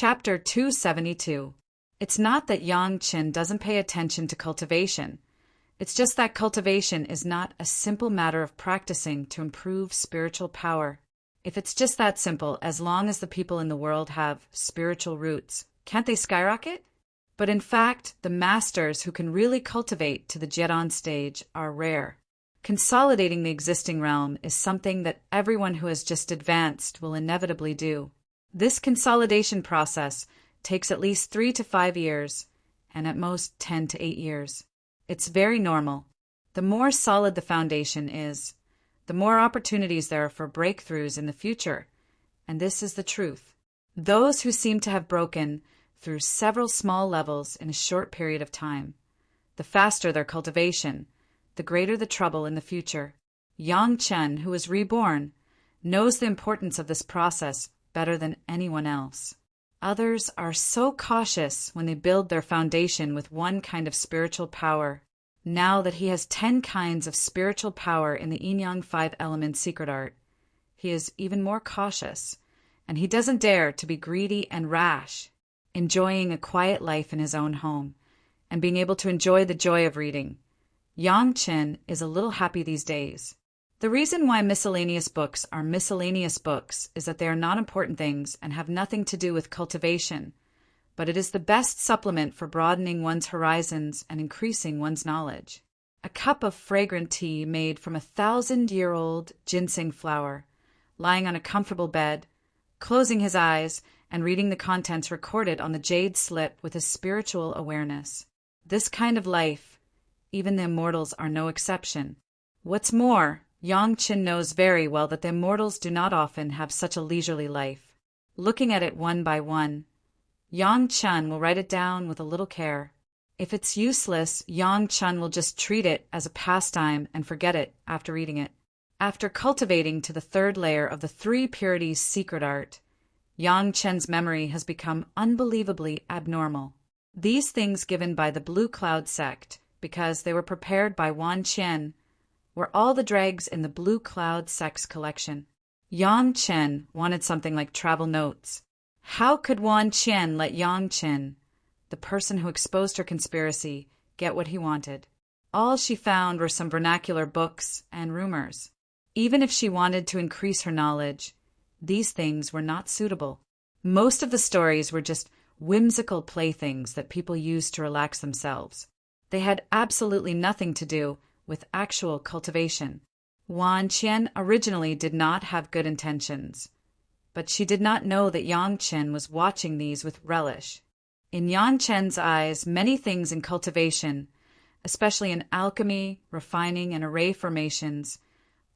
Chapter 272. It's not that Yang Qin doesn't pay attention to cultivation. It's just that cultivation is not a simple matter of practicing to improve spiritual power. If it's just that simple, as long as the people in the world have spiritual roots, can't they skyrocket? But in fact, the masters who can really cultivate to the Jiedan stage are rare. Consolidating the existing realm is something that everyone who has just advanced will inevitably do. This consolidation process takes at least 3 to 5 years, and at most 10 to 8 years. It's very normal. The more solid the foundation is, the more opportunities there are for breakthroughs in the future, and this is the truth. Those who seem to have broken through several small levels in a short period of time, the faster their cultivation, the greater the trouble in the future. Yang Chen, who is reborn, knows the importance of this process better than anyone else. Others are so cautious when they build their foundation with one kind of spiritual power. Now that he has 10 kinds of spiritual power in the Yin-Yang 5-element secret art, he is even more cautious, and he doesn't dare to be greedy and rash, enjoying a quiet life in his own home, and being able to enjoy the joy of reading. Yang Chen is a little happy these days. The reason why miscellaneous books are miscellaneous books is that they are not important things and have nothing to do with cultivation, but it is the best supplement for broadening one's horizons and increasing one's knowledge. A cup of fragrant tea made from 1,000-year-old ginseng flower, lying on a comfortable bed, closing his eyes and reading the contents recorded on the jade slip with a spiritual awareness. This kind of life, even the immortals are no exception. What's more, Yang Qin knows very well that the immortals do not often have such a leisurely life. Looking at it one by one, Yang Chen will write it down with a little care. If it's useless, Yang Chen will just treat it as a pastime and forget it after reading it. After cultivating to the 3rd layer of the 3 purities secret art, Yang Chen's memory has become unbelievably abnormal. These things given by the Blue Cloud sect, because they were prepared by Wan Qian, were all the dregs in the Blue Cloud sect's collection. Yang Chen wanted something like travel notes. How could Wan Qian let Yang Chen, the person who exposed her conspiracy, get what he wanted? All she found were some vernacular books and rumors. Even if she wanted to increase her knowledge, these things were not suitable. Most of the stories were just whimsical playthings that people used to relax themselves. They had absolutely nothing to do with actual cultivation. Wan Qian originally did not have good intentions, but she did not know that Yang Chen was watching these with relish. In Yang Chen's eyes, many things in cultivation, especially in alchemy, refining, and array formations,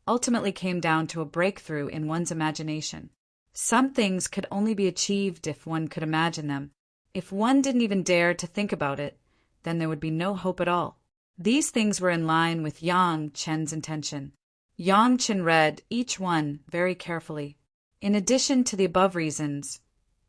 ultimately came down to a breakthrough in one's imagination. Some things could only be achieved if one could imagine them. If one didn't even dare to think about it, then there would be no hope at all. These things were in line with Yang Chen's intention. Yang Chen read each one very carefully. In addition to the above reasons,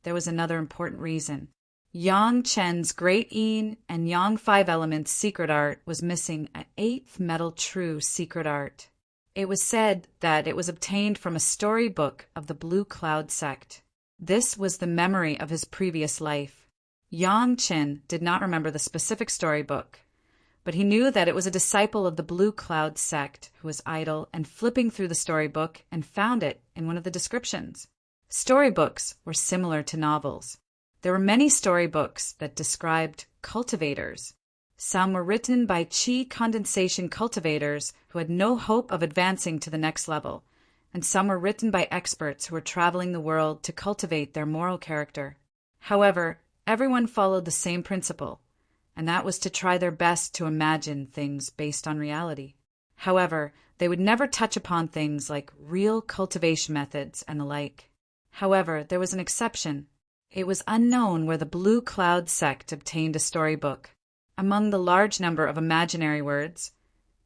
there was another important reason. Yang Chen's Great Yin and Yang 5 Elements secret art was missing an 8th metal true secret art. It was said that it was obtained from a storybook of the Blue Cloud sect. This was the memory of his previous life. Yang Chen did not remember the specific storybook, but he knew that it was a disciple of the Blue Cloud sect who was idle and flipping through the storybook and found it in one of the descriptions. Storybooks were similar to novels. There were many storybooks that described cultivators. Some were written by qi condensation cultivators who had no hope of advancing to the next level, and some were written by experts who were traveling the world to cultivate their moral character. However, everyone followed the same principle, and that was to try their best to imagine things based on reality. However, they would never touch upon things like real cultivation methods and the like. However, there was an exception. It was unknown where the Blue Cloud sect obtained a storybook. Among the large number of imaginary words,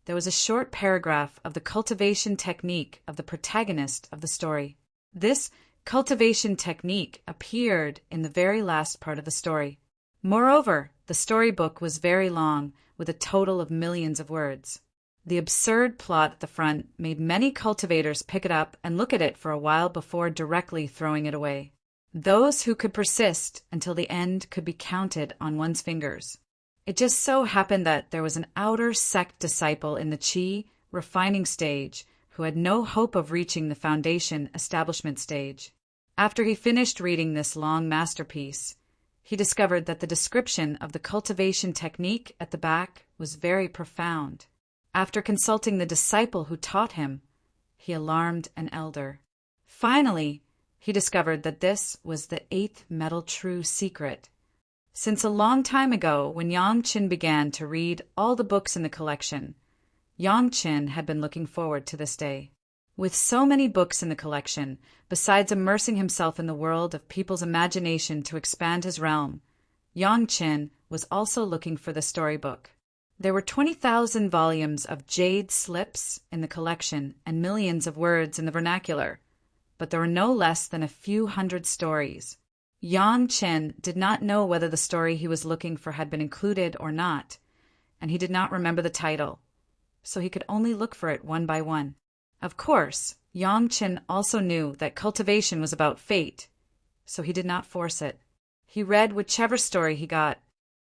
there was a short paragraph of the cultivation technique of the protagonist of the story. This cultivation technique appeared in the very last part of the story. Moreover, the storybook was very long, with a total of millions of words. The absurd plot at the front made many cultivators pick it up and look at it for a while before directly throwing it away. Those who could persist until the end could be counted on one's fingers. It just so happened that there was an outer sect disciple in the Qi refining stage who had no hope of reaching the foundation establishment stage. After he finished reading this long masterpiece, he discovered that the description of the cultivation technique at the back was very profound. After consulting the disciple who taught him, he alarmed an elder. Finally, he discovered that this was the eighth metal true secret. Since a long time ago, when Yang Qin began to read all the books in the collection, Yang Qin had been looking forward to this day. With so many books in the collection, besides immersing himself in the world of people's imagination to expand his realm, Yang Qin was also looking for the storybook. There were 20,000 volumes of jade slips in the collection and millions of words in the vernacular, but there were no less than a few hundred stories. Yang Qin did not know whether the story he was looking for had been included or not, and he did not remember the title, so he could only look for it one by one. Of course, Yang Qin also knew that cultivation was about fate, so he did not force it. He read whichever story he got.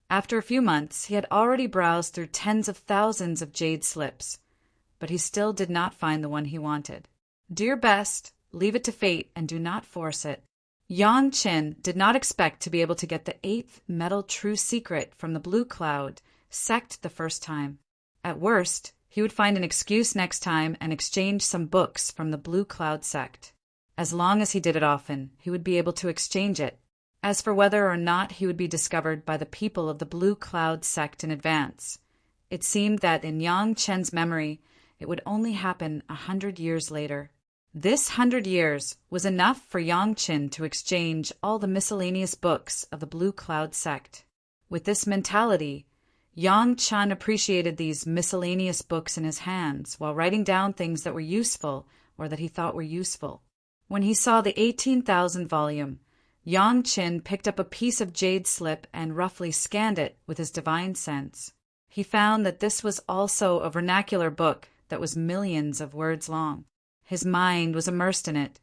After a few months, he had already browsed through tens of thousands of jade slips, but he still did not find the one he wanted. Do your best, leave it to fate, and do not force it. Yang Qin did not expect to be able to get the eighth metal true secret from the Blue Cloud sect the first time. At worst, he would find an excuse next time and exchange some books from the Blue Cloud sect. As long as he did it often, he would be able to exchange it. As for whether or not he would be discovered by the people of the Blue Cloud sect in advance, it seemed that in Yang Qin's memory, it would only happen 100 years later. This 100 years was enough for Yang Qin to exchange all the miscellaneous books of the Blue Cloud sect. With this mentality, Yang Qin appreciated these miscellaneous books in his hands while writing down things that were useful or that he thought were useful. When he saw the 18,000 volume, Yang Qin picked up a piece of jade slip and roughly scanned it with his divine sense. He found that this was also a vernacular book that was millions of words long. His mind was immersed in it,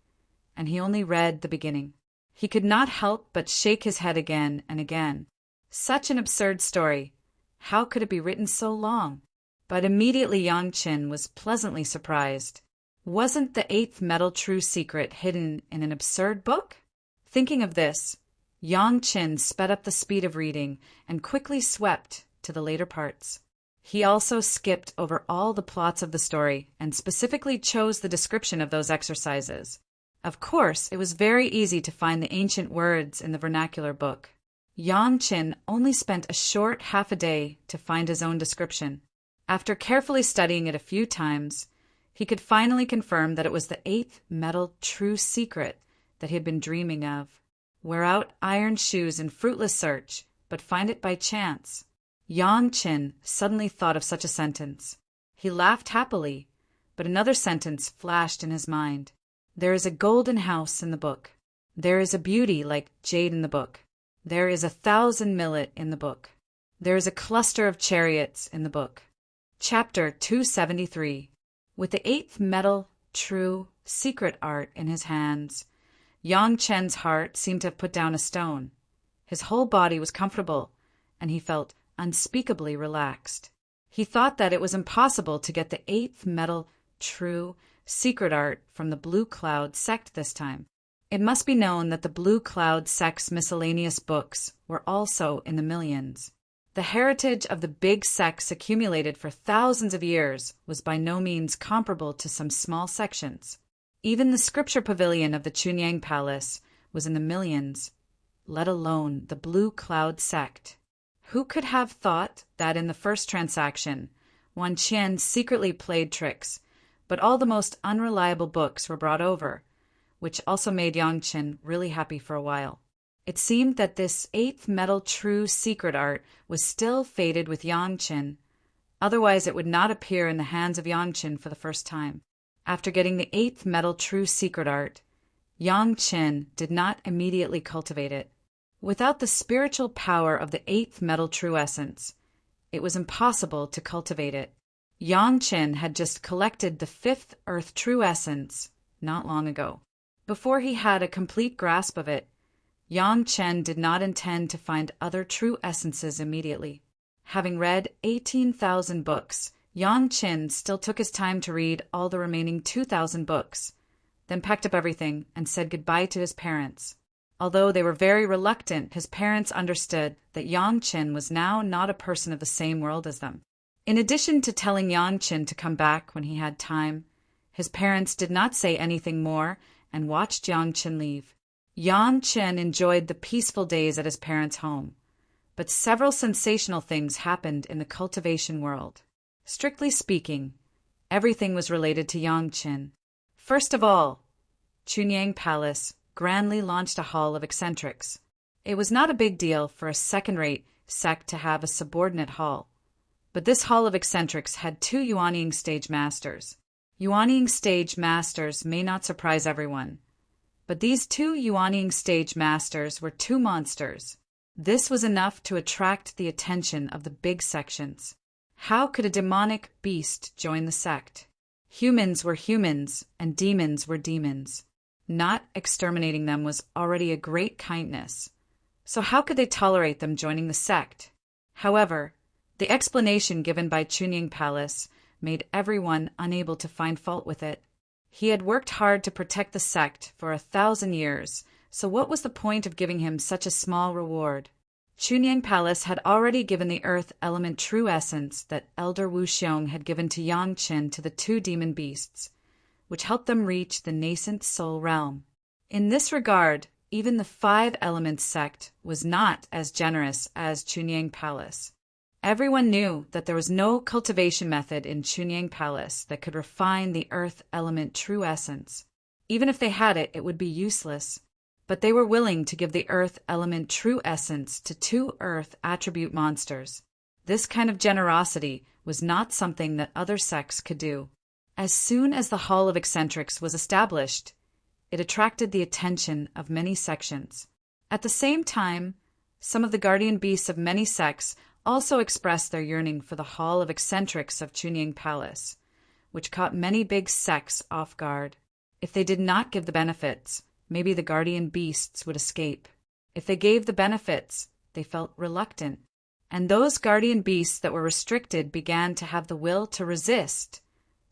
and he only read the beginning. He could not help but shake his head again and again. Such an absurd story. How could it be written so long? But immediately Yang Qin was pleasantly surprised. Wasn't the eighth metal true secret hidden in an absurd book? Thinking of this, Yang Qin sped up the speed of reading and quickly swept to the later parts. He also skipped over all the plots of the story and specifically chose the description of those exercises. Of course, it was very easy to find the ancient words in the vernacular book. Yang Qin only spent a short half a day to find his own description. After carefully studying it a few times, he could finally confirm that it was the eighth metal true secret that he had been dreaming of. Wear out iron shoes in fruitless search, but find it by chance. Yang Qin suddenly thought of such a sentence. He laughed happily, but another sentence flashed in his mind. There is a golden house in the book. There is a beauty like jade in the book. There is 1,000 millet in the book. There is a cluster of chariots in the book. Chapter 273. With the eighth metal, true, secret art in his hands, Yang Qin's heart seemed to have put down a stone. His whole body was comfortable, and he felt unspeakably relaxed. He thought that it was impossible to get the eighth metal, true, secret art from the Blue Cloud sect this time. It must be known that the Blue Cloud sect's miscellaneous books were also in the millions. The heritage of the big sects accumulated for thousands of years was by no means comparable to some small sections. Even the scripture pavilion of the Chunyang Palace was in the millions, let alone the Blue Cloud sect. Who could have thought that in the first transaction, Wan Qian secretly played tricks, but all the most unreliable books were brought over, which also made Yang Qin really happy for a while. It seemed that this eighth metal true secret art was still fated with Yang Qin, otherwise it would not appear in the hands of Yang Qin for the first time. After getting the eighth metal true secret art, Yang Qin did not immediately cultivate it. Without the spiritual power of the eighth metal true essence, it was impossible to cultivate it. Yang Qin had just collected the fifth earth true essence not long ago. Before he had a complete grasp of it, Yang Chen did not intend to find other true essences immediately. Having read 18,000 books, Yang Chen still took his time to read all the remaining 2,000 books, then packed up everything and said goodbye to his parents. Although they were very reluctant, his parents understood that Yang Chen was now not a person of the same world as them. In addition to telling Yang Chen to come back when he had time, his parents did not say anything more and watched Yang Chen leave. Yang Chen enjoyed the peaceful days at his parents' home, but several sensational things happened in the cultivation world. Strictly speaking, everything was related to Yang Chen. First of all, Chunyang Palace grandly launched a hall of eccentrics. It was not a big deal for a second-rate sect to have a subordinate hall, but this hall of eccentrics had 2 Yuanying stage masters. Yuanying stage masters may not surprise everyone, but these 2 Yuanying stage masters were 2 monsters. This was enough to attract the attention of the big sections. How could a demonic beast join the sect? Humans were humans, and demons were demons. Not exterminating them was already a great kindness. So how could they tolerate them joining the sect? However, the explanation given by Chunying Palace made everyone unable to find fault with it. He had worked hard to protect the sect for 1,000 years, so what was the point of giving him such a small reward? Chunying Palace had already given the earth element true essence that Elder Wu Xiong had given to Yang Chen to the 2 demon beasts, which helped them reach the nascent soul realm. In this regard, even the 5 Elements sect was not as generous as Chunying Palace. Everyone knew that there was no cultivation method in Chunying Palace that could refine the earth element true essence. Even if they had it, it would be useless. But they were willing to give the earth element true essence to 2 earth attribute monsters. This kind of generosity was not something that other sects could do. As soon as the Hall of Eccentrics was established, it attracted the attention of many sections. At the same time, some of the guardian beasts of many sects also expressed their yearning for the Hall of Eccentrics of Chunying Palace, which caught many big sects off guard. If they did not give the benefits, maybe the guardian beasts would escape. If they gave the benefits, they felt reluctant. And those guardian beasts that were restricted began to have the will to resist,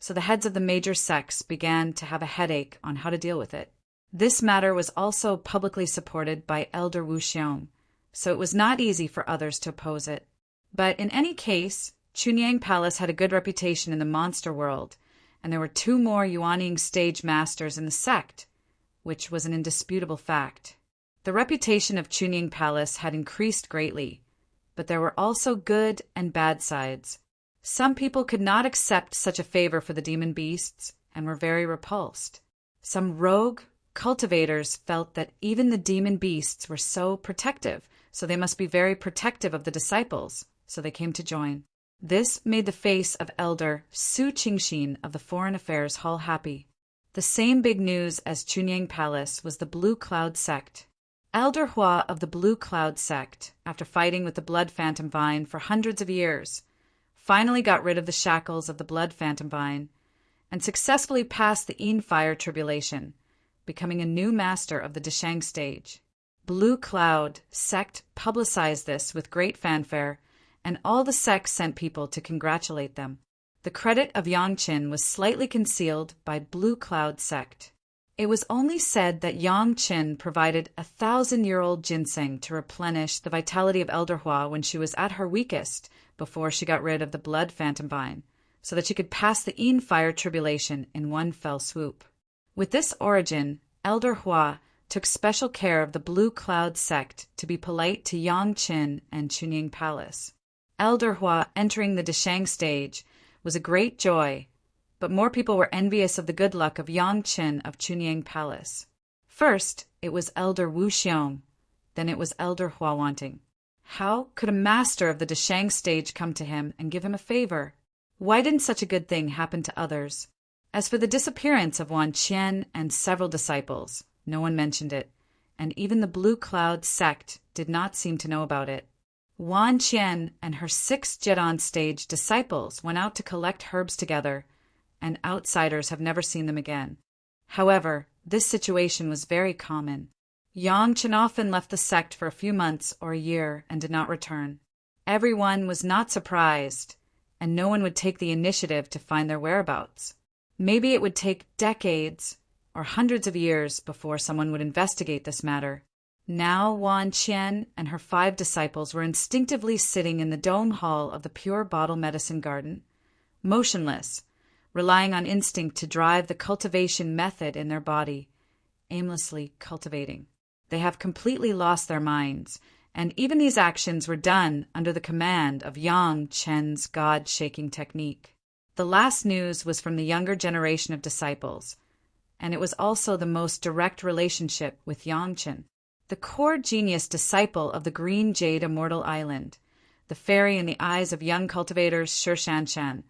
so the heads of the major sects began to have a headache on how to deal with it. This matter was also publicly supported by Elder Wu Xiong, so it was not easy for others to oppose it. But in any case, Chunyang Palace had a good reputation in the monster world, and there were 2 more Yuanying stage masters in the sect, which was an indisputable fact. The reputation of Chunying Palace had increased greatly, but there were also good and bad sides. Some people could not accept such a favor for the demon beasts and were very repulsed. Some rogue cultivators felt that even the demon beasts were so protective, so they must be very protective of the disciples, so they came to join. This made the face of Elder Su Qingxin of the Foreign Affairs Hall happy. The same big news as Chunyang Palace was the Blue Cloud sect. Elder Hua of the Blue Cloud sect, after fighting with the Blood Phantom Vine for hundreds of years, finally got rid of the shackles of the Blood Phantom Vine and successfully passed the Yin Fire Tribulation, becoming a new master of the Deshang stage. Blue Cloud sect publicized this with great fanfare, and all the sects sent people to congratulate them. The credit of Yang Chen was slightly concealed by Blue Cloud sect. It was only said that Yang Chen provided 1,000-year-old ginseng to replenish the vitality of Elder Hua when she was at her weakest before she got rid of the Blood Phantom Vine, so that she could pass the Yin Fire Tribulation in one fell swoop. With this origin, Elder Hua took special care of the Blue Cloud sect to be polite to Yang Chen and Chunying Palace. Elder Hua entering the Deshang stage was a great joy, but more people were envious of the good luck of Yang Chen of Chunying Palace. First, it was Elder Wu Xiong, then it was Elder Hua wanting. How could a master of the Deshang stage come to him and give him a favor? Why didn't such a good thing happen to others? As for the disappearance of Wan Qian and several disciples, no one mentioned it, and even the Blue Cloud sect did not seem to know about it. Wan Qian and her 6 Jedon stage disciples went out to collect herbs together, and outsiders have never seen them again. However, this situation was very common. Yang Chen often left the sect for a few months or a year and did not return. Everyone was not surprised, and no one would take the initiative to find their whereabouts. Maybe it would take decades or hundreds of years before someone would investigate this matter. Now Wan Qian and her 5 disciples were instinctively sitting in the dome hall of the Pure Bottle Medicine Garden, motionless, relying on instinct to drive the cultivation method in their body, aimlessly cultivating. They have completely lost their minds, and even these actions were done under the command of Yang Chen's God-shaking technique. The last news was from the younger generation of disciples, and it was also the most direct relationship with Yang Chen, the core genius disciple of the Green Jade Immortal Island. The fairy in the eyes of young cultivators Shi Shanshan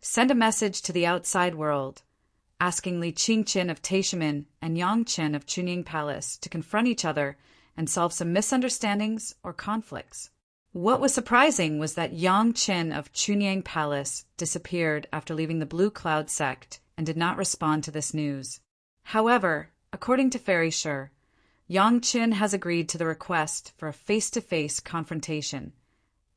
sent a message to the outside world, asking Li Qingqin of Taishimen and Yang Chen of Chunying Palace to confront each other and solve some misunderstandings or conflicts. What was surprising was that Yang Chen of Chunying Palace disappeared after leaving the Blue Cloud sect and did not respond to this news. However, according to Fairy Shi, Yang Chen has agreed to the request for a face-to-face confrontation,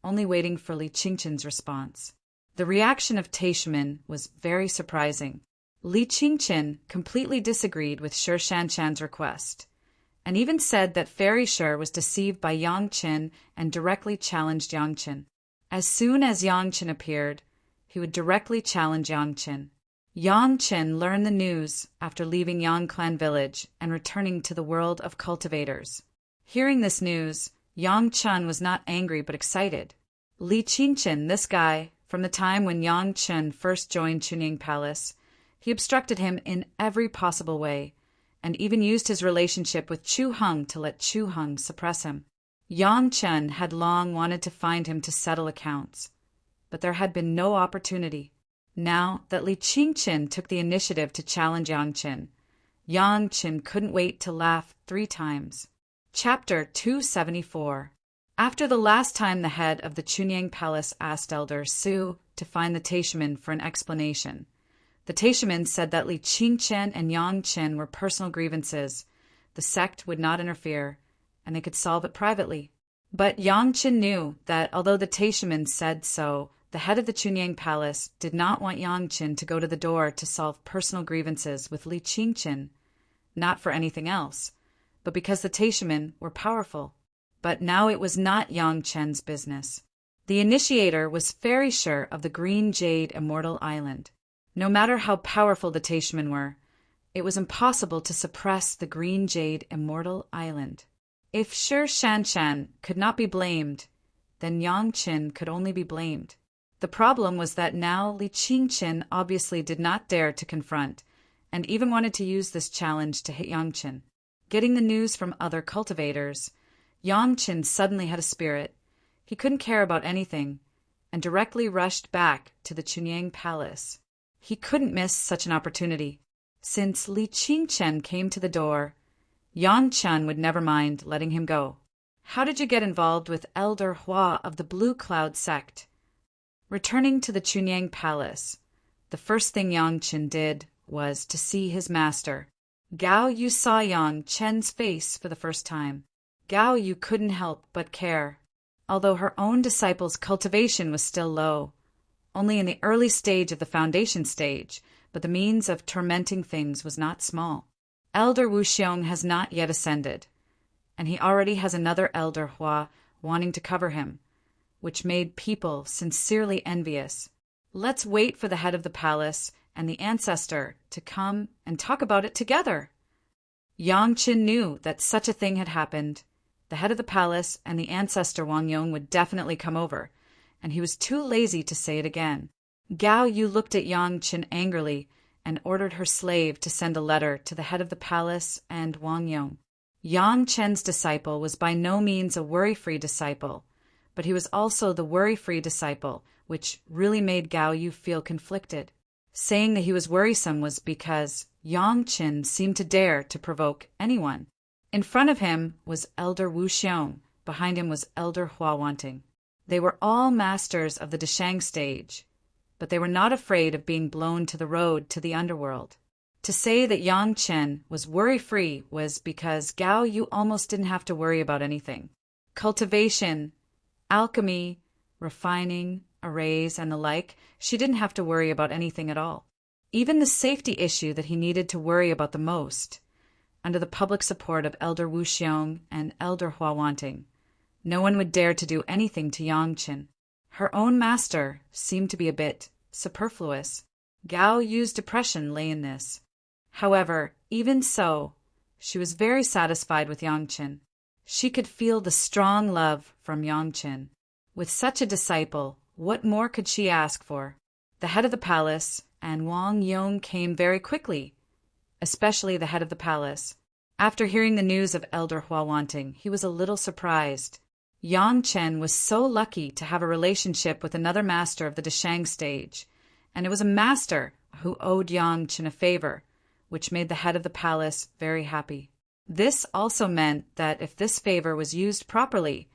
only waiting for Li Qingqin's response. The reaction of Taishimen was very surprising. Li Qingqin completely disagreed with Shi Shanshan's request, and even said that Fairy Shi was deceived by Yang Chen and directly challenged Yang Chen. As soon as Yang Chen appeared, he would directly challenge Yang Chen. Yang Chen learned the news after leaving Yang Clan village and returning to the world of cultivators. Hearing this news, Yang Chen was not angry but excited. Li Qingqin, this guy, from the time when Yang Chen first joined Chunying Palace, he obstructed him in every possible way, and even used his relationship with Chu Heng to let Chu Heng suppress him. Yang Chen had long wanted to find him to settle accounts, but there had been no opportunity. Now that Li Qingqin took the initiative to challenge Yang Chen couldn't wait to laugh 3 times. Chapter 274. After the last time the head of the Chunying Palace asked Elder Su to find the Taishimen for an explanation, the Taishimen said that Li Qingqin and Yang Chen were personal grievances. The sect would not interfere, and they could solve it privately. But Yang Chen knew that although the Taishimen said so, the head of the Chunying Palace did not want Yang Chen to go to the door to solve personal grievances with Li Qingqin, not for anything else, but because the Taishimen were powerful. But now it was not Yang Chen's business. The initiator was Fairy Shi of the Green Jade Immortal Island. No matter how powerful the Taishimen were, it was impossible to suppress the Green Jade Immortal Island. If Shi Shanshan could not be blamed, then Yang Chen could only be blamed. The problem was that now Li Qingqin obviously did not dare to confront, and even wanted to use this challenge to hit Yang Chen. Getting the news from other cultivators, Yang Chen suddenly had a spirit. He couldn't care about anything, and directly rushed back to the Chunying Palace. He couldn't miss such an opportunity. Since Li Qingqin came to the door, Yang Chen would never mind letting him go. How did you get involved with Elder Hua of the Blue Cloud sect? Returning to the Chunying Palace, the first thing Yang Chen did was to see his master. Gao Yu saw Yang Chen's face for the first time. Gao Yu couldn't help but care. Although her own disciple's cultivation was still low, only in the early stage of the foundation stage, but the means of tormenting things was not small. Elder Wu Xiong has not yet ascended, and he already has another Elder Hua wanting to cover him, which made people sincerely envious. Let's wait for the head of the palace and the ancestor to come and talk about it together. Yang Chen knew that such a thing had happened. The head of the palace and the ancestor Wang Yong would definitely come over, and he was too lazy to say it again. Gao Yu looked at Yang Chen angrily and ordered her slave to send a letter to the head of the palace and Wang Yong. Yang Chen's disciple was by no means a worry-free disciple, but he was also the worry-free disciple, which really made Gao Yu feel conflicted. Saying that he was worrisome was because Yang Chen seemed to dare to provoke anyone. In front of him was Elder Wu Xiong, behind him was Elder Hua Wanting. They were all masters of the Deshang stage, but they were not afraid of being blown to the road to the underworld. To say that Yang Chen was worry-free was because Gao Yu almost didn't have to worry about anything. Cultivation, alchemy, refining, arrays, and the like, she didn't have to worry about anything at all. Even the safety issue that he needed to worry about the most, under the public support of Elder Wu Xiong and Elder Hua Wanting, no one would dare to do anything to Yang Chen. Her own master seemed to be a bit superfluous. Gao Yu's depression lay in this. However, even so, she was very satisfied with Yang Chen. She could feel the strong love from Yang Chen. With such a disciple, what more could she ask for? The head of the palace and Wang Yong came very quickly, especially the head of the palace. After hearing the news of Elder Hua Wanting, he was a little surprised. Yang Chen was so lucky to have a relationship with another master of the Deshang stage, and it was a master who owed Yang Chen a favor, which made the head of the palace very happy. This also meant that if this favor was used properly,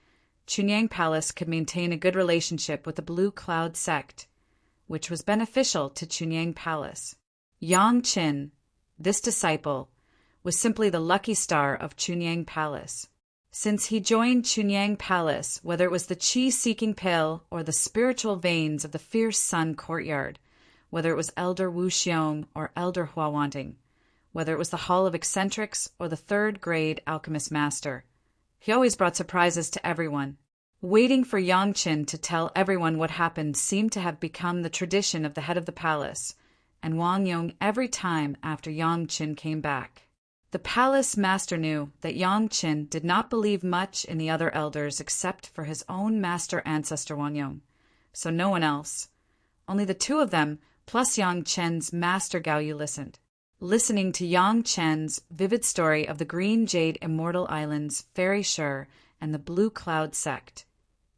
Chunyang Palace could maintain a good relationship with the Blue Cloud sect, which was beneficial to Chunyang Palace. Yang Chen, this disciple, was simply the lucky star of Chunyang Palace. Since he joined Chunyang Palace, whether it was the qi-seeking pill or the spiritual veins of the fierce sun courtyard, whether it was Elder Wu Xiong or Elder Hua Wanting, whether it was the Hall of Eccentrics or the third-grade alchemist master, he always brought surprises to everyone. Waiting for Yang Chen to tell everyone what happened seemed to have become the tradition of the head of the palace, and Wang Yong every time after Yang Chen came back. The palace master knew that Yang Chen did not believe much in the other elders except for his own master ancestor Wang Yong, so no one else. Only the two of them, plus Yang Chen's master Gao Yu listened. Listening to Yang Chen's vivid story of the Green Jade Immortal Islands, Fairy Sure, and the Blue Cloud sect,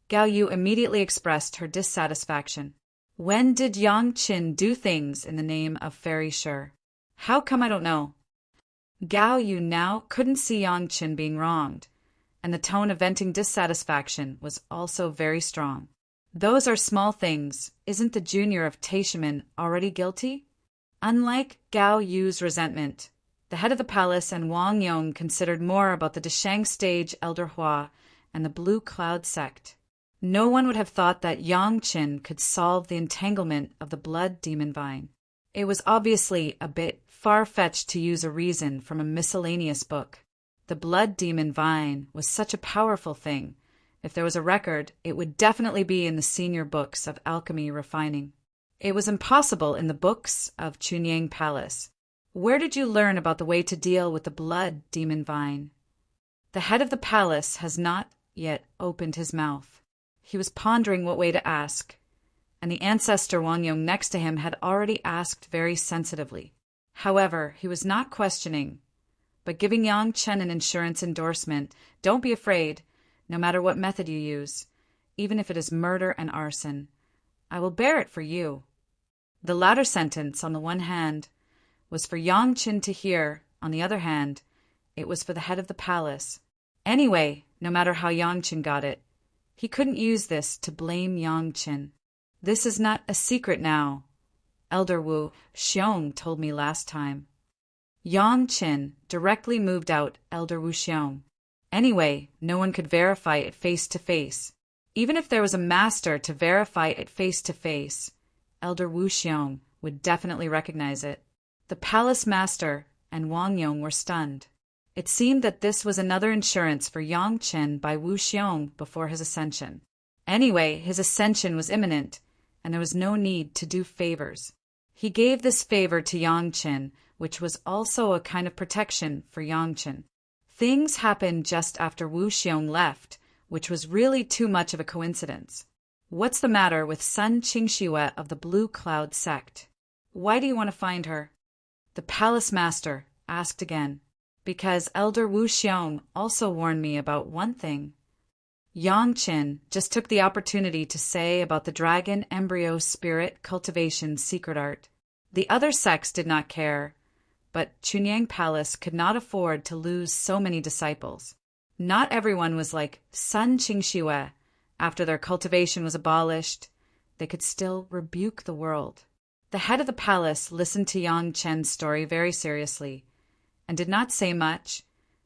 Gao Yu immediately expressed her dissatisfaction. When did Yang Chen do things in the name of Fairy Sure? How come I don't know? Gao Yu now couldn't see Yang Chen being wronged, and the tone of venting dissatisfaction was also very strong. Those are small things. Isn't the junior of Taishimen already guilty? Unlike Gao Yu's resentment, the head of the palace and Wang Yong considered more about the Deshang stage Elder Hua and the Blue Cloud sect. No one would have thought that Yang Chen could solve the entanglement of the blood demon vine. It was obviously a bit far-fetched to use a reason from a miscellaneous book. The blood demon vine was such a powerful thing. If there was a record, it would definitely be in the senior books of alchemy refining. It was impossible in the books of Chunyang Palace. Where did you learn about the way to deal with the blood demon vine? The head of the palace has not yet opened his mouth. He was pondering what way to ask, and the ancestor Wang Yong next to him had already asked very sensitively. However, he was not questioning, but giving Yang Chen an insurance endorsement. Don't be afraid, no matter what method you use, even if it is murder and arson. I will bear it for you. The latter sentence, on the one hand, was for Yang Chen to hear. On the other hand, it was for the head of the palace. Anyway, no matter how Yang Chen got it, he couldn't use this to blame Yang Chen. This is not a secret now. Elder Wu Xiong told me last time. Yang Chen directly moved out Elder Wu Xiong. Anyway, no one could verify it face to face. Even if there was a master to verify it face to face, Elder Wu Xiong would definitely recognize it. The palace master and Wang Yong were stunned. It seemed that this was another insurance for Yang Chen by Wu Xiong before his ascension. Anyway, his ascension was imminent, and there was no need to do favors. He gave this favor to Yang Chen, which was also a kind of protection for Yang Chen. Things happened just after Wu Xiong left, which was really too much of a coincidence. What's the matter with Sun Qingxue of the Blue Cloud sect? Why do you want to find her? The palace master asked again. Because Elder Wu Xiong also warned me about one thing. Yang Chen just took the opportunity to say about the dragon embryo spirit cultivation secret art. The other sects did not care, but Chunyang Palace could not afford to lose so many disciples. Not everyone was like Sun Qingxue. After their cultivation was abolished, they could still rebuke the world. The head of the palace listened to Yang Chen's story very seriously and did not say much,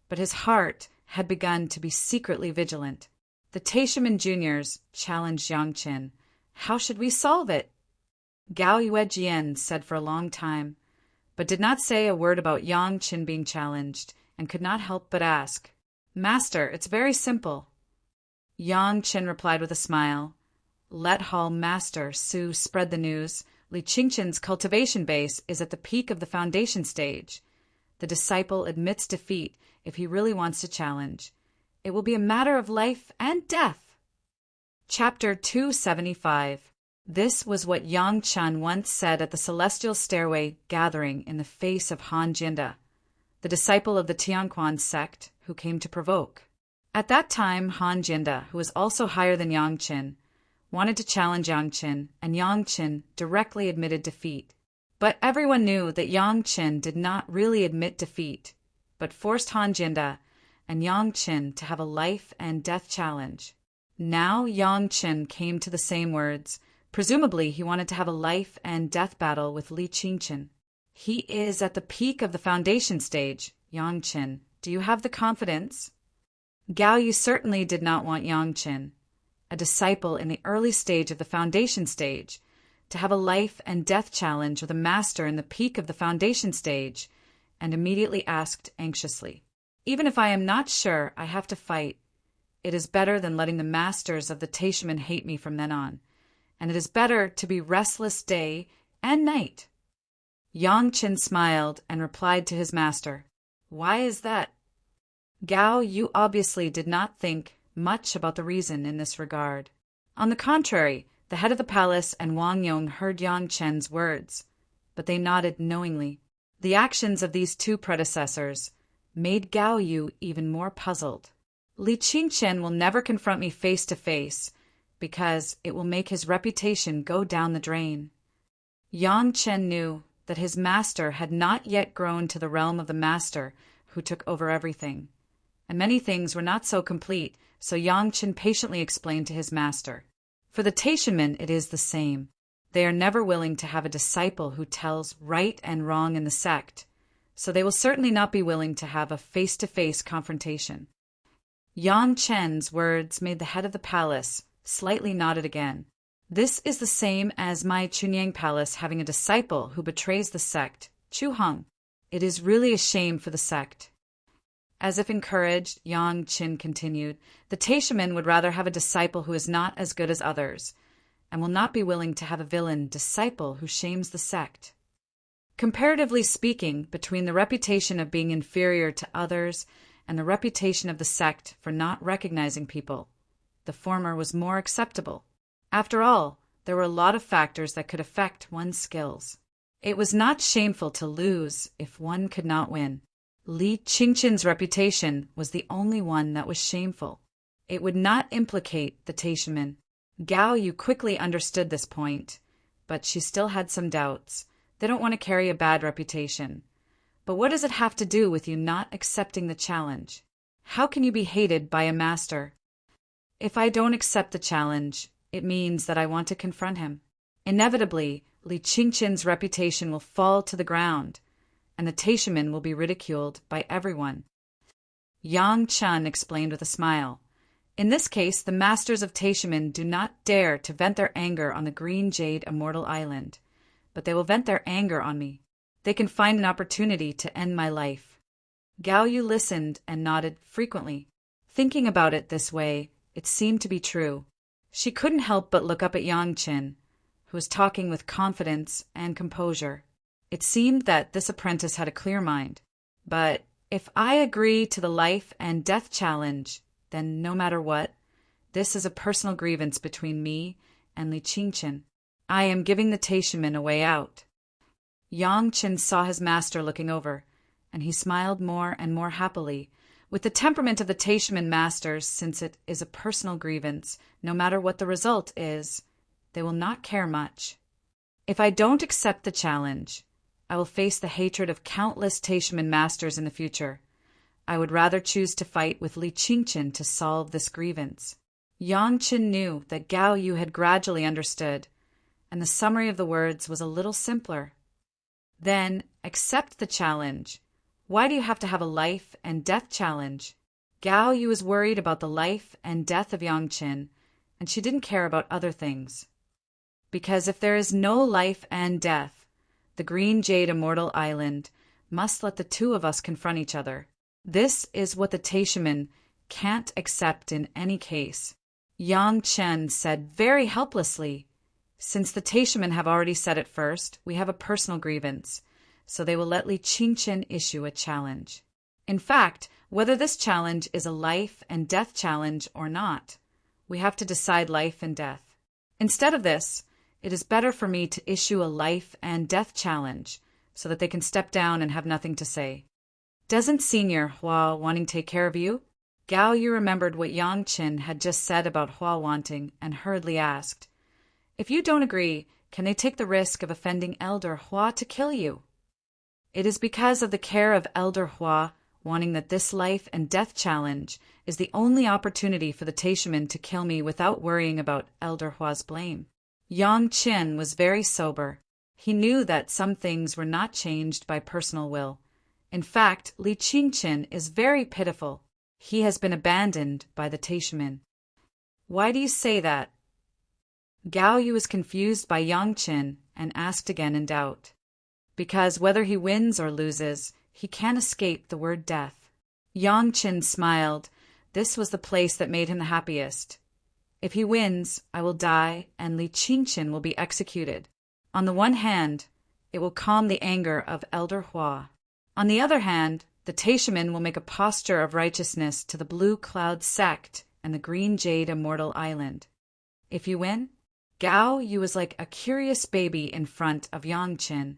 but his heart had begun to be secretly vigilant. The Taishaman juniors challenged Yang Chen. How should we solve it? Gao Yuejian said for a long time, but did not say a word about Yang Chen being challenged, and could not help but ask, Master, it's very simple. Yang Chen replied with a smile. Let Hall Master Su spread the news. Li Qingchen's cultivation base is at the peak of the foundation stage. The disciple admits defeat if he really wants to challenge. It will be a matter of life and death. Chapter 275. This was what Yang Chen once said at the Celestial Stairway gathering in the face of Han Jinda, the disciple of the Tianquan sect who came to provoke. At that time, Han Jinda, who was also higher than Yang Chen, wanted to challenge Yang Chen, and Yang Chen directly admitted defeat. But everyone knew that Yang Chen did not really admit defeat, but forced Han Jinda and Yang Chen to have a life and death challenge. Now Yang Chen came to the same words. Presumably, he wanted to have a life and death battle with Li Qingchen. He is at the peak of the foundation stage, Yang Chen. Do you have the confidence? Gao Yu certainly did not want Yang Chen, a disciple in the early stage of the foundation stage, to have a life and death challenge with a master in the peak of the foundation stage, and immediately asked anxiously, Even if I am not sure I have to fight, it is better than letting the masters of the Taishaman hate me from then on. And it is better to be restless day and night. Yang Chen smiled and replied to his master, Why is that? Gao Yu obviously did not think much about the reason in this regard. On the contrary, the head of the palace and Wang Yong heard Yang Chen's words, but they nodded knowingly. The actions of these two predecessors made Gao Yu even more puzzled. Li Qingchen will never confront me face to face, because it will make his reputation go down the drain. Yang Chen knew that his master had not yet grown to the realm of the master who took over everything, and many things were not so complete, so Yang Chen patiently explained to his master. For the Taishaman it is the same. They are never willing to have a disciple who tells right and wrong in the sect, so they will certainly not be willing to have a face-to-face confrontation. Yang Chen's words made the head of the palace slightly nodded again. This is the same as my Chunyang palace having a disciple who betrays the sect, Chu Heng. It is really a shame for the sect. As if encouraged, Yang Chen continued, the Taishaman would rather have a disciple who is not as good as others, and will not be willing to have a villain disciple who shames the sect. Comparatively speaking, between the reputation of being inferior to others and the reputation of the sect for not recognizing people, the former was more acceptable. After all, there were a lot of factors that could affect one's skills. It was not shameful to lose if one could not win. Li Qingchen's reputation was the only one that was shameful. It would not implicate the Taishaman. Gao Yu quickly understood this point, but she still had some doubts. They don't want to carry a bad reputation. But what does it have to do with you not accepting the challenge? How can you be hated by a master? If I don't accept the challenge, it means that I want to confront him. Inevitably, Li Qingchen's reputation will fall to the ground, and the Taishaman will be ridiculed by everyone. Yang Chen explained with a smile. In this case, the masters of Taishaman do not dare to vent their anger on the Green Jade Immortal Island, but they will vent their anger on me. They can find an opportunity to end my life. Gao Yu listened and nodded frequently. Thinking about it this way, it seemed to be true. She couldn't help but look up at Yang Chen, who was talking with confidence and composure. It seemed that this apprentice had a clear mind. But if I agree to the life and death challenge, then no matter what, this is a personal grievance between me and Li Qingchen. I am giving the Taishaman a way out. Yang Chen saw his master looking over, and he smiled more and more happily. With the temperament of the Taishaman masters, since it is a personal grievance, no matter what the result is, they will not care much. If I don't accept the challenge, I will face the hatred of countless Taishaman masters in the future. I would rather choose to fight with Li Qingchen to solve this grievance. Yang Chen knew that Gao Yu had gradually understood, and the summary of the words was a little simpler. Then, accept the challenge. Why do you have to have a life and death challenge? Gao Yu was worried about the life and death of Yang Qin, and she didn't care about other things. Because if there is no life and death, the Green Jade Immortal Island must let the two of us confront each other. This is what the Taishaman can't accept in any case. Yang Chen said very helplessly, "Since the Taishaman have already said it first, we have a personal grievance, so they will let Li Qingchen issue a challenge. In fact, whether this challenge is a life and death challenge or not, we have to decide life and death. Instead of this, it is better for me to issue a life and death challenge so that they can step down and have nothing to say. Doesn't Senior Hua wanting to take care of you?" Gao Yu remembered what Yang Qin had just said about Hua wanting and hurriedly asked, "If you don't agree, can they take the risk of offending Elder Hua to kill you?" It is because of the care of Elder Hua wanting that this life and death challenge is the only opportunity for the Taishaman to kill me without worrying about Elder Hua's blame. Yang Qin was very sober. He knew that some things were not changed by personal will. In fact, Li Qingchen is very pitiful. He has been abandoned by the Taishaman. "Why do you say that?" Gao Yu was confused by Yang Qin and asked again in doubt. "Because whether he wins or loses, he can't escape the word death." Yang Qin smiled. This was the place that made him the happiest. "If he wins, I will die and Li Qingchen will be executed. On the one hand, it will calm the anger of Elder Hua. On the other hand, the Taishaman will make a posture of righteousness to the Blue Cloud sect and the Green Jade Immortal Island. If you win?" Gao Yu was like a curious baby in front of Yang Qin.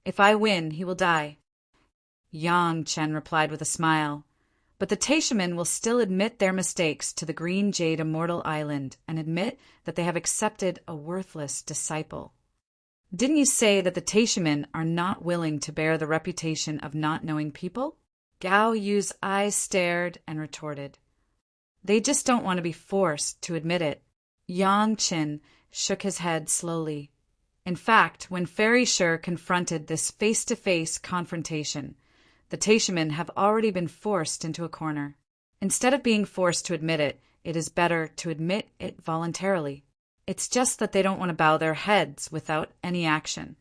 "If I win, he will die." Yang Chen replied with a smile. "But the Taishaman will still admit their mistakes to the Green Jade Immortal Island and admit that they have accepted a worthless disciple." "Didn't you say that the Taishaman are not willing to bear the reputation of not knowing people?" Gao Yu's eyes stared and retorted. "They just don't want to be forced to admit it." Yang Qin shook his head slowly. In fact, when Fairy Shur confronted this face-to-face confrontation, the Taishaman have already been forced into a corner. Instead of being forced to admit it, it is better to admit it voluntarily. It's just that they don't want to bow their heads without any action.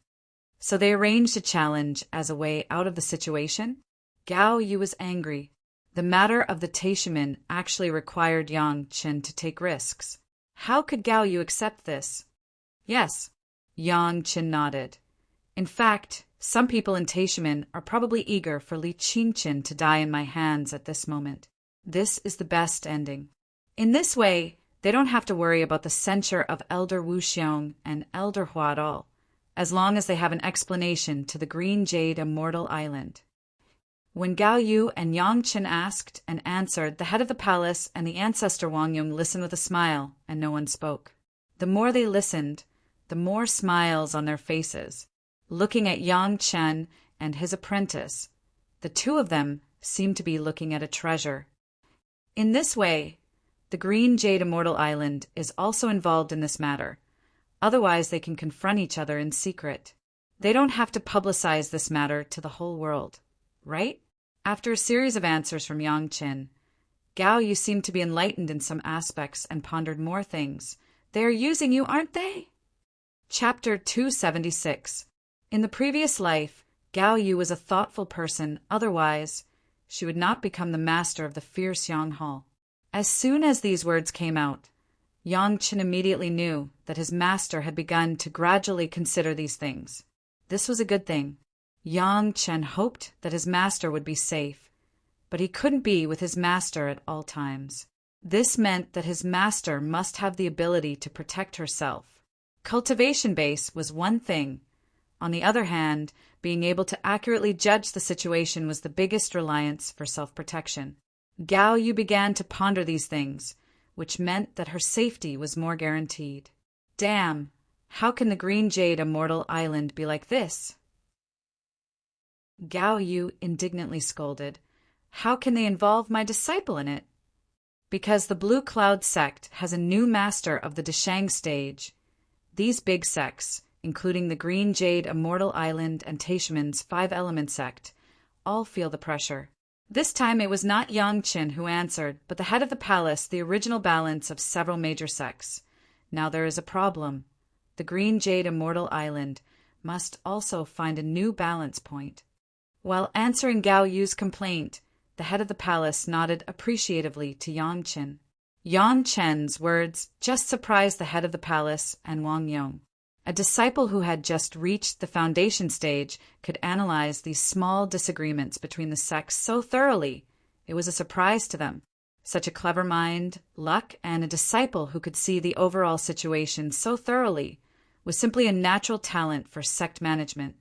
So they arranged a challenge as a way out of the situation. Gao Yu was angry. The matter of the Taishaman actually required Yang Qin to take risks. How could Gao Yu accept this? "Yes." Yang Qin nodded. "In fact, some people in Taishaman are probably eager for Li Qingchen to die in my hands at this moment. This is the best ending. In this way, they don't have to worry about the censure of Elder Wu Xiong and Elder Hua at all, as long as they have an explanation to the Green Jade Immortal Island." When Gao Yu and Yang Qin asked and answered, the head of the palace and the ancestor Wang Yong listened with a smile, and no one spoke. The more they listened, the more smiles on their faces. Looking at Yang Chen and his apprentice, the two of them seemed to be looking at a treasure. In this way, the Green Jade Immortal Island is also involved in this matter. Otherwise, they can confront each other in secret. They don't have to publicize this matter to the whole world, right? After a series of answers from Yang Qin, Gao Yu seemed to be enlightened in some aspects and pondered more things. "They are using you, aren't they?" Chapter 276. In the previous life, Gao Yu was a thoughtful person. Otherwise, she would not become the master of the fierce Yang Hall. As soon as these words came out, Yang Qin immediately knew that his master had begun to gradually consider these things. This was a good thing. Yang Chen hoped that his master would be safe, but he couldn't be with his master at all times. This meant that his master must have the ability to protect herself. Cultivation base was one thing. On the other hand, being able to accurately judge the situation was the biggest reliance for self-protection. Gao Yu began to ponder these things, which meant that her safety was more guaranteed. Damn, how can the Green Jade Immortal Island be like this? Gao Yu indignantly scolded. How can they involve my disciple in it? Because the Blue Cloud sect has a new master of the Deshang stage. These big sects, including the Green Jade Immortal Island and Taishaman's Five-Element sect, all feel the pressure. This time it was not Yang Qin who answered, but the head of the palace, the original balance of several major sects. Now there is a problem. The Green Jade Immortal Island must also find a new balance point. While answering Gao Yu's complaint, the head of the palace nodded appreciatively to Yang Qin. Yang Chen's words just surprised the head of the palace and Wang Yong. A disciple who had just reached the foundation stage could analyze these small disagreements between the sects so thoroughly. It was a surprise to them. Such a clever mind, luck, and a disciple who could see the overall situation so thoroughly was simply a natural talent for sect management.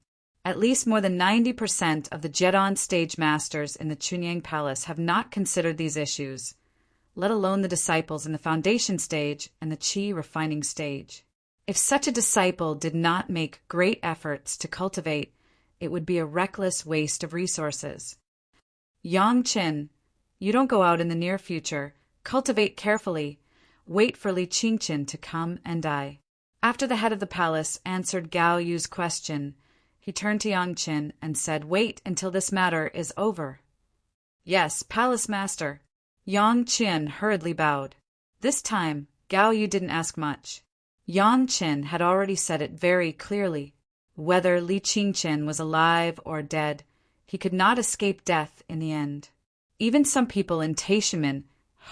At least more than 90% of the Jedon stage masters in the Chunyang Palace have not considered these issues, let alone the disciples in the foundation stage and the Qi refining stage. If such a disciple did not make great efforts to cultivate, it would be a reckless waste of resources. Yang Qin, you don't go out in the near future. Cultivate carefully. Wait for Li Qingqin to come and die. After the head of the palace answered Gao Yu's question, he turned to Yang Qin and said, "Wait until this matter is over." "Yes, palace master." Yang Qin hurriedly bowed. This time, Gao Yu didn't ask much. Yang Qin had already said it very clearly. Whether Li Qingqin was alive or dead, he could not escape death in the end. Even some people in Taishaman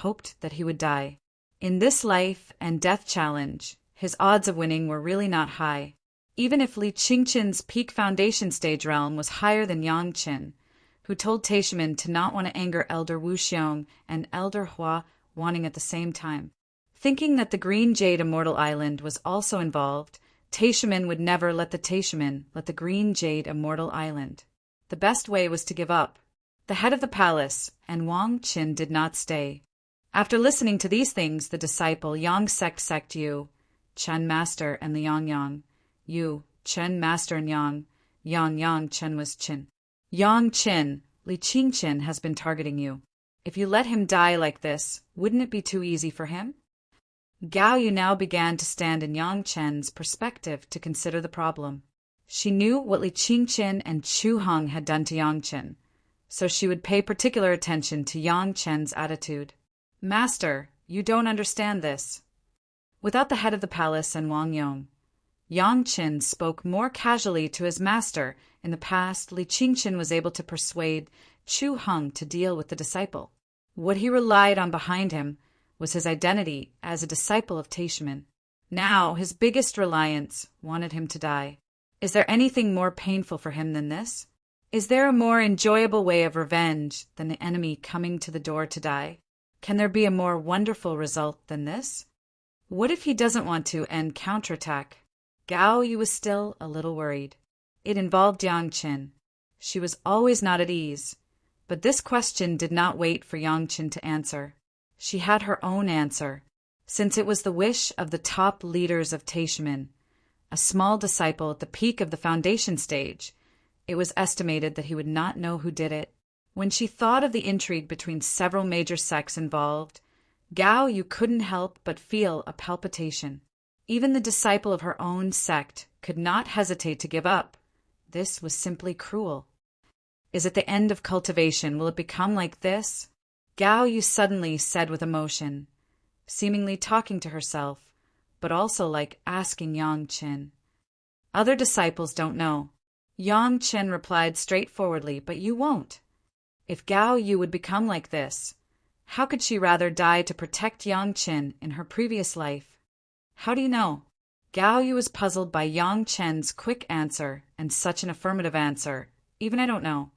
hoped that he would die. In this life and death challenge, his odds of winning were really not high. Even if Li Qingqin's peak foundation stage realm was higher than Yang Qin, who told Taishaman to not want to anger Elder Wu Xiong and Elder Hua wanting at the same time. Thinking that the Green Jade Immortal Island was also involved, Taishaman would never let the Taishaman let the Green Jade Immortal Island. The best way was to give up. The head of the palace and Wang Qin did not stay. After listening to these things, the disciple Yang sect Yu, Chen Master and the Yang, Yu, Chen Master and Yang, Chen was Qin. Yang Qin, Li Qingqin has been targeting you. If you let him die like this, wouldn't it be too easy for him? Gao Yu now began to stand in Yang Chen's perspective to consider the problem. She knew what Li Qingqin and Chu Heng had done to Yang Chen, so she would pay particular attention to Yang Chen's attitude. "Master, you don't understand this." Without the head of the palace and Wang Yong, Yang Chen spoke more casually to his master. In the past, Li Qingqin was able to persuade Chu Heng to deal with the disciple. What he relied on behind him was his identity as a disciple of Taishaman. Now, his biggest reliance wanted him to die. Is there anything more painful for him than this? Is there a more enjoyable way of revenge than the enemy coming to the door to die? Can there be a more wonderful result than this? What if he doesn't want to and counterattack? Gao Yu was still a little worried. It involved Yang Qin. She was always not at ease. But this question did not wait for Yang Qin to answer. She had her own answer, since it was the wish of the top leaders of Taishaman, a small disciple at the peak of the foundation stage. It was estimated that he would not know who did it. When she thought of the intrigue between several major sects involved, Gao Yu couldn't help but feel a palpitation. Even the disciple of her own sect could not hesitate to give up. This was simply cruel. Is it the end of cultivation? Will it become like this? Gao Yu suddenly said with emotion, seemingly talking to herself, but also like asking Yang Qin. Other disciples don't know. Yang Qin replied straightforwardly, but you won't. If Gao Yu would become like this, how could she rather die to protect Yang Qin in her previous life? How do you know? Gao Yu was puzzled by Yang Chen's quick answer and such an affirmative answer. Even I don't know.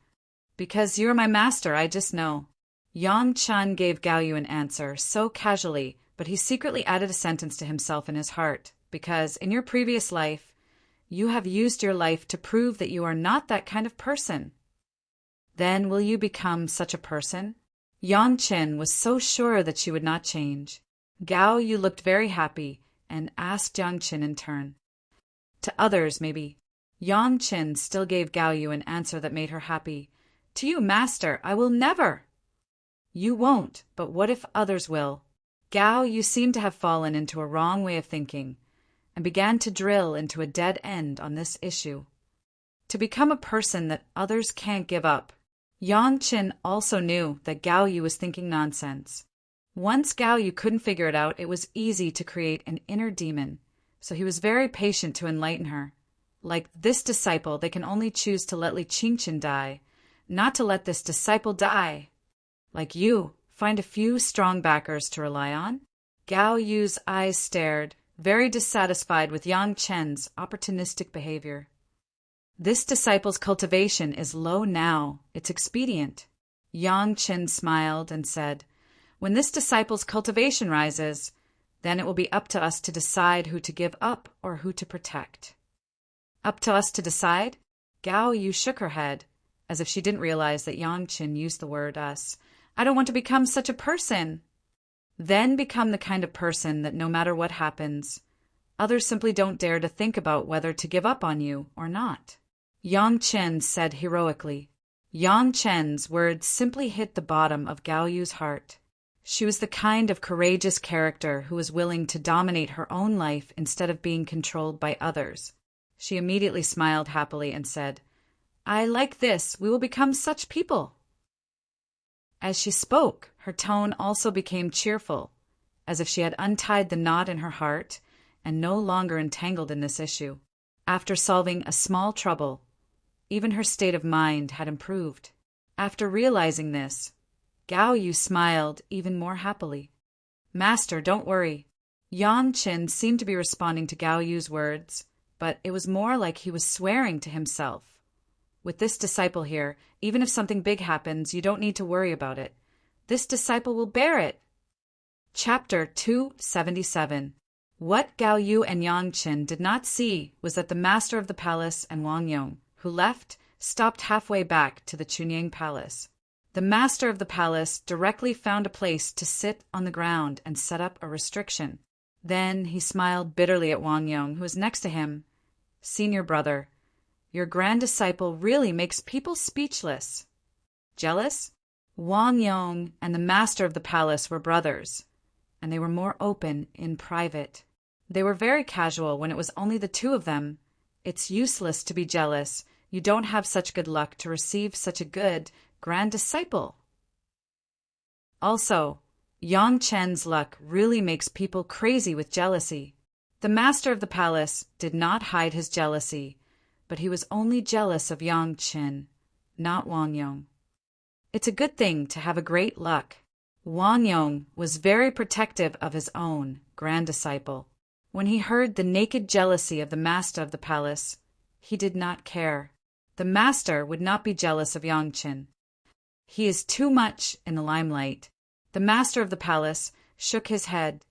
Because you're my master, I just know. Yang Chen gave Gao Yu an answer so casually, but he secretly added a sentence to himself in his heart, because in your previous life, you have used your life to prove that you are not that kind of person. Then will you become such a person? Yang Chen was so sure that she would not change. Gao Yu looked very happy and asked Yang Chen in turn. To others, maybe. Yang Chen still gave Gao Yu an answer that made her happy. To you, master, I will never. You won't, but what if others will? Gao Yu seemed to have fallen into a wrong way of thinking, and began to drill into a dead end on this issue. To become a person that others can't give up, Yang Qin also knew that Gao Yu was thinking nonsense. Once Gao Yu couldn't figure it out, it was easy to create an inner demon, so he was very patient to enlighten her. Like this disciple, they can only choose to let Li Qingqian die, not to let this disciple die. Like you, find a few strong backers to rely on. Gao Yu's eyes stared, very dissatisfied with Yang Chen's opportunistic behavior. This disciple's cultivation is low now. It's expedient. Yang Chen smiled and said, when this disciple's cultivation rises, then it will be up to us to decide who to give up or who to protect. Up to us to decide? Gao Yu shook her head, as if she didn't realize that Yang Chen used the word us. I don't want to become such a person. Then become the kind of person that no matter what happens, others simply don't dare to think about whether to give up on you or not. Yang Chen said heroically. Yang Chen's words simply hit the bottom of Gao Yu's heart. She was the kind of courageous character who was willing to dominate her own life instead of being controlled by others. She immediately smiled happily and said, I like this. We will become such people. As she spoke, her tone also became cheerful, as if she had untied the knot in her heart and no longer entangled in this issue. After solving a small trouble, even her state of mind had improved. After realizing this, Gao Yu smiled even more happily. Master, don't worry. Yang Qin seemed to be responding to Gao Yu's words, but it was more like he was swearing to himself. With this disciple here, even if something big happens, you don't need to worry about it. This disciple will bear it. Chapter 277. What Gao Yu and Yang Qin did not see was that the master of the palace and Wang Yong, who left, stopped halfway back to the Chunying Palace. The master of the palace directly found a place to sit on the ground and set up a restriction. Then he smiled bitterly at Wang Yong, who was next to him. Senior brother, your grand disciple really makes people speechless. Jealous? Wang Yong and the master of the palace were brothers, and they were more open in private. They were very casual when it was only the two of them. It's useless to be jealous. You don't have such good luck to receive such a good grand disciple. Also, Yang Chen's luck really makes people crazy with jealousy. The master of the palace did not hide his jealousy, but he was only jealous of Yang Chen, not Wang Yong. It's a good thing to have a great luck. Wang Yong was very protective of his own grand disciple. When he heard the naked jealousy of the master of the palace, he did not care. The master would not be jealous of Yang Chen. He is too much in the limelight. The master of the palace shook his head.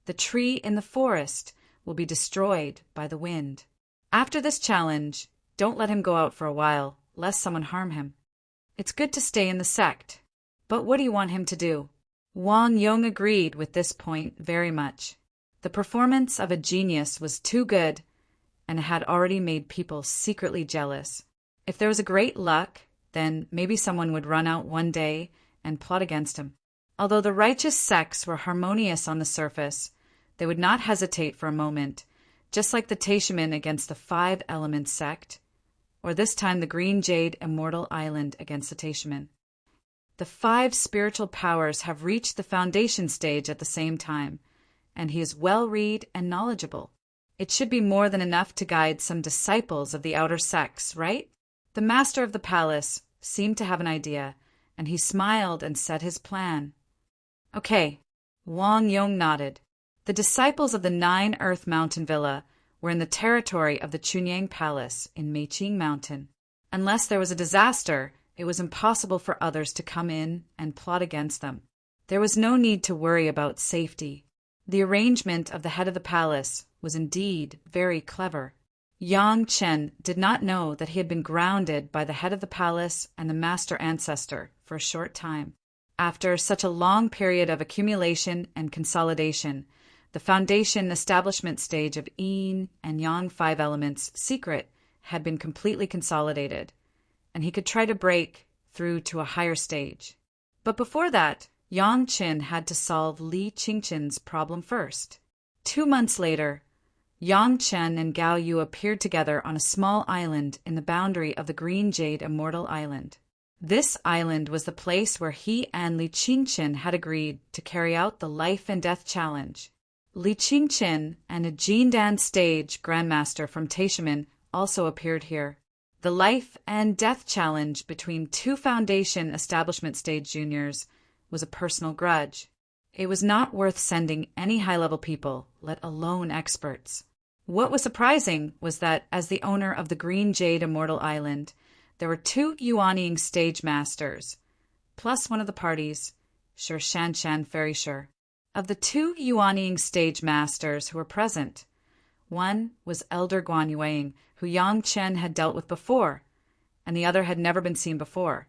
The tree in the forest will be destroyed by the wind. After this challenge, don't let him go out for a while, lest someone harm him. It's good to stay in the sect. But what do you want him to do? Wang Yong agreed with this point very much. The performance of a genius was too good, and it had already made people secretly jealous. If there was a great luck, then maybe someone would run out one day and plot against him. Although the righteous sects were harmonious on the surface, they would not hesitate for a moment, just like the Taishaman against the Five Elements sect, or this time the Green Jade Immortal Island against the Taishaman. The five spiritual powers have reached the foundation stage at the same time, and he is well-read and knowledgeable. It should be more than enough to guide some disciples of the outer sects, right? The master of the palace seemed to have an idea, and he smiled and said his plan. Okay, Wang Yong nodded. The disciples of the 9 Earth Mountain Villa were in the territory of the Chunying Palace in Meiqing Mountain. Unless there was a disaster, it was impossible for others to come in and plot against them. There was no need to worry about safety. The arrangement of the head of the palace was indeed very clever. Yang Chen did not know that he had been grounded by the head of the palace and the master ancestor for a short time. After such a long period of accumulation and consolidation, the foundation establishment stage of Yin and Yang 5 elements secret had been completely consolidated, and he could try to break through to a higher stage. But before that, Yang Qin had to solve Li Qingqian's problem first. 2 months later, Yang Chen and Gao Yu appeared together on a small island in the boundary of the Green Jade Immortal Island. This island was the place where he and Li Qingqin had agreed to carry out the life and death challenge. Li Qingqin and a Jindan stage grandmaster from Taishimen also appeared here. The life and death challenge between two Foundation Establishment Stage juniors was a personal grudge. It was not worth sending any high-level people, let alone experts. What was surprising was that, as the owner of the Green Jade Immortal Island, there were two Yuanying stage masters, plus one of the parties, Shi Shanshan Fairy Shi. Of the two Yuanying stage masters who were present, one was Elder Guan Yuanying, who Yang Chen had dealt with before, and the other had never been seen before,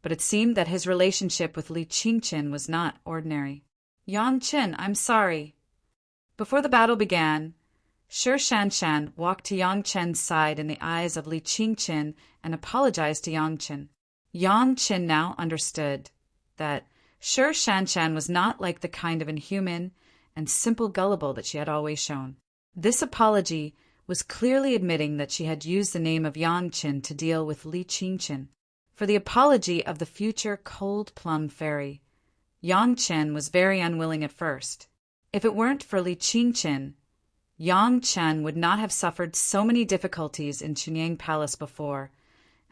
but it seemed that his relationship with Li Qingqin was not ordinary. Yang Chen, I'm sorry. Before the battle began, Shi Shanshan walked to Yang Chen's side in the eyes of Li Qingqin and apologized to Yang Chen. Yang Chen now understood that Shi Shanshan was not like the kind of inhuman and simple gullible that she had always shown. This apology was clearly admitting that she had used the name of Yang Chen to deal with Li Qingqin. For the apology of the future Cold Plum Fairy, Yang Chen was very unwilling at first. If it weren't for Li Qingqin, Yang Chen would not have suffered so many difficulties in Chunyang Palace before,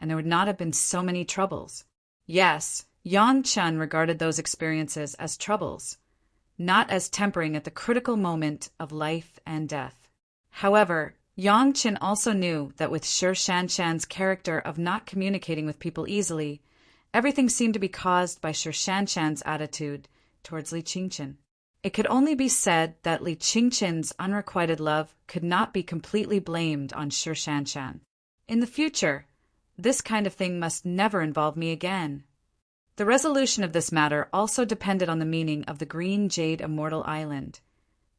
and there would not have been so many troubles. Yes, Yang Chen regarded those experiences as troubles, not as tempering at the critical moment of life and death. However, Yang Chen also knew that with Shi Shanshan's character of not communicating with people easily, everything seemed to be caused by Shi Shanshan's attitude towards Li Qingqin. It could only be said that Li Qingqin's unrequited love could not be completely blamed on Shi Shanshan. In the future, this kind of thing must never involve me again. The resolution of this matter also depended on the meaning of the Green Jade Immortal Island,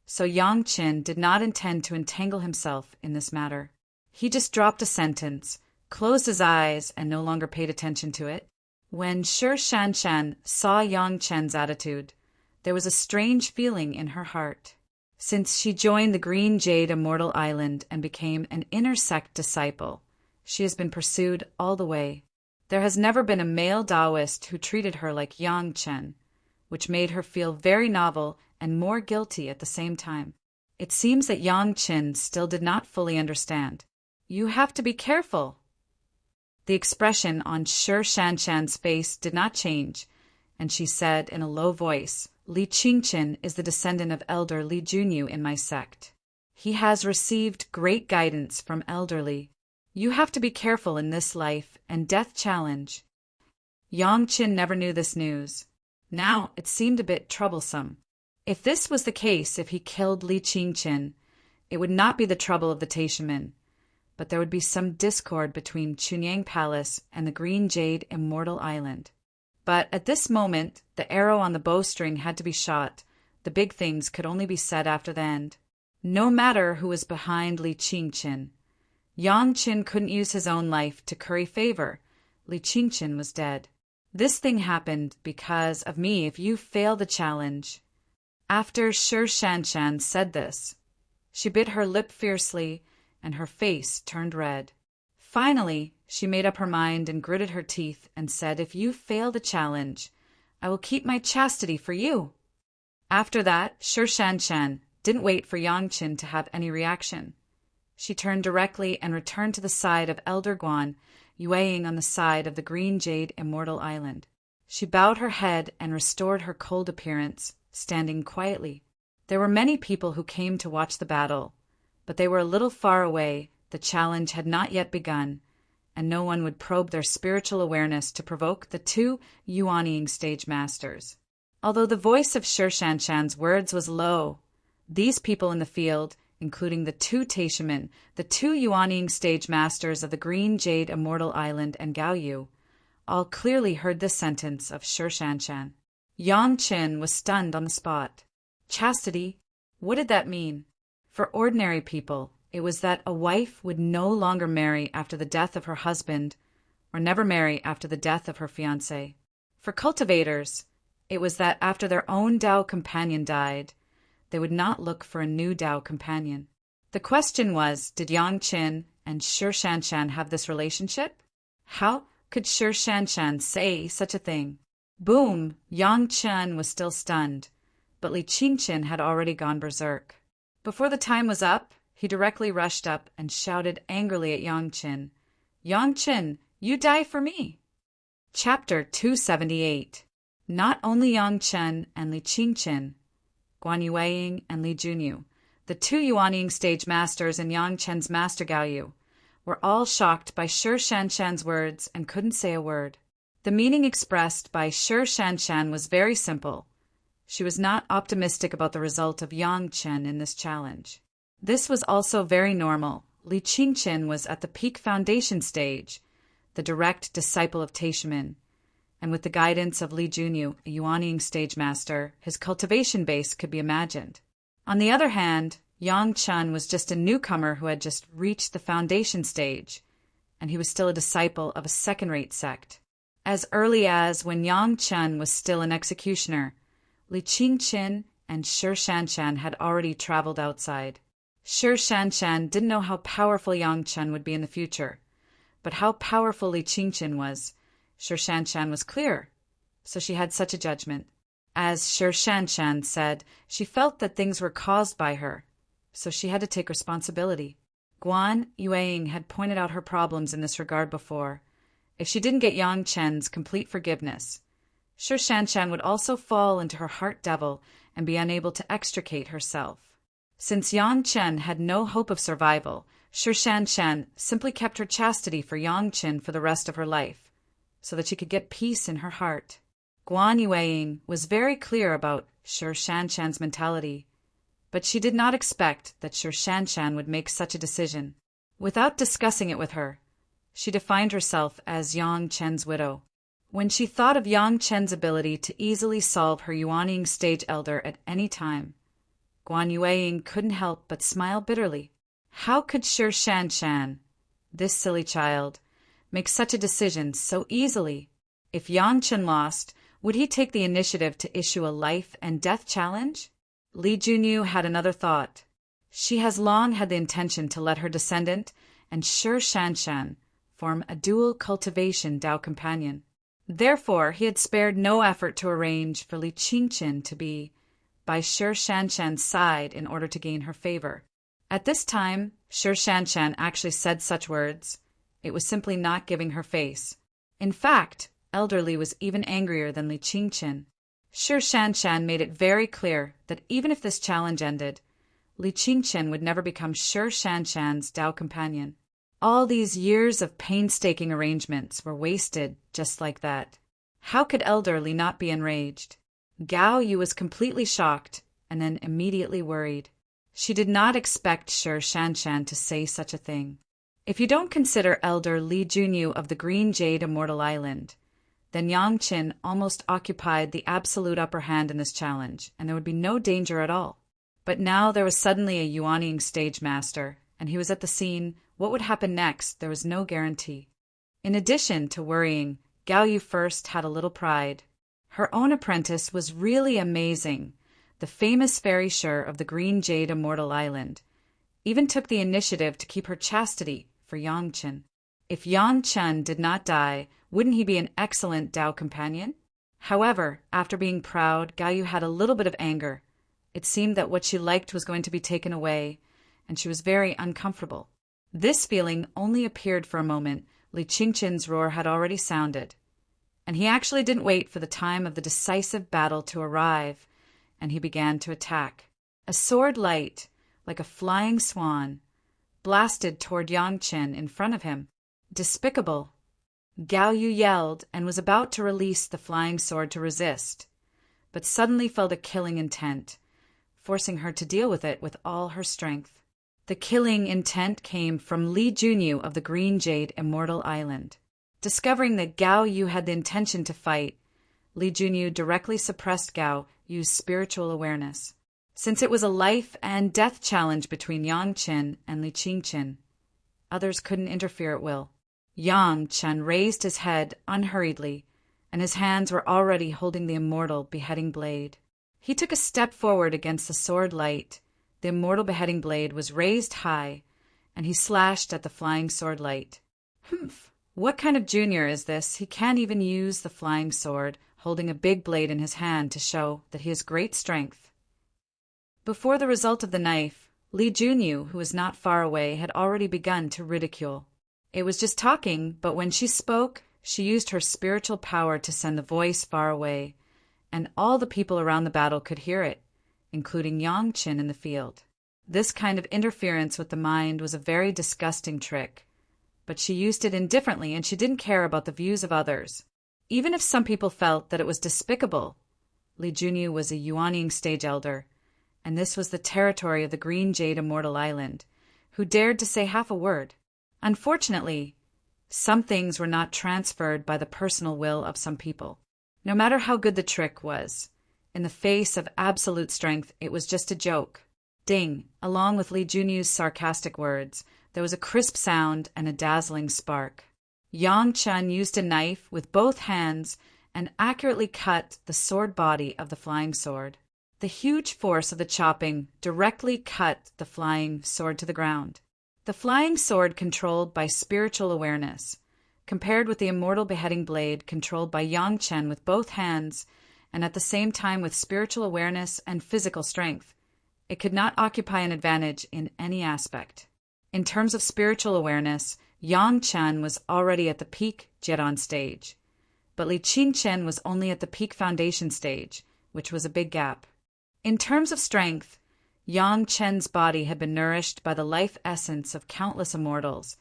so Yang Chen did not intend to entangle himself in this matter. He just dropped a sentence, closed his eyes, and no longer paid attention to it. When Shi Shanshan saw Yang Chen's attitude, there was a strange feeling in her heart. Since she joined the Green Jade Immortal Island and became an inner sect disciple, she has been pursued all the way. There has never been a male Taoist who treated her like Yang Chen, which made her feel very novel and more guilty at the same time. It seems that Yang Chen still did not fully understand. You have to be careful. The expression on Shi Shanshan's face did not change, and she said in a low voice, Li Qingqin is the descendant of Elder Li Junyu in my sect. He has received great guidance from Elder Li. You have to be careful in this life and death challenge. Yang Chen never knew this news. Now it seemed a bit troublesome. If this was the case, if he killed Li Qingqin, it would not be the trouble of the Taishimen, but there would be some discord between Chunyang Palace and the Green Jade Immortal Island. But at this moment, the arrow on the bowstring had to be shot. The big things could only be said after the end. No matter who was behind Li Qingqin, Yang Chen couldn't use his own life to curry favor. Li Qingqin was dead. This thing happened because of me if you fail the challenge. After Shi Shanshan said this, she bit her lip fiercely and her face turned red. Finally, she made up her mind and gritted her teeth and said, if you fail the challenge, I will keep my chastity for you. After that, Shi Shanshan didn't wait for Yang Chen to have any reaction. She turned directly and returned to the side of Elder Guan, Yueying on the side of the Green Jade Immortal Island. She bowed her head and restored her cold appearance, standing quietly. There were many people who came to watch the battle, but they were a little far away. The challenge had not yet begun, and no one would probe their spiritual awareness to provoke the two Yuanying stage masters. Although the voice of Shi Shanshan's words was low, these people in the field, including the two Taishimen, the two Yuanying stage masters of the Green Jade Immortal Island and Gao Yu, all clearly heard this sentence of Shi Shanshan. Yang Chen was stunned on the spot. Chastity? What did that mean? For ordinary people, it was that a wife would no longer marry after the death of her husband, or never marry after the death of her fiancé. For cultivators, it was that after their own Tao companion died, they would not look for a new Tao companion. The The question was, did Yang Qin and Shi Shanshan have this relationship? How could Shi Shanshan say such a thing? Boom! Yang Qin was still stunned, but Li Qingqin had already gone berserk. Before the time was up, he directly rushed up and shouted angrily at Yang Qin, "Yang Qin, you die for me!" Chapter 278. Not only Yang Qin and Li Qingqin, Guan Yueying and Li Junyu, the two Yuanying stage masters and Yang Qin's master Gao Yu, were all shocked by Shi Shanshan's words and couldn't say a word. The meaning expressed by Shi Shanshan was very simple. She was not optimistic about the result of Yang Qin in this challenge. This was also very normal. Li Qingqin was at the peak foundation stage, the direct disciple of Teixumin, and with the guidance of Li Junyu, a Yuanying stage master, his cultivation base could be imagined. On the other hand, Yang Qin was just a newcomer who had just reached the foundation stage, and he was still a disciple of a second-rate sect. As early as when Yang Qin was still an executioner, Li Qingqin and Shi Shanshan had already traveled outside. Shi Shanshan didn't know how powerful Yang Qin would be in the future, but how powerful Li Qingqin was, Shi Shanshan was clear, so she had such a judgment. As Shi Shanshan said, she felt that things were caused by her, so she had to take responsibility. Guan Yueying had pointed out her problems in this regard before. If she didn't get Yang Qin's complete forgiveness, Shi Shanshan would also fall into her heart devil and be unable to extricate herself. Since Yang Qin had no hope of survival, Shi Shanshan simply kept her chastity for Yang Qin for the rest of her life, so that she could get peace in her heart. Guan Yueying was very clear about Shi Shanshan's mentality, but she did not expect that Shi Shanshan would make such a decision. Without discussing it with her, she defined herself as Yang Qin's widow. When she thought of Yang Qin's ability to easily solve her Yuanying stage elder at any time, Guan Yueying couldn't help but smile bitterly. How could Shi Shanshan, this silly child, make such a decision so easily? If Yang Qin lost, would he take the initiative to issue a life and death challenge? Li Junyu had another thought. She has long had the intention to let her descendant and Shi Shanshan form a dual cultivation Tao companion. Therefore, he had spared no effort to arrange for Li Qingqin to be by Shi Shanshan's side in order to gain her favor. At this time, Shi Shanshan actually said such words. It was simply not giving her face. In fact, Elder Li was even angrier than Li Qingqin. Shi Shanshan made it very clear that even if this challenge ended, Li Qingqin would never become Shi Shanshan's Tao companion. All these years of painstaking arrangements were wasted just like that. How could Elder Li not be enraged? Gao Yu was completely shocked and then immediately worried. She did not expect Shi Shanshan to say such a thing. If you don't consider Elder Li Junyu of the Green Jade Immortal Island, then Yang Qin almost occupied the absolute upper hand in this challenge, and there would be no danger at all. But now there was suddenly a Yuanying stage master, and he was at the scene. What would happen next, there was no guarantee. In addition to worrying, Gao Yu first had a little pride. Her own apprentice was really amazing. The famous fairy Shi of the Green Jade Immortal Island even took the initiative to keep her chastity for Yang Qin. If Yang Qin did not die, wouldn't he be an excellent Tao companion? However, after being proud, Gao Yu had a little bit of anger. It seemed that what she liked was going to be taken away, and she was very uncomfortable. This feeling only appeared for a moment. Li Qingqin's roar had already sounded, and he actually didn't wait for the time of the decisive battle to arrive, and he began to attack. A sword light, like a flying swan, blasted toward Yang Qin in front of him. Despicable! Gao Yu yelled and was about to release the flying sword to resist, but suddenly felt a killing intent, forcing her to deal with it with all her strength. The killing intent came from Li Junyu of the Green Jade Immortal Island. Discovering that Gao Yu had the intention to fight, Li Junyu directly suppressed Gao Yu's spiritual awareness. Since it was a life and death challenge between Yang Qin and Li Qingqin, others couldn't interfere at will. Yang Qin raised his head unhurriedly, and his hands were already holding the immortal beheading blade. He took a step forward against the sword light, the immortal beheading blade was raised high, and he slashed at the flying sword light. Humph! What kind of junior is this? He can't even use the flying sword, holding a big blade in his hand to show that he has great strength. Before the result of the knife, Li Junyu, who was not far away, had already begun to ridicule. It was just talking, but when she spoke, she used her spiritual power to send the voice far away, and all the people around the battle could hear it, including Yang Qin in the field. This kind of interference with the mind was a very disgusting trick, but she used it indifferently and she didn't care about the views of others. Even if some people felt that it was despicable, Li Junyu was a Yuanying stage elder, and this was the territory of the Green Jade Immortal Island, who dared to say half a word. Unfortunately, some things were not transferred by the personal will of some people. No matter how good the trick was, in the face of absolute strength, it was just a joke. Ding! Along with Li Junyu's sarcastic words, there was a crisp sound and a dazzling spark. Yang Chen used a knife with both hands and accurately cut the sword body of the flying sword. The huge force of the chopping directly cut the flying sword to the ground. The flying sword controlled by spiritual awareness, compared with the immortal beheading blade controlled by Yang Chen with both hands and at the same time with spiritual awareness and physical strength, it could not occupy an advantage in any aspect. In terms of spiritual awareness, Yang Chen was already at the peak Jiran stage, but Li Qingchen was only at the peak foundation stage, which was a big gap. In terms of strength, Yang Chen's body had been nourished by the life essence of countless immortals,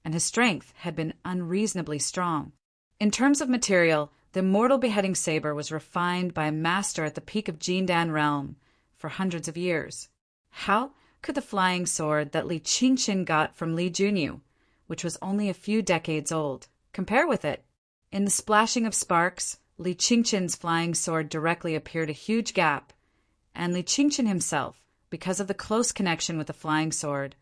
and his strength had been unreasonably strong. In terms of material, the immortal beheading saber was refined by a master at the peak of Jindan realm for hundreds of years. How could the flying sword that Li Qingchen got from Li Junyu, which was only a few decades old, compare with it? In the splashing of sparks, Li Qingchen's flying sword directly appeared a huge gap, and Li Qingchen himself, because of the close connection with the flying sword,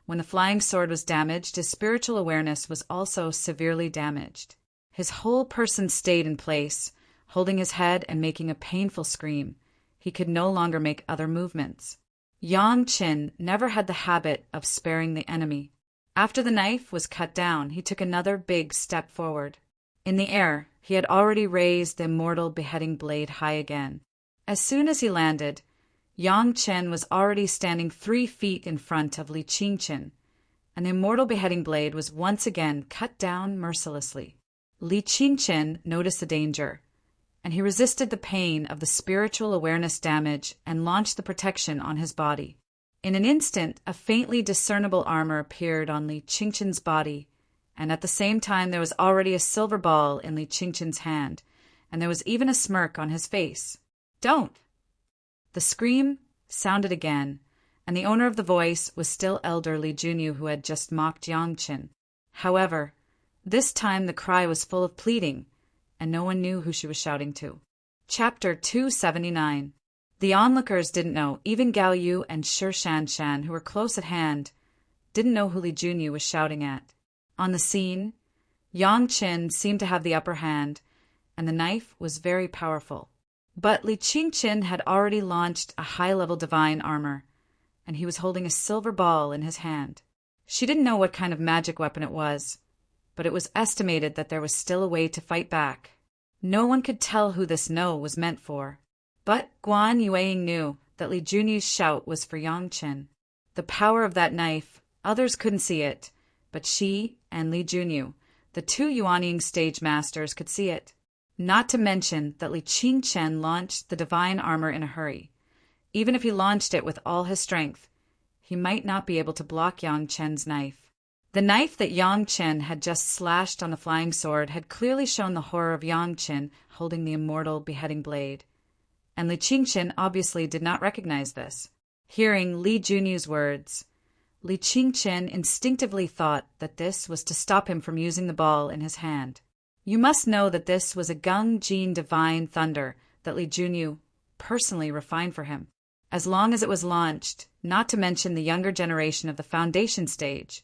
when the flying sword was damaged, his spiritual awareness was also severely damaged. His whole person stayed in place, holding his head and making a painful scream. He could no longer make other movements. Yang Qin never had the habit of sparing the enemy. After the knife was cut down, he took another big step forward. In the air, he had already raised the immortal beheading blade high again. As soon as he landed, Yang Chen was already standing 3 feet in front of Li Qingchen, and the immortal beheading blade was once again cut down mercilessly. Li Qingchen noticed the danger, and he resisted the pain of the spiritual awareness damage and launched the protection on his body. In an instant, a faintly discernible armor appeared on Li Qingchen's body, and at the same time there was already a silver ball in Li Qingchen's hand, and there was even a smirk on his face. "Don't!" The scream sounded again, and the owner of the voice was still elder Li Junyu, who had just mocked Yang Qin. However, this time the cry was full of pleading, and no one knew who she was shouting to. Chapter 279. The onlookers didn't know, even Gao Yu and Shi Shan, who were close at hand, didn't know who Li Junyu was shouting at. On the scene, Yang Qin seemed to have the upper hand, and the knife was very powerful. But Li Qingchen had already launched a high-level divine armor, and he was holding a silver ball in his hand. She didn't know what kind of magic weapon it was, but it was estimated that there was still a way to fight back. No one could tell who this no was meant for. But Guan Yueying knew that Li Junyu's shout was for Yang Qin. The power of that knife, others couldn't see it, but she and Li Junyu, the 2 Yuanying stage masters, could see it. Not to mention that Li Qingchen launched the divine armor in a hurry. Even if he launched it with all his strength, he might not be able to block Yang Chen's knife. The knife that Yang Chen had just slashed on the flying sword had clearly shown the horror of Yang Chen holding the immortal beheading blade, and Li Qingchen obviously did not recognize this. Hearing Li Junyu's words, Li Qingchen instinctively thought that this was to stop him from using the ball in his hand. You must know that this was a Gung Jin divine thunder that Li Junyu personally refined for him. As long as it was launched, not to mention the younger generation of the foundation stage,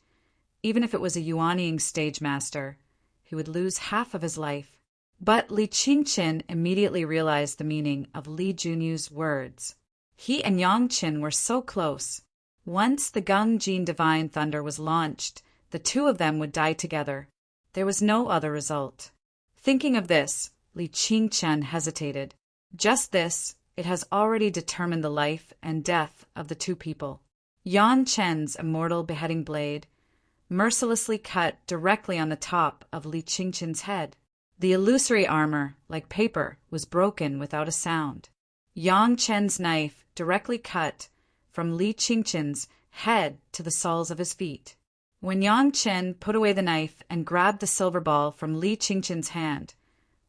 even if it was a Yuanying stage master, he would lose half of his life. But Li Qingchen immediately realized the meaning of Li Junyu's words. He and Yang Qin were so close. Once the Gung Jin Divine Thunder was launched, the two of them would die together. There was no other result. Thinking of this, Li Qingchen hesitated. Just this, it has already determined the life and death of the two people. Yang Chen's immortal beheading blade mercilessly cut directly on the top of Li Qingchen's head. The illusory armor, like paper, was broken without a sound. Yang Chen's knife directly cut from Li Qingchen's head to the soles of his feet. When Yang Chen put away the knife and grabbed the silver ball from Li Qingchen's hand,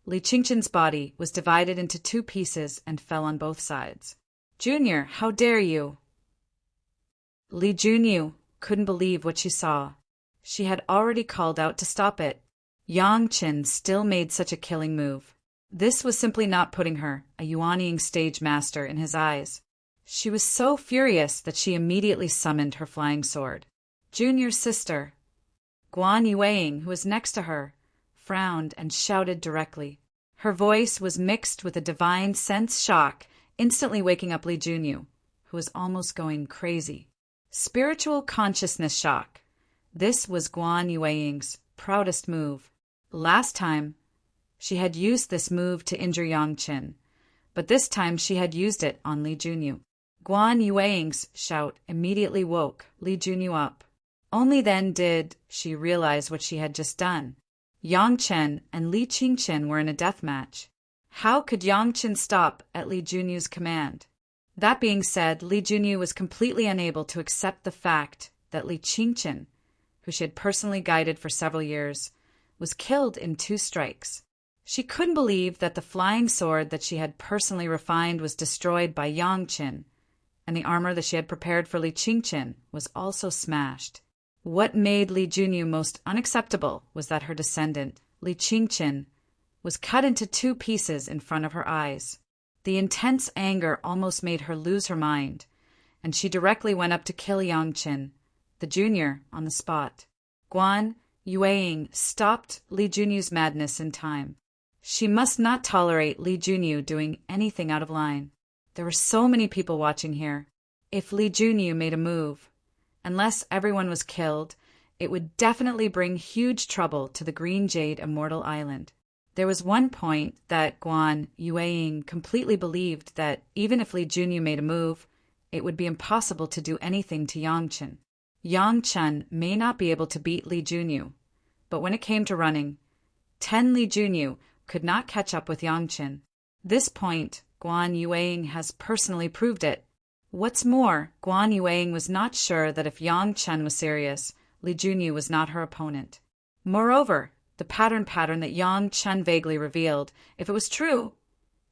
Li Qingchen's body was divided into two pieces and fell on both sides. "Junior, how dare you?" Li Junyu couldn't believe what she saw. She had already called out to stop it. Yang Chen still made such a killing move. This was simply not putting her, a Yuanying stage master, in his eyes. She was so furious that she immediately summoned her flying sword. Junior's sister, Guan Yueying, who was next to her, frowned and shouted directly. Her voice was mixed with a divine sense shock, instantly waking up Li Junyu, who was almost going crazy. Spiritual consciousness shock. This was Guan Yueying's proudest move. Last time, she had used this move to injure Yang Chen, but this time she had used it on Li Junyu. Guan Yueying's shout immediately woke Li Junyu up. Only then did she realize what she had just done. Yang Chen and Li Qingchen were in a death match. How could Yang Chen stop at Li Junyu's command? That being said, Li Junyu was completely unable to accept the fact that Li Qingchen, who she had personally guided for several years, was killed in 2 strikes. She couldn't believe that the flying sword that she had personally refined was destroyed by Yang Chen, and the armor that she had prepared for Li Qingchen was also smashed. What made Li Junyu most unacceptable was that her descendant, Li Qingchen, was cut into 2 pieces in front of her eyes. The intense anger almost made her lose her mind, and she directly went up to kill Yang Chen, the junior, on the spot. Guan Yueying stopped Li Junyu's madness in time. She must not tolerate Li Junyu doing anything out of line. There were so many people watching here. If Li Junyu made a move, unless everyone was killed, it would definitely bring huge trouble to the Green Jade Immortal Island. There was one point that Guan Yueying completely believed that even if Li Junyu made a move, it would be impossible to do anything to Yang Chen. Yang Chen may not be able to beat Li Junyu, but when it came to running, 10 Li Junyu could not catch up with Yang Chen. This point, Guan Yueying has personally proved it. What's more, Guan Yueying was not sure that if Yang Chen was serious, Li Junyu was not her opponent. Moreover, the pattern that Yang Chen vaguely revealed, if it was true,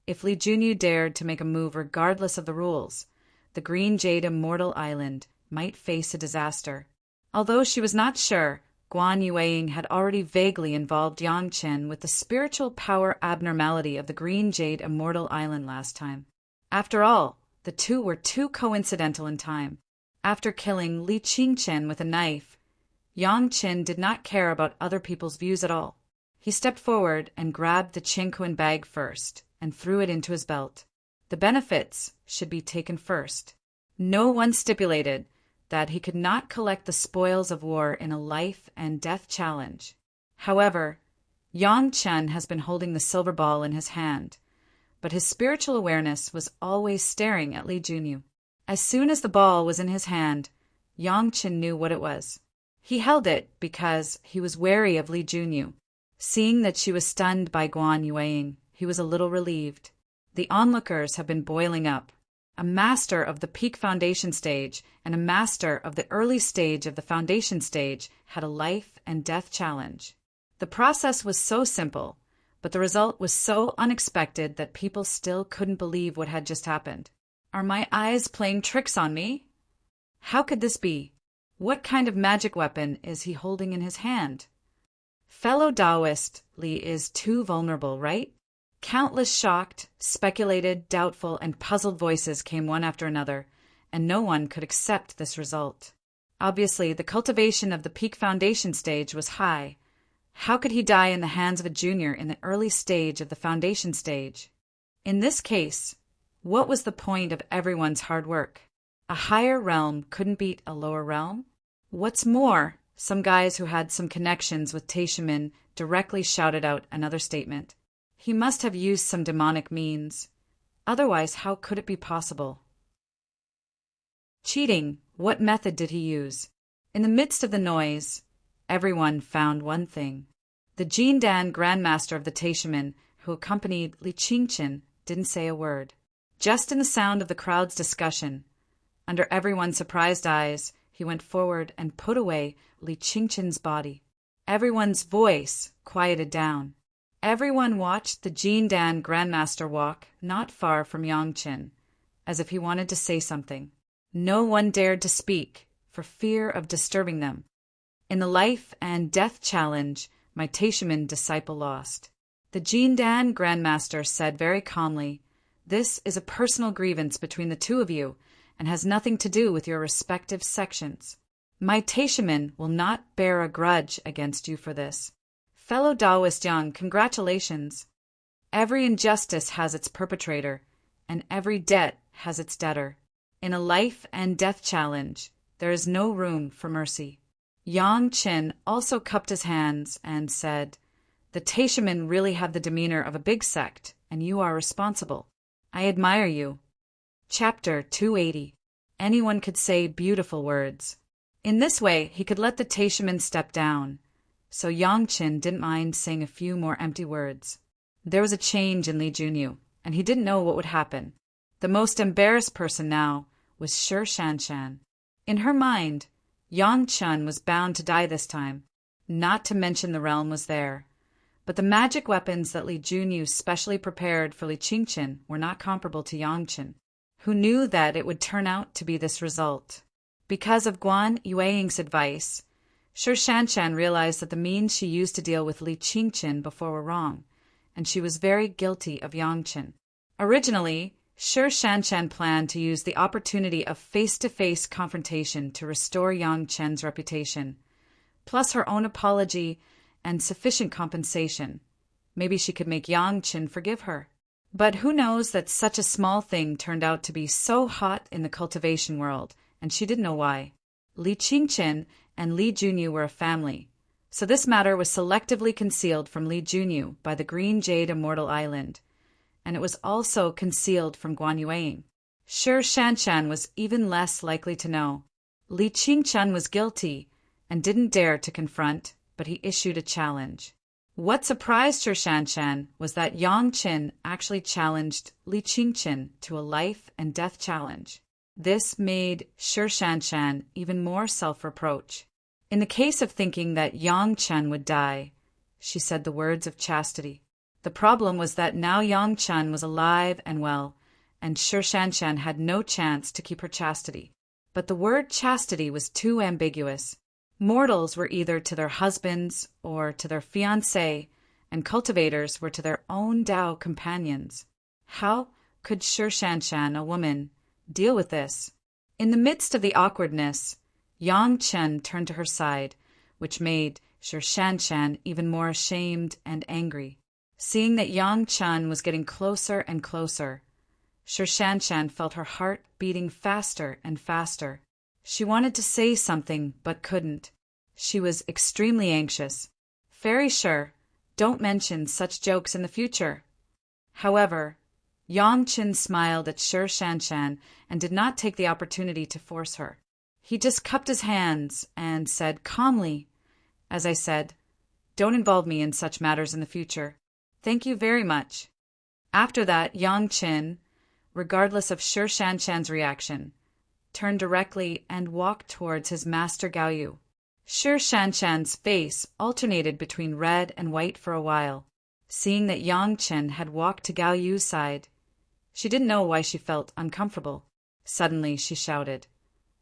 if Li Junyu dared to make a move regardless of the rules, the Green Jade Immortal Island might face a disaster. Although she was not sure, Guan Yueying had already vaguely involved Yang Chen with the spiritual power abnormality of the Green Jade Immortal Island last time. After all, the two were too coincidental in time. After killing Li Qingchen with a knife, Yang Chen did not care about other people's views at all. He stepped forward and grabbed the Qingquan bag first and threw it into his belt. The benefits should be taken first. No one stipulated that he could not collect the spoils of war in a life and death challenge. However, Yang Chen has been holding the silver ball in his hand, but his spiritual awareness was always staring at Li Junyu. As soon as the ball was in his hand, Yang Chen knew what it was. He held it because he was wary of Li Junyu. Seeing that she was stunned by Guan Yueying, he was a little relieved. The onlookers have been boiling up. A master of the peak foundation stage and a master of the early stage of the foundation stage had a life and death challenge. The process was so simple, but the result was so unexpected that people still couldn't believe what had just happened. Are my eyes playing tricks on me? How could this be? What kind of magic weapon is he holding in his hand? Fellow Taoist, Li is too vulnerable, right? Countless shocked, speculated, doubtful, and puzzled voices came one after another, and no one could accept this result. Obviously, the cultivation of the peak foundation stage was high. How could he die in the hands of a junior in the early stage of the foundation stage? In this case, What was the point of everyone's hard work? A higher realm couldn't beat a lower realm? What's more, some guys who had some connections with Taishamin directly shouted out another statement. He must have used some demonic means. Otherwise, how could it be possible? Cheating. What method did he use? In the midst of the noise, everyone found one thing. The Jindan Grandmaster of the Taishamin, who accompanied Li Qingqin, didn't say a word. Just in the sound of the crowd's discussion, under everyone's surprised eyes, he went forward and put away Li Qingqin's body. Everyone's voice quieted down. Everyone watched the Jindan Grandmaster walk not far from Yangqin, as if he wanted to say something. No one dared to speak, for fear of disturbing them. In the life and death challenge, my Taishamin disciple lost. The Jindan Grandmaster said very calmly, "This is a personal grievance between the two of you, and has nothing to do with your respective sections. My Taishamin will not bear a grudge against you for this. Fellow Taoist Yang, congratulations. Every injustice has its perpetrator, and every debt has its debtor. In a life and death challenge, there is no room for mercy." Yang Qin also cupped his hands and said, "The Taishamin really have the demeanor of a big sect, and you are responsible. I admire you." Chapter 280. Anyone could say beautiful words. In this way, he could let the Taishamin step down. So Yang Qin didn't mind saying a few more empty words. There was a change in Li Junyu, and he didn't know what would happen. The most embarrassed person now was Shi Shanshan. In her mind, Yang Chun was bound to die this time, not to mention the realm was there. But the magic weapons that Li Junyu specially prepared for Li Qingqin were not comparable to Yang Qin, who knew that it would turn out to be this result. Because of Guan Yueying's advice, Shi Shanshan realized that the means she used to deal with Li Qingqin before were wrong, and she was very guilty of Yang Qin. Originally, Shi Shanshan planned to use the opportunity of face-to-face confrontation to restore Yang Chen's reputation, plus her own apology and sufficient compensation. Maybe she could make Yang Qin forgive her. But who knows that such a small thing turned out to be so hot in the cultivation world, and she didn't know why. Li Qingqin and Li Junyu were a family, so this matter was selectively concealed from Li Junyu by the Green Jade Immortal Island, and it was also concealed from Guan Yueying. Shi Shanshan was even less likely to know. Li Qingqin was guilty and didn't dare to confront, but he issued a challenge. What surprised Shi Shanshan was that Yang Qin actually challenged Li Qingqin to a life and death challenge. This made Shi Shanshan even more self-reproach. In the case of thinking that Yang Chen would die, she said the words of chastity. The problem was that now Yang Chen was alive and well, and Shi Shanshan had no chance to keep her chastity. But the word chastity was too ambiguous. Mortals were either to their husbands or to their fiancé, and cultivators were to their own Tao companions. How could Shi Shanshan, a woman, deal with this? In the midst of the awkwardness, Yang Chen turned to her side, which made Shi Shanshan even more ashamed and angry. Seeing that Yang Chen was getting closer and closer, Shi Shanshan felt her heart beating faster and faster. She wanted to say something, but couldn't. She was extremely anxious. "Very sure, don't mention such jokes in the future." However, Yang Qin smiled at Shi Shanshan and did not take the opportunity to force her. He just cupped his hands and said calmly, "As I said, don't involve me in such matters in the future. Thank you very much." After that, Yang Qin, regardless of Shi Shanshan's reaction, turned directly and walked towards his master Gaoyu. Shi Shanshan's face alternated between red and white for a while. Seeing that Yang Qin had walked to Gaoyu's side, she didn't know why she felt uncomfortable. Suddenly she shouted,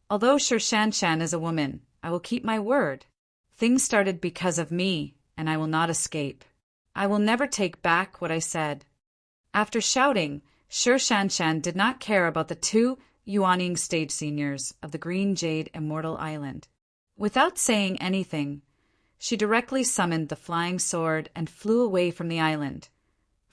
"Although Shi Shanshan is a woman, I will keep my word. Things started because of me, and I will not escape. I will never take back what I said." After shouting, Shi Shanshan did not care about the two Yuaning stage seniors of the Green Jade Immortal Island. Without saying anything, she directly summoned the flying sword and flew away from the island.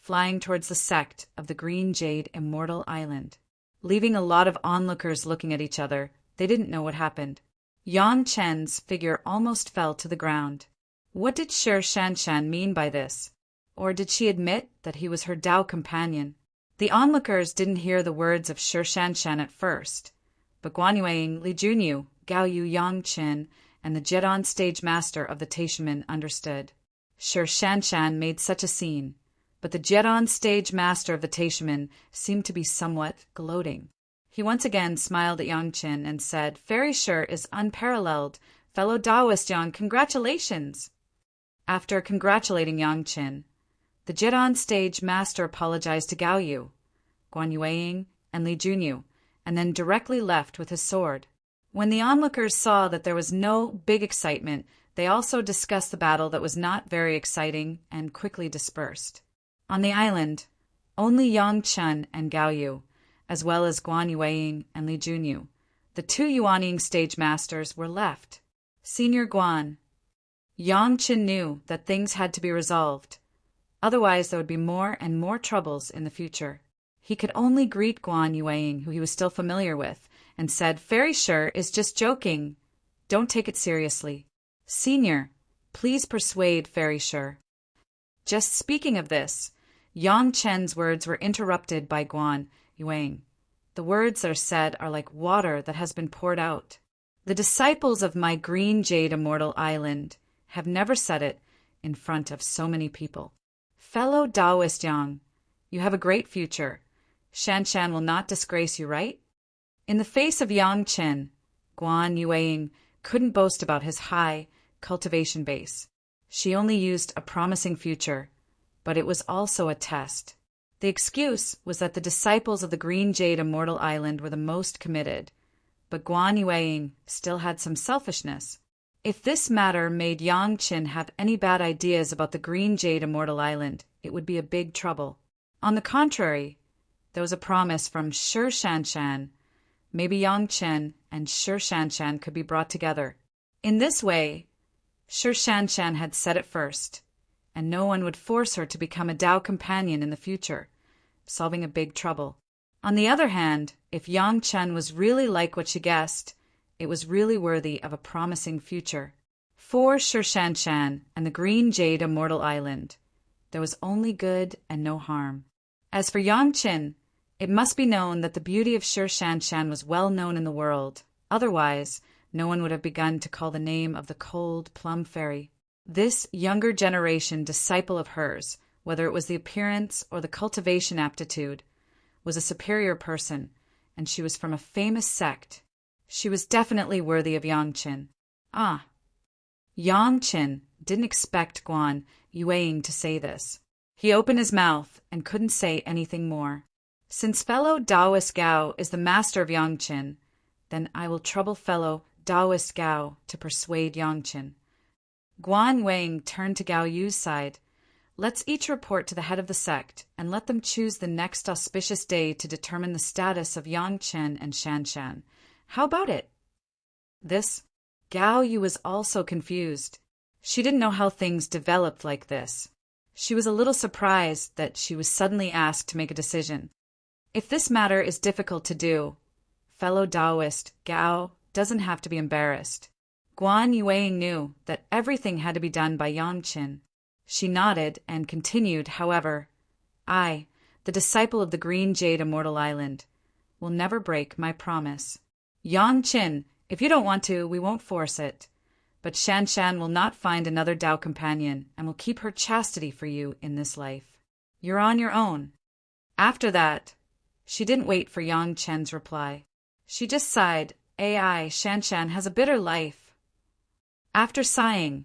flying towards the sect of the Green Jade Immortal Island. Leaving a lot of onlookers looking at each other, they didn't know what happened. Yang Chen's figure almost fell to the ground. What did Shi Shanshan mean by this? Or did she admit that he was her Tao companion? The onlookers didn't hear the words of Shi Shanshan at first, but Guan Yueing, Li Junyu, Gao Yu, Yang Chen, and the Jedon stage master of the Taishaman understood. Shi Shanshan made such a scene, but the Jedon stage master of the Taishaman seemed to be somewhat gloating. He once again smiled at Yang Chen and said, "Fairy Shi is unparalleled. Fellow Taoist Yang, congratulations!" After congratulating Yang Chen, the Jedon stage master apologized to Gao Yu, Guan Yueing, and Li Junyu, and then directly left with his sword. When the onlookers saw that there was no big excitement, they also discussed the battle that was not very exciting and quickly dispersed. On the island, only Yang Chen and Gao Yu, as well as Guan Yueing and Li Junyu, the two Yuanying stage masters, were left. Senior Guan. Yang Chen knew that things had to be resolved. Otherwise, there would be more and more troubles in the future. He could only greet Guan Yueing, who he was still familiar with, and said, "Fairy Shi is just joking. Don't take it seriously. Senior, please persuade Fairy Shi." Just speaking of this, Yang Chen's words were interrupted by Guan Yueing. The words that are said are like water that has been poured out. The disciples of my Green Jade Immortal Island have never said it in front of so many people. Fellow Taoist Yang, you have a great future. Shanshan will not disgrace you, right? In the face of Yang Chen, Guan Yueing couldn't boast about his high cultivation base. She only used a promising future, but it was also a test. The excuse was that the disciples of the Green Jade Immortal Island were the most committed, but Guan Yueing still had some selfishness. If this matter made Yang Chen have any bad ideas about the Green Jade Immortal Island, it would be a big trouble. On the contrary, there was a promise from Shi Shanshan. Maybe Yang Chen and Shi Shanshan could be brought together. In this way, Shi Shanshan had said it first, and no one would force her to become a Tao companion in the future, solving a big trouble. On the other hand, if Yang Chen was really like what she guessed, it was really worthy of a promising future. For Shi Shanshan and the Green Jade Immortal Island, there was only good and no harm. As for Yang Chen, it must be known that the beauty of Shi Shanshan was well known in the world. Otherwise, no one would have begun to call the name of the cold plum fairy. This younger generation disciple of hers, whether it was the appearance or the cultivation aptitude, was a superior person, and she was from a famous sect. She was definitely worthy of Yang Chen. Yang Chen didn't expect Guan Yueing to say this. He opened his mouth and couldn't say anything more. Since fellow Taoist Gao is the master of Yang Chen, then I will trouble fellow Taoist Gao to persuade Yang Chen. Guan Yueing turned to Gao Yu's side. Let's each report to the head of the sect, and let them choose the next auspicious day to determine the status of Yang Chen and Shanshan. How about it? Gao Yu was also confused. She didn't know how things developed like this. She was a little surprised that she was suddenly asked to make a decision. If this matter is difficult to do, fellow Taoist Gao doesn't have to be embarrassed. Guan Yueing knew that everything had to be done by Yang Chen. She nodded and continued, however, I, the disciple of the Green Jade Immortal Island, will never break my promise. Yang Chen, if you don't want to, we won't force it. But Shanshan will not find another Tao companion and will keep her chastity for you in this life. You're on your own. After that, she didn't wait for Yang Chen's reply. She just sighed, Shanshan has a bitter life. After sighing,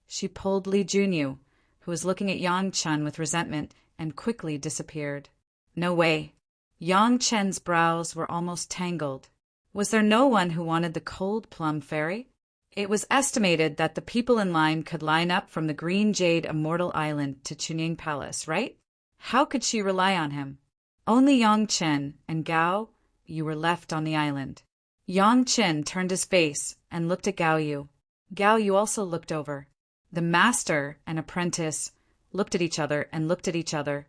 she pulled Li Junyu, who was looking at Yang Chen with resentment, and quickly disappeared. No way. Yang Chen's brows were almost tangled. Was there no one who wanted the cold plum fairy? It was estimated that the people in line could line up from the Green Jade Immortal Island to Chunying Palace, right? How could she rely on him? Only Yang Chen and Gao Yu were left on the island. Yang Chen turned his face and looked at Gao Yu. Gao Yu also looked over. The master and apprentice looked at each other and looked at each other.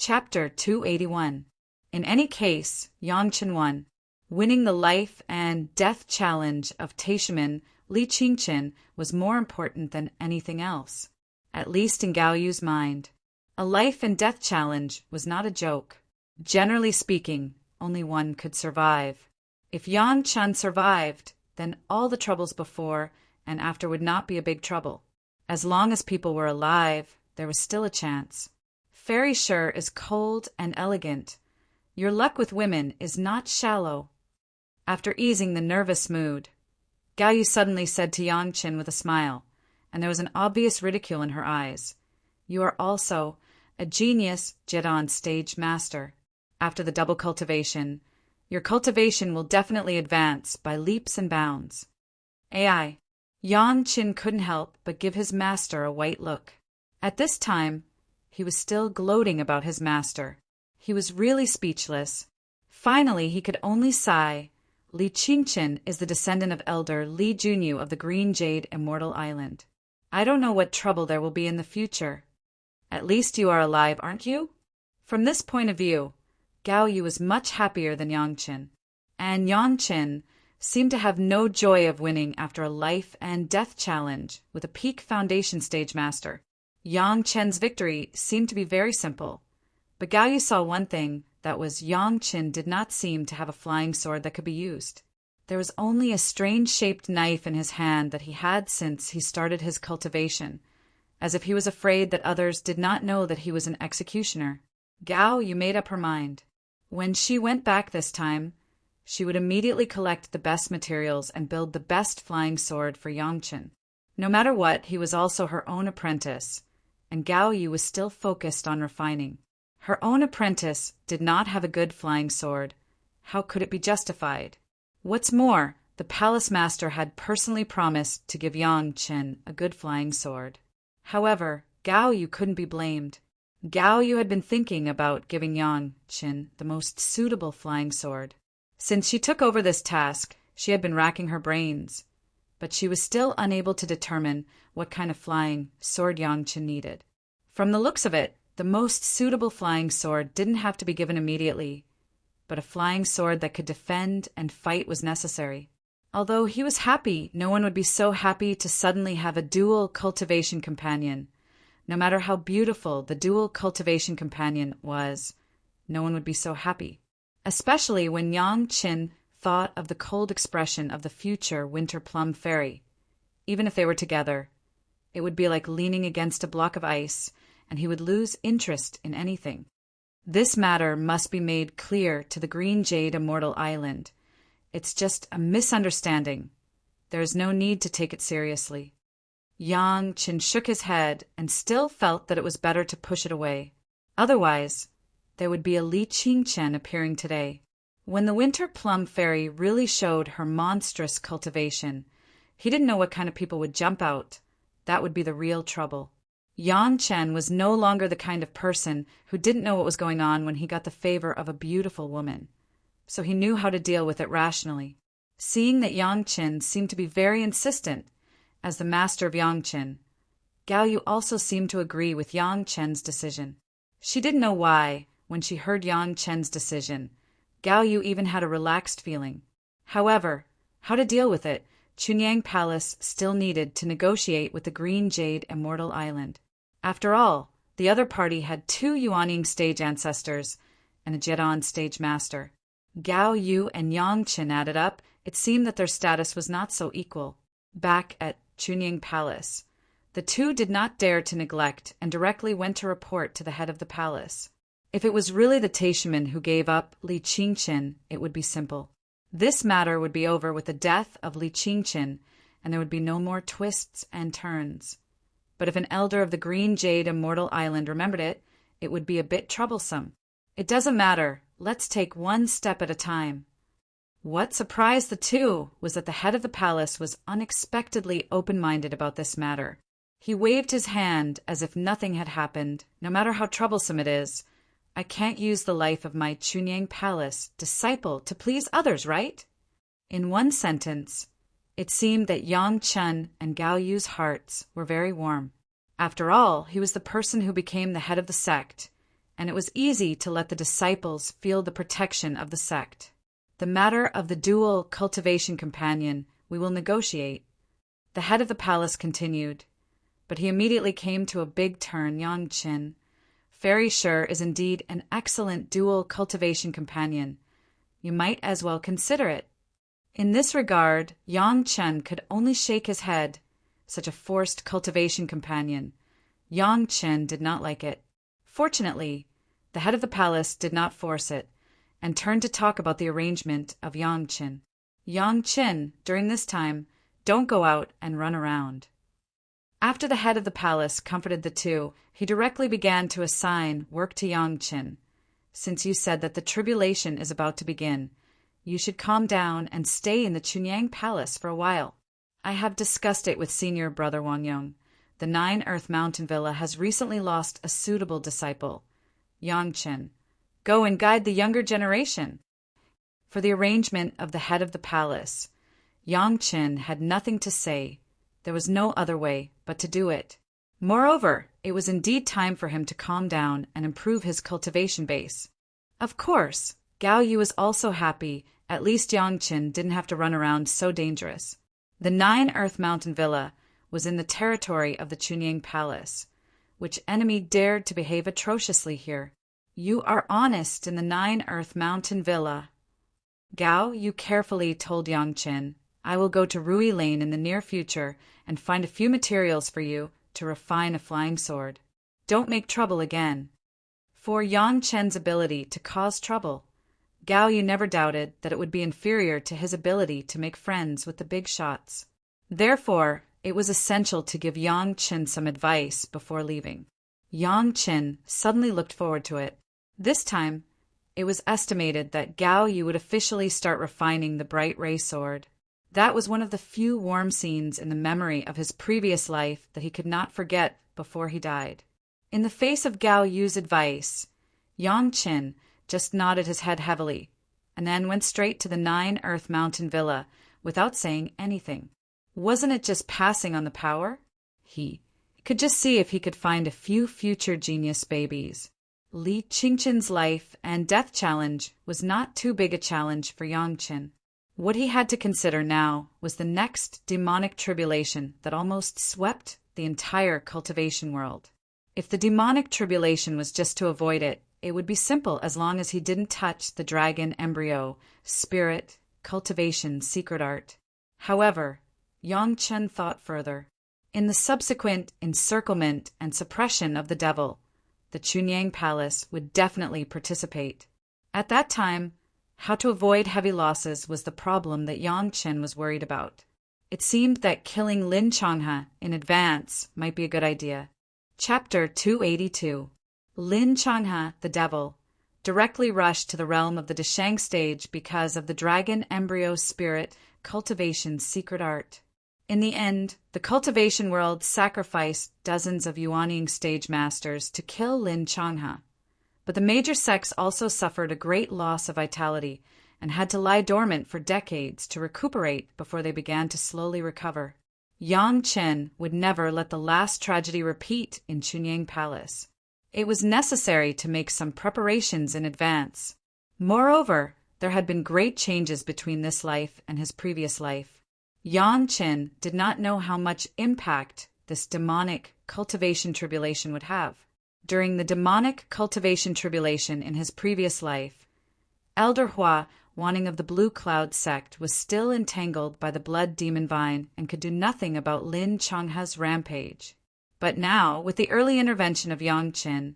Chapter 281. In any case, Yangchen won. Winning the life and death challenge of Taishiman Li Qingchen was more important than anything else, at least in Gao Yu's mind. A life and death challenge was not a joke. Generally speaking, only one could survive. If Yang Chen survived, then all the troubles before and after would not be a big trouble. As long as people were alive, there was still a chance. Fairy Sure is cold and elegant. Your luck with women is not shallow. After easing the nervous mood, Gao Yu suddenly said to Yang Chen with a smile, and there was an obvious ridicule in her eyes, "You are also a genius Jedon stage master. After the double cultivation, your cultivation will definitely advance by leaps and bounds." AI. Yang Chen couldn't help but give his master a white look. At this time, he was still gloating about his master. He was really speechless. Finally, he could only sigh. Li Qingchen is the descendant of Elder Li Junyu of the Green Jade Immortal Island. I don't know what trouble there will be in the future. At least you are alive, aren't you? From this point of view, Gao Yu was much happier than Yang Chen. And Yang Chen seemed to have no joy of winning after a life and death challenge with a peak foundation stage master. Yang Chen's victory seemed to be very simple. But Gao Yu saw one thing, that was Yang Chen did not seem to have a flying sword that could be used. There was only a strange-shaped knife in his hand that he had since he started his cultivation, as if he was afraid that others did not know that he was an executioner. Gao Yu made up her mind. When she went back this time, she would immediately collect the best materials and build the best flying sword for Yang Chen. No matter what, he was also her own apprentice, and Gao Yu was still focused on refining. Her own apprentice did not have a good flying sword. How could it be justified? What's more, the palace master had personally promised to give Yang Chen a good flying sword. However, Gao Yu couldn't be blamed. Gao Yu had been thinking about giving Yang Chen the most suitable flying sword. Since she took over this task, she had been racking her brains, but she was still unable to determine what kind of flying sword Yang Chen needed. From the looks of it, the most suitable flying sword didn't have to be given immediately, but a flying sword that could defend and fight was necessary. Although he was happy, no one would be so happy to suddenly have a dual cultivation companion. No matter how beautiful the dual cultivation companion was, no one would be so happy. Especially when Yang Chen thought of the cold expression of the future Winter Plum Fairy. Even if they were together, it would be like leaning against a block of ice, and he would lose interest in anything. This matter must be made clear to the Green Jade Immortal Island. It's just a misunderstanding. There is no need to take it seriously. Yang Chen shook his head and still felt that it was better to push it away. Otherwise, there would be a Li Qingchen appearing today. When the Winter Plum Fairy really showed her monstrous cultivation, he didn't know what kind of people would jump out. That would be the real trouble. Yang Chen was no longer the kind of person who didn't know what was going on when he got the favor of a beautiful woman, so he knew how to deal with it rationally. Seeing that Yang Chen seemed to be very insistent as the master of Yang Chen, Gao Yu also seemed to agree with Yang Chen's decision. She didn't know why, when she heard Yang Chen's decision, Gao Yu even had a relaxed feeling. However, how to deal with it, Chunyang Palace still needed to negotiate with the Green Jade Immortal Island. After all, the other party had 2 Yuaning stage ancestors and a Jedon stage master. Gao Yu and Yang Chen added up, it seemed that their status was not so equal. Back at Chunyang Palace, the 2 did not dare to neglect and directly went to report to the head of the palace. If it was really the Taishiman who gave up Li Qingchen, it would be simple. This matter would be over with the death of Li Qingchen, and there would be no more twists and turns. But if an elder of the Green Jade Immortal Island remembered it, it would be a bit troublesome. It doesn't matter. Let's take one step at a time. What surprised the 2 was that the head of the palace was unexpectedly open-minded about this matter. He waved his hand as if nothing had happened, no matter how troublesome it is. I can't use the life of my Chunyang Palace disciple to please others, right? In one sentence, it seemed that Yang Chen and Gao Yu's hearts were very warm. After all, he was the person who became the head of the sect, and it was easy to let the disciples feel the protection of the sect. The matter of the dual cultivation companion we will negotiate. The head of the palace continued, but he immediately came to a big turn. Yang Qin, Fairy Sure is indeed an excellent dual cultivation companion. You might as well consider it. In this regard, Yang Chen could only shake his head. Such a forced cultivation companion. Yang Chen did not like it. Fortunately, the head of the palace did not force it, and turned to talk about the arrangement of Yang Qin. Yang Qin, during this time, don't go out and run around. After the head of the palace comforted the two, he directly began to assign work to Yang Qin. Since you said that the tribulation is about to begin, you should calm down and stay in the Chunyang Palace for a while. I have discussed it with senior brother Wang Yong. The 9 Earth Mountain Villa has recently lost a suitable disciple. Yang Qin, go and guide the younger generation. For the arrangement of the head of the palace, Yang Qin had nothing to say. There was no other way but to do it. Moreover, it was indeed time for him to calm down and improve his cultivation base. Of course, Gao Yu was also happy. At least Yang Qin didn't have to run around so dangerous. The 9 Earth Mountain Villa was in the territory of the Chunyang Palace. Which enemy dared to behave atrociously here? You are honest in the 9 Earth Mountain Villa. Gao Yu carefully told Yang Qin, I will go to Rui Lane in the near future and find a few materials for you to refine a flying sword. Don't make trouble again. For Yang Chen's ability to cause trouble, Gao Yu never doubted that it would be inferior to his ability to make friends with the big shots. Therefore, it was essential to give Yang Qin some advice before leaving. Yang Qin suddenly looked forward to it. This time, it was estimated that Gao Yu would officially start refining the bright ray sword. That was one of the few warm scenes in the memory of his previous life that he could not forget before he died. In the face of Gao Yu's advice, Yang Qin just nodded his head heavily, and then went straight to the 9 Earth Mountain Villa without saying anything. Wasn't it just passing on the power? He could just see if he could find a few future genius babies. Li Qingqin's life and death challenge was not too big a challenge for Yang Qin. What he had to consider now was the next demonic tribulation that almost swept the entire cultivation world. If the demonic tribulation was just to avoid it, it would be simple as long as he didn't touch the dragon embryo, spirit, cultivation, secret art. However, Yang Chen thought further. In the subsequent encirclement and suppression of the devil, the Chunyang Palace would definitely participate. At that time, how to avoid heavy losses was the problem that Yang Chen was worried about. It seemed that killing Lin Changhe in advance might be a good idea. Chapter 282. Lin Changhe, the devil, directly rushed to the realm of the Deshang stage because of the dragon embryo spirit cultivation secret art. In the end, the cultivation world sacrificed dozens of Yuanying stage masters to kill Lin Changhe. But the major sects also suffered a great loss of vitality and had to lie dormant for decades to recuperate before they began to slowly recover. Yang Chen would never let the last tragedy repeat in Chunyang Palace. It was necessary to make some preparations in advance. Moreover, there had been great changes between this life and his previous life. Yang Chen did not know how much impact this demonic cultivation tribulation would have. During the demonic cultivation tribulation in his previous life, Elder Hua, Wanting of the Blue Cloud sect, was still entangled by the blood demon vine and could do nothing about Lin Changhe's rampage. But now, with the early intervention of Yang Qin,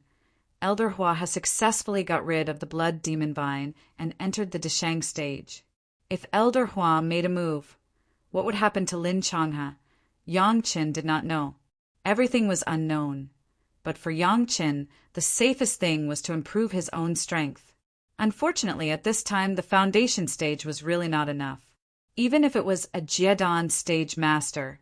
Elder Hua has successfully got rid of the blood demon vine and entered the Deshang stage. If Elder Hua made a move, what would happen to Lin Changhe? Yang Qin did not know. Everything was unknown. But for Yang Qin, the safest thing was to improve his own strength. Unfortunately, at this time, the foundation stage was really not enough. Even if it was a Jiedan stage master,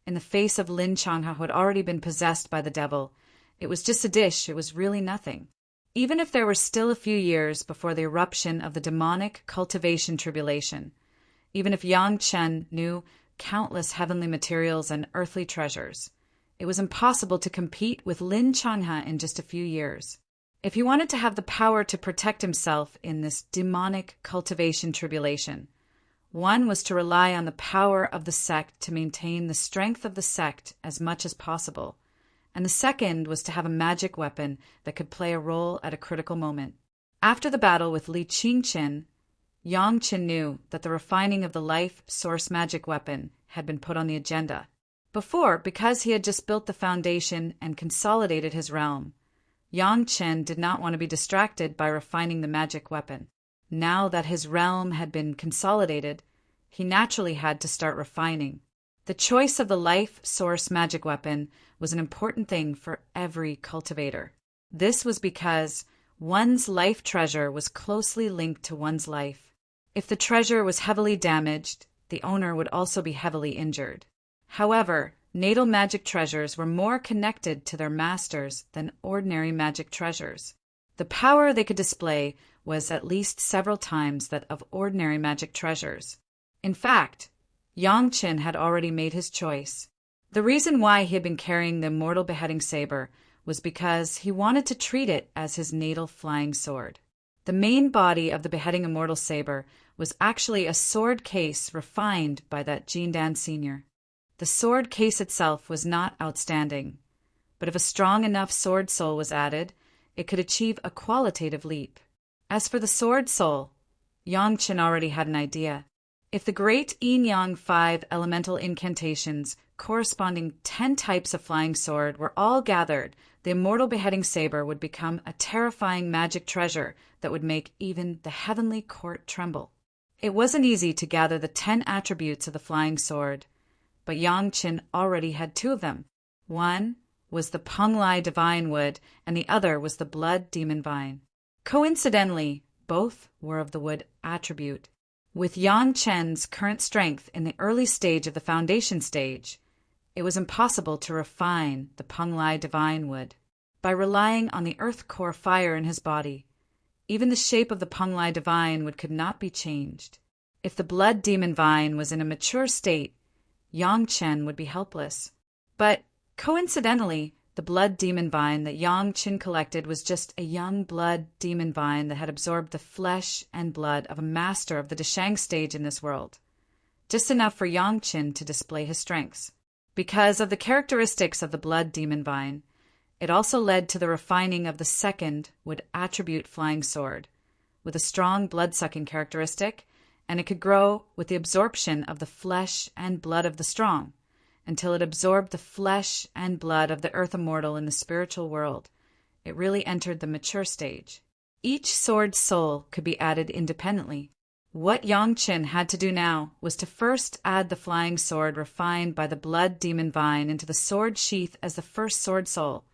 in the face of Lin Changhe who had already been possessed by the devil, it was just a dish, it was really nothing. Even if there were still a few years before the eruption of the demonic cultivation tribulation, even if Yang Chen knew countless heavenly materials and earthly treasures, it was impossible to compete with Lin Changhe in just a few years. if he wanted to have the power to protect himself in this demonic cultivation tribulation. One was to rely on the power of the sect to maintain the strength of the sect as much as possible, and the second was to have a magic weapon that could play a role at a critical moment. After the battle with Li Qingqin, Yang Qin knew that the refining of the life source magic weapon had been put on the agenda. Before, because he had just built the foundation and consolidated his realm, Yang Qin did not want to be distracted by refining the magic weapon. Now that his realm had been consolidated, he naturally had to start refining. The choice of the life source magic weapon was an important thing for every cultivator. This was because one's life treasure was closely linked to one's life. If the treasure was heavily damaged, the owner would also be heavily injured. However, natal magic treasures were more connected to their masters than ordinary magic treasures. The power they could display was at least several times that of ordinary magic treasures. In fact, Yang Qin had already made his choice. The reason why he had been carrying the Immortal beheading saber was because he wanted to treat it as his natal flying sword. The main body of the beheading Immortal saber was actually a sword case refined by that Jindan Senior. The sword case itself was not outstanding, but if a strong enough sword soul was added, it could achieve a qualitative leap. As for the sword soul, Yang Qin already had an idea. If the great Yin-Yang 5 elemental incantations corresponding 10 types of flying sword were all gathered, the Immortal beheading saber would become a terrifying magic treasure that would make even the heavenly court tremble. It wasn't easy to gather the 10 attributes of the flying sword, but Yang Qin already had 2 of them. One was the Penglai divine wood, and the other was the blood demon vine. Coincidentally, both were of the wood attribute. With Yang Qin's current strength in the early stage of the foundation stage, it was impossible to refine the Penglai divine wood. By relying on the earth core fire in his body, even the shape of the Penglai divine wood could not be changed. If the blood demon vine was in a mature state, Yang Qin would be helpless. But coincidentally, the blood demon vine that Yang Qin collected was just a young blood demon vine that had absorbed the flesh and blood of a master of the Dashang stage in this world, just enough for Yang Qin to display his strengths. Because of the characteristics of the blood demon vine, it also led to the refining of the second wood attribute flying sword, with a strong blood-sucking characteristic, and it could grow with the absorption of the flesh and blood of the strong, until it absorbed the flesh and blood of the Earth Immortal in the spiritual world. It really entered the mature stage. Each sword soul could be added independently. What Yang Qin had to do now was to first add the flying sword refined by the blood demon vine into the sword sheath as the first sword soul,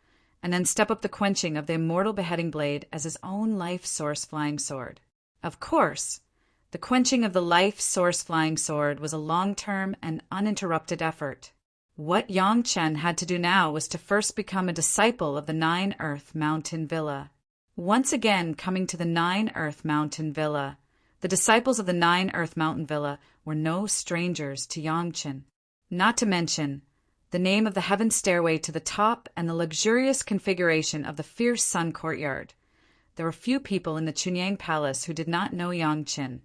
and then step up the quenching of the Immortal beheading blade as his own life source flying sword. Of course, the quenching of the life source flying sword was a long-term and uninterrupted effort. What Yang Qin had to do now was to first become a disciple of the Nine Earth Mountain Villa. Once again coming to the Nine Earth Mountain Villa, the disciples of the Nine Earth Mountain Villa were no strangers to Yang Qin. Not to mention the name of the heaven stairway to the top and the luxurious configuration of the fierce sun courtyard. There were few people in the Chunyang Palace who did not know Yang Qin,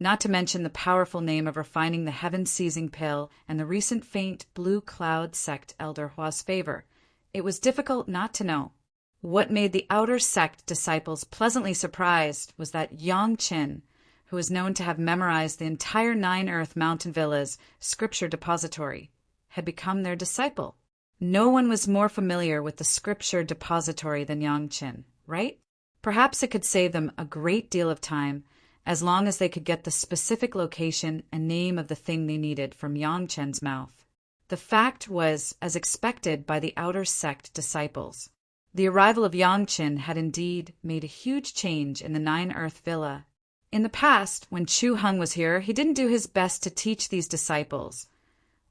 not to mention the powerful name of refining the heaven-seizing pill and the recent faint blue cloud sect Elder Hua's favor. It was difficult not to know. What made the outer sect disciples pleasantly surprised was that Yang Qin, who is known to have memorized the entire Nine Earth Mountain Villa's scripture depository, had become their disciple. No one was more familiar with the scripture depository than Yang Qin, right? Perhaps it could save them a great deal of time, as long as they could get the specific location and name of the thing they needed from Yang Qin's mouth. The fact was as expected by the outer sect disciples. The arrival of Yang Qin had indeed made a huge change in the Nine Earth Villa. In the past, when Chu Heng was here, he didn't do his best to teach these disciples.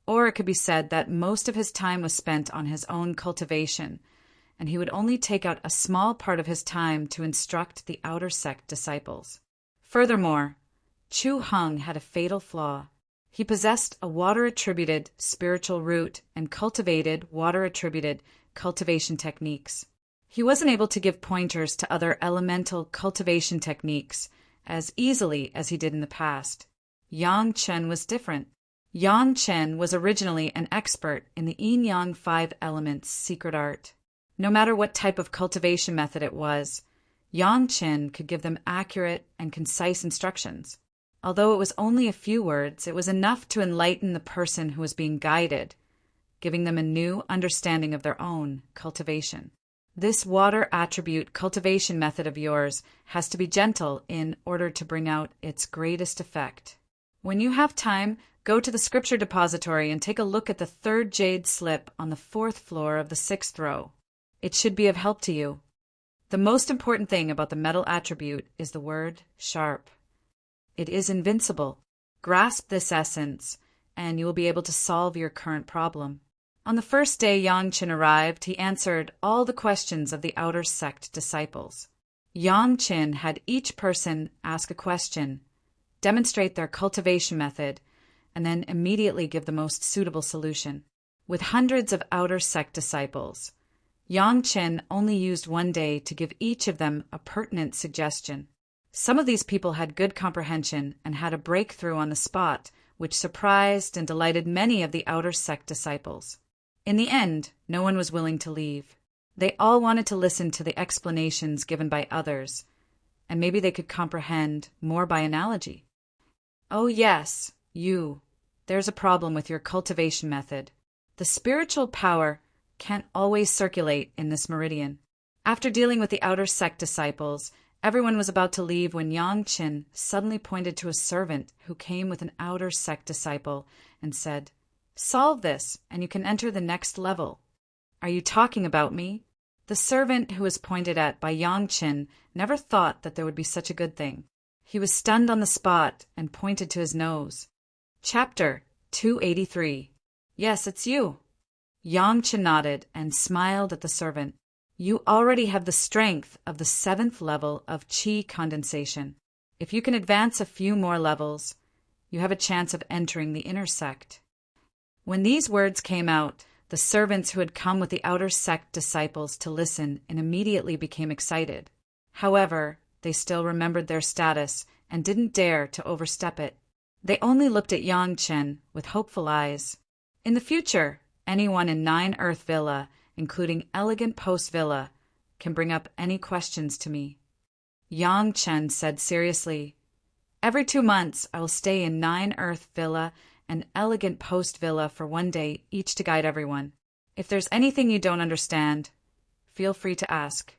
Or it could be said that most of his time was spent on his own cultivation, and he would only take out a small part of his time to instruct the outer sect disciples. Furthermore, Chu Heng had a fatal flaw. He possessed a water-attributed spiritual root and cultivated water-attributed cultivation techniques. He wasn't able to give pointers to other elemental cultivation techniques as easily as he did in the past. Yang Chen was different. Yang Chen was originally an expert in the yin-yang 5 elements secret art. No matter what type of cultivation method it was, Yang Chen could give them accurate and concise instructions. Although it was only a few words, it was enough to enlighten the person who was being guided, giving them a new understanding of their own cultivation. This water attribute cultivation method of yours has to be gentle in order to bring out its greatest effect. When you have time, go to the scripture depository and take a look at the 3rd jade slip on the 4th floor of the 6th row. It should be of help to you. The most important thing about the metal attribute is the word sharp. It is invincible. Grasp this essence, and you will be able to solve your current problem. On the first day Yang Chen arrived, he answered all the questions of the outer sect disciples. Yang Chen had each person ask a question, demonstrate their cultivation method, and then immediately give the most suitable solution. With hundreds of outer sect disciples, Yang Chen only used one day to give each of them a pertinent suggestion. Some of these people had good comprehension and had a breakthrough on the spot, which surprised and delighted many of the outer sect disciples. In the end, no one was willing to leave. They all wanted to listen to the explanations given by others, and maybe they could comprehend more by analogy. Oh yes, you. There's a problem with your cultivation method. The spiritual power can't always circulate in this meridian. After dealing with the outer sect disciples, everyone was about to leave when Yang Chen suddenly pointed to a servant who came with an outer sect disciple and said, "Solve this, and you can enter the next level." Are you talking about me? The servant who was pointed at by Yang Chen never thought that there would be such a good thing. He was stunned on the spot and pointed to his nose. Chapter 283. Yes, it's you. Yang Chen nodded and smiled at the servant. You already have the strength of the 7th level of qi condensation. If you can advance a few more levels, you have a chance of entering the inner sect. When these words came out, the servants who had come with the outer sect disciples to listen and immediately became excited. However, they still remembered their status and didn't dare to overstep it. They only looked at Yang Chen with hopeful eyes. In the future, anyone in 9 Earth Villa, including Elegant Post Villa, can bring up any questions to me. Yang Chen said seriously, "Every 2 months I will stay in 9 Earth Villa and Elegant Post Villa for 1 day each to guide everyone. If there's anything you don't understand, feel free to ask."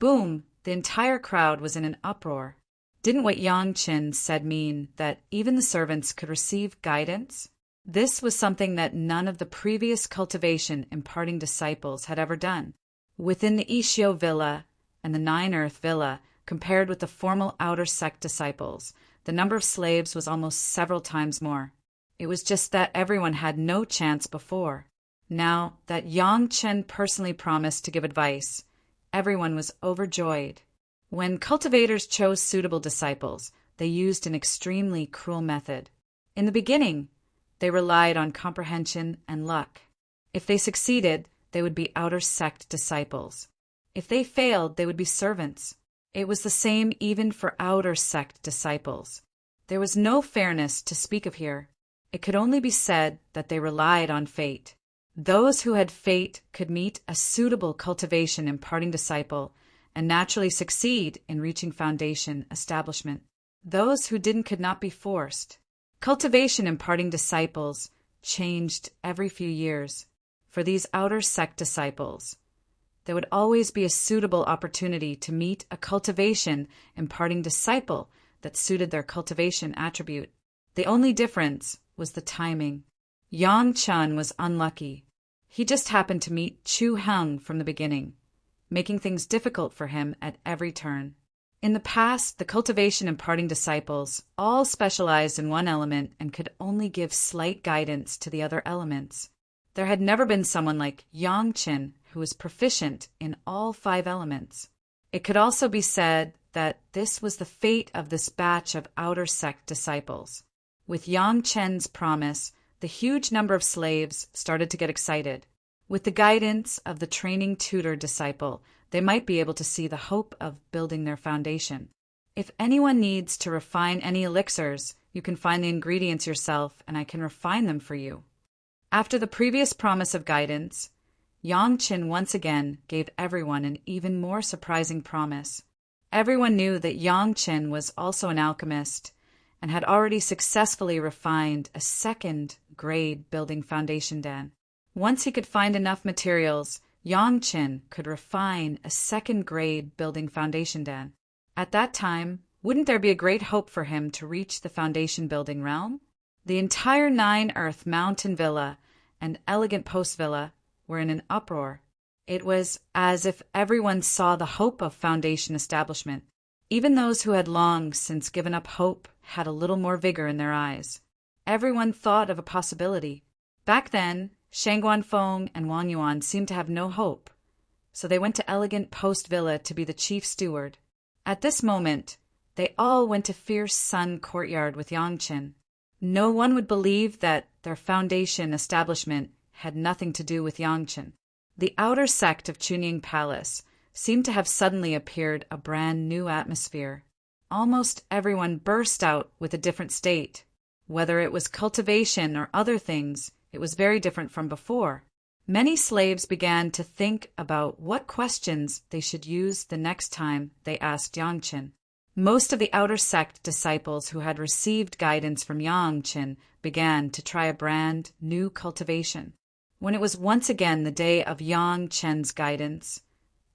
Boom! The entire crowd was in an uproar. Didn't what Yang Chen said mean that even the servants could receive guidance? This was something that none of the previous cultivation imparting disciples had ever done. Within the Ishio Villa and the 9 Earth Villa, compared with the formal outer sect disciples, the number of slaves was almost several times more. It was just that everyone had no chance before. Now that Yang Chen personally promised to give advice, everyone was overjoyed. When cultivators chose suitable disciples, they used an extremely cruel method. In the beginning, they relied on comprehension and luck. If they succeeded, they would be outer sect disciples. If they failed, they would be servants. It was the same even for outer sect disciples. There was no fairness to speak of here. It could only be said that they relied on fate. Those who had fate could meet a suitable cultivation imparting disciple and naturally succeed in reaching foundation establishment. Those who didn't could not be forced. Cultivation imparting disciples changed every few years. For these outer sect disciples, there would always be a suitable opportunity to meet a cultivation imparting disciple that suited their cultivation attribute. The only difference was the timing. Yang Chen was unlucky. He just happened to meet Chu Heng from the beginning, making things difficult for him at every turn. In the past, the cultivation imparting disciples all specialized in one element and could only give slight guidance to the other elements. There had never been someone like Yang Chen who was proficient in all 5 elements. It could also be said that this was the fate of this batch of outer sect disciples. With Yang Chen's promise, the huge number of slaves started to get excited. With the guidance of the training tutor disciple, they might be able to see the hope of building their foundation. If anyone needs to refine any elixirs, you can find the ingredients yourself and I can refine them for you. After the previous promise of guidance, Yang Qin once again gave everyone an even more surprising promise. Everyone knew that Yang Qin was also an alchemist and had already successfully refined a second-grade building foundation den. Once he could find enough materials, Yang Qin could refine a second-grade building foundation den. At that time, wouldn't there be a great hope for him to reach the foundation building realm? The entire 9-Earth mountain villa and elegant post villa were in an uproar. It was as if everyone saw the hope of foundation establishment. Even those who had long since given up hope had a little more vigor in their eyes. Everyone thought of a possibility. Back then, Shang Guanfeng and Wang Yuan seemed to have no hope, so they went to elegant post villa to be the chief steward. At this moment, they all went to Fierce Sun Courtyard with Yang Qin. No one would believe that their foundation establishment had nothing to do with Yang Qin. The outer sect of Chunying Palace seemed to have suddenly appeared a brand new atmosphere. Almost everyone burst out with a different state. Whether it was cultivation or other things, it was very different from before. Many slaves began to think about what questions they should use the next time they asked Yang Qin. Most of the outer sect disciples who had received guidance from Yang Qin began to try a brand new cultivation. When it was once again the day of Yang Qin's guidance,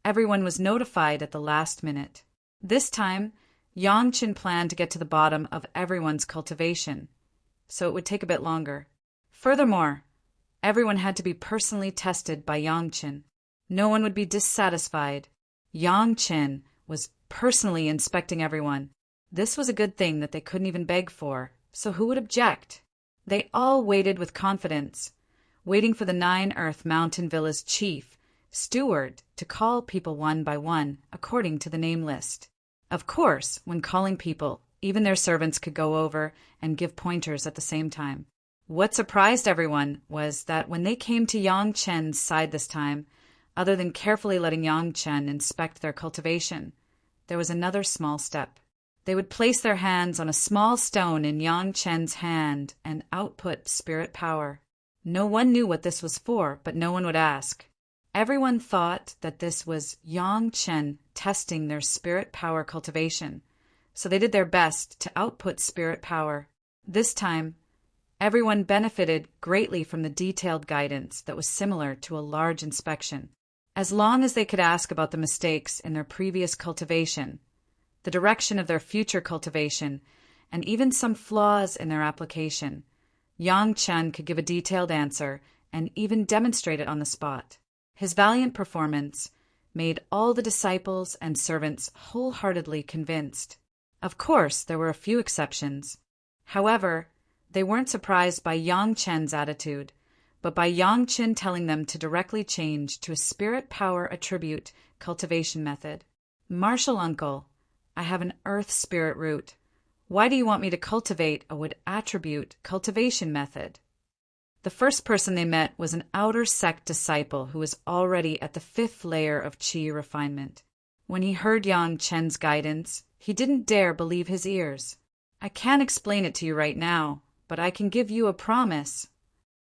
everyone was notified at the last minute. This time, Yang Qin planned to get to the bottom of everyone's cultivation, so it would take a bit longer. Furthermore, everyone had to be personally tested by Yang Qin. No one would be dissatisfied. Yang Qin was personally inspecting everyone. This was a good thing that they couldn't even beg for, so who would object? They all waited with confidence, waiting for the 9-Earth Mountain Villa's chief, steward, to call people one by one according to the name list. Of course, when calling people, even their servants could go over and give pointers at the same time. What surprised everyone was that when they came to Yang Qin's side this time, other than carefully letting Yang Qin inspect their cultivation, there was another small step. They would place their hands on a small stone in Yang Qin's hand and output spirit power. No one knew what this was for, but no one would ask. Everyone thought that this was Yang Qin testing their spirit power cultivation, so they did their best to output spirit power. This time, everyone benefited greatly from the detailed guidance that was similar to a large inspection. As long as they could ask about the mistakes in their previous cultivation, the direction of their future cultivation, and even some flaws in their application, Yang Qin could give a detailed answer and even demonstrate it on the spot. His valiant performance made all the disciples and servants wholeheartedly convinced. Of course, there were a few exceptions. However, they weren't surprised by Yang Qin's attitude, but by Yang Qin telling them to directly change to a spirit power attribute cultivation method. Martial uncle, I have an earth spirit root. Why do you want me to cultivate a wood attribute cultivation method? The first person they met was an outer sect disciple who was already at the 5th layer of qi refinement. When he heard Yang Qin's guidance, he didn't dare believe his ears. I can't explain it to you right now, but I can give you a promise.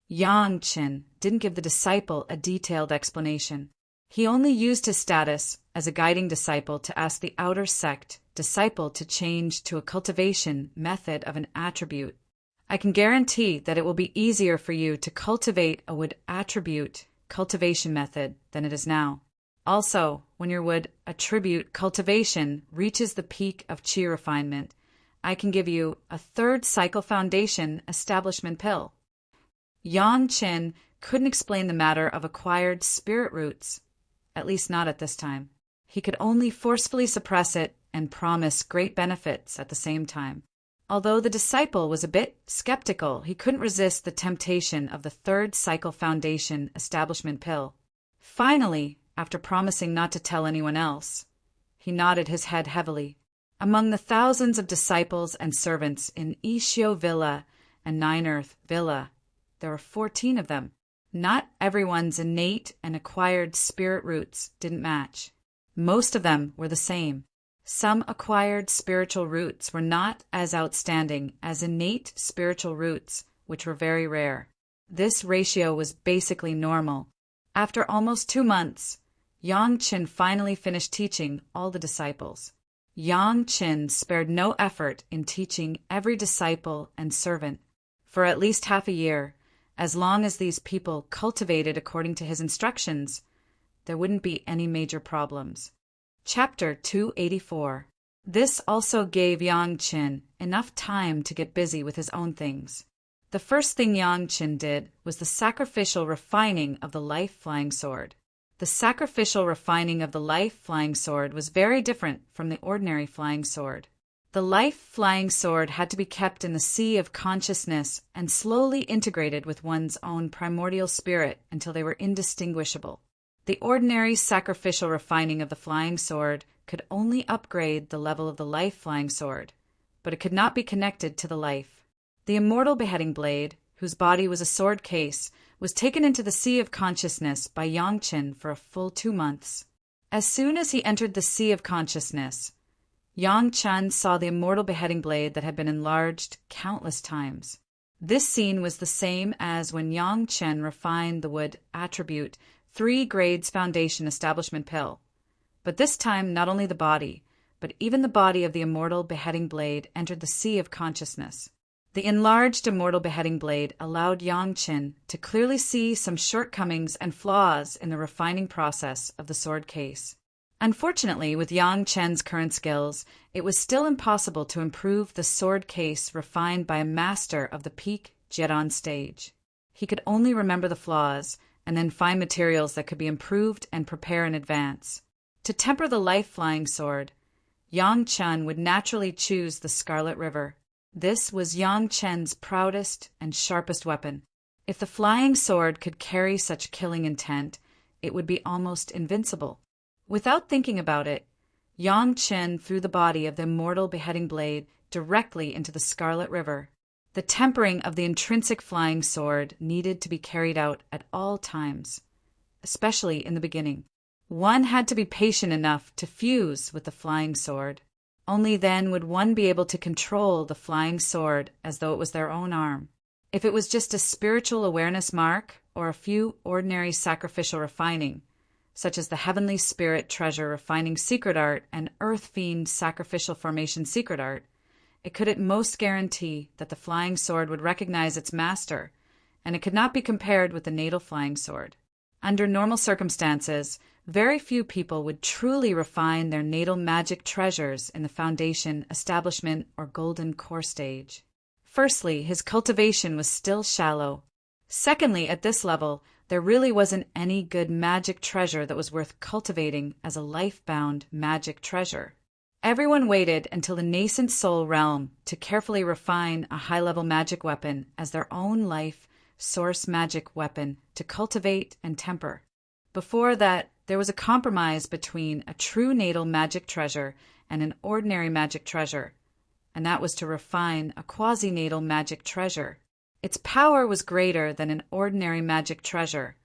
Yang Qin didn't give the disciple a detailed explanation. He only used his status as a guiding disciple to ask the outer sect disciple to change to a cultivation method of an attribute. I can guarantee that it will be easier for you to cultivate a wood attribute cultivation method than it is now. Also, when your wood attribute cultivation reaches the peak of qi refinement, I can give you a 3rd cycle foundation establishment pill. Yang Qin couldn't explain the matter of acquired spirit roots, at least not at this time. He could only forcefully suppress it and promise great benefits at the same time. Although the disciple was a bit skeptical, he couldn't resist the temptation of the 3rd cycle foundation establishment pill. Finally, after promising not to tell anyone else, he nodded his head heavily. Among the thousands of disciples and servants in Ishio Villa and 9-Earth Villa, there were 14 of them. Not everyone's innate and acquired spirit roots didn't match. Most of them were the same. Some acquired spiritual roots were not as outstanding as innate spiritual roots, which were very rare. This ratio was basically normal. After almost 2 months, Yang Qin finally finished teaching all the disciples. Yang Qin spared no effort in teaching every disciple and servant for at least half a year. As long as these people cultivated according to his instructions, there wouldn't be any major problems. Chapter 284. This also gave Yang Qin enough time to get busy with his own things. The first thing Yang Qin did was the sacrificial refining of the life-flying sword. The sacrificial refining of the life-flying sword was very different from the ordinary flying sword. The life-flying sword had to be kept in the sea of consciousness and slowly integrated with one's own primordial spirit until they were indistinguishable. The ordinary sacrificial refining of the flying sword could only upgrade the level of the life-flying sword, but it could not be connected to the life. The immortal beheading blade, whose body was a sword case, was taken into the sea of consciousness by Yang Qin for a full 2 months. As soon as he entered the sea of consciousness, Yang Qin saw the immortal beheading blade that had been enlarged countless times. This scene was the same as when Yang Qin refined the wood attribute 3 grades foundation establishment pill. But this time not only the body, but even the body of the immortal beheading blade entered the sea of consciousness. The enlarged immortal beheading blade allowed Yang Qin to clearly see some shortcomings and flaws in the refining process of the sword case. Unfortunately, with Yang Qin's current skills, it was still impossible to improve the sword case refined by a master of the peak Jiedan stage. He could only remember the flaws and then find materials that could be improved and prepare in advance. To temper the life-flying sword, Yang Qin would naturally choose the Scarlet River. This was Yang Qin's proudest and sharpest weapon. If the flying sword could carry such killing intent, it would be almost invincible. Without thinking about it, Yang Qin threw the body of the immortal beheading blade directly into the Scarlet River. The tempering of the intrinsic flying sword needed to be carried out at all times, especially in the beginning. One had to be patient enough to fuse with the flying sword. Only then would one be able to control the flying sword as though it was their own arm. If it was just a spiritual awareness mark or a few ordinary sacrificial refining, such as the Heavenly Spirit Treasure Refining Secret Art and Earth Fiend Sacrificial Formation Secret Art, it could at most guarantee that the flying sword would recognize its master, and it could not be compared with the natal flying sword. Under normal circumstances, very few people would truly refine their natal magic treasures in the foundation, establishment, or golden core stage. Firstly, his cultivation was still shallow. Secondly, at this level, there really wasn't any good magic treasure that was worth cultivating as a life-bound magic treasure. Everyone waited until the nascent soul realm to carefully refine a high-level magic weapon as their own life source magic weapon to cultivate and temper. Before that, there was a compromise between a true natal magic treasure and an ordinary magic treasure, and that was to refine a quasi-natal magic treasure. Its power was greater than an ordinary magic treasure,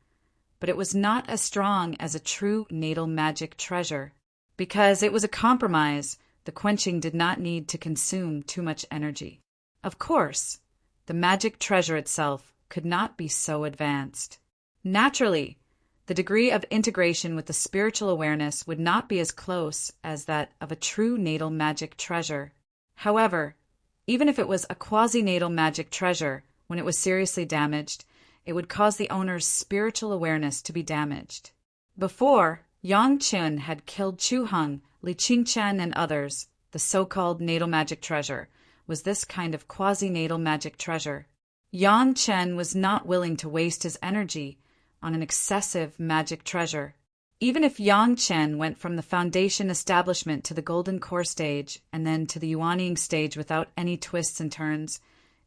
but it was not as strong as a true natal magic treasure. Because it was a compromise, the quenching did not need to consume too much energy. Of course, the magic treasure itself could not be so advanced. Naturally, the degree of integration with the spiritual awareness would not be as close as that of a true natal magic treasure. However, even if it was a quasi-natal magic treasure, when it was seriously damaged, it would cause the owner's spiritual awareness to be damaged. Before, Yang Qin had killed Chu Heng, Li Qingchen, and others. The so-called natal magic treasure was this kind of quasi-natal magic treasure. Yang Qin was not willing to waste his energy on an excessive magic treasure. Even if Yang Qin went from the foundation establishment to the golden core stage and then to the Yuanying stage without any twists and turns,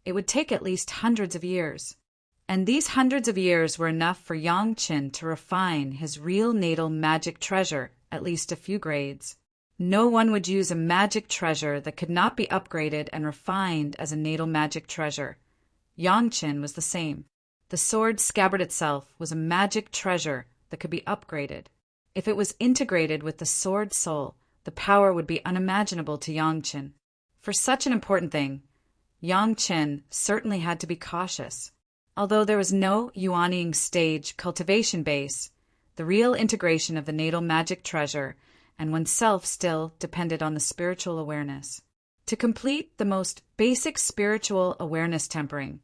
it would take at least hundreds of years. And these hundreds of years were enough for Yang Qin to refine his real natal magic treasure at least a few grades. No one would use a magic treasure that could not be upgraded and refined as a natal magic treasure. Yang Qin was the same. The sword scabbard itself was a magic treasure that could be upgraded. If it was integrated with the sword soul, the power would be unimaginable to Yang Qin. For such an important thing, Yang Qin certainly had to be cautious. Although there was no Yuanying stage cultivation base, the real integration of the natal magic treasure and oneself still depended on the spiritual awareness. To complete the most basic spiritual awareness tempering,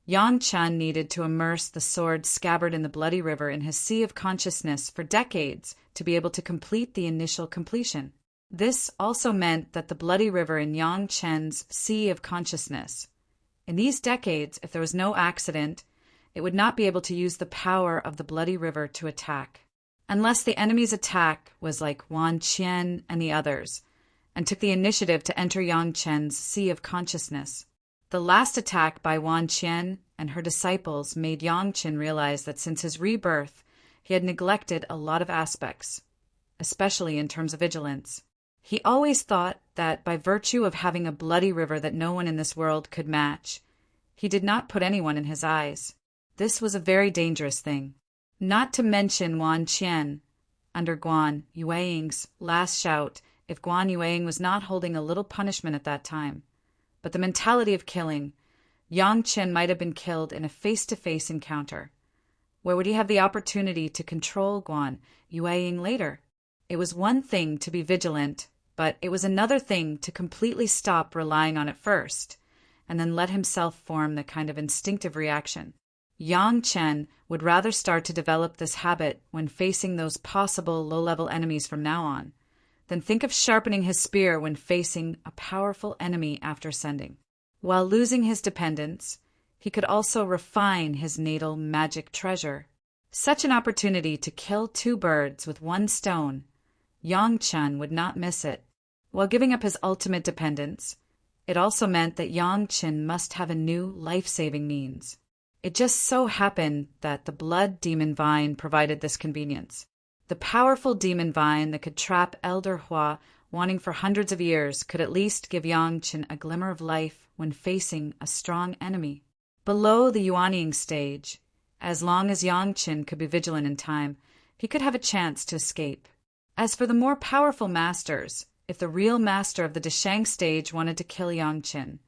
Yang Chen needed to immerse the sword scabbard in the bloody river in his sea of consciousness for decades to be able to complete the initial completion. This also meant that the bloody river in Yang Chen's sea of consciousness. In these decades, if there was no accident, it would not be able to use the power of the bloody river to attack. Unless the enemy's attack was like Wan Qian and the others, and took the initiative to enter Yang Chen's sea of consciousness. The last attack by Wan Qian and her disciples made Yang Chen realize that since his rebirth, he had neglected a lot of aspects, especially in terms of vigilance. He always thought that by virtue of having a bloody river that no one in this world could match, he did not put anyone in his eyes. This was a very dangerous thing. Not to mention Wan Qian, under Guan Yueying's last shout, if Guan Yueying was not holding a little punishment at that time. But the mentality of killing, Yang Chen might have been killed in a face-to-face encounter. Where would he have the opportunity to control Guan Yueying later? It was one thing to be vigilant, but it was another thing to completely stop relying on it first, and then let himself form the kind of instinctive reaction. Yang Chen would rather start to develop this habit when facing those possible low-level enemies from now on, than think of sharpening his spear when facing a powerful enemy after ascending. While losing his dependence, he could also refine his natal magic treasure. Such an opportunity to kill two birds with one stone, Yang Chen would not miss it. While giving up his ultimate dependence, it also meant that Yang Chen must have a new life-saving means. It just so happened that the blood demon vine provided this convenience. The powerful demon vine that could trap Elder Hua wanting for hundreds of years could at least give Yang Chen a glimmer of life when facing a strong enemy. Below the Yuanying stage, as long as Yang Chen could be vigilant in time, he could have a chance to escape. As for the more powerful masters, if the real master of the Deshang stage wanted to kill Yang Chen,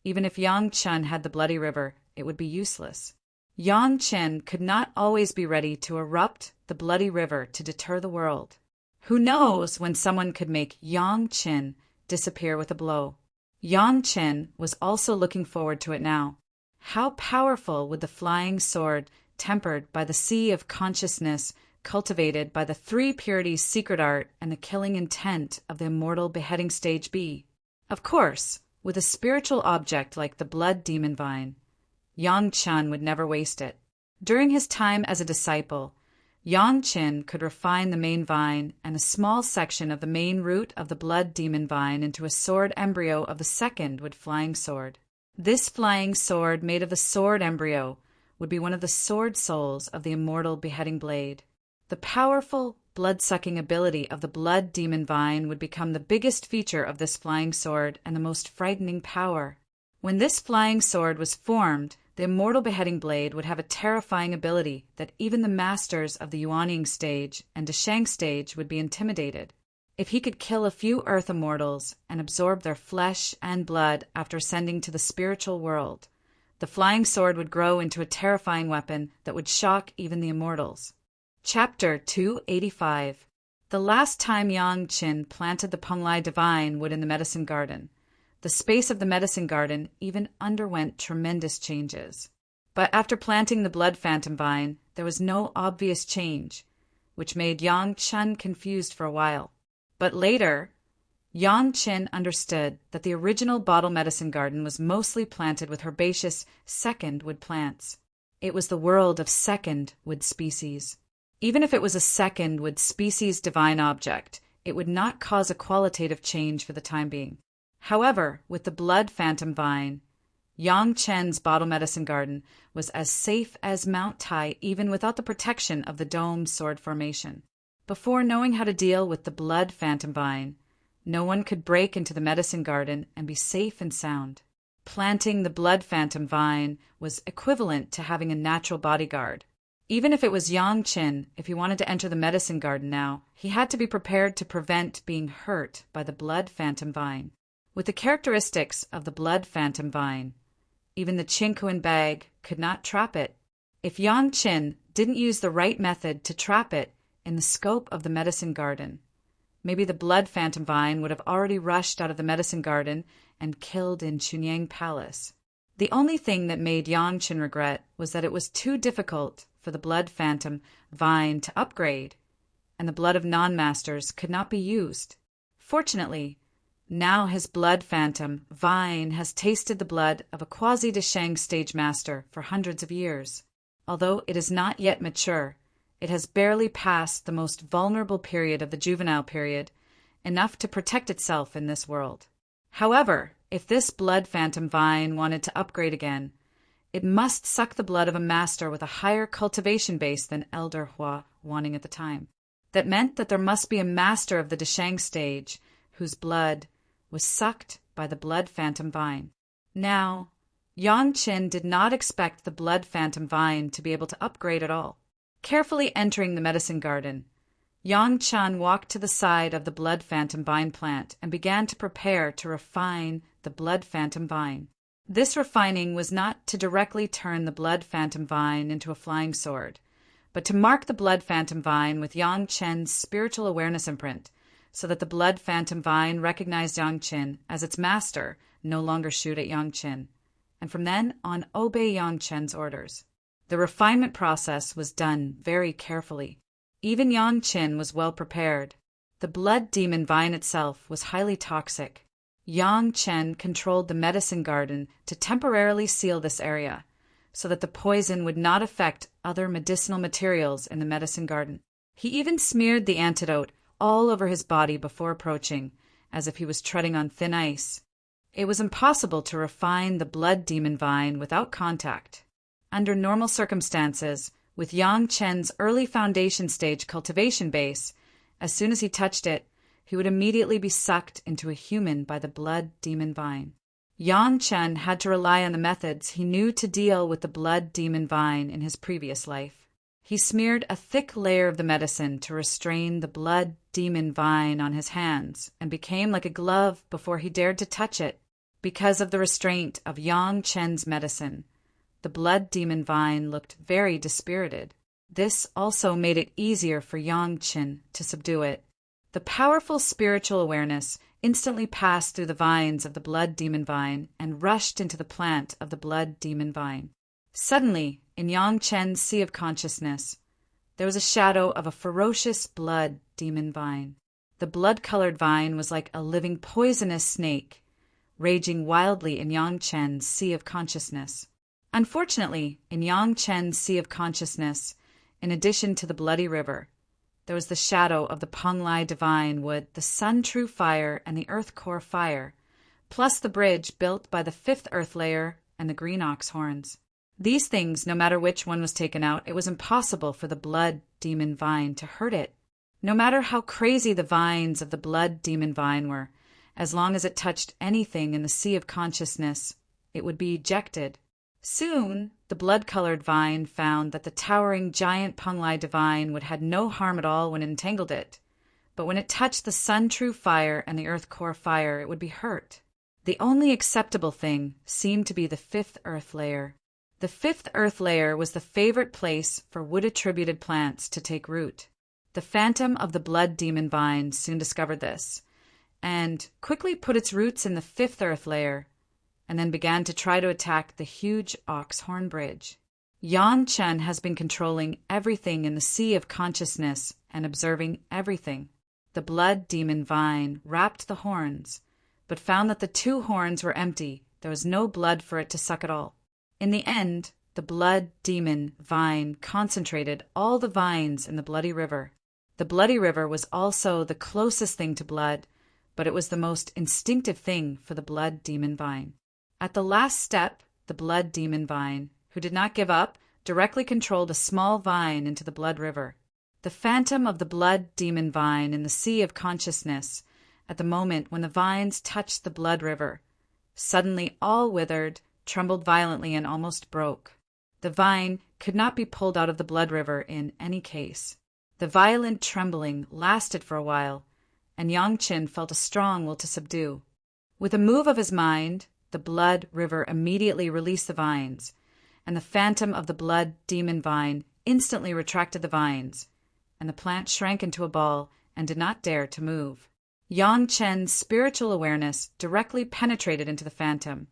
even if Yang Chen had the bloody river, it would be useless. Yang Chen could not always be ready to erupt the bloody river to deter the world. Who knows when someone could make Yang Chen disappear with a blow? Yang Chen was also looking forward to it now. How powerful would the flying sword, tempered by the sea of consciousness, cultivated by the three purities secret art and the killing intent of the immortal beheading stage be? Of course, with a spiritual object like the blood demon vine, Yang Chen would never waste it. During his time as a disciple, Yang Chen could refine the main vine and a small section of the main root of the blood demon vine into a sword embryo of the second wood flying sword. This flying sword made of the sword embryo would be one of the sword souls of the immortal beheading blade. The powerful blood-sucking ability of the blood demon vine would become the biggest feature of this flying sword and the most frightening power. When this flying sword was formed, the immortal beheading blade would have a terrifying ability that even the masters of the Yuanying stage and Deshang stage would be intimidated. If he could kill a few earth immortals and absorb their flesh and blood after ascending to the spiritual world, the flying sword would grow into a terrifying weapon that would shock even the immortals. Chapter 285. The last time Yang Chen planted the Penglai divine wood in the medicine garden, the space of the medicine garden even underwent tremendous changes. But after planting the blood phantom vine, there was no obvious change, which made Yang Chen confused for a while. But later, Yang Chen understood that the original bottle medicine garden was mostly planted with herbaceous second wood plants. It was the world of second wood species. Even if it was a second wood species divine object, it would not cause a qualitative change for the time being. However, with the blood phantom vine, Yang Chen's bottle medicine garden was as safe as Mount Tai even without the protection of the dome sword formation. Before knowing how to deal with the blood phantom vine, no one could break into the medicine garden and be safe and sound. Planting the blood phantom vine was equivalent to having a natural bodyguard. Even if it was Yang Qin, if he wanted to enter the medicine garden now, he had to be prepared to prevent being hurt by the blood phantom vine. With the characteristics of the blood phantom vine, even the Qinkuan bag could not trap it. If Yang Qin didn't use the right method to trap it in the scope of the medicine garden, maybe the blood phantom vine would have already rushed out of the medicine garden and killed in Chunyang Palace. The only thing that made Yang Qin regret was that it was too difficult for the blood phantom vine to upgrade, and the blood of non-masters could not be used. Fortunately, now his blood phantom vine has tasted the blood of a quasi-Deshang stage master for hundreds of years. Although it is not yet mature, it has barely passed the most vulnerable period of the juvenile period, enough to protect itself in this world. However, if this blood phantom vine wanted to upgrade again, it must suck the blood of a master with a higher cultivation base than Elder Hua wanting at the time. That meant that there must be a master of the Deshang stage whose blood was sucked by the blood phantom vine. Now, Yang Qin did not expect the blood phantom vine to be able to upgrade at all. Carefully entering the medicine garden, Yang Qin walked to the side of the blood phantom vine plant and began to prepare to refine the blood phantom vine. This refining was not to directly turn the blood phantom vine into a flying sword, but to mark the blood phantom vine with Yang Qin's spiritual awareness imprint, so that the blood phantom vine recognized Yang Qin as its master, no longer shoot at Yang Qin, and from then on obey Yang Qin's orders. The refinement process was done very carefully. Even Yang Qin was well prepared. The blood demon vine itself was highly toxic. Yang Qin controlled the medicine garden to temporarily seal this area, so that the poison would not affect other medicinal materials in the medicine garden. He even smeared the antidote all over his body before approaching, as if he was treading on thin ice. It was impossible to refine the blood demon vine without contact. Under normal circumstances, with Yang Qin's early foundation stage cultivation base, as soon as he touched it, he would immediately be sucked into a human by the blood demon vine. Yang Qin had to rely on the methods he knew to deal with the blood demon vine in his previous life. He smeared a thick layer of the medicine to restrain the blood demon vine on his hands and became like a glove before he dared to touch it. Because of the restraint of Yang Qin's medicine, the blood demon vine looked very dispirited. This also made it easier for Yang Qin to subdue it. The powerful spiritual awareness instantly passed through the vines of the blood demon vine and rushed into the plant of the blood demon vine. Suddenly, in Yang Qin's sea of consciousness, there was a shadow of a ferocious blood demon vine. The blood-colored vine was like a living poisonous snake, raging wildly in Yang Qin's sea of consciousness. Unfortunately, in Yang Qin's sea of consciousness, in addition to the bloody river, there was the shadow of the Penglai divine wood, the sun true fire, and the earth core fire, plus the bridge built by the fifth earth layer and the green ox horns. These things, no matter which one was taken out, it was impossible for the blood demon vine to hurt it. No matter how crazy the vines of the blood demon vine were, as long as it touched anything in the sea of consciousness, it would be ejected. Soon, the blood-colored vine found that the towering giant Penglai divine would had no harm at all when it entangled it, but when it touched the sun-true fire and the earth core fire, it would be hurt. The only acceptable thing seemed to be the fifth earth layer. The fifth earth layer was the favorite place for wood-attributed plants to take root. The phantom of the blood demon vine soon discovered this, and quickly put its roots in the fifth earth layer, and then began to try to attack the huge ox horn bridge. Yang Qin has been controlling everything in the sea of consciousness and observing everything. The blood demon vine wrapped the horns, but found that the two horns were empty. There was no blood for it to suck at all. In the end, the blood demon vine concentrated all the vines in the bloody river. The bloody river was also the closest thing to blood, but it was the most instinctive thing for the blood demon vine. At the last step, the blood demon vine, who did not give up, directly controlled a small vine into the blood river. The phantom of the blood demon vine in the sea of consciousness, at the moment when the vines touched the blood river, suddenly all withered, trembled violently, and almost broke. The vine could not be pulled out of the blood river in any case. The violent trembling lasted for a while, and Yang Qin felt a strong will to subdue. With a move of his mind, the blood river immediately released the vines, and the phantom of the blood demon vine instantly retracted the vines, and the plant shrank into a ball and did not dare to move. Yang Chen's spiritual awareness directly penetrated into the phantom,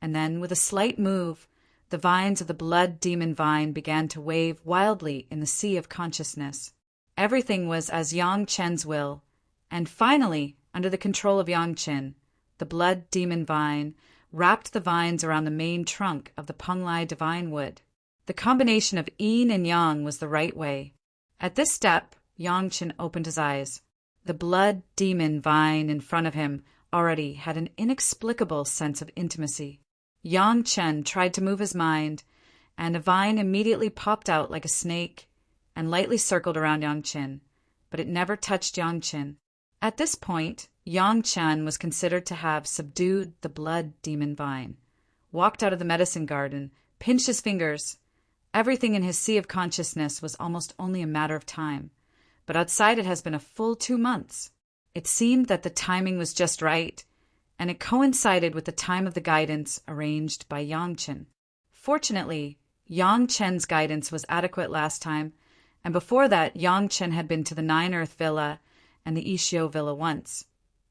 and then, with a slight move, the vines of the blood demon vine began to wave wildly in the sea of consciousness. Everything was as Yang Chen's will, and finally, under the control of Yang Chen, the blood demon vine wrapped the vines around the main trunk of the Penglai divine wood. The combination of yin and yang was the right way. At this step, Yang Chen opened his eyes. The blood demon vine in front of him already had an inexplicable sense of intimacy. Yang Chen tried to move his mind, and a vine immediately popped out like a snake and lightly circled around Yang Chen, but it never touched Yang Chen. At this point, Yang Chen was considered to have subdued the blood demon vine, walked out of the medicine garden, pinched his fingers. Everything in his sea of consciousness was almost only a matter of time, but outside it has been a full 2 months. It seemed that the timing was just right, and it coincided with the time of the guidance arranged by Yang Chen. Fortunately, Yang Chen's guidance was adequate last time, and before that Yang Chen had been to the Nine Earth Villa and the Ishio Villa once,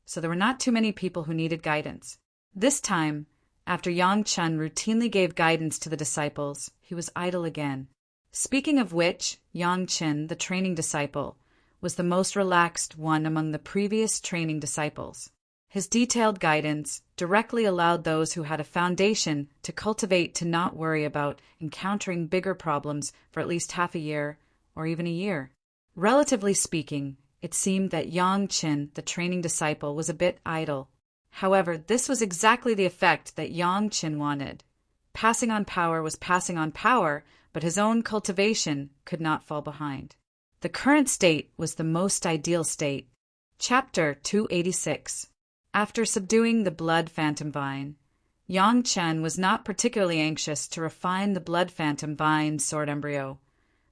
so there were not too many people who needed guidance. This time, after Yang Chen routinely gave guidance to the disciples, he was idle again. Speaking of which, Yang Chen, the training disciple, was the most relaxed one among the previous training disciples. His detailed guidance directly allowed those who had a foundation to cultivate to not worry about encountering bigger problems for at least half a year or even a year. Relatively speaking, it seemed that Yang Chen, the training disciple, was a bit idle. However, this was exactly the effect that Yang Chen wanted. Passing on power was passing on power, but his own cultivation could not fall behind. The current state was the most ideal state. Chapter 286. After subduing the blood phantom vine, Yang Chen was not particularly anxious to refine the blood phantom vine sword embryo,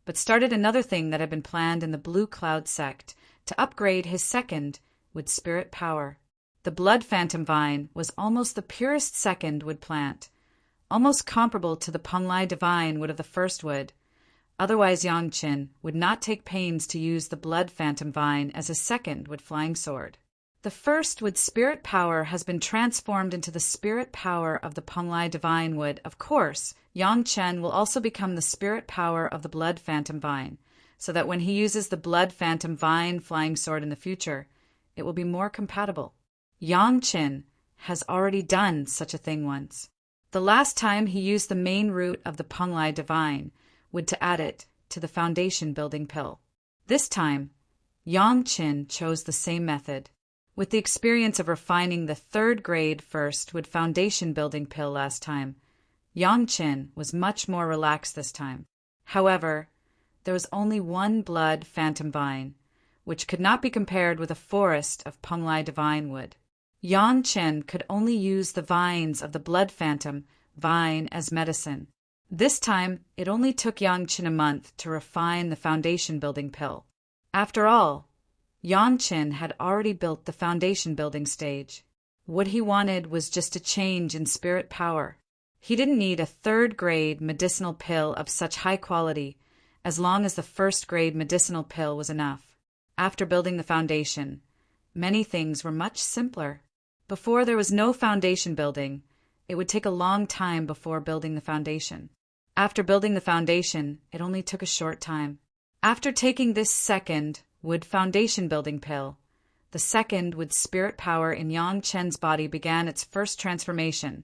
but started another thing that had been planned in the Blue Cloud sect to upgrade his second with spirit power. The blood phantom vine was almost the purest second wood plant, almost comparable to the Penglai divine wood of the first wood. Otherwise, Yang Chen would not take pains to use the blood phantom vine as his second wood flying sword. The first wood spirit power has been transformed into the spirit power of the Penglai divine wood. Of course, Yang Chen will also become the spirit power of the blood phantom vine, so that when he uses the blood phantom vine flying sword in the future, it will be more compatible. Yang Chen has already done such a thing once. The last time he used the main root of the Penglai divine would to add it to the foundation building pill. This time, Yang Chen chose the same method. With the experience of refining the third grade first wood foundation building pill last time, Yang Chen was much more relaxed this time. However, there was only one blood phantom vine, which could not be compared with a forest of Penglai divine wood. Yang Chen could only use the vines of the blood phantom vine as medicine. This time, it only took Yang Chen a month to refine the foundation building pill. After all, Yang Chen had already built the foundation building stage. What he wanted was just a change in spirit power. He didn't need a third-grade medicinal pill of such high quality, as long as the first-grade medicinal pill was enough. After building the foundation, many things were much simpler. Before there was no foundation building, it would take a long time before building the foundation. After building the foundation, it only took a short time. After taking this second wood foundation building pill, the second wood spirit power in Yang Chen's body began its first transformation,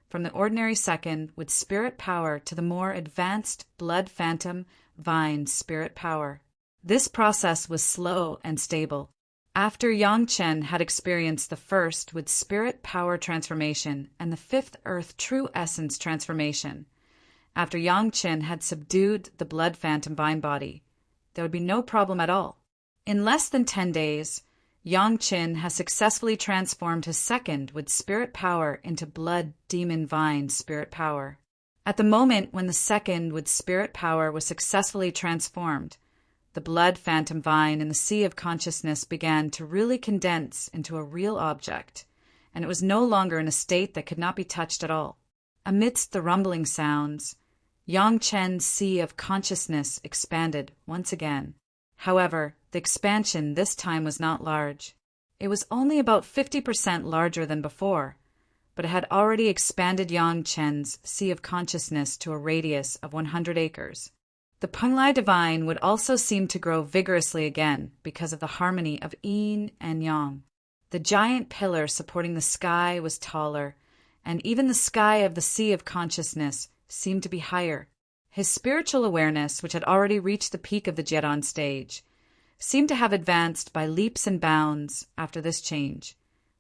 from the ordinary second wood spirit power to the more advanced blood phantom vine spirit power. This process was slow and stable. After Yang Chen had experienced the first with spirit power transformation and the fifth earth true essence transformation, after Yang Chen had subdued the blood phantom vine body, there would be no problem at all. In less than 10 days, Yang Chen has successfully transformed his second with spirit power into blood demon vine spirit power. At the moment when the second with spirit power was successfully transformed, the blood phantom vine in the sea of consciousness began to really condense into a real object, and it was no longer in a state that could not be touched at all. Amidst the rumbling sounds, Yang Chen's sea of consciousness expanded once again. However, the expansion this time was not large. It was only about 50% larger than before, but it had already expanded Yang Chen's sea of consciousness to a radius of 100 acres. The Penglai divine would also seem to grow vigorously again because of the harmony of yin and yang. The giant pillar supporting the sky was taller, and even the sky of the sea of consciousness seemed to be higher. His spiritual awareness, which had already reached the peak of the Jiedan stage, seemed to have advanced by leaps and bounds after this change,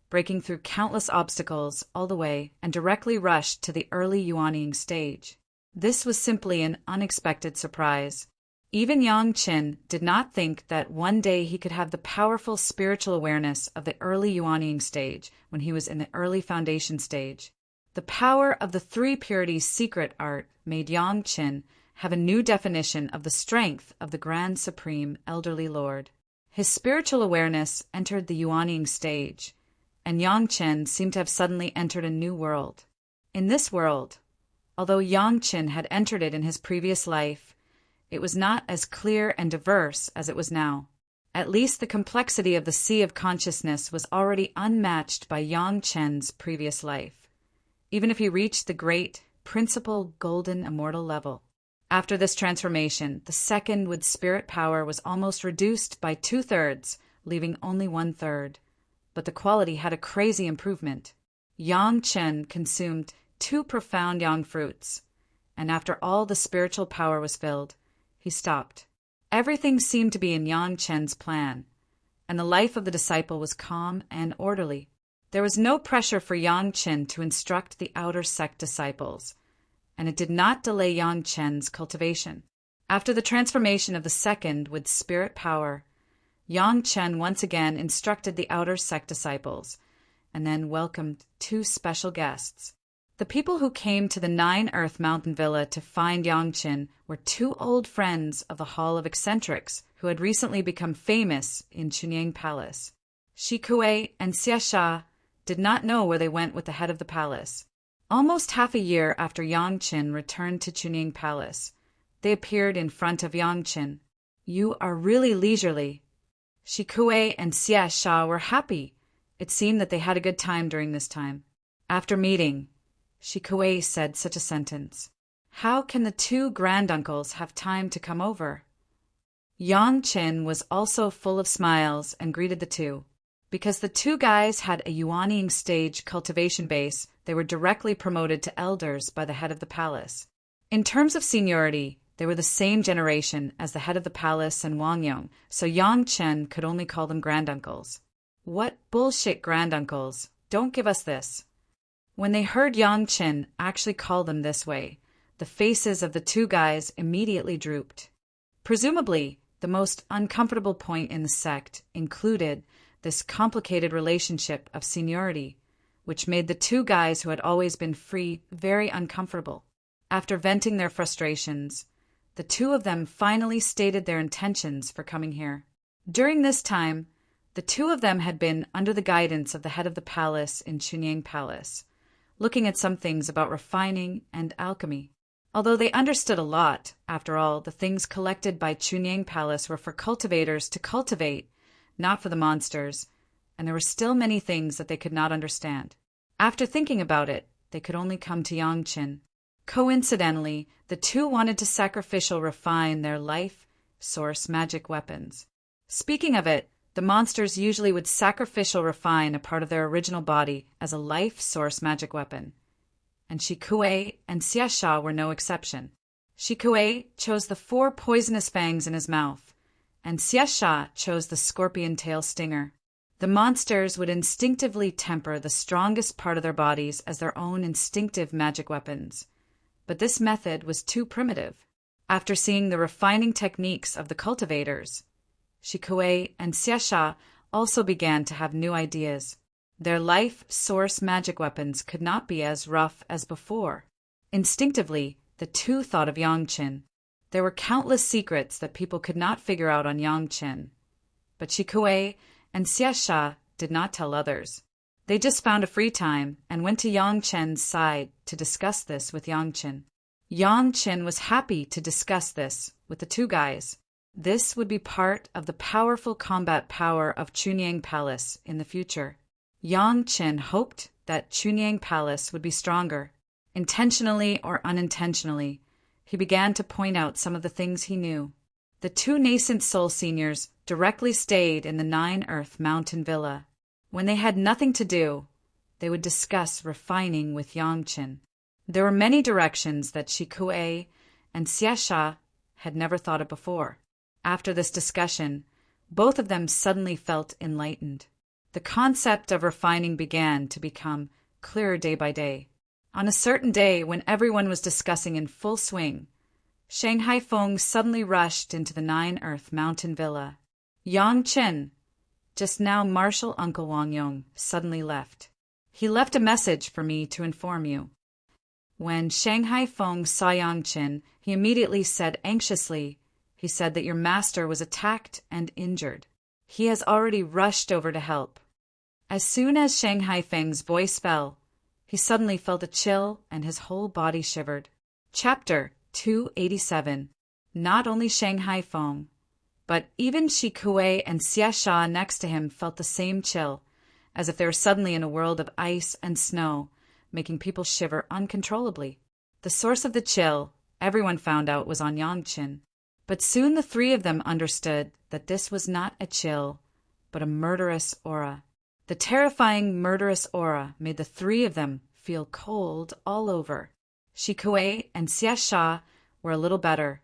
breaking through countless obstacles all the way and directly rushed to the early Yuanying stage. This was simply an unexpected surprise. Even Yang Qin did not think that one day he could have the powerful spiritual awareness of the early Yuanying stage when he was in the early foundation stage. The power of the three purities secret art made Yang Qin have a new definition of the strength of the Grand Supreme Elderly Lord. His spiritual awareness entered the Yuanying stage, and Yang Qin seemed to have suddenly entered a new world. In this world, although Yang Qin had entered it in his previous life, it was not as clear and diverse as it was now. At least the complexity of the sea of consciousness was already unmatched by Yang Qin's previous life, even if he reached the great, principal, golden, immortal level. After this transformation, the second with spirit power was almost reduced by 2/3, leaving only 1/3. But the quality had a crazy improvement. Yang Qin consumed 2 profound yang fruits, and after all the spiritual power was filled, he stopped. Everything seemed to be in Yang Qin's plan, and the life of the disciple was calm and orderly. There was no pressure for Yang Qin to instruct the outer sect disciples, and it did not delay Yang Qin's cultivation. After the transformation of the second with spirit power, Yang Qin once again instructed the outer sect disciples, and then welcomed 2 special guests. The people who came to the 9 Earth Mountain Villa to find Yang Qin were 2 old friends of the Hall of Eccentrics who had recently become famous in Chunying Palace. Shi Kuei and Xia Sha did not know where they went with the head of the palace. Almost half a year after Yang Qin returned to Chunying Palace, they appeared in front of Yang Qin. "You are really leisurely." Shi Kuei and Xia Sha were happy. It seemed that they had a good time during this time. After meeting, Shi Kuei said such a sentence. "How can the 2 granduncles have time to come over?" Yang Qin was also full of smiles and greeted the 2. Because the 2 guys had a Yuanying stage cultivation base, they were directly promoted to elders by the head of the palace. In terms of seniority, they were the same generation as the head of the palace and Wang Yong, so Yang Qin could only call them granduncles. "What bullshit granduncles? Don't give us this." When they heard Yang Qin actually call them this way, the faces of the 2 guys immediately drooped. Presumably, the most uncomfortable point in the sect included this complicated relationship of seniority, which made the 2 guys who had always been free very uncomfortable. After venting their frustrations, the 2 of them finally stated their intentions for coming here. During this time, the 2 of them had been under the guidance of the head of the palace in Chunying Palace, looking at some things about refining and alchemy. Although they understood a lot, after all, the things collected by Chunying Palace were for cultivators to cultivate, not for the monsters, and there were still many things that they could not understand. After thinking about it, they could only come to Yang Qin. Coincidentally, the 2 wanted to sacrificial refine their life source magic weapons. Speaking of it, the monsters usually would sacrificial refine a part of their original body as a life source magic weapon, and Shi Kuei and Xia Sha were no exception. Shi Kuei chose the 4 poisonous fangs in his mouth, and Xia Sha chose the scorpion tail stinger. The monsters would instinctively temper the strongest part of their bodies as their own instinctive magic weapons. But this method was too primitive. After seeing the refining techniques of the cultivators, Shi Kuei and Xia Sha also began to have new ideas. Their life source magic weapons could not be as rough as before. Instinctively, the two thought of Yangqin. There were countless secrets that people could not figure out on Yangqin. But Shikuei and Xiasha did not tell others. They just found a free time and went to Yangqin's side to discuss this with Yangqin. Yangqin was happy to discuss this with the two guys. This would be part of the powerful combat power of Chunyang Palace in the future. Yangqin hoped that Chunyang Palace would be stronger. Intentionally or unintentionally, he began to point out some of the things he knew. The two nascent soul seniors directly stayed in the Nine Earth Mountain Villa. When they had nothing to do, they would discuss refining with Yangqin. There were many directions that Shikuei and Xiasha had never thought of before. After this discussion, both of them suddenly felt enlightened. The concept of refining began to become clearer day by day. On a certain day, when everyone was discussing in full swing, Shanghai Feng suddenly rushed into the Nine Earth Mountain Villa. Yangqin, just now Martial Uncle Wang Yong, suddenly left. He left a message for me to inform you. When Shanghai Feng saw Yangqin, he immediately said anxiously, he said that your master was attacked and injured. He has already rushed over to help. As soon as Shanghai Feng's voice fell, he suddenly felt a chill and his whole body shivered. Chapter 287. Not only Shanghai Feng, but even Shikuei and Xiasha next to him felt the same chill, as if they were suddenly in a world of ice and snow, making people shiver uncontrollably. The source of the chill, everyone found out, was on Yangqin. But soon the three of them understood that this was not a chill, but a murderous aura. The terrifying murderous aura made the three of them feel cold all over. Shikuei and Xiasha were a little better,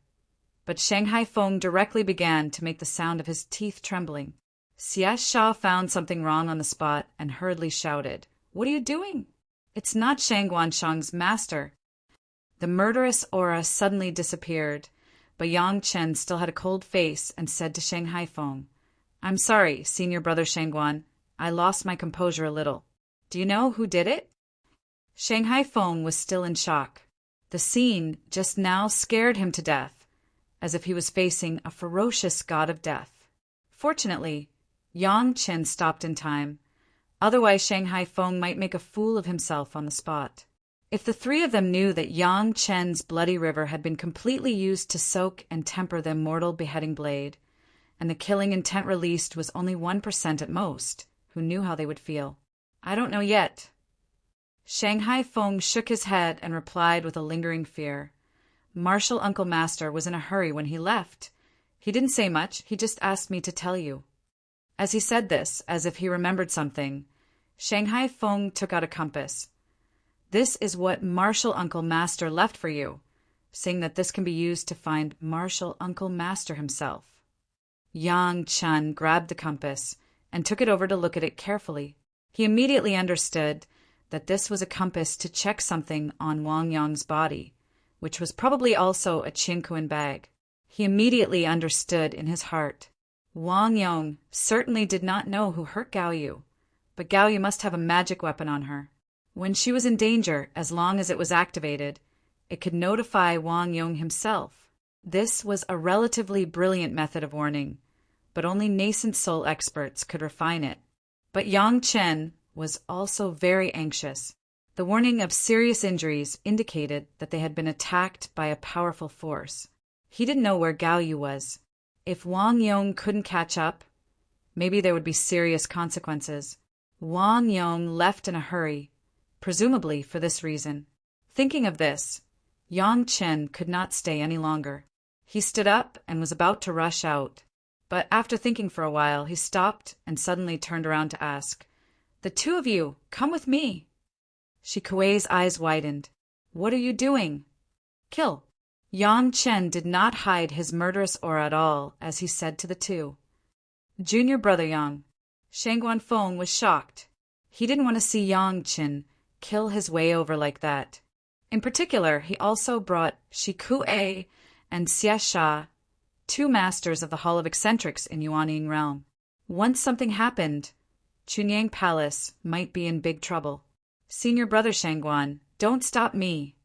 but Shanghai Feng directly began to make the sound of his teeth trembling. Xiasha found something wrong on the spot and hurriedly shouted, "What are you doing? It's not Shang Guanshang's master." The murderous aura suddenly disappeared, but Yangqin still had a cold face and said to Shanghai Feng, "I'm sorry, senior brother Shangguan. I lost my composure a little. Do you know who did it?" Shanghai Feng was still in shock. The scene just now scared him to death, as if he was facing a ferocious god of death. Fortunately, Yangqin stopped in time. Otherwise, Shanghai Feng might make a fool of himself on the spot. If the three of them knew that Yangqin's bloody river had been completely used to soak and temper the immortal beheading blade, and the killing intent released was only 1% at most, who knew how they would feel? I don't know yet. Shanghai Feng shook his head and replied with a lingering fear. Martial Uncle Master was in a hurry when he left. He didn't say much, he just asked me to tell you. As he said this, as if he remembered something, Shanghai Feng took out a compass. This is what Martial Uncle Master left for you, saying that this can be used to find Martial Uncle Master himself. Yangqin grabbed the compass and took it over to look at it carefully. He immediately understood that this was a compass to check something on Wang Yong's body, which was probably also a Qinkuan bag. He immediately understood in his heart. Wang Yong certainly did not know who hurt Gao Yu, but Gao Yu must have a magic weapon on her. When she was in danger, as long as it was activated, it could notify Wang Yong himself. This was a relatively brilliant method of warning, but only nascent soul experts could refine it. But Yangqin was also very anxious. The warning of serious injuries indicated that they had been attacked by a powerful force. He didn't know where Gao Yu was. If Wang Yong couldn't catch up, maybe there would be serious consequences. Wang Yong left in a hurry, presumably for this reason. Thinking of this, Yangqin could not stay any longer. He stood up and was about to rush out, but after thinking for a while, he stopped and suddenly turned around to ask, "The two of you, come with me." Shikuei's eyes widened. "What are you doing?" "Kill." Yangqin did not hide his murderous aura at all as he said to the two. "Junior brother Yang." Shangguan Feng was shocked. He didn't want to see Yangqin kill his way over like that. In particular, he also brought Shikuei and Xiasha, two masters of the Hall of Eccentrics in Yuanying Realm. Once something happened, Chunyang Palace might be in big trouble. "Senior brother Shangguan, don't stop me."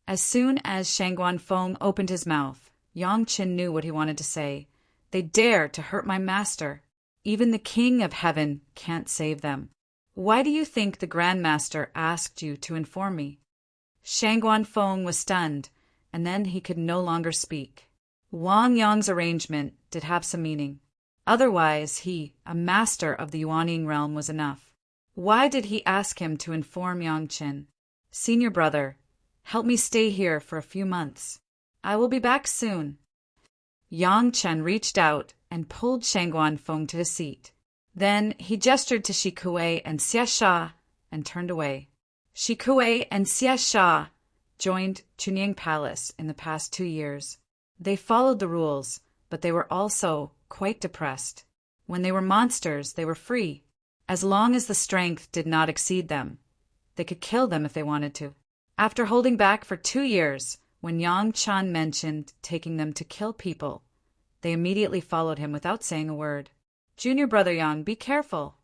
As soon as Shangguan Feng opened his mouth, Yang Qin knew what he wanted to say. They dare to hurt my master. Even the King of Heaven can't save them. Why do you think the Grand Master asked you to inform me? Shangguan Feng was stunned, and then he could no longer speak. Wang Yang's arrangement did have some meaning. Otherwise, he, a master of the Yuanying realm, was enough. Why did he ask him to inform Yang Qin? Senior brother, help me stay here for a few months. I will be back soon. Yang Chen reached out and pulled Shangguan Feng to his seat. Then he gestured to Shi Kuei and Xie Sha and turned away. Shi Kuei and Xie Sha joined Chunying Palace in the past 2 years. They followed the rules, but they were also quite depressed. When they were monsters, they were free. As long as the strength did not exceed them, they could kill them if they wanted to. After holding back for 2 years, when Yang Chen mentioned taking them to kill people, they immediately followed him without saying a word. Junior brother Yang, be careful.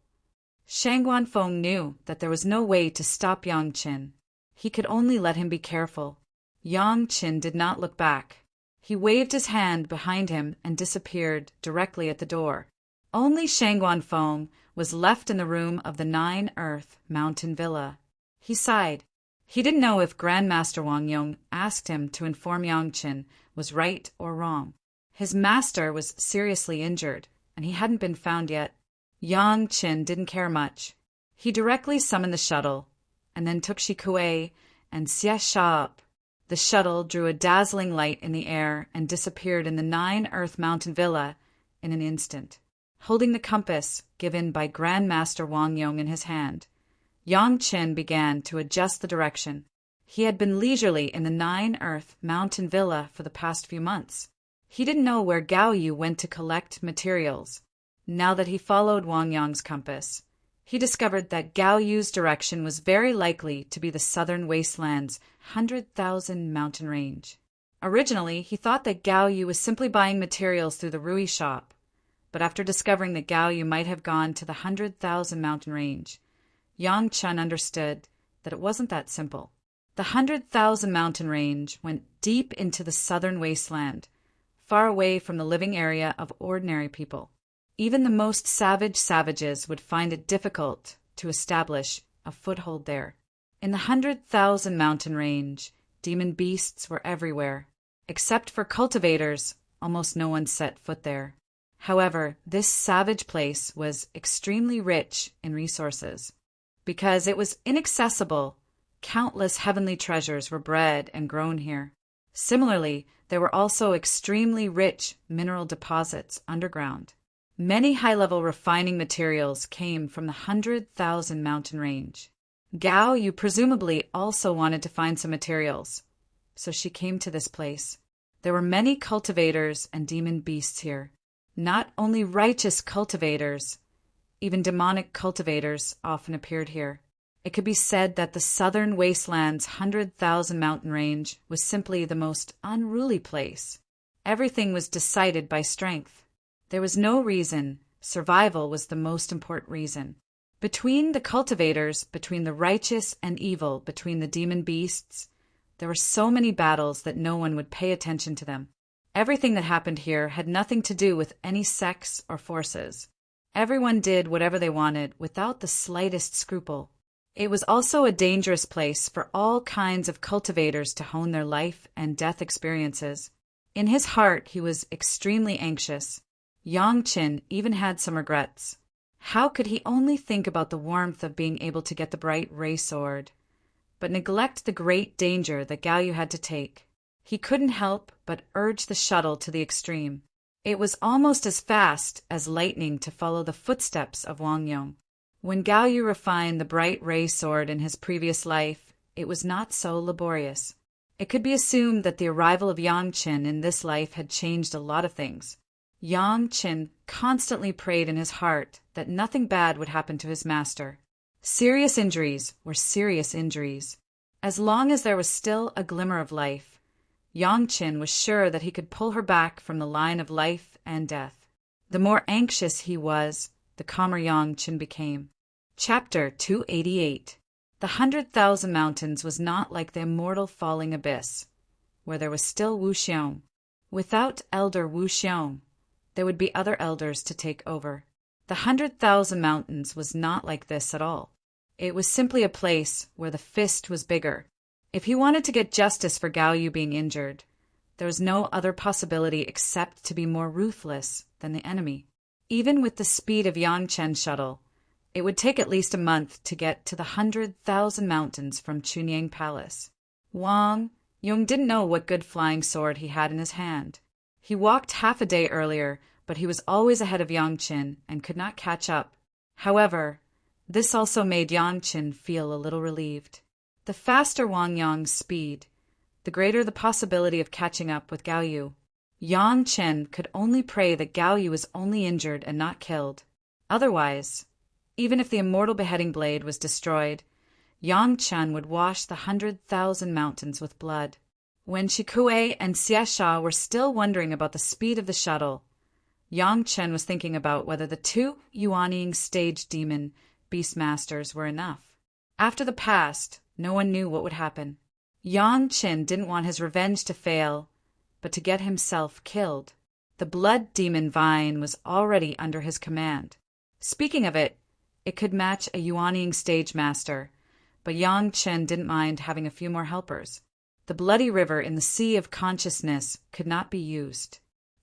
Shangguan Feng knew that there was no way to stop Yang Qin. He could only let him be careful. Yang Qin did not look back. He waved his hand behind him and disappeared directly at the door. Only Shangguan Feng was left in the room of the 9-Earth Mountain Villa. He sighed. He didn't know if Grandmaster Wang Yong asked him to inform Yang Qin was right or wrong. His master was seriously injured, and he hadn't been found yet. Yang Qin didn't care much. He directly summoned the shuttle, and then took Shi Kuei and Xie Sha up. The shuttle drew a dazzling light in the air and disappeared in the 9-Earth Mountain Villa in an instant. Holding the compass given by Grandmaster Wang Yong in his hand, Yang Qin began to adjust the direction. He had been leisurely in the 9-Earth Mountain Villa for the past few months. He didn't know where Gao Yu went to collect materials. Now that he followed Wang Yang's compass, he discovered that Gao Yu's direction was very likely to be the southern wasteland's 100,000 mountain range. Originally, he thought that Gao Yu was simply buying materials through the Rui shop, but after discovering that Gao Yu might have gone to the 100,000 mountain range, Yang Chen understood that it wasn't that simple. The 100,000 mountain range went deep into the southern wasteland, far away from the living area of ordinary people. Even the most savage savages would find it difficult to establish a foothold there. In the 100,000 mountain range, demon beasts were everywhere. Except for cultivators, almost no one set foot there. However, this savage place was extremely rich in resources. Because it was inaccessible, countless heavenly treasures were bred and grown here. Similarly, there were also extremely rich mineral deposits underground. Many high-level refining materials came from the 100,000 mountain range. Gao Yu presumably also wanted to find some materials, so she came to this place. There were many cultivators and demon beasts here. Not only righteous cultivators, even demonic cultivators often appeared here. It could be said that the southern wasteland's 100,000 mountain range was simply the most unruly place. Everything was decided by strength. There was no reason. Survival was the most important reason. Between the cultivators, between the righteous and evil, between the demon beasts, there were so many battles that no one would pay attention to them. Everything that happened here had nothing to do with any sex or forces. Everyone did whatever they wanted without the slightest scruple. It was also a dangerous place for all kinds of cultivators to hone their life and death experiences. In his heart, he was extremely anxious. Yang Qin even had some regrets. How could he only think about the warmth of being able to get the bright ray sword, but neglect the great danger that Gao Yu had to take? He couldn't help but urge the shuttle to the extreme. It was almost as fast as lightning to follow the footsteps of Wang Yong. When Gao Yu refined the bright ray sword in his previous life, it was not so laborious. It could be assumed that the arrival of Yang Qin in this life had changed a lot of things. Yang Qin constantly prayed in his heart that nothing bad would happen to his master. Serious injuries were serious injuries. As long as there was still a glimmer of life, Yang Qin was sure that he could pull her back from the line of life and death. The more anxious he was, the calmer Yang Qin became. Chapter 288. The 100,000 Mountains was not like the immortal falling abyss, where there was still Wuxiong. Without Elder Wuxiong, there would be other elders to take over. The 100,000 Mountains was not like this at all. It was simply a place where the fist was bigger. If he wanted to get justice for Gao Yu being injured, there was no other possibility except to be more ruthless than the enemy. Even with the speed of Yang Chen's shuttle, it would take at least a month to get to the 100,000 Mountains from Chunyang Palace. Wang Yong didn't know what good flying sword he had in his hand. He walked half a day earlier, but he was always ahead of Yang Chen and could not catch up. However, this also made Yang Chen feel a little relieved. The faster Wang Yong's speed, the greater the possibility of catching up with Gao Yu. Yang Chen could only pray that Gao Yu was only injured and not killed. Otherwise, even if the immortal beheading blade was destroyed, Yang Chen would wash the 100,000 Mountains with blood. When Shikue and Xiasha were still wondering about the speed of the shuttle, Yang Chen was thinking about whether the 2 Yuanying stage demon beastmasters were enough. After the past, no one knew what would happen. Yang Chen didn't want his revenge to fail, but to get himself killed. The blood demon vine was already under his command. Speaking of it, it could match a Yuanying stage master, but Yang Chen didn't mind having a few more helpers. The bloody river in the sea of consciousness could not be used.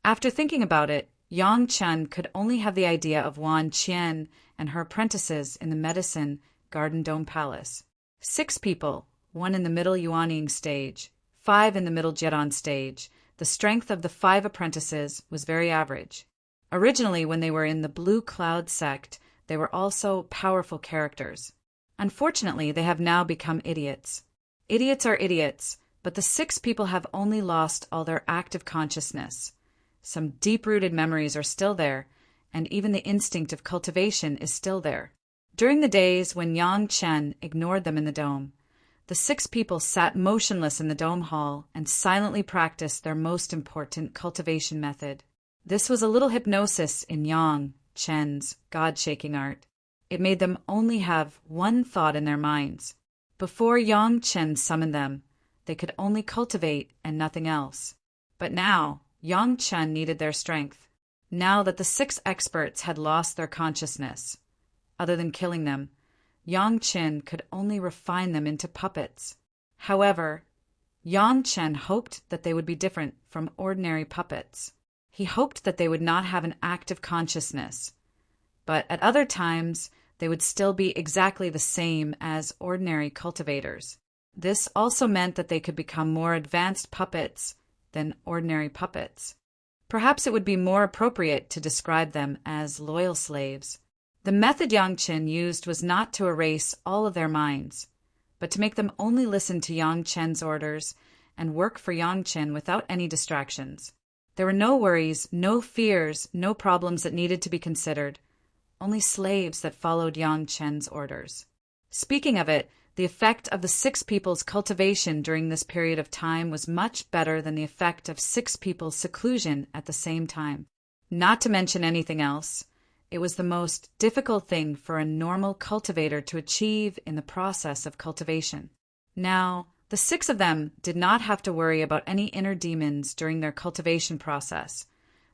After thinking about it, Yang Chen could only have the idea of Wan Qian and her apprentices in the medicine Garden Dome Palace. 6 people, 1 in the middle Yuanying stage, 5 in the middle Jedon stage. The strength of the 5 apprentices was very average. Originally, when they were in the Blue Cloud sect, they were also powerful characters. Unfortunately, they have now become idiots. Idiots are idiots, but the 6 people have only lost all their active consciousness. Some deep-rooted memories are still there, and even the instinct of cultivation is still there. During the days when Yang Chen ignored them in the dome, the 6 people sat motionless in the dome hall and silently practiced their most important cultivation method. This was a little hypnosis in Yang Chen's God-shaking art. It made them only have one thought in their minds. Before Yang Chen summoned them, they could only cultivate and nothing else. But now, Yang Chen needed their strength. Now that the 6 experts had lost their consciousness, other than killing them, Yang Chen could only refine them into puppets. However, Yang Chen hoped that they would be different from ordinary puppets. He hoped that they would not have an active consciousness, but at other times they would still be exactly the same as ordinary cultivators. This also meant that they could become more advanced puppets than ordinary puppets. Perhaps it would be more appropriate to describe them as loyal slaves. The method Yang Chen used was not to erase all of their minds, but to make them only listen to Yang Chen's orders and work for Yang Chen without any distractions. There were no worries, no fears, no problems that needed to be considered, only slaves that followed Yang Chen's orders. Speaking of it, the effect of the 6 people's cultivation during this period of time was much better than the effect of 6 people's seclusion at the same time. Not to mention anything else, it was the most difficult thing for a normal cultivator to achieve in the process of cultivation. Now, the 6 of them did not have to worry about any inner demons during their cultivation process,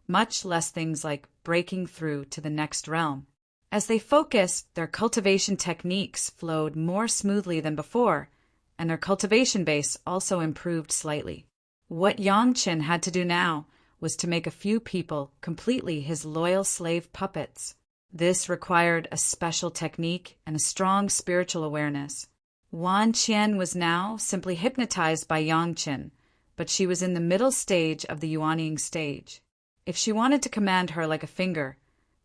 much less things like breaking through to the next realm. As they focused, their cultivation techniques flowed more smoothly than before, and their cultivation base also improved slightly. What Yang Chen had to do now was to make a few people completely his loyal slave puppets. This required a special technique and a strong spiritual awareness. Wan Qian was now simply hypnotized by Yang Chen, but she was in the middle stage of the Yuanying stage. If she wanted to command her like a finger,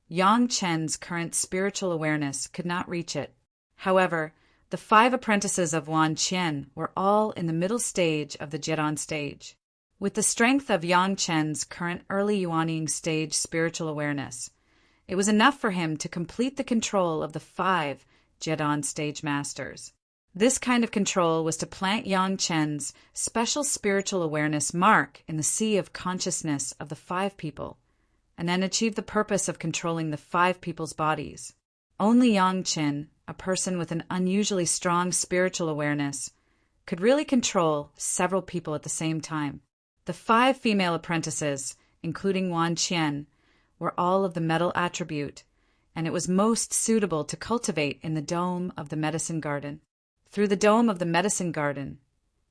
Yang Chen's current spiritual awareness could not reach it. However, the 5 apprentices of Wan Qian were all in the middle stage of the Jedon stage. With the strength of Yang Chen's current early Yuanying stage spiritual awareness, it was enough for him to complete the control of the 5 Jedon stage masters. This kind of control was to plant Yang Chen's special spiritual awareness mark in the sea of consciousness of the 5 people, and then achieve the purpose of controlling the 5 people's bodies. Only Yang Qin, a person with an unusually strong spiritual awareness, could really control several people at the same time. The 5 female apprentices, including Wan Qian, were all of the metal attribute, and it was most suitable to cultivate in the dome of the medicine garden. Through the dome of the medicine garden,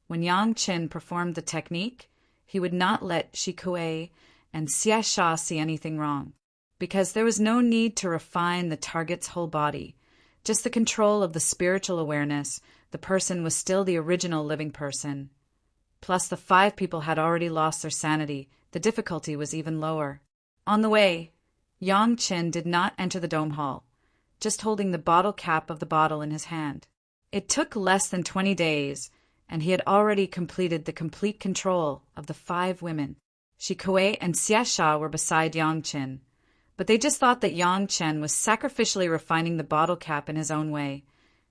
when Yang Qin performed the technique, he would not let Shi Kuei and Xia Sha see anything wrong, because there was no need to refine the target's whole body, just the control of the spiritual awareness. The person was still the original living person. Plus, the 5 people had already lost their sanity. The difficulty was even lower. On the way, Yang Qin did not enter the dome hall, just holding the bottle cap of the bottle in his hand. It took less than 20 days, and he had already completed the complete control of the 5 women. Shi Kuei and Xia Sha were beside Yang Qin, but they just thought that Yang Chen was sacrificially refining the bottle cap in his own way,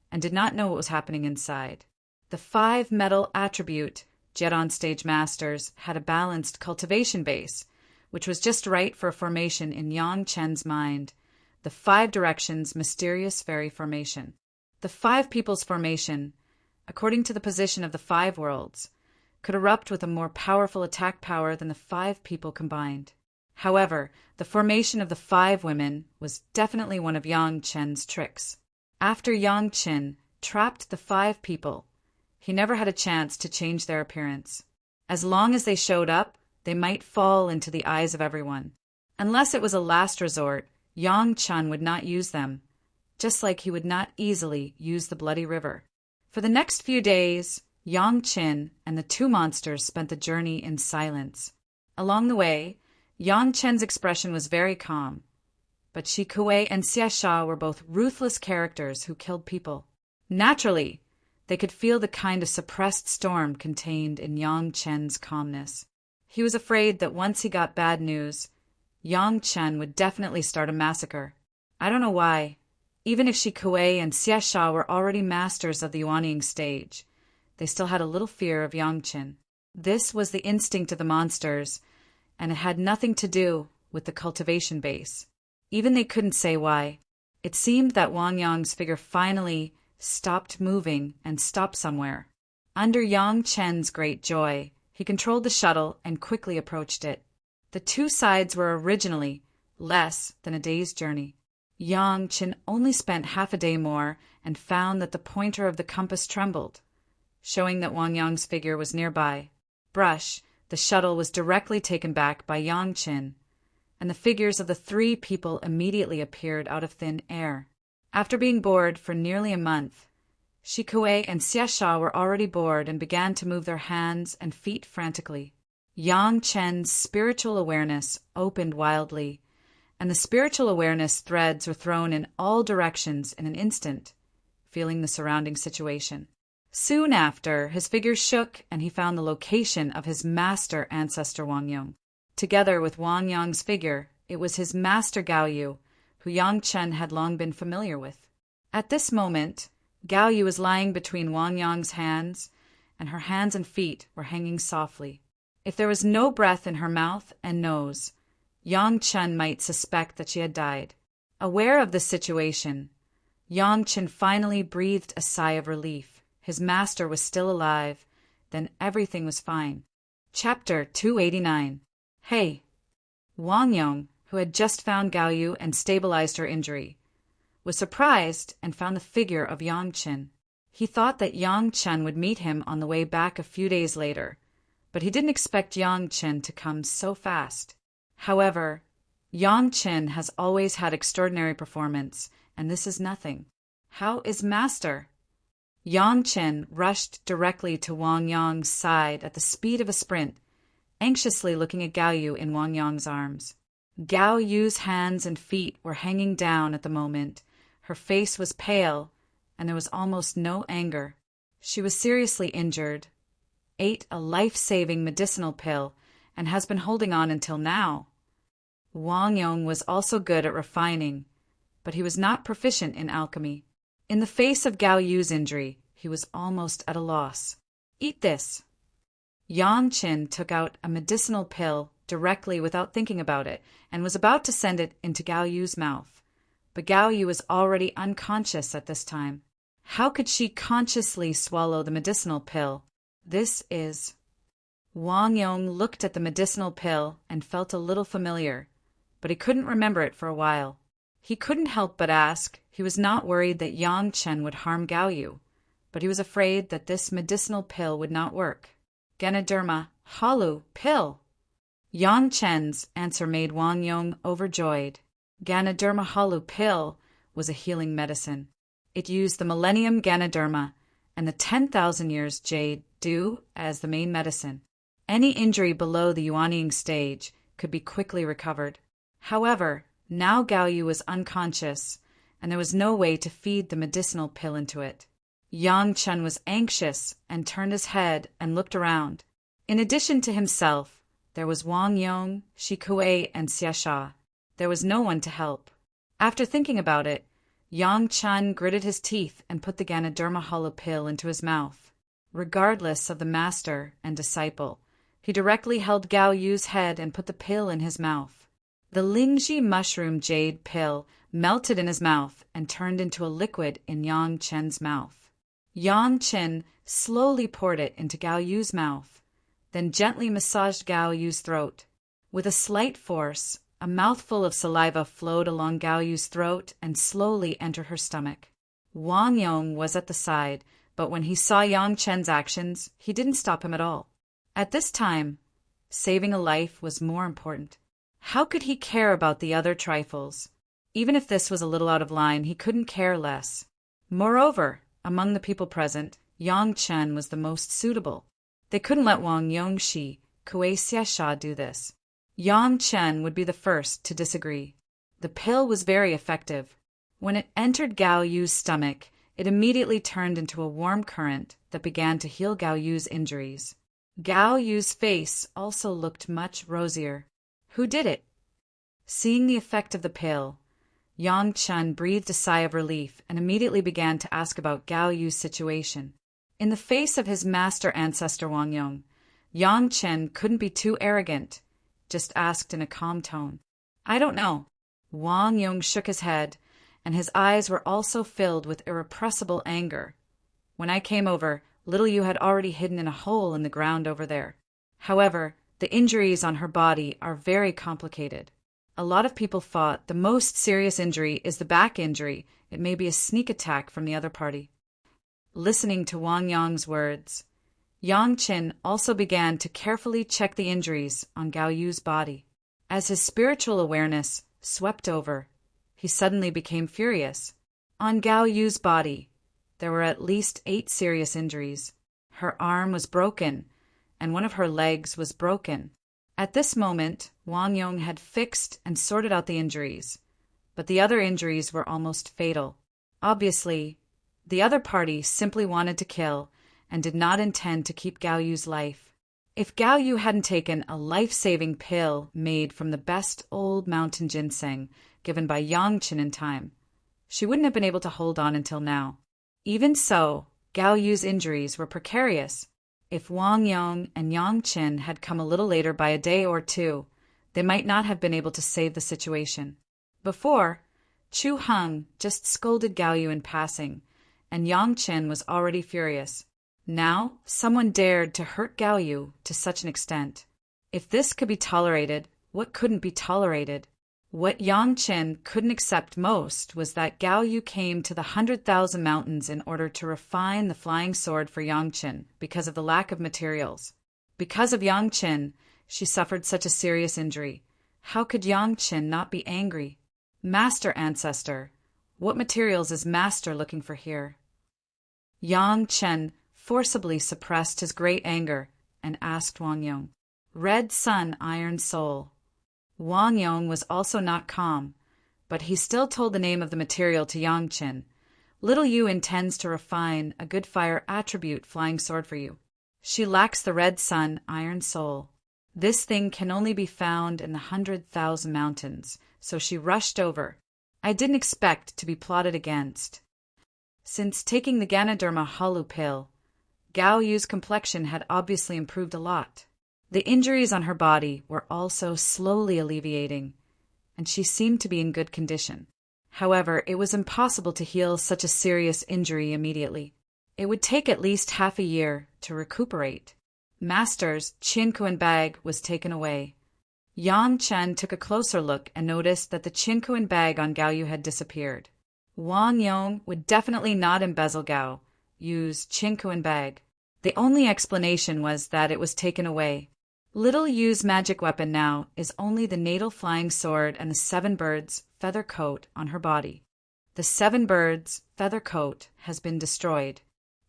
and did not know what was happening inside. The 5 metal attribute Jet on Stage Masters had a balanced cultivation base, which was just right for a formation in Yang Chen's mind, the 5 directions mysterious fairy formation. The 5 people's formation, according to the position of the 5 worlds, could erupt with a more powerful attack power than the 5 people combined. However, the formation of the 5 women was definitely one of Yang Chen's tricks. After Yang Qin trapped the 5 people, he never had a chance to change their appearance. As long as they showed up, they might fall into the eyes of everyone. Unless it was a last resort, Yang Chen would not use them, just like he would not easily use the Bloody River. For the next few days, Yang Qin and the 2 monsters spent the journey in silence. Along the way, Yang Chen's expression was very calm, but Shi Kuei and Xia Sha were both ruthless characters who killed people. Naturally, they could feel the kind of suppressed storm contained in Yang Chen's calmness. He was afraid that once he got bad news, Yang Chen would definitely start a massacre. I don't know why. Even if Shi Kuei and Xia Sha were already masters of the Yuanying stage, they still had a little fear of Yang Chen. This was the instinct of the monsters, and it had nothing to do with the cultivation base. Even they couldn't say why. It seemed that Wang Yang's figure finally stopped moving and stopped somewhere. Under Yang Chen's great joy, he controlled the shuttle and quickly approached it. The 2 sides were originally less than a day's journey. Yang Chen only spent half a day more and found that the pointer of the compass trembled, showing that Wang Yang's figure was nearby. Brush, the shuttle was directly taken back by Yang Chen, and the figures of the 3 people immediately appeared out of thin air. After being bored for nearly a month, Shi Kuei and Xia Sha were already bored and began to move their hands and feet frantically. Yang Chen's spiritual awareness opened wildly, and the spiritual awareness threads were thrown in all directions in an instant, feeling the surrounding situation. Soon after, his figure shook and he found the location of his master ancestor Wang Yang. Together with Wang Yang's figure, it was his master Gao Yu, who Yang Chen had long been familiar with. At this moment, Gao Yu was lying between Wang Yang's hands, and her hands and feet were hanging softly. If there was no breath in her mouth and nose, Yang Chen might suspect that she had died. Aware of this situation, Yang Chen finally breathed a sigh of relief. His master was still alive, then everything was fine. Chapter 289. Hey! Wang Yang, who had just found Gao Yu and stabilized her injury, was surprised and found the figure of Yang Chen. He thought that Yang Chen would meet him on the way back a few days later, but he didn't expect Yang Chen to come so fast. However, Yang Chen has always had extraordinary performance, and this is nothing. How is Master? Yang Chen rushed directly to Wang Yang's side at the speed of a sprint, anxiously looking at Gao Yu in Wang Yang's arms. Gao Yu's hands and feet were hanging down at the moment. Her face was pale, and there was almost no anger. She was seriously injured, ate a life-saving medicinal pill, and has been holding on until now. Wang Yang was also good at refining, but he was not proficient in alchemy. In the face of Gao Yu's injury, he was almost at a loss. Eat this. Yang Chen took out a medicinal pill directly without thinking about it, and was about to send it into Gao Yu's mouth. but Gao Yu was already unconscious at this time. How could she consciously swallow the medicinal pill? This is... Wang Yong looked at the medicinal pill and felt a little familiar, but he couldn't remember it for a while. He couldn't help but ask. He was not worried that Yang Chen would harm Gao Yu, but he was afraid that this medicinal pill would not work. Ganoderma, Halu, pill! Yang Chen's answer made Wang Yong overjoyed. Ganoderma Halu pill was a healing medicine. It used the Millennium Ganoderma and the 10,000 years Jade Dew as the main medicine. Any injury below the Yuanying stage could be quickly recovered. However, now Gao Yu was unconscious, and there was no way to feed the medicinal pill into it. Yang Chen was anxious and turned his head and looked around. In addition to himself, there was Wang Yong, Shi Kuei, and Xia Sha. There was no one to help. After thinking about it, Yang Chen gritted his teeth and put the Ganoderma Hollow pill into his mouth. Regardless of the master and disciple, he directly held Gao Yu's head and put the pill in his mouth. The Lingji mushroom jade pill melted in his mouth and turned into a liquid in Yang Chen's mouth. Yang Chen slowly poured it into Gao Yu's mouth, then gently massaged Gao Yu's throat. With a slight force, a mouthful of saliva flowed along Gao Yu's throat and slowly entered her stomach. Wang Yong was at the side, but when he saw Yang Chen's actions, he didn't stop him at all. At this time, saving a life was more important. How could he care about the other trifles? Even if this was a little out of line, he couldn't care less. Moreover, among the people present, Yang Chen was the most suitable. They couldn't let Wang Yong, Shi Kuei, Xia Sha do this. Yang Chen would be the first to disagree. The pill was very effective. When it entered Gao Yu's stomach, it immediately turned into a warm current that began to heal Gao Yu's injuries. Gao Yu's face also looked much rosier. Who did it? Seeing the effect of the pill, Yang Chen breathed a sigh of relief and immediately began to ask about Gao Yu's situation. In the face of his master ancestor Wang Yong, Yang Chen couldn't be too arrogant, just asked in a calm tone. I don't know. Wang Yong shook his head, and his eyes were also filled with irrepressible anger. When I came over, little Yu had already hidden in a hole in the ground over there. However, the injuries on her body are very complicated. A lot of people thought the most serious injury is the back injury. It may be a sneak attack from the other party. Listening to Wang Yong's words, Yang Chen also began to carefully check the injuries on Gao Yu's body. As his spiritual awareness swept over, he suddenly became furious. On Gao Yu's body, there were at least 8 serious injuries. Her arm was broken, and one of her legs was broken. At this moment, Wang Yong had fixed and sorted out the injuries, but the other injuries were almost fatal. Obviously, the other party simply wanted to kill and did not intend to keep Gao Yu's life. If Gao Yu hadn't taken a life-saving pill made from the best old mountain ginseng given by Yang Chen in time, she wouldn't have been able to hold on until now. Even so, Gao Yu's injuries were precarious. If Wang Yong and Yang Chen had come a little later by a day or two, they might not have been able to save the situation. Before, Chu Heng just scolded Gao Yu in passing, and Yang Chen was already furious. Now, someone dared to hurt Gao Yu to such an extent. If this could be tolerated, what couldn't be tolerated? What Yang Chen couldn't accept most was that Gao Yu came to the 100,000 mountains in order to refine the flying sword for Yang Chen because of the lack of materials. Because of Yang Chen, she suffered such a serious injury. How could Yang Chen not be angry? Master Ancestor, what materials is Master looking for here? Yang Chen forcibly suppressed his great anger and asked Wang Yong. Red Sun, Iron Soul. Wang Yong was also not calm, but he still told the name of the material to Yang Chen. Little Yu intends to refine a good fire attribute flying sword for you. She lacks the Red Sun, Iron Soul. This thing can only be found in the 100,000 mountains, so she rushed over. I didn't expect to be plotted against. Since taking the Ganoderma Hollow pill, Gao Yu's complexion had obviously improved a lot. The injuries on her body were also slowly alleviating, and she seemed to be in good condition. However, it was impossible to heal such a serious injury immediately. It would take at least half a year to recuperate. Master's Chinkuan bag was taken away. Yang Chen took a closer look and noticed that the Chinkuan bag on Gao Yu had disappeared. Wang Yong would definitely not embezzle Gao Yu's Chinkuan bag. The only explanation was that it was taken away. Little Yu's magic weapon now is only the natal flying sword and the 7 birds' feather coat on her body. The 7 birds' feather coat has been destroyed.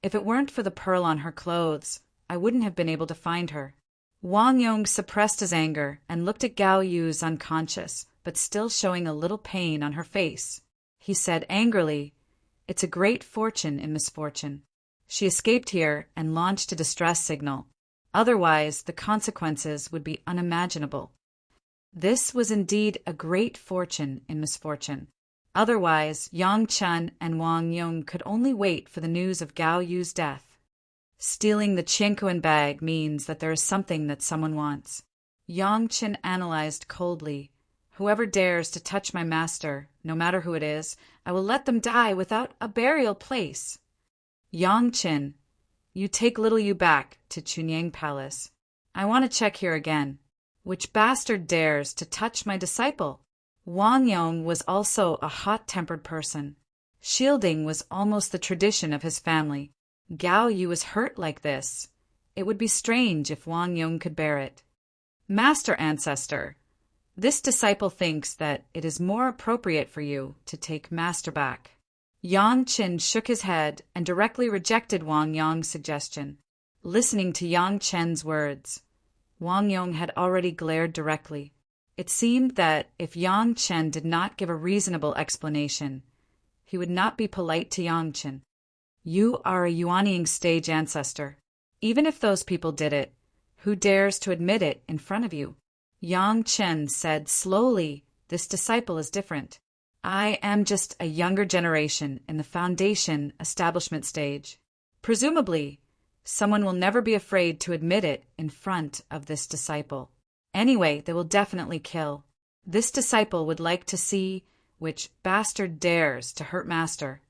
If it weren't for the pearl on her clothes, I wouldn't have been able to find her. Wang Yong suppressed his anger and looked at Gao Yu's unconscious, but still showing a little pain on her face. He said angrily, "It's a great fortune in misfortune. She escaped here and launched a distress signal. Otherwise, the consequences would be unimaginable." This was indeed a great fortune in misfortune. Otherwise, Yang Chen and Wang Yong could only wait for the news of Gao Yu's death. Stealing the Chinkuan bag means that there is something that someone wants. Yang Chen analyzed coldly. "Whoever dares to touch my master, no matter who it is, I will let them die without a burial place." "Yang Chen, you take little Yu back to Chunyang Palace. I want to check here again. Which bastard dares to touch my disciple?" Wang Yong was also a hot-tempered person. Shielding was almost the tradition of his family. Gao Yu was hurt like this. It would be strange if Wang Yong could bear it. "Master Ancestor, this disciple thinks that it is more appropriate for you to take Master back." Yang Chen shook his head and directly rejected Wang Yong's suggestion. Listening to Yang Chen's words, Wang Yong had already glared directly. It seemed that if Yang Chen did not give a reasonable explanation, he would not be polite to Yang Chen. "You are a Yuanying stage ancestor. Even if those people did it, who dares to admit it in front of you?" Yang Chen said slowly, "This disciple is different. I am just a younger generation in the foundation establishment stage. Presumably, someone will never be afraid to admit it in front of this disciple. Anyway, they will definitely kill. This disciple would like to see which bastard dares to hurt Master."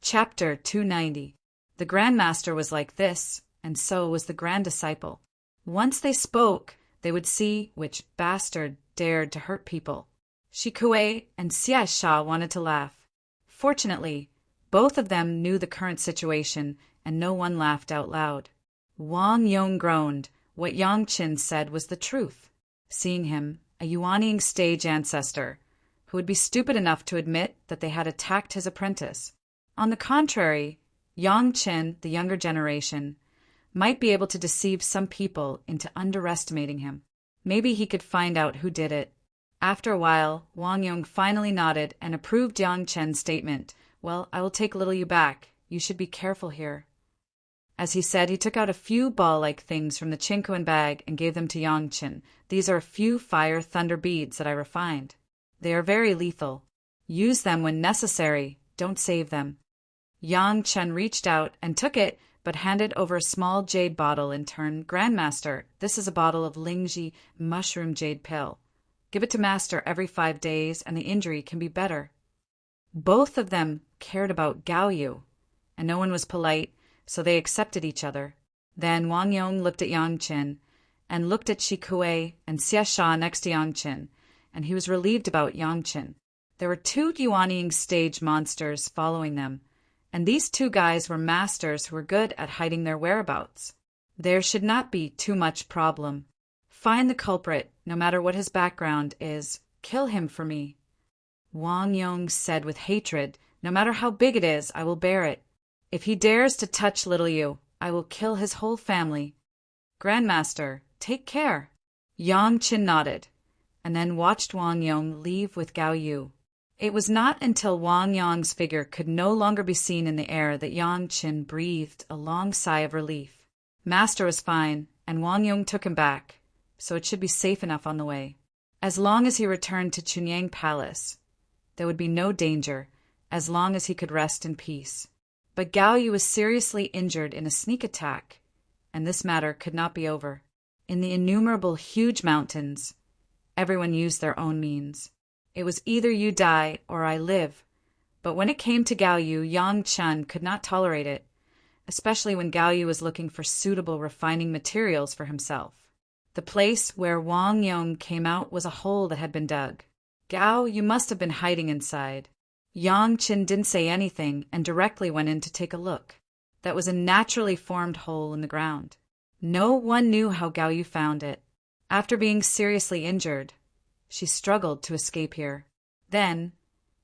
Chapter 290. The Grandmaster was like this, and so was the Grand Disciple. Once they spoke, they would see which bastard dared to hurt people. Shikue and Xie Sha wanted to laugh. Fortunately, both of them knew the current situation, and no one laughed out loud. Wang Yong groaned. What Yang Chen said was the truth. Seeing him, a Yuanying stage ancestor, who would be stupid enough to admit that they had attacked his apprentice. On the contrary, Yang Chen, the younger generation, might be able to deceive some people into underestimating him. Maybe he could find out who did it. After a while, Wang Yong finally nodded and approved Yang Chen's statement. "Well, I will take little Yu back. You should be careful here." As he said, he took out a few ball-like things from the Chinkuan bag and gave them to Yang Chen. "These are a few fire thunder beads that I refined. They are very lethal. Use them when necessary. Don't save them." Yang Chen reached out and took it, but handed over a small jade bottle in turn. "Grandmaster, this is a bottle of Lingji mushroom jade pill. Give it to Master every 5 days, and the injury can be better." Both of them cared about Gao Yu, and no one was polite, so they accepted each other. Then Wang Yong looked at Yang Chen, and looked at Shikue and Xie Sha next to Yang Chen, and he was relieved about Yang Chen. There were 2 Yuanying stage monsters following them, and these 2 guys were masters who were good at hiding their whereabouts. There should not be too much problem. Find the culprit, no matter what his background is. Kill him for me. Wang Yong said with hatred, "No matter how big it is, I will bear it. If he dares to touch little Yu, I will kill his whole family." "Grandmaster, take care." Yang Chen nodded, and then watched Wang Yong leave with Gao Yu. It was not until Wang Yong's figure could no longer be seen in the air that Yang Chen breathed a long sigh of relief. Master was fine, and Wang Yong took him back, so it should be safe enough on the way. As long as he returned to Chunyang Palace, there would be no danger, as long as he could rest in peace. But Gao Yu was seriously injured in a sneak attack, and this matter could not be over. In the innumerable huge mountains, everyone used their own means. It was either you die or I live. But when it came to Gao Yu, Yang Chen could not tolerate it, especially when Gao Yu was looking for suitable refining materials for himself. The place where Wang Yong came out was a hole that had been dug. Gao, you must have been hiding inside. Yang Chen didn't say anything and directly went in to take a look. That was a naturally formed hole in the ground. No one knew how Gao Yu found it. After being seriously injured, she struggled to escape here. Then,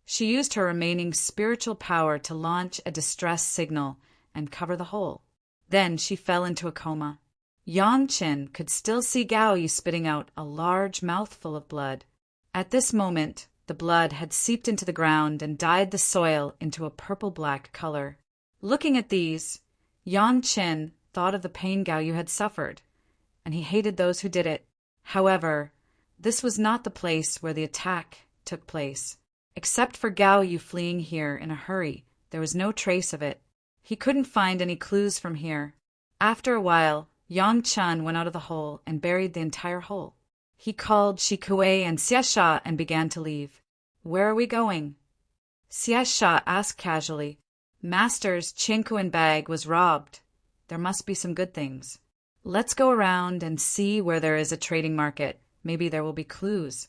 she used her remaining spiritual power to launch a distress signal and cover the hole. Then she fell into a coma. Yang Chen could still see Gao Yu spitting out a large mouthful of blood. At this moment, the blood had seeped into the ground and dyed the soil into a purple-black color. Looking at these, Yang Chen thought of the pain Gao Yu had suffered, and he hated those who did it. However, this was not the place where the attack took place. Except for Gao Yu fleeing here in a hurry, there was no trace of it. He couldn't find any clues from here. After a while, Yang Chen went out of the hole and buried the entire hole. He called Shi Kuei and Xie Sha and began to leave. "Where are we going?" Xie Sha asked casually. "Master's Qingkuan bag was robbed. There must be some good things. Let's go around and see where there is a trading market. Maybe there will be clues."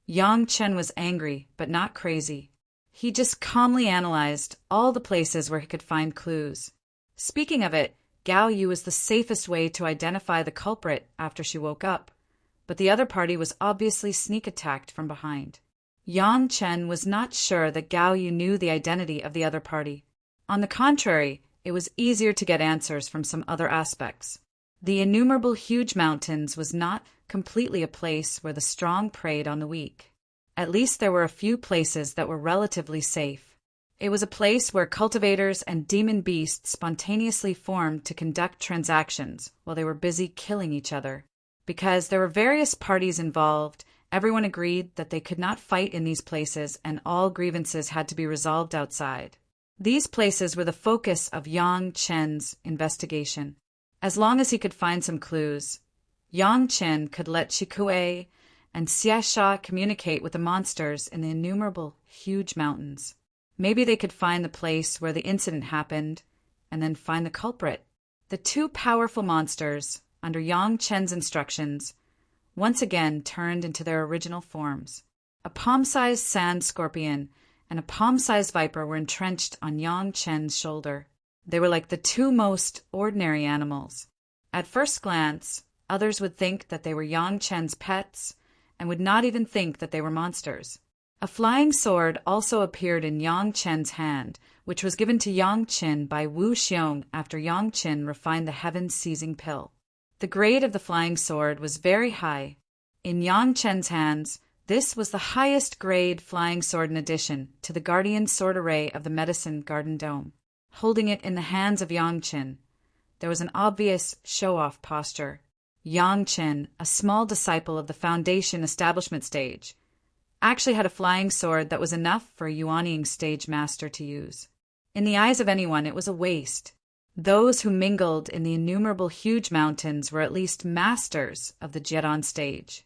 Yang Chen was angry, but not crazy. He just calmly analyzed all the places where he could find clues. Speaking of it, Gao Yu was the safest way to identify the culprit after she woke up, but the other party was obviously sneak attacked from behind. Yang Chen was not sure that Gao Yu knew the identity of the other party. On the contrary, it was easier to get answers from some other aspects. The innumerable huge mountains was not completely a place where the strong preyed on the weak. At least there were a few places that were relatively safe. It was a place where cultivators and demon beasts spontaneously formed to conduct transactions while they were busy killing each other. Because there were various parties involved, everyone agreed that they could not fight in these places and all grievances had to be resolved outside. These places were the focus of Yang Chen's investigation. As long as he could find some clues, Yang Chen could let Shikue and Xie Sha communicate with the monsters in the innumerable huge mountains. Maybe they could find the place where the incident happened and then find the culprit. The two powerful monsters, under Yang Chen's instructions, once again turned into their original forms. A palm-sized sand scorpion and a palm-sized viper were entrenched on Yang Chen's shoulder. They were like the two most ordinary animals. At first glance, others would think that they were Yang Chen's pets and would not even think that they were monsters. A flying sword also appeared in Yang Chen's hand, which was given to Yang Chen by Wu Xiong after Yang Chen refined the heaven-seizing pill. The grade of the flying sword was very high. In Yang Chen's hands, this was the highest grade flying sword in addition to the guardian sword array of the Medicine Garden Dome. Holding it in the hands of Yang Chen, there was an obvious show-off posture. Yang Chen, a small disciple of the Foundation establishment stage, actually had a flying sword that was enough for a Yuanying stage master to use. In the eyes of anyone, it was a waste. Those who mingled in the innumerable huge mountains were at least masters of the Jiedon stage.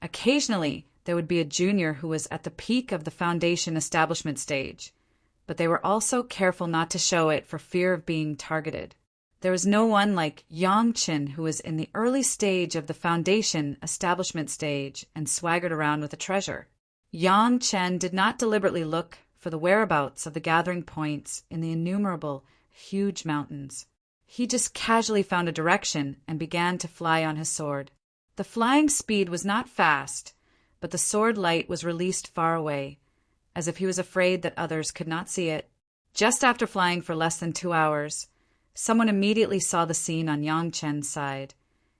Occasionally, there would be a junior who was at the peak of the Foundation establishment stage, but they were also careful not to show it for fear of being targeted. There was no one like Yang Chen who was in the early stage of the Foundation establishment stage and swaggered around with a treasure. Yang Chen did not deliberately look for the whereabouts of the gathering points in the innumerable, huge mountains. He just casually found a direction and began to fly on his sword. The flying speed was not fast, but the sword light was released far away, as if he was afraid that others could not see it. Just after flying for less than 2 hours, someone immediately saw the scene on Yang Chen's side,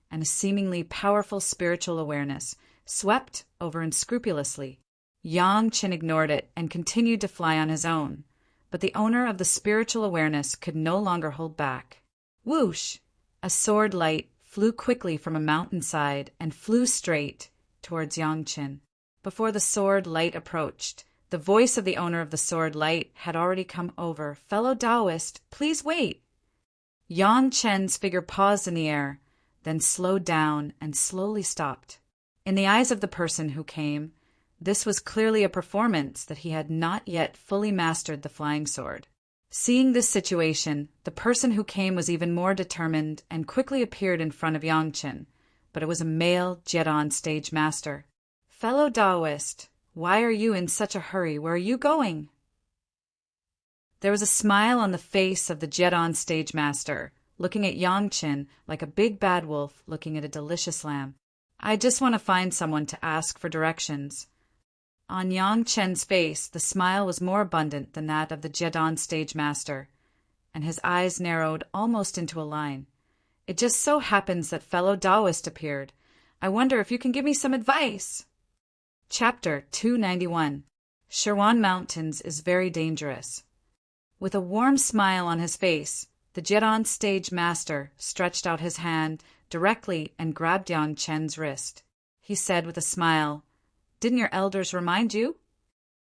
and a seemingly powerful spiritual awareness swept over unscrupulously. Yang Chen ignored it and continued to fly on his own, but the owner of the spiritual awareness could no longer hold back. Whoosh! A sword light flew quickly from a mountainside and flew straight towards Yang Chen. Before the sword light approached, the voice of the owner of the sword light had already come over. "Fellow Taoist, please wait." Yang Chen's figure paused in the air, then slowed down and slowly stopped. In the eyes of the person who came, This was clearly a performance that he had not yet fully mastered the flying sword. Seeing this situation, the person who came was even more determined and quickly appeared in front of Yangchen, but it was a male Jedon stage master. "Fellow Taoist, why are you in such a hurry? Where are you going?" There was a smile on the face of the Jedon stage master, looking at Yangchen like a big bad wolf looking at a delicious lamb. "I just want to find someone to ask for directions." On Yang Chen's face, the smile was more abundant than that of the Jedon stage master, and his eyes narrowed almost into a line. "It just so happens that fellow Taoist appeared. I wonder if you can give me some advice." Chapter 291. Shirwan Mountains is very dangerous. With a warm smile on his face, the Jedon stage master stretched out his hand directly and grabbed Yang Chen's wrist. He said with a smile, "Didn't your elders remind you?"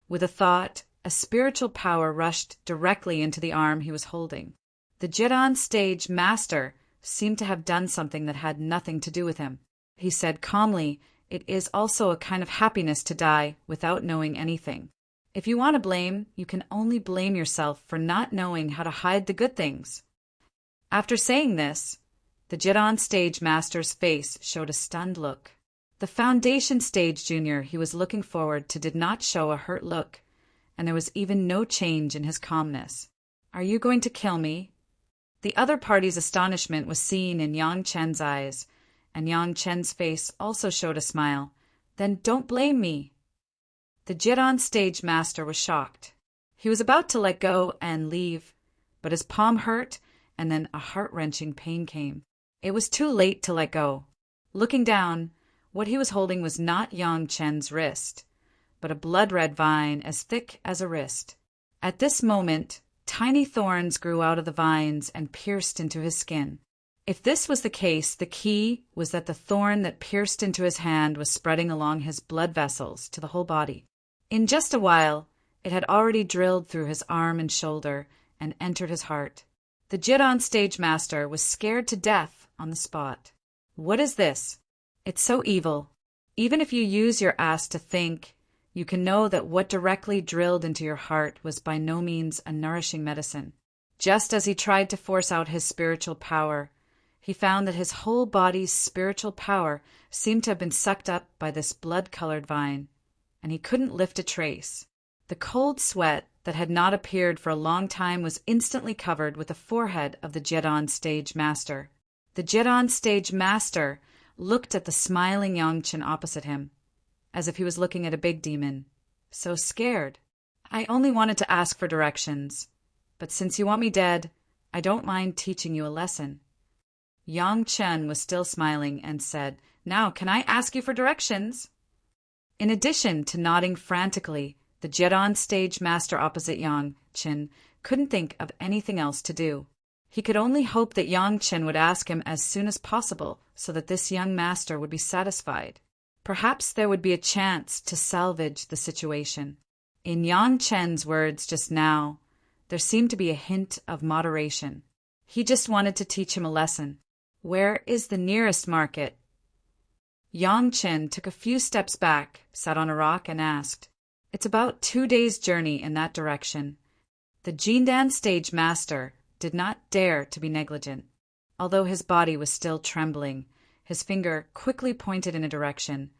With a thought, a spiritual power rushed directly into the arm he was holding. The Jedon stage master seemed to have done something that had nothing to do with him. He said calmly, "It is also a kind of happiness to die without knowing anything. If you want to blame, you can only blame yourself for not knowing how to hide the good things." After saying this, the Jedon stage master's face showed a stunned look. The Foundation Stage Junior he was looking forward to did not show a hurt look, and there was even no change in his calmness. "Are you going to kill me?" The other party's astonishment was seen in Yang Chen's eyes, and Yang Chen's face also showed a smile. "Then don't blame me." The Jedon stage master was shocked. He was about to let go and leave, but his palm hurt, and then a heart-wrenching pain came. It was too late to let go. Looking down, what he was holding was not Yang Chen's wrist, but a blood-red vine as thick as a wrist. At this moment, tiny thorns grew out of the vines and pierced into his skin. If this was the case, the key was that the thorn that pierced into his hand was spreading along his blood vessels to the whole body. In just a while, it had already drilled through his arm and shoulder and entered his heart. The Jedon stage master was scared to death on the spot. "What is this? It's so evil. Even if you use your ass to think, you can know that what directly drilled into your heart was by no means a nourishing medicine." Just as he tried to force out his spiritual power, he found that his whole body's spiritual power seemed to have been sucked up by this blood-colored vine, and he couldn't lift a trace. The cold sweat that had not appeared for a long time was instantly covered with the forehead of the Jedon stage master. The Jedon stage master looked at the smiling Yangchen opposite him, as if he was looking at a big demon. So scared. "I only wanted to ask for directions, but since you want me dead, I don't mind teaching you a lesson." Yangchen was still smiling and said, "Now, can I ask you for directions?" In addition to nodding frantically, the Jedon stage master opposite Yangchen couldn't think of anything else to do. He could only hope that Yangchen would ask him as soon as possible so that this young master would be satisfied. Perhaps there would be a chance to salvage the situation. In Yangchen's words just now, there seemed to be a hint of moderation. He just wanted to teach him a lesson. "Where is the nearest market?" Yangchen took a few steps back, sat on a rock, and asked. "It's about 2 days' journey in that direction." The Jindan stage master did not dare to be negligent. Although his body was still trembling, his finger quickly pointed in a direction.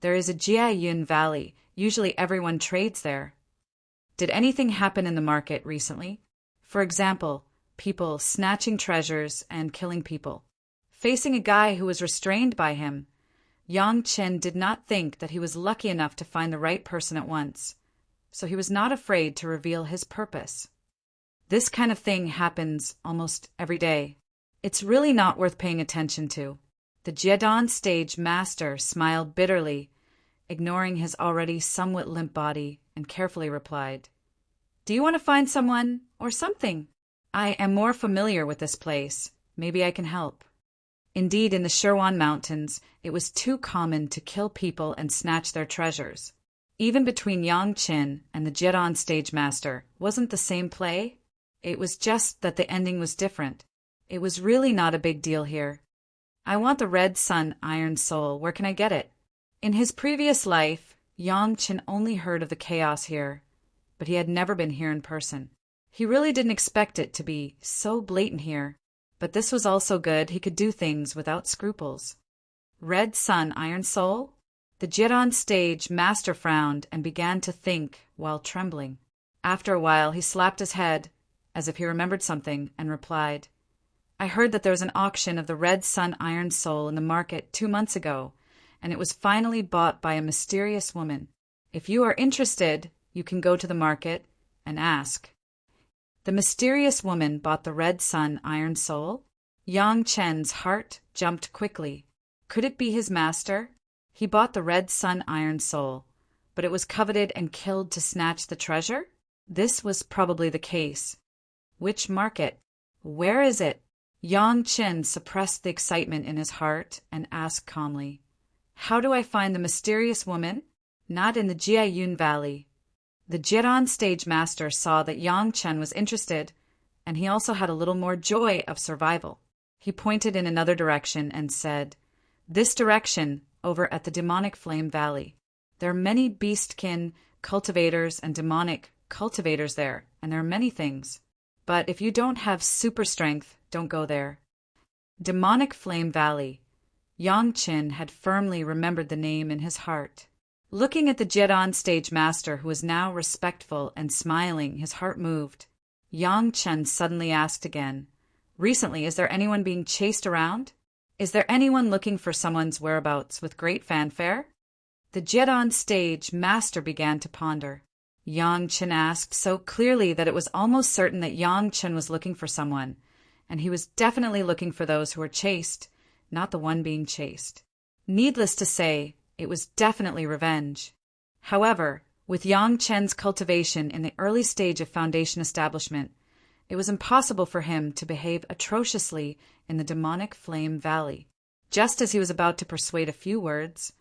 "There is a Jiayun Valley. Usually everyone trades there." Did anything happen in the market recently? For example, people snatching treasures and killing people. Facing a guy who was restrained by him, Yangchen did not think that he was lucky enough to find the right person at once, so he was not afraid to reveal his purpose. This kind of thing happens almost every day. It's really not worth paying attention to. The Jedon stage master smiled bitterly, ignoring his already somewhat limp body, and carefully replied, "Do you want to find someone or something? I am more familiar with this place. Maybe I can help." Indeed, in the Shirwan Mountains, it was too common to kill people and snatch their treasures. Even between Yangchen and the Jedon stage master, wasn't the same play? It was just that the ending was different. It was really not a big deal here. "I want the Red Sun Iron Soul. Where can I get it?" In his previous life, Yang Qin only heard of the chaos here, but he had never been here in person. He really didn't expect it to be so blatant here, but this was also good. He could do things without scruples. Red Sun, Iron Soul? The Jiran stage master frowned and began to think while trembling. After a while, he slapped his head, as if he remembered something, and replied, I heard that there was an auction of the Red Sun Iron Soul in the market 2 months ago, and it was finally bought by a mysterious woman. If you are interested, you can go to the market and ask. The mysterious woman bought the Red Sun Iron Soul? Yang Chen's heart jumped quickly. Could it be his master? He bought the Red Sun Iron Soul, but it was coveted and killed to snatch the treasure? This was probably the case. Which market? Where is it? Yang Chen suppressed the excitement in his heart and asked calmly, How do I find the mysterious woman? Not in the Jiayun Valley. The Jiran stage master saw that Yang Chen was interested, and he also had a little more joy of survival. He pointed in another direction and said, This direction, over at the demonic flame valley. There are many beastkin cultivators and demonic cultivators there, and there are many things. But if you don't have super strength, don't go there. Demonic Flame Valley. Yang Qin had firmly remembered the name in his heart. Looking at the Jiran stage master, who was now respectful and smiling, his heart moved. Yang Chen suddenly asked again, Recently, is there anyone being chased around? Is there anyone looking for someone's whereabouts with great fanfare? The Jiran stage master began to ponder. Yang Chen asked so clearly that it was almost certain that Yang Chen was looking for someone, and he was definitely looking for those who were chased, not the one being chased. Needless to say, it was definitely revenge. However, with Yang Chen's cultivation in the early stage of foundation establishment, it was impossible for him to behave atrociously in the demonic flame valley. Just as he was about to persuade a few words,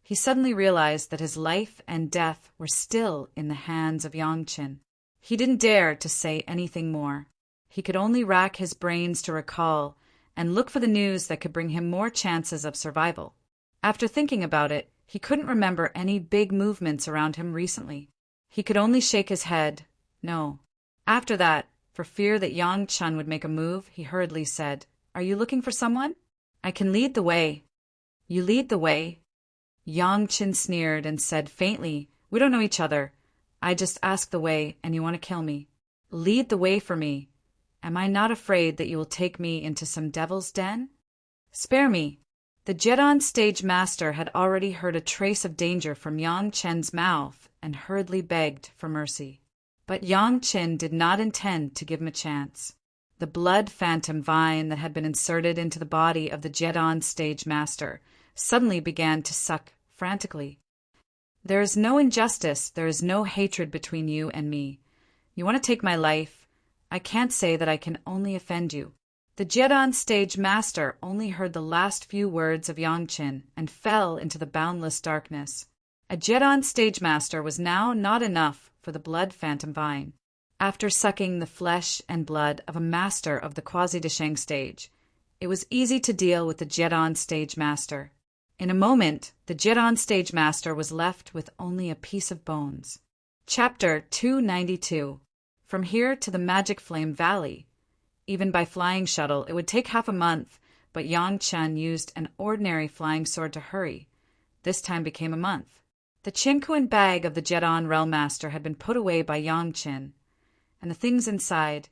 he suddenly realized that his life and death were still in the hands of Yang Chen. He didn't dare to say anything more. He could only rack his brains to recall and look for the news that could bring him more chances of survival. After thinking about it, he couldn't remember any big movements around him recently. He could only shake his head. No. After that, for fear that Yang Chen would make a move, he hurriedly said, Are you looking for someone? I can lead the way. You lead the way? Yang Chen sneered and said faintly, We don't know each other. I just ask the way, and you want to kill me. Lead the way for me. Am I not afraid that you will take me into some devil's den? Spare me. The Jiran stage master had already heard a trace of danger from Yang Chen's mouth and hurriedly begged for mercy. But Yang Chen did not intend to give him a chance. The blood phantom vine that had been inserted into the body of the Jiran stage master suddenly began to suck frantically. There is no injustice, there is no hatred between you and me. You want to take my life? I can't say that I can only offend you. The Jiran stage master only heard the last few words of Yang Chen and fell into the boundless darkness. A Jiran stage master was now not enough for the blood phantom vine. After sucking the flesh and blood of a master of the Quasi-Desheng stage, it was easy to deal with the Jiran stage master. In a moment, the Jiran stage master was left with only a piece of bones. Chapter 292. From here to the Magic Flame Valley. Even by flying shuttle, it would take half a month, but Yang Chen used an ordinary flying sword to hurry. This time became a month. The Qinkuan bag of the Jiran Realm Master had been put away by Yang Chen, and the things inside,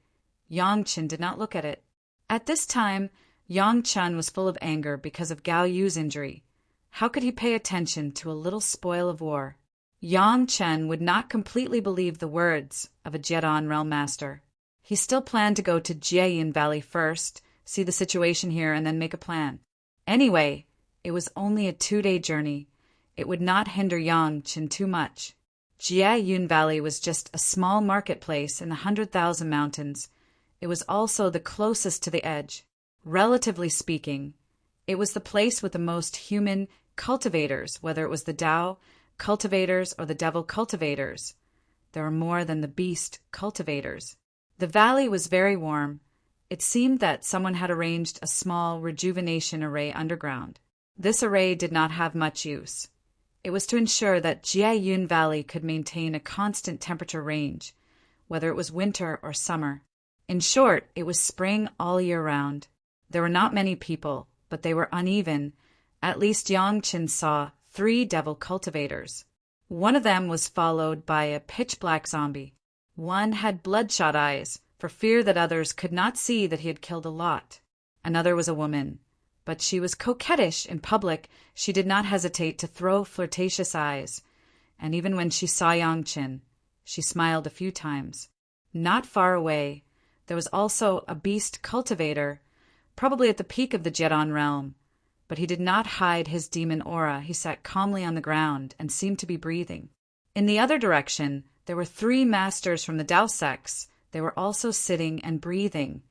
Yang Chen did not look at it. At this time, Yang Chen was full of anger because of Gao Yu's injury. How could he pay attention to a little spoil of war? Yang Chen would not completely believe the words of a Jiran Realm Master. He still planned to go to Jiayun Valley first, see the situation here, and then make a plan. Anyway, it was only a 2-day journey. It would not hinder Yang Chen too much. Jiayun Valley was just a small marketplace in the 100,000 mountains. It was also the closest to the edge. Relatively speaking, it was the place with the most human cultivators, whether it was the Tao cultivators or the devil cultivators. There were more than the beast cultivators. The valley was very warm. It seemed that someone had arranged a small rejuvenation array underground. This array did not have much use. It was to ensure that Jiayun Valley could maintain a constant temperature range, whether it was winter or summer. In short, it was spring all year round. There were not many people, but they were uneven. At least Yang Qin saw 3 devil cultivators. One of them was followed by a pitch-black zombie. One had bloodshot eyes, for fear that others could not see that he had killed a lot. Another was a woman, but she was coquettish in public. She did not hesitate to throw flirtatious eyes, and even when she saw Yang Qin, she smiled a few times. Not far away, there was also a beast cultivator, probably at the peak of the Jedon realm, but he did not hide his demon aura. He sat calmly on the ground and seemed to be breathing. In the other direction, there were 3 masters from the Dao sects. They were also sitting and breathing,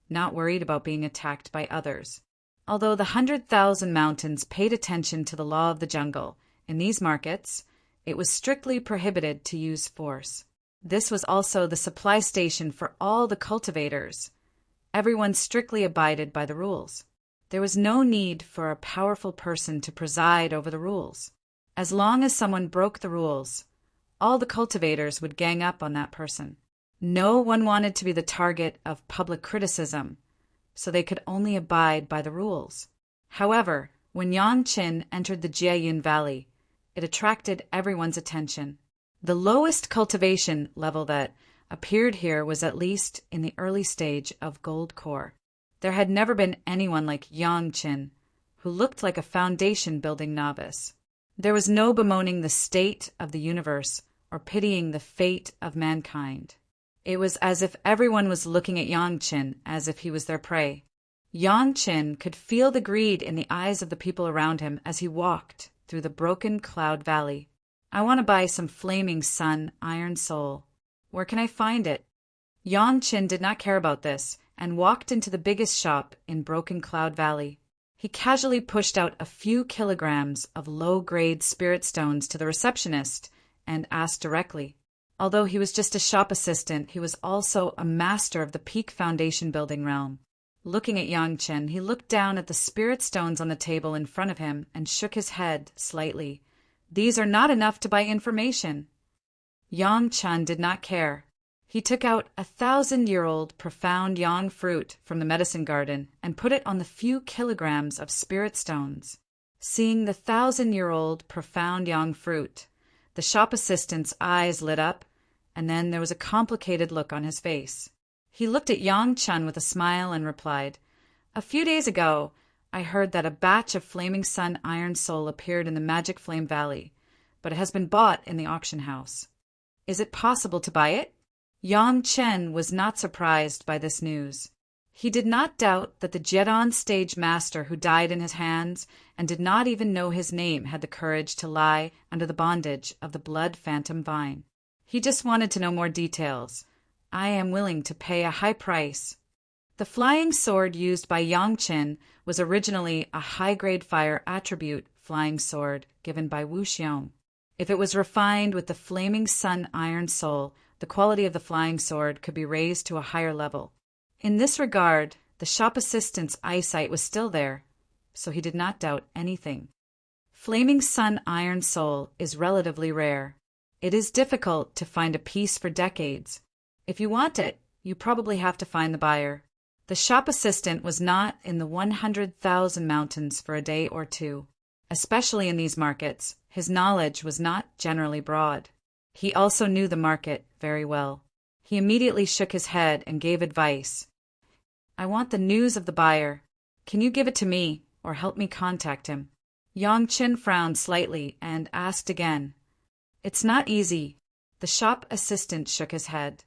not worried about being attacked by others. Although the 100,000 mountains paid attention to the law of the jungle, in these markets, it was strictly prohibited to use force. This was also the supply station for all the cultivators. Everyone strictly abided by the rules. There was no need for a powerful person to preside over the rules. As long as someone broke the rules, all the cultivators would gang up on that person. No one wanted to be the target of public criticism, so they could only abide by the rules. However, when Yang Qin entered the Jiayun Valley, it attracted everyone's attention. The lowest cultivation level that appeared here was at least in the early stage of gold core. There had never been anyone like Yang Qin, who looked like a foundation-building novice. There was no bemoaning the state of the universe or pitying the fate of mankind. It was as if everyone was looking at Yang Qin as if he was their prey. Yang Qin could feel the greed in the eyes of the people around him as he walked through the broken cloud valley. I want to buy some flaming sun iron soul. Where can I find it? Yang Qin did not care about this and walked into the biggest shop in Broken Cloud Valley. He casually pushed out a few kilograms of low-grade spirit stones to the receptionist and asked directly. Although he was just a shop assistant, he was also a master of the peak foundation building realm. Looking at Yang Qin, he looked down at the spirit stones on the table in front of him and shook his head slightly. These are not enough to buy information. Yang Qin did not care. He took out 1,000-year-old profound yang fruit from the medicine garden and put it on the few kilograms of spirit stones. Seeing the 1,000-year-old profound yang fruit, the shop assistant's eyes lit up, and then there was a complicated look on his face. He looked at Yang Qin with a smile and replied, "A few days ago, I heard that a batch of Flaming Sun Iron Soul appeared in the Magic Flame Valley, but it has been bought in the auction house. Is it possible to buy it?" Yang Qin was not surprised by this news. He did not doubt that the Jedon stage master who died in his hands and did not even know his name had the courage to lie under the bondage of the blood phantom vine. He just wanted to know more details. "I am willing to pay a high price." The flying sword used by Yang Qin was originally a high-grade fire attribute flying sword given by Wu Xiong. If it was refined with the Flaming Sun Iron Soul, the quality of the flying sword could be raised to a higher level. In this regard, the shop assistant's eyesight was still there, so he did not doubt anything. Flaming Sun Iron Soul is relatively rare. It is difficult to find a piece for decades. If you want it, you probably have to find the buyer. The shop assistant was not in the 100,000 mountains for a day or two. Especially in these markets, his knowledge was not generally broad. He also knew the market very well. He immediately shook his head and gave advice. "I want the news of the buyer. Can you give it to me or help me contact him?" Yang Qin frowned slightly and asked again. "It's not easy." The shop assistant shook his head.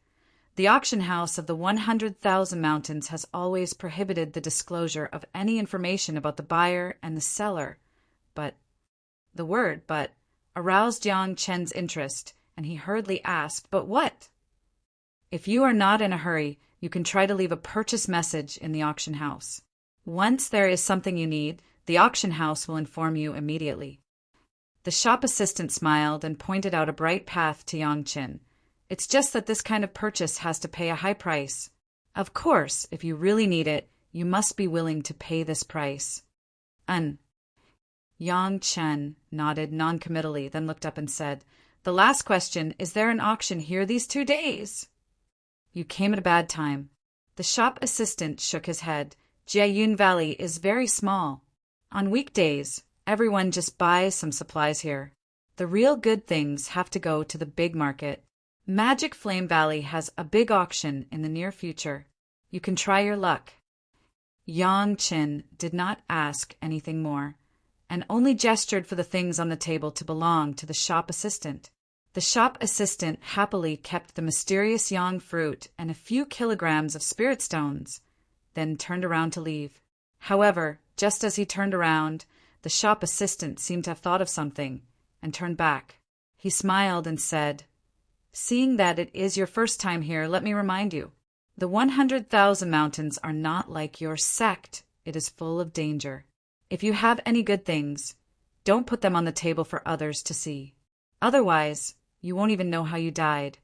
The auction house of the 100,000 mountains has always prohibited the disclosure of any information about the buyer and the seller. But aroused Yang Qin's interest, and he hurriedly asked, "But what?" "If you are not in a hurry, you can try to leave a purchase message in the auction house. Once there is something you need, the auction house will inform you immediately." The shop assistant smiled and pointed out a bright path to Yang Qin. "It's just that this kind of purchase has to pay a high price. Of course, if you really need it, you must be willing to pay this price." Yang Chen nodded noncommittally, then looked up and said, "The last question, is there an auction here these 2 days?" "You came at a bad time." The shop assistant shook his head. Jiayun Valley is very small. On weekdays, everyone just buys some supplies here. The real good things have to go to the big market. Magic Flame Valley has a big auction in the near future. You can try your luck. Yang Chen did not ask anything more, and only gestured for the things on the table to belong to the shop assistant. The shop assistant happily kept the mysterious yang fruit and a few kilograms of spirit stones, then turned around to leave. However, just as he turned around, the shop assistant seemed to have thought of something and turned back. He smiled and said, "Seeing that it is your first time here, let me remind you, the 100,000 mountains are not like your sect. It is full of danger. If you have any good things, don't put them on the table for others to see. Otherwise, you won't even know how you died."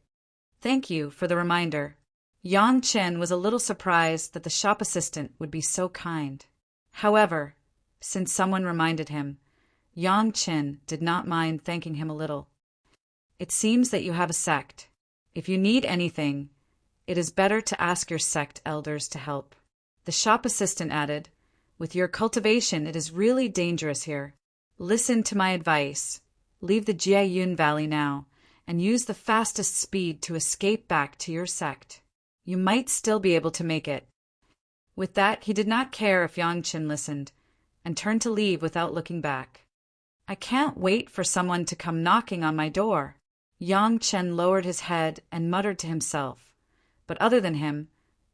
"Thank you for the reminder." Yang Chen was a little surprised that the shop assistant would be so kind. However, since someone reminded him, Yang Chen did not mind thanking him a little. "It seems that you have a sect. If you need anything, it is better to ask your sect elders to help." The shop assistant added, "With your cultivation, it is really dangerous here. Listen to my advice. Leave the Jiayun Valley now, and use the fastest speed to escape back to your sect. You might still be able to make it." With that, he did not care if Yang Chen listened, and turned to leave without looking back. "I can't wait for someone to come knocking on my door." Yang Chen lowered his head and muttered to himself, but other than him,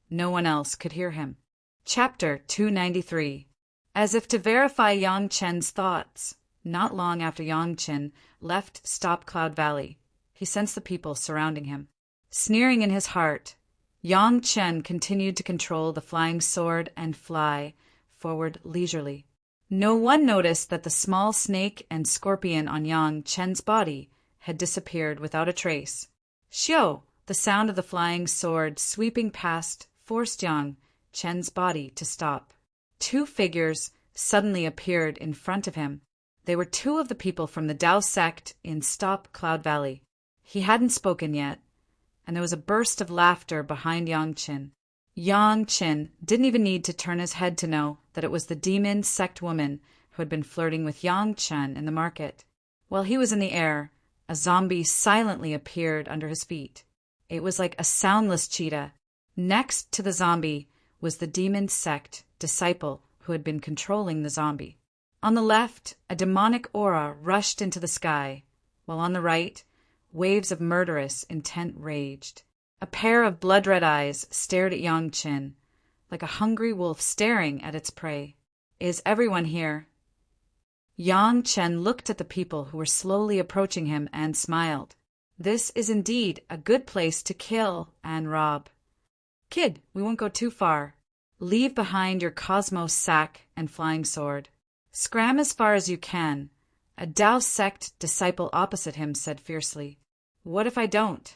no one else could hear him. Chapter 293. As if to verify Yang Chen's thoughts, not long after Yang Chen left Stop Cloud Valley, he sensed the people surrounding him. Sneering in his heart, Yang Chen continued to control the flying sword and fly forward leisurely. No one noticed that the small snake and scorpion on Yang Chen's body had disappeared without a trace. Xiu, the sound of the flying sword sweeping past, forced Yang Chen's body to stop. 2 figures suddenly appeared in front of him. They were 2 of the people from the Dao sect in Stop Cloud Valley. He hadn't spoken yet, and there was a burst of laughter behind Yang Chen. Yang Chen didn't even need to turn his head to know that it was the demon sect woman who had been flirting with Yang Chen in the market. While he was in the air, a zombie silently appeared under his feet. It was like a soundless cheetah. Next to the zombie was the demon sect disciple who had been controlling the zombie. On the left, a demonic aura rushed into the sky, while on the right, waves of murderous intent raged. A pair of blood-red eyes stared at Yang Chen, like a hungry wolf staring at its prey. "Is everyone here?" Yang Chen looked at the people who were slowly approaching him and smiled. "This is indeed a good place to kill and rob. Kid, we won't go too far. Leave behind your cosmos sack and flying sword. Scram as far as you can." A Dao sect disciple opposite him said fiercely, "What if I don't?"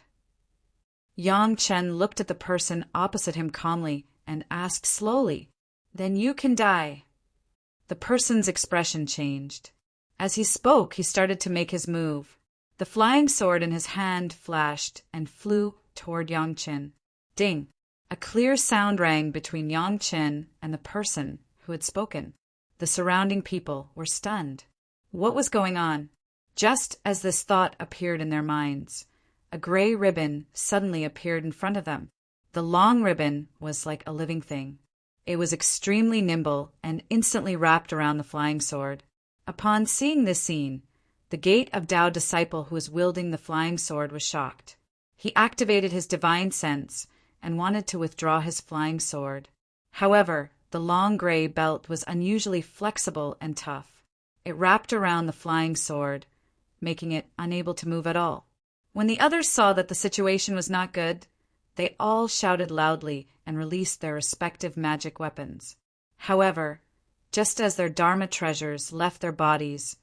Yang Chen looked at the person opposite him calmly and asked slowly, "Then you can die." The person's expression changed. As he spoke, he started to make his move. The flying sword in his hand flashed and flew toward Yang Chen. Ding! A clear sound rang between Yang Chen and the person who had spoken. The surrounding people were stunned. What was going on? Just as this thought appeared in their minds, a gray ribbon suddenly appeared in front of them. The long ribbon was like a living thing. It was extremely nimble and instantly wrapped around the flying sword. Upon seeing this scene, the gate of Dao disciple who was wielding the flying sword was shocked. He activated his divine sense and wanted to withdraw his flying sword. However, the long gray belt was unusually flexible and tough. It wrapped around the flying sword, making it unable to move at all. When the others saw that the situation was not good, they all shouted loudly and released their respective magic weapons. However, just as their Dharma treasures left their bodies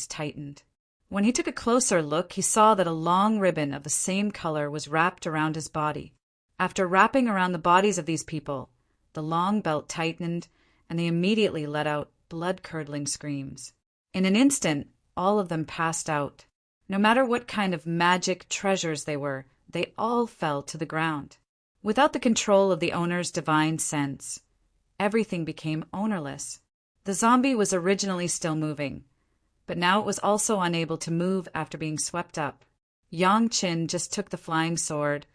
tightened. When he took a closer look, he saw that a long ribbon of the same color was wrapped around his body. After wrapping around the bodies of these people, the long belt tightened, and they immediately let out blood-curdling screams. In an instant, all of them passed out. No matter what kind of magic treasures they were, they all fell to the ground. Without the control of the owner's divine sense, everything became ownerless. The zombie was originally still moving, but now it was also unable to move after being swept up. Yang Qin just took the flying sword,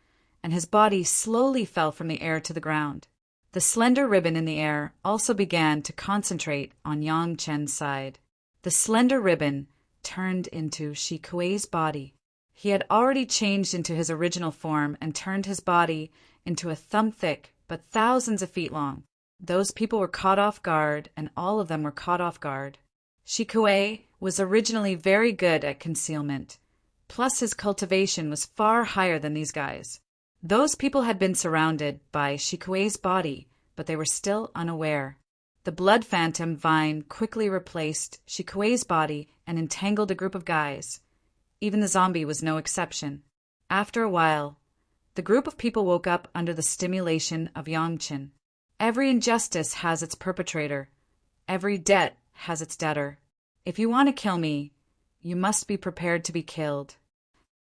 and his body slowly fell from the air to the ground. The slender ribbon in the air also began to concentrate on Yang Chen's side. The slender ribbon turned into Shi Kuei's body. He had already changed into his original form and turned his body into a thumb-thick but thousands of feet long. Those people were caught off guard, and all of them were caught off guard. Shi Kuei was originally very good at concealment, plus his cultivation was far higher than these guys. Those people had been surrounded by Shi Kuei's body, but they were still unaware. The blood phantom vine quickly replaced Shi Kuei's body and entangled a group of guys. Even the zombie was no exception. After a while, the group of people woke up under the stimulation of Yang Qin. Every injustice has its perpetrator. Every debt has its debtor. If you want to kill me, you must be prepared to be killed.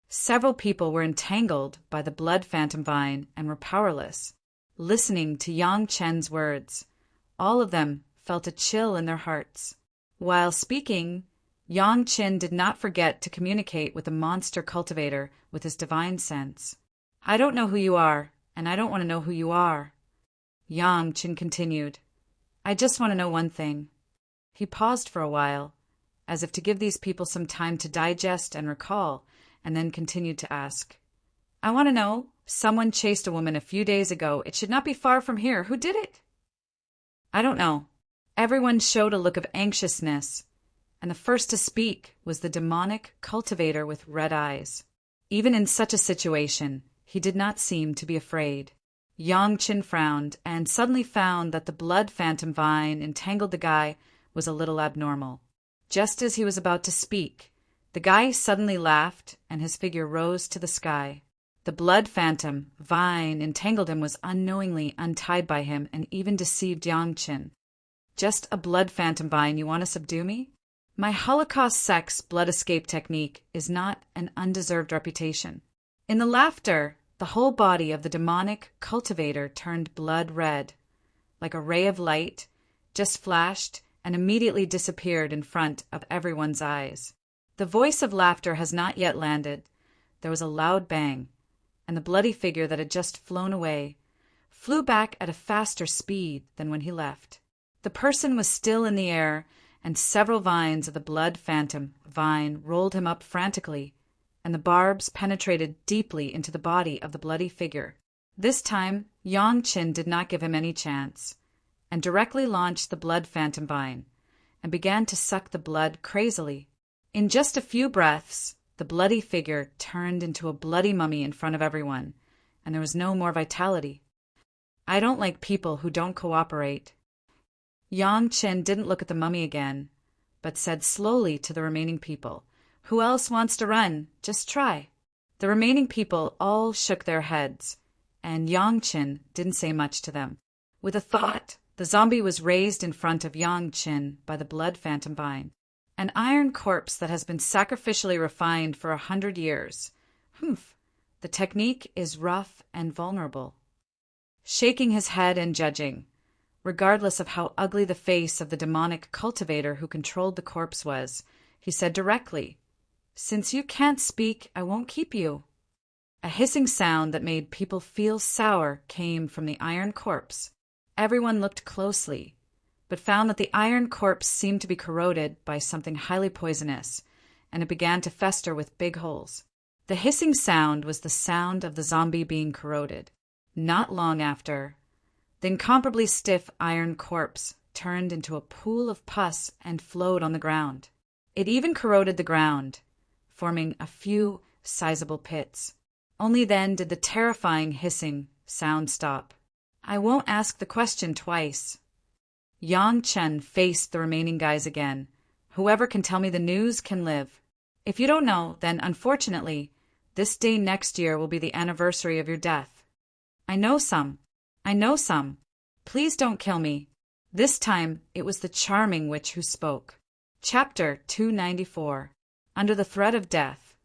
Several people were entangled by the blood phantom vine and were powerless. Listening to Yang Chen's words, all of them felt a chill in their hearts. While speaking, Yang Qin did not forget to communicate with the monster cultivator with his divine sense. I don't know who you are, and I don't want to know who you are. Yang Qin continued. I just want to know one thing. He paused for a while, as if to give these people some time to digest and recall, and then continued to ask. I want to know, someone chased a woman a few days ago. It should not be far from here. Who did it? I don't know. Everyone showed a look of anxiousness, and the first to speak was the demonic cultivator with red eyes. Even in such a situation, he did not seem to be afraid. Yang Qin frowned and suddenly found that the blood phantom vine entangled the guy was a little abnormal. Just as he was about to speak, the guy suddenly laughed and his figure rose to the sky. The blood phantom vine entangled him was unknowingly untied by him and even deceived Yang Qin. Just a blood phantom vine, you want to subdue me? My Holocaust sex blood escape technique is not an undeserved reputation. In the laughter, the whole body of the demonic cultivator turned blood red. Like a ray of light, just flashed and immediately disappeared in front of everyone's eyes. The voice of laughter has not yet landed. There was a loud bang, and the bloody figure that had just flown away flew back at a faster speed than when he left. The person was still in the air, and several vines of the blood phantom vine rolled him up frantically, and the barbs penetrated deeply into the body of the bloody figure. This time, Yang Qin did not give him any chance, and directly launched the blood phantom vine, and began to suck the blood crazily. In just a few breaths, the bloody figure turned into a bloody mummy in front of everyone, and there was no more vitality. I don't like people who don't cooperate. Yang Qin didn't look at the mummy again, but said slowly to the remaining people, Who else wants to run? Just try. The remaining people all shook their heads, and Yang Qin didn't say much to them. With a thought, the zombie was raised in front of Yang Qin by the blood phantom vine. An iron corpse that has been sacrificially refined for 100 years. Humph, the technique is rough and vulnerable. Shaking his head and judging, regardless of how ugly the face of the demonic cultivator who controlled the corpse was, he said directly, Since you can't speak, I won't keep you. A hissing sound that made people feel sour came from the iron corpse. Everyone looked closely, but found that the iron corpse seemed to be corroded by something highly poisonous, and it began to fester with big holes. The hissing sound was the sound of the zombie being corroded. Not long after, the incomparably stiff iron corpse turned into a pool of pus and flowed on the ground. It even corroded the ground, forming a few sizable pits. Only then did the terrifying hissing sound stop. I won't ask the question twice. Yang Chen faced the remaining guys again. Whoever can tell me the news can live. If you don't know, then unfortunately, this day next year will be the anniversary of your death. I know some. Please don't kill me. This time it was the charming witch who spoke. Chapter 294. Under the threat of death.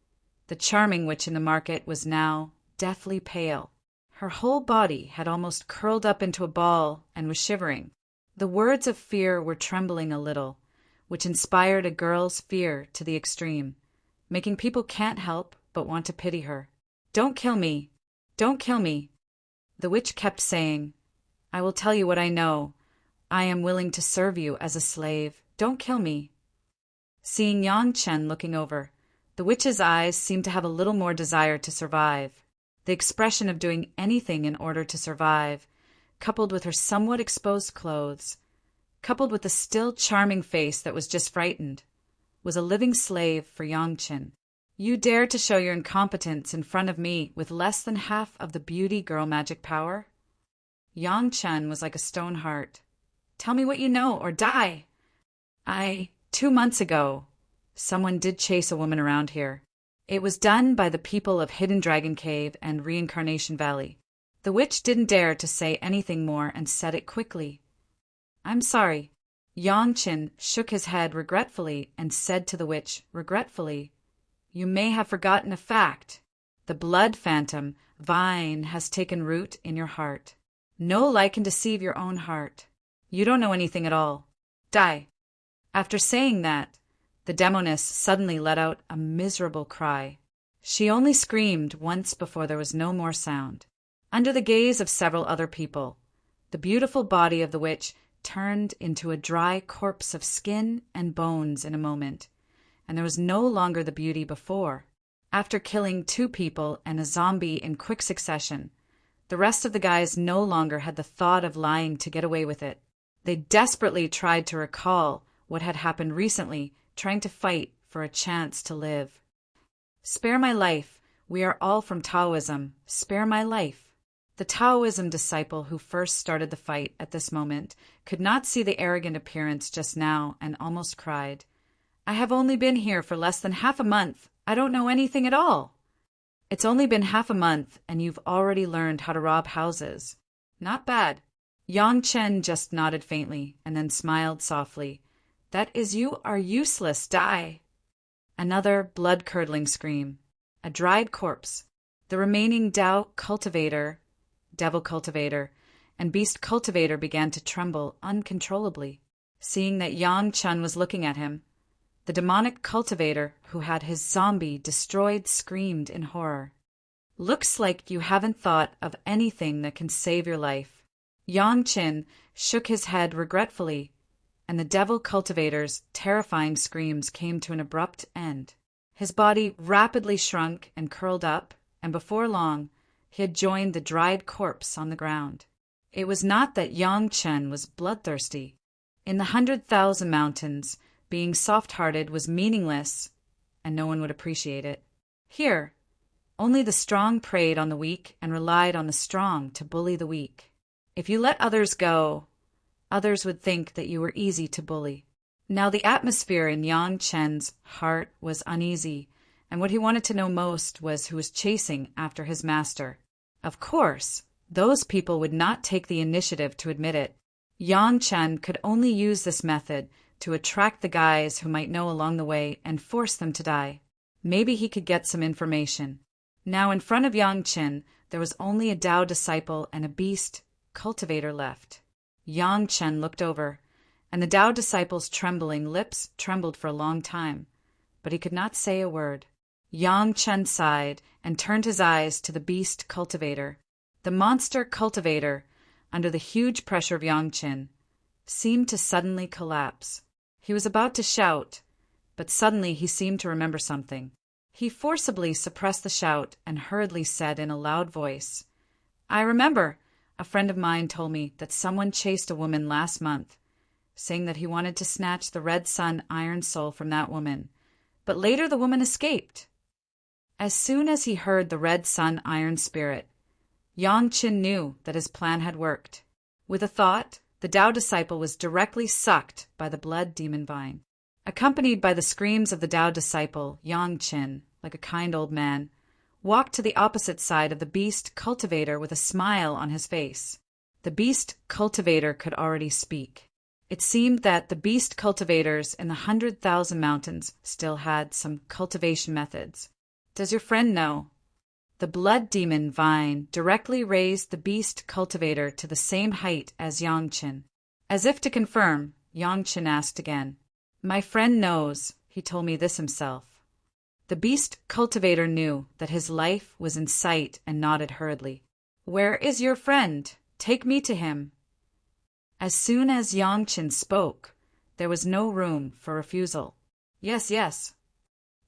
The charming witch in the market was now deathly pale. Her whole body had almost curled up into a ball and was shivering. The words of fear were trembling a little, which inspired a girl's fear to the extreme, making people can't help but want to pity her. "Don't kill me! Don't kill me!" The witch kept saying, "I will tell you what I know. I am willing to serve you as a slave. Don't kill me." Seeing Yang Chen looking over, the witch's eyes seemed to have a little more desire to survive. The expression of doing anything in order to survive, coupled with her somewhat exposed clothes, coupled with the still charming face that was just frightened, was a living slave for Yang Chen. "You dare to show your incompetence in front of me with less than half of the beauty girl magic power?" Yang Chen was like a stone heart. "Tell me what you know, or die!" 2 months ago, someone did chase a woman around here. It was done by the people of Hidden Dragon Cave and Reincarnation Valley." The witch didn't dare to say anything more and said it quickly. "I'm sorry." Yang Chen shook his head regretfully and said to the witch regretfully, "You may have forgotten a fact. The blood phantom vine has taken root in your heart. No lie can deceive your own heart. You don't know anything at all. Die." After saying that, the demoness suddenly let out a miserable cry. She only screamed once before there was no more sound. Under the gaze of several other people, the beautiful body of the witch turned into a dry corpse of skin and bones in a moment, and there was no longer the beauty before. After killing 2 people and a zombie in quick succession, the rest of the guys no longer had the thought of lying to get away with it. They desperately tried to recall what had happened recently, trying to fight for a chance to live. "Spare my life. We are all from Taoism. Spare my life." The Taoism disciple who first started the fight at this moment could not see the arrogant appearance just now and almost cried. "I have only been here for less than half a month. I don't know anything at all." "It's only been half a month and you've already learned how to rob houses. Not bad." Yang Chen just nodded faintly and then smiled softly. "That is, you are useless. Die." Another blood-curdling scream. A dried corpse. The remaining devil cultivator, and beast cultivator began to tremble uncontrollably. Seeing that Yang Chen was looking at him, the demonic cultivator who had his zombie destroyed screamed in horror. "Looks like you haven't thought of anything that can save your life." Yang Chen shook his head regretfully, and the devil cultivator's terrifying screams came to an abrupt end. His body rapidly shrunk and curled up, and before long, he had joined the dried corpse on the ground. It was not that Yang Chen was bloodthirsty. In the 100,000 mountains, being soft-hearted was meaningless, and no one would appreciate it. Here, only the strong preyed on the weak and relied on the strong to bully the weak. If you let others go, others would think that you were easy to bully. Now the atmosphere in Yang Chen's heart was uneasy, and what he wanted to know most was who was chasing after his master. Of course, those people would not take the initiative to admit it. Yang Chen could only use this method to attract the guys who might know along the way and force them to die. Maybe he could get some information. Now in front of Yang Chen, there was only a Tao disciple and a beast cultivator left. Yang Chen looked over, and the Tao disciple's trembling lips trembled for a long time, but he could not say a word. Yang Chen sighed and turned his eyes to the beast cultivator. The monster cultivator, under the huge pressure of Yang Chen, seemed to suddenly collapse. He was about to shout, but suddenly he seemed to remember something. He forcibly suppressed the shout and hurriedly said in a loud voice, "I remember. A friend of mine told me that someone chased a woman last month, saying that he wanted to snatch the Red Sun Iron Soul from that woman, but later the woman escaped." As soon as he heard the Red Sun Iron Spirit, Yang Chen knew that his plan had worked. With a thought, the Tao disciple was directly sucked by the blood demon vine. Accompanied by the screams of the Tao disciple, Yang Chen, like a kind old man, walked to the opposite side of the beast cultivator with a smile on his face. The beast cultivator could already speak. It seemed that the beast cultivators in the 100,000 mountains still had some cultivation methods. Does your friend know? The blood demon vine directly raised the beast cultivator to the same height as Yangchen. As if to confirm, Yangchen asked again. My friend knows, he told me this himself. The beast cultivator knew that his life was in sight and nodded hurriedly. Where is your friend? Take me to him. As soon as Yangchen spoke, there was no room for refusal. Yes, yes.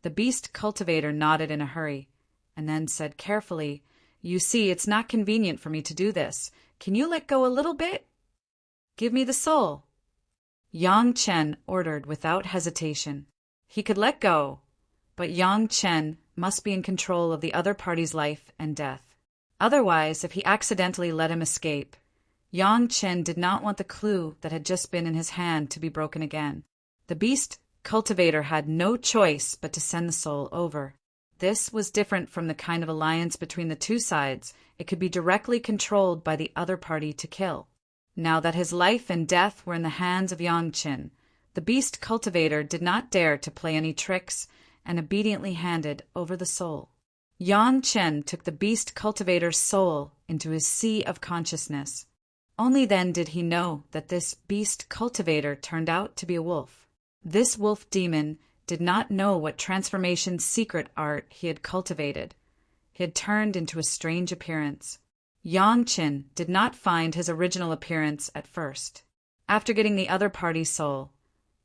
The beast cultivator nodded in a hurry, and then said carefully, You see, it's not convenient for me to do this. Can you let go a little bit? Give me the soul. Yangchen ordered without hesitation. He could let go, but Yangchen must be in control of the other party's life and death. Otherwise, if he accidentally let him escape, Yangchen did not want the clue that had just been in his hand to be broken again. The beast cultivator had no choice but to send the soul over. This was different from the kind of alliance between the two sides. It could be directly controlled by the other party to kill. Now that his life and death were in the hands of Yangchen, the beast cultivator did not dare to play any tricks and obediently handed over the soul. Yangchen took the beast cultivator's soul into his sea of consciousness. Only then did he know that this beast cultivator turned out to be a wolf. This wolf demon did not know what transformation secret art he had cultivated. He had turned into a strange appearance. Yangchen did not find his original appearance at first. After getting the other party's soul,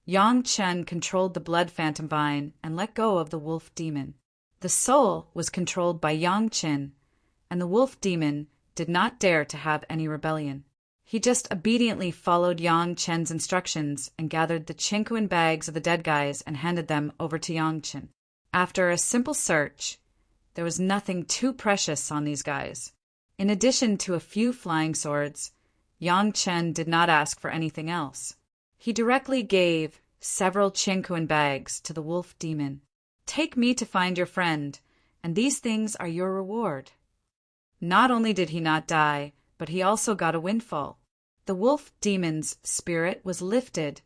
Yangchen controlled the blood phantom vine and let go of the wolf demon. The soul was controlled by Yangchen, and the wolf demon did not dare to have any rebellion. He just obediently followed Yangchen's instructions and gathered the chinkuan bags of the dead guys and handed them over to Yangchen. After a simple search, there was nothing too precious on these guys. In addition to a few flying swords, Yangchen did not ask for anything else. He directly gave several chinkuan bags to the wolf demon. Take me to find your friend, and these things are your reward. Not only did he not die, but he also got a windfall. The wolf demon's spirit was lifted,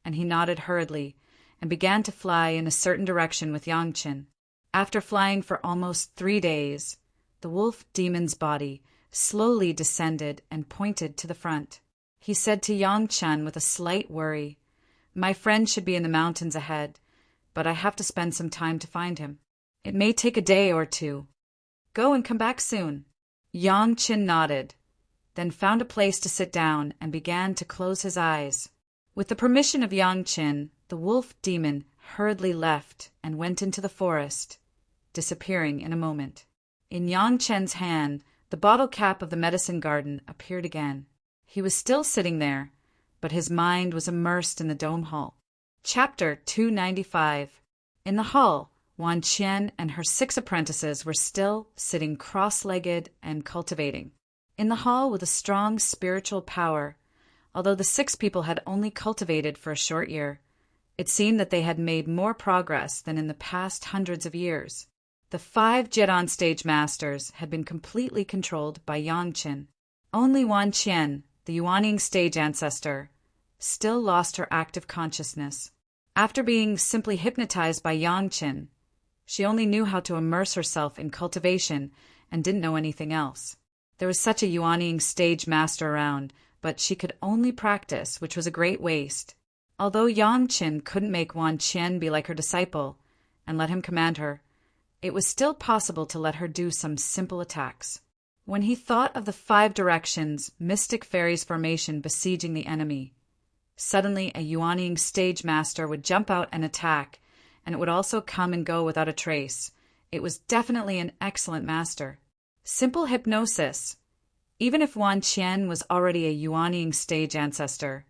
and he nodded hurriedly and began to fly in a certain direction with Yangchen. After flying for almost 3 days, the wolf demon's body slowly descended and pointed to the front. He said to Yangchen with a slight worry, My friend should be in the mountains ahead, but I have to spend some time to find him. It may take a day or 2. Go and come back soon. Yangchen nodded, then found a place to sit down and began to close his eyes. With the permission of Yangchen, the wolf demon hurriedly left and went into the forest, disappearing in a moment. In Yangchen's hand, the bottle cap of the medicine garden appeared again. He was still sitting there, but his mind was immersed in the dome hall. Chapter 295. In the hall, Wan Qian and her 6 apprentices were still sitting cross-legged and cultivating. In the hall with a strong spiritual power, although the 6 people had only cultivated for a short year, it seemed that they had made more progress than in the past hundreds of years. The 5 Jedon stage masters had been completely controlled by Yangchen. Only Wan Qian, the Yuanying stage ancestor, still lost her active consciousness. After being simply hypnotized by Yangchen, she only knew how to immerse herself in cultivation and didn't know anything else. There was such a Yuanying stage master around, but she could only practice, which was a great waste. Although Yangchen couldn't make Wan Qian be like her disciple and let him command her, it was still possible to let her do some simple attacks. When he thought of the 5 directions Mystic Fairy's formation besieging the enemy, suddenly a Yuanying stage master would jump out and attack, and it would also come and go without a trace. It was definitely an excellent master. Simple hypnosis, even if Wan Qian was already a Yuanying stage ancestor,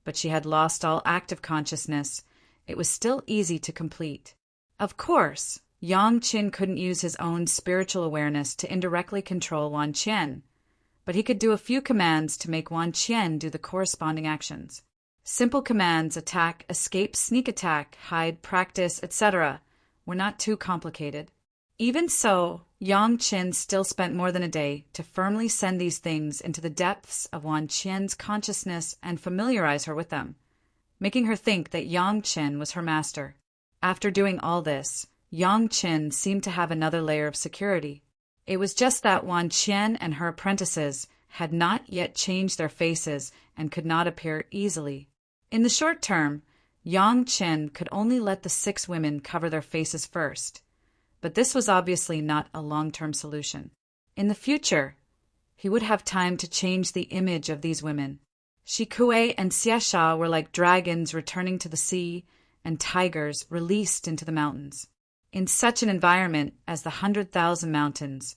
but she had lost all active consciousness, it was still easy to complete. Of course, Yangchen couldn't use his own spiritual awareness to indirectly control Wan Qian, but he could do a few commands to make Wan Qian do the corresponding actions. Simple commands, attack, escape, sneak attack, hide, practice, etc., were not too complicated. Even so, Yang Qin still spent more than a day to firmly send these things into the depths of Wan Qian's consciousness and familiarize her with them, making her think that Yang Qin was her master. After doing all this, Yang Qin seemed to have another layer of security. It was just that Wan Qian and her apprentices had not yet changed their faces and could not appear easily. In the short term, Yang Qin could only let the 6 women cover their faces first, but this was obviously not a long-term solution. In the future, he would have time to change the image of these women. Shi Kuei and Xie Sha were like dragons returning to the sea and tigers released into the mountains. In such an environment as the 100,000 mountains,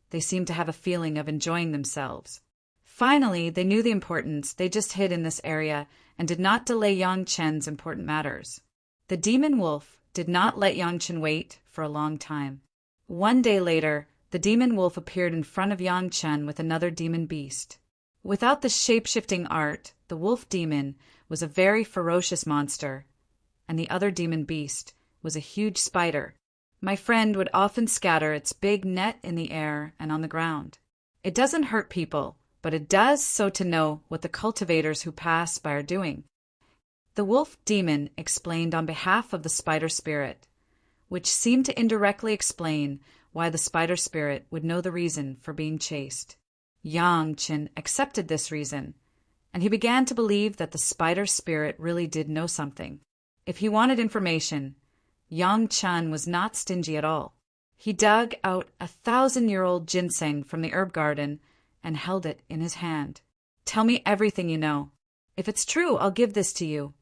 they seemed to have a feeling of enjoying themselves. Finally, they knew the importance they just hid in this area and did not delay Yang Chen's important matters. The demon wolf did not let Yang Chen wait for a long time. One day later, the demon wolf appeared in front of Yang Chen with another demon beast. Without the shape-shifting art, the wolf demon was a very ferocious monster, and the other demon beast was a huge spider. My friend would often scatter its big net in the air and on the ground. It doesn't hurt people, but it does so to know what the cultivators who pass by are doing. The wolf demon explained on behalf of the spider spirit, which seemed to indirectly explain why the spider spirit would know the reason for being chased. Yang Qin accepted this reason, and he began to believe that the spider spirit really did know something. If he wanted information, Yang Chen was not stingy at all. He dug out 1,000-year-old ginseng from the herb garden and held it in his hand. "Tell me everything you know. If it's true, I'll give this to you."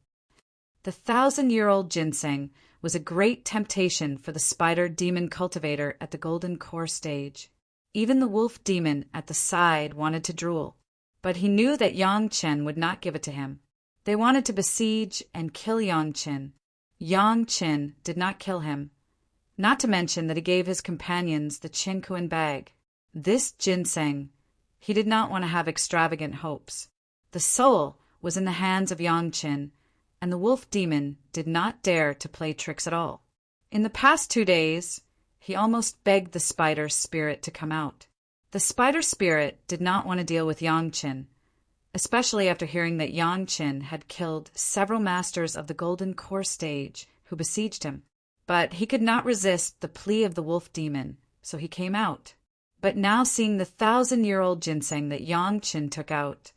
The 1,000-year-old ginseng was a great temptation for the spider demon cultivator at the golden core stage. Even the wolf demon at the side wanted to drool, but he knew that Yang Chen would not give it to him. They wanted to besiege and kill Yang Chen. Yang Chen did not kill him, not to mention that he gave his companions the Qinkuan bag. This ginseng, he did not want to have extravagant hopes. The soul was in the hands of Yang Chen, and the wolf demon did not dare to play tricks at all. In the past 2 days, he almost begged the spider spirit to come out. The spider spirit did not want to deal with Yang Chen, especially after hearing that Yang Chen had killed several masters of the golden core stage who besieged him. But he could not resist the plea of the wolf demon, so he came out. But now seeing the 1,000-year-old ginseng that Yang Chen took out,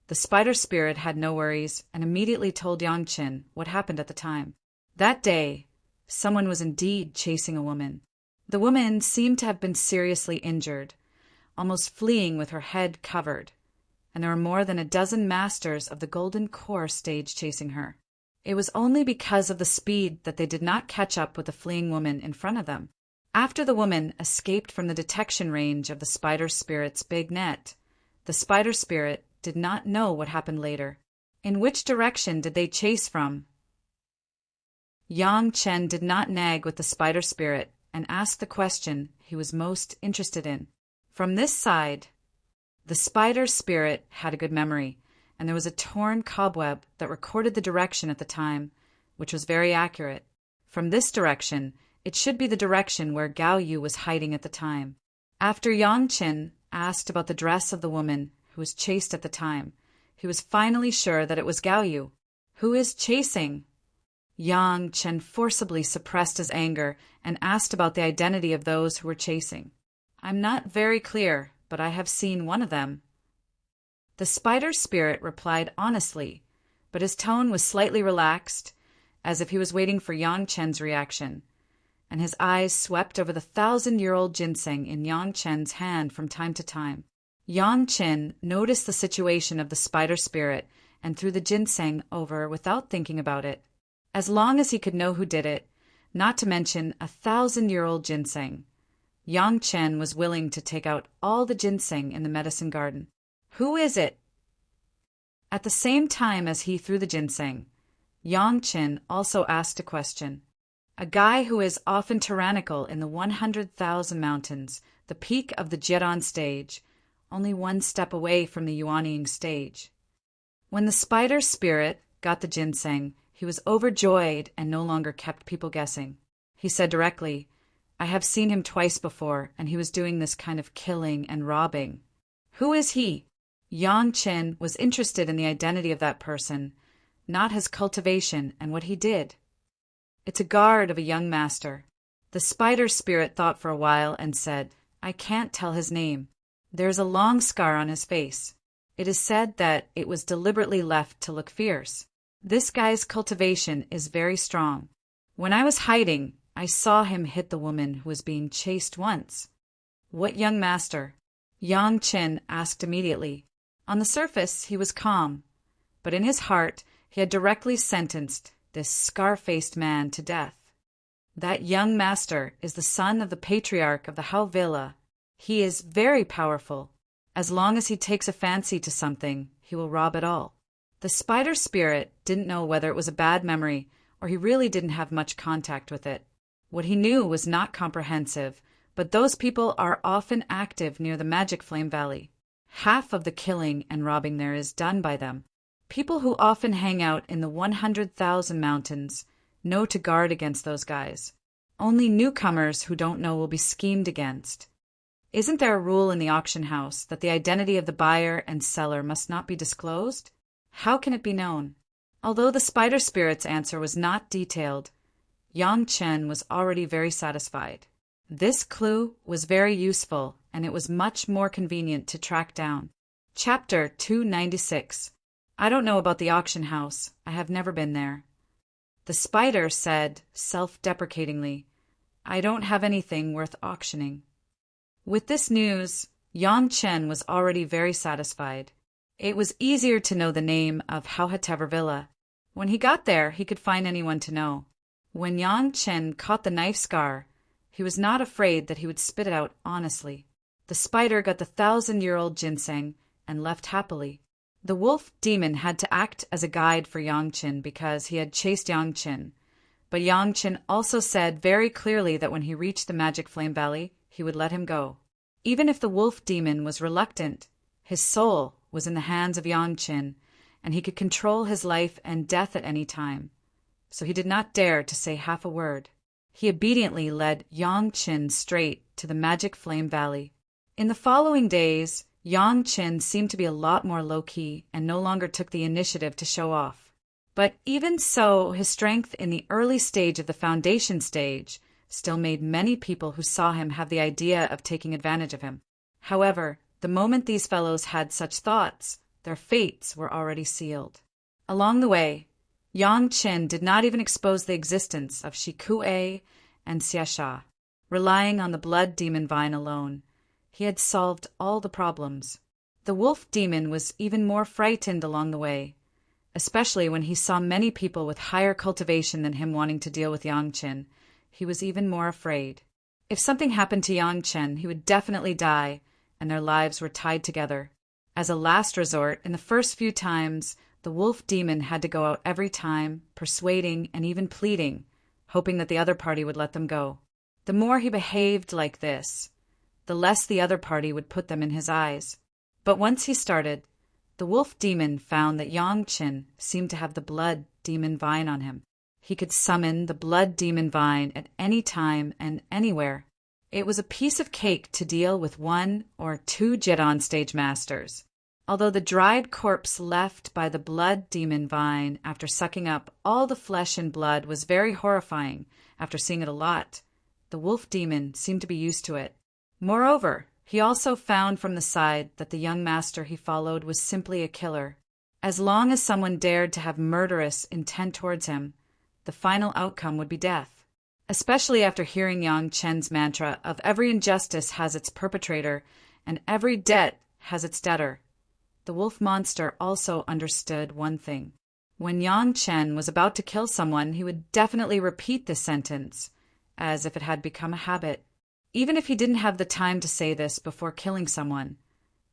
the spider spirit had no worries and immediately told Yang Chen what happened at the time. That day, someone was indeed chasing a woman. The woman seemed to have been seriously injured, almost fleeing with her head covered, and there were more than a dozen masters of the golden core stage chasing her. It was only because of the speed that they did not catch up with the fleeing woman in front of them. After the woman escaped from the detection range of the spider spirit's big net, the spider spirit did not know what happened later. In which direction did they chase from? Yang Chen did not nag with the spider spirit and asked the question he was most interested in. From this side, the spider spirit had a good memory, and there was a torn cobweb that recorded the direction at the time, which was very accurate. From this direction, it should be the direction where Gao Yu was hiding at the time. After Yang Chen asked about the dress of the woman who was chased at the time, he was finally sure that it was Gao Yu. Who is chasing? Yang Chen forcibly suppressed his anger and asked about the identity of those who were chasing. "I'm not very clear, but I have seen one of them." The spider spirit replied honestly, but his tone was slightly relaxed, as if he was waiting for Yang Chen's reaction, and his eyes swept over the 1,000-year-old ginseng in Yang Chen's hand from time to time. Yang Chen noticed the situation of the spider spirit and threw the ginseng over without thinking about it. As long as he could know who did it, not to mention a 1,000-year-old ginseng, Yang Chen was willing to take out all the ginseng in the medicine garden. "Who is it?" At the same time as he threw the ginseng, Yang Chen also asked a question. A guy who is often tyrannical in the 100,000 mountains, the peak of the Jiran stage, only one step away from the Yuanying stage. When the spider spirit got the ginseng, he was overjoyed and no longer kept people guessing. He said directly, I have seen him twice before, and he was doing this kind of killing and robbing. Who is he? Yang Qin was interested in the identity of that person, not his cultivation and what he did. It's a guard of a young master. The spider spirit thought for a while and said, I can't tell his name. There's a long scar on his face. It is said that it was deliberately left to look fierce. This guy's cultivation is very strong. When I was hiding, I saw him hit the woman who was being chased once. What young master? Yang Qin asked immediately. On the surface, he was calm, but in his heart, he had directly sentenced this scar-faced man to death. That young master is the son of the patriarch of the Hao Villa. He is very powerful. As long as he takes a fancy to something, he will rob it all. The spider spirit didn't know whether it was a bad memory or he really didn't have much contact with it. What he knew was not comprehensive, but those people are often active near the Magic Flame Valley. Half of the killing and robbing there is done by them. People who often hang out in the 100,000 mountains know to guard against those guys. Only newcomers who don't know will be schemed against. Isn't there a rule in the auction house that the identity of the buyer and seller must not be disclosed? How can it be known? Although the spider spirit's answer was not detailed, Yang Chen was already very satisfied. This clue was very useful, and it was much more convenient to track down. Chapter 296. I don't know about the auction house. I have never been there. The spider said, self-deprecatingly, I don't have anything worth auctioning. With this news, Yang Chen was already very satisfied. It was easier to know the name of Hauhatever Villa. When he got there, he could find anyone to know. When Yang Chen caught the knife scar, he was not afraid that he would spit it out honestly. The spider got the 1,000-year-old ginseng and left happily. The wolf demon had to act as a guide for Yang Chen because he had chased Yang Chen. But Yang Chen also said very clearly that when he reached the Magic Flame Valley, he would let him go. Even if the wolf demon was reluctant, his soul was in the hands of Yang Chen, and he could control his life and death at any time. So he did not dare to say half a word. He obediently led Yang Chen straight to the Magic Flame Valley. In the following days, Yang Chen seemed to be a lot more low-key and no longer took the initiative to show off. But even so, his strength in the early stage of the foundation stage still made many people who saw him have the idea of taking advantage of him. However, the moment these fellows had such thoughts, their fates were already sealed. Along the way, Yang Chen did not even expose the existence of Shikue and Xiasha. Relying on the blood demon vine alone, he had solved all the problems. The wolf demon was even more frightened along the way, especially when he saw many people with higher cultivation than him wanting to deal with Yang Chen. He was even more afraid. If something happened to Yang Chen, he would definitely die, and their lives were tied together. As a last resort, in the first few times, the wolf demon had to go out every time, persuading and even pleading, hoping that the other party would let them go. The more he behaved like this, the less the other party would put them in his eyes. But once he started, the wolf demon found that Yang Chen seemed to have the blood demon vine on him. He could summon the blood demon vine at any time and anywhere. It was a piece of cake to deal with 1 or 2 Jedon stage masters. Although the dried corpse left by the blood demon vine after sucking up all the flesh and blood was very horrifying after seeing it a lot, the wolf demon seemed to be used to it. Moreover, he also found from the side that the young master he followed was simply a killer. As long as someone dared to have murderous intent towards him, the final outcome would be death. Especially after hearing Yang Chen's mantra of every injustice has its perpetrator and every debt has its debtor. The wolf monster also understood one thing. When Yang Chen was about to kill someone, he would definitely repeat this sentence, as if it had become a habit. Even if he didn't have the time to say this before killing someone,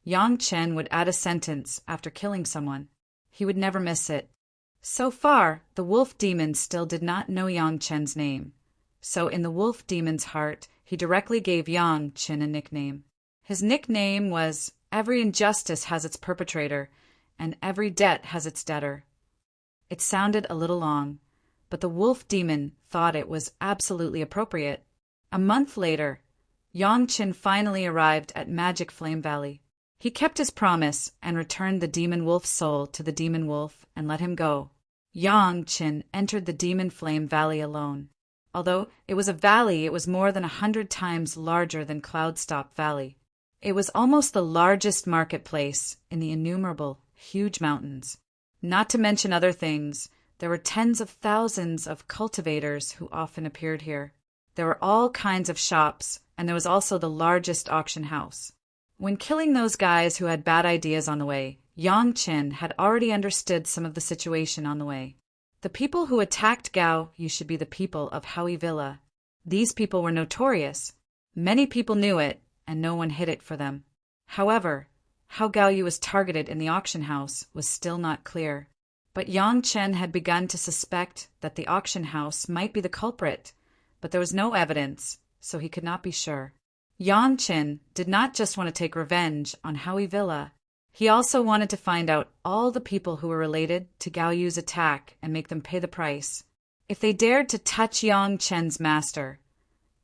Yang Chen would add a sentence after killing someone. He would never miss it. So far, the wolf demon still did not know Yang Chen's name. So in the wolf demon's heart, he directly gave Yang Chen a nickname. His nickname was Every injustice has its perpetrator, and every debt has its debtor. It sounded a little long, but the wolf demon thought it was absolutely appropriate. A month later, Yang Qin finally arrived at Magic Flame Valley. He kept his promise and returned the demon wolf's soul to the demon wolf and let him go. Yang Qin entered the demon flame valley alone. Although it was a valley, it was more than 100 times larger than Cloudstop Valley. It was almost the largest marketplace in the innumerable, huge mountains. Not to mention other things, there were tens of thousands of cultivators who often appeared here. There were all kinds of shops, and there was also the largest auction house. When killing those guys who had bad ideas on the way, Yang Qin had already understood some of the situation on the way. The people who attacked Gao used to be the people of Howie Villa. These people were notorious. Many people knew it, and no one hid it for them. However, how Gao Yu was targeted in the auction house was still not clear. But Yang Chen had begun to suspect that the auction house might be the culprit, but there was no evidence, so he could not be sure. Yang Chen did not just want to take revenge on Howie Villa. He also wanted to find out all the people who were related to Gao Yu's attack and make them pay the price. If they dared to touch Yang Chen's master,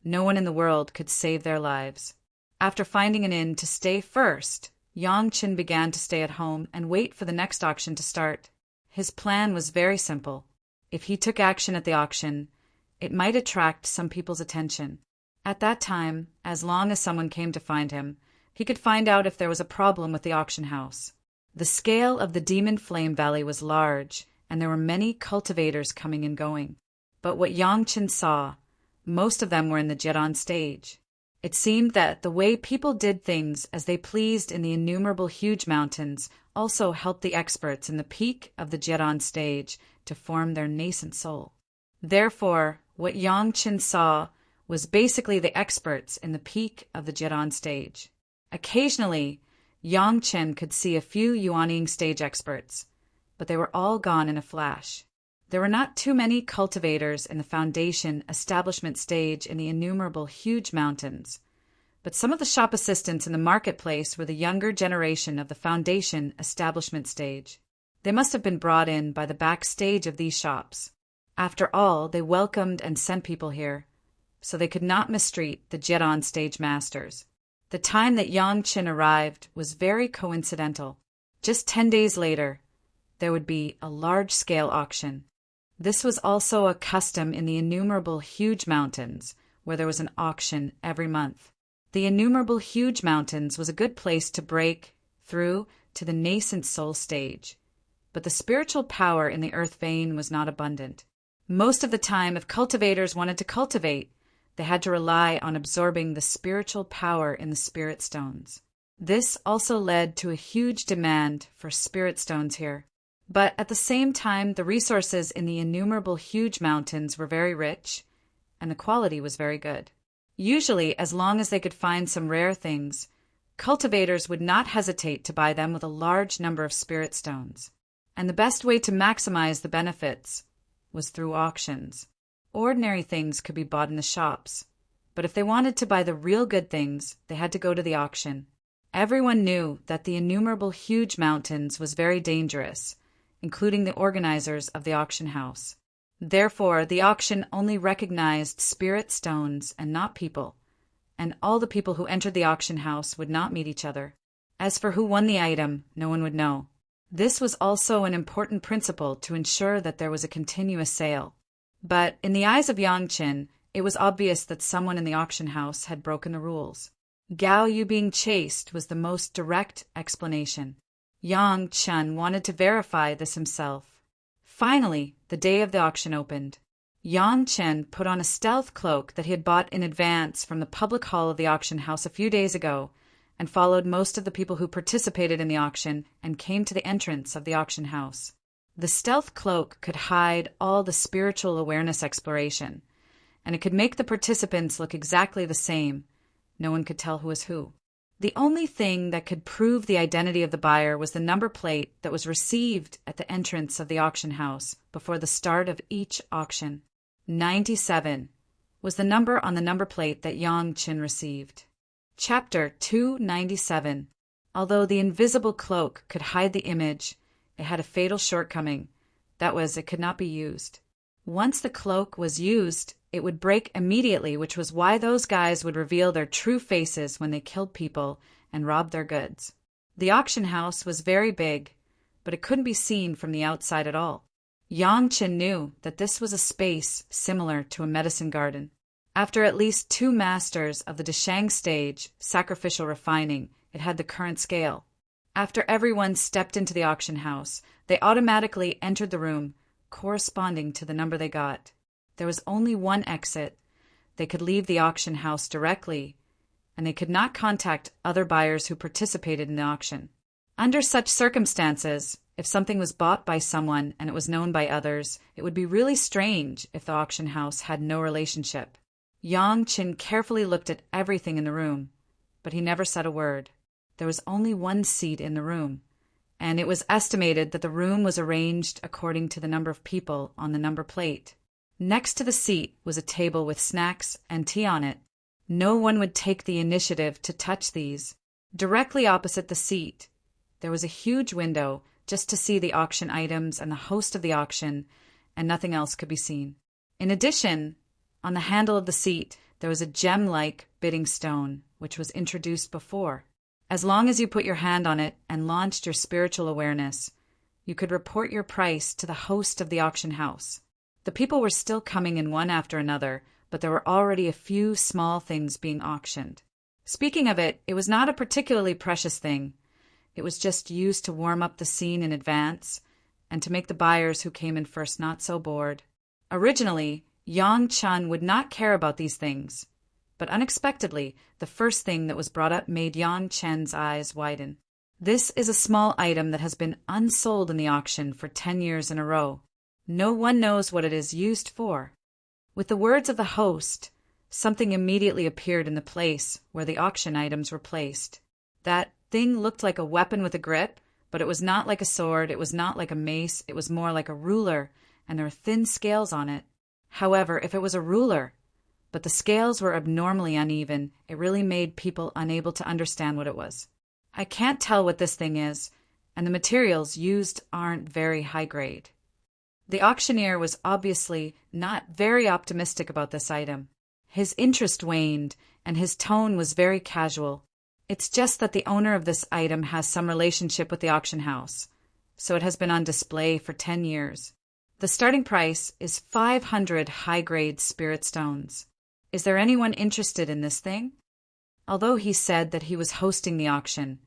no one in the world could save their lives. After finding an inn to stay first, Yang Chen began to stay at home and wait for the next auction to start. His plan was very simple. If he took action at the auction, it might attract some people's attention. At that time, as long as someone came to find him, he could find out if there was a problem with the auction house. The scale of the Demon Flame Valley was large, and there were many cultivators coming and going. But what Yang Chen saw, most of them were in the Jiran stage. It seemed that the way people did things as they pleased in the innumerable huge mountains also helped the experts in the peak of the Jiran stage to form their nascent soul. Therefore, what Yang Chen saw was basically the experts in the peak of the Jiran stage. Occasionally, Yang Chen could see a few Yuanying stage experts, but they were all gone in a flash. There were not too many cultivators in the foundation establishment stage in the innumerable huge mountains, but some of the shop assistants in the marketplace were the younger generation of the foundation establishment stage. They must have been brought in by the backstage of these shops. After all, they welcomed and sent people here, so they could not mistreat the Jiran stage masters. The time that Yang Chen arrived was very coincidental. Just 10 days later, there would be a large-scale auction. This was also a custom in the innumerable huge mountains, where there was an auction every month. The innumerable huge mountains was a good place to break through to the nascent soul stage, but the spiritual power in the earth vein was not abundant. Most of the time, if cultivators wanted to cultivate, they had to rely on absorbing the spiritual power in the spirit stones. This also led to a huge demand for spirit stones here. But at the same time, the resources in the innumerable huge mountains were very rich, and the quality was very good. Usually, as long as they could find some rare things, cultivators would not hesitate to buy them with a large number of spirit stones. And the best way to maximize the benefits was through auctions. Ordinary things could be bought in the shops, but if they wanted to buy the real good things, they had to go to the auction. Everyone knew that the innumerable huge mountains was very dangerous, including the organizers of the auction house. Therefore, the auction only recognized spirit stones and not people, and all the people who entered the auction house would not meet each other. As for who won the item, no one would know. This was also an important principle to ensure that there was a continuous sale. But in the eyes of Yang Chen, it was obvious that someone in the auction house had broken the rules. Gao Yu being chased was the most direct explanation. Yang Chen wanted to verify this himself. Finally, the day of the auction opened. Yang Chen put on a stealth cloak that he had bought in advance from the public hall of the auction house a few days ago, and followed most of the people who participated in the auction and came to the entrance of the auction house. The stealth cloak could hide all the spiritual awareness exploration, and it could make the participants look exactly the same. No one could tell who was who. The only thing that could prove the identity of the buyer was the number plate that was received at the entrance of the auction house before the start of each auction. 97 was the number on the number plate that Yang Chen received. Chapter 297. Although the invisible cloak could hide the image, it had a fatal shortcoming. That was, it could not be used. Once the cloak was used, it would break immediately, which was why those guys would reveal their true faces when they killed people and robbed their goods. The auction house was very big, but it couldn't be seen from the outside at all. Yang Qin knew that this was a space similar to a medicine garden. After at least 2 masters of the Deshang stage, sacrificial refining, it had the current scale. After everyone stepped into the auction house, they automatically entered the room, corresponding to the number they got. There was only one exit. They could leave the auction house directly, and they could not contact other buyers who participated in the auction. Under such circumstances, if something was bought by someone and it was known by others, it would be really strange if the auction house had no relationship. Yang Qin carefully looked at everything in the room, but he never said a word. There was only one seat in the room, and it was estimated that the room was arranged according to the number of people on the number plate. Next to the seat was a table with snacks and tea on it. No one would take the initiative to touch these. Directly opposite the seat, there was a huge window just to see the auction items and the host of the auction, and nothing else could be seen. In addition, on the handle of the seat, there was a gem-like bidding stone, which was introduced before. As long as you put your hand on it and launched your spiritual awareness, you could report your price to the host of the auction house. The people were still coming in one after another, but there were already a few small things being auctioned. Speaking of it, it was not a particularly precious thing. It was just used to warm up the scene in advance and to make the buyers who came in first not so bored. Originally, Yang Qin would not care about these things, but unexpectedly, the first thing that was brought up made Yang Qin's eyes widen. This is a small item that has been unsold in the auction for 10 years in a row. No one knows what it is used for. With the words of the host, something immediately appeared in the place where the auction items were placed. That thing looked like a weapon with a grip, but it was not like a sword, it was not like a mace, it was more like a ruler, and there were thin scales on it. However, if it was a ruler, but the scales were abnormally uneven, it really made people unable to understand what it was. I can't tell what this thing is, and the materials used aren't very high grade. The auctioneer was obviously not very optimistic about this item. His interest waned, and his tone was very casual. It's just that the owner of this item has some relationship with the auction house, so it has been on display for 10 years. The starting price is 500 high-grade spirit stones. Is there anyone interested in this thing? Although he said that he was hosting the auction,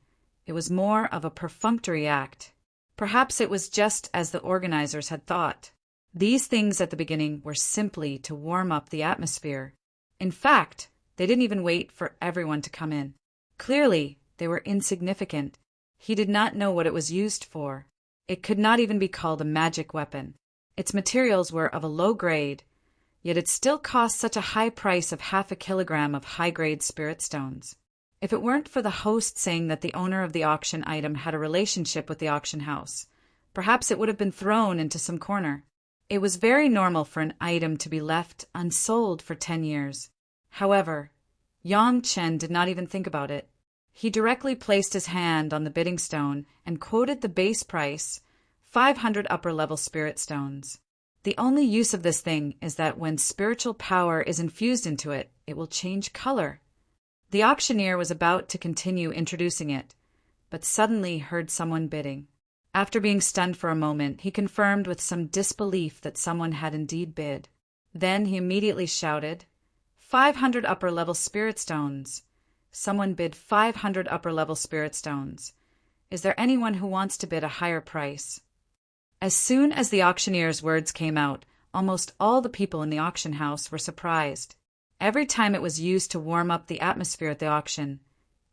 it was more of a perfunctory act. Perhaps it was just as the organizers had thought. These things at the beginning were simply to warm up the atmosphere. In fact, they didn't even wait for everyone to come in. Clearly, they were insignificant. He did not know what it was used for. It could not even be called a magic weapon. Its materials were of a low grade, yet it still cost such a high price of 0.5 kilogram of high-grade spirit stones. If it weren't for the host saying that the owner of the auction item had a relationship with the auction house, perhaps it would have been thrown into some corner. It was very normal for an item to be left unsold for 10 years. However, Yang Qin did not even think about it. He directly placed his hand on the bidding stone and quoted the base price, 500 upper-level spirit stones. The only use of this thing is that when spiritual power is infused into it, it will change color. The auctioneer was about to continue introducing it, but suddenly heard someone bidding. After being stunned for a moment, he confirmed with some disbelief that someone had indeed bid. Then he immediately shouted, 500 upper-level spirit stones. Someone bid 500 upper-level spirit stones. Is there anyone who wants to bid a higher price? As soon as the auctioneer's words came out, almost all the people in the auction house were surprised. Every time it was used to warm up the atmosphere at the auction,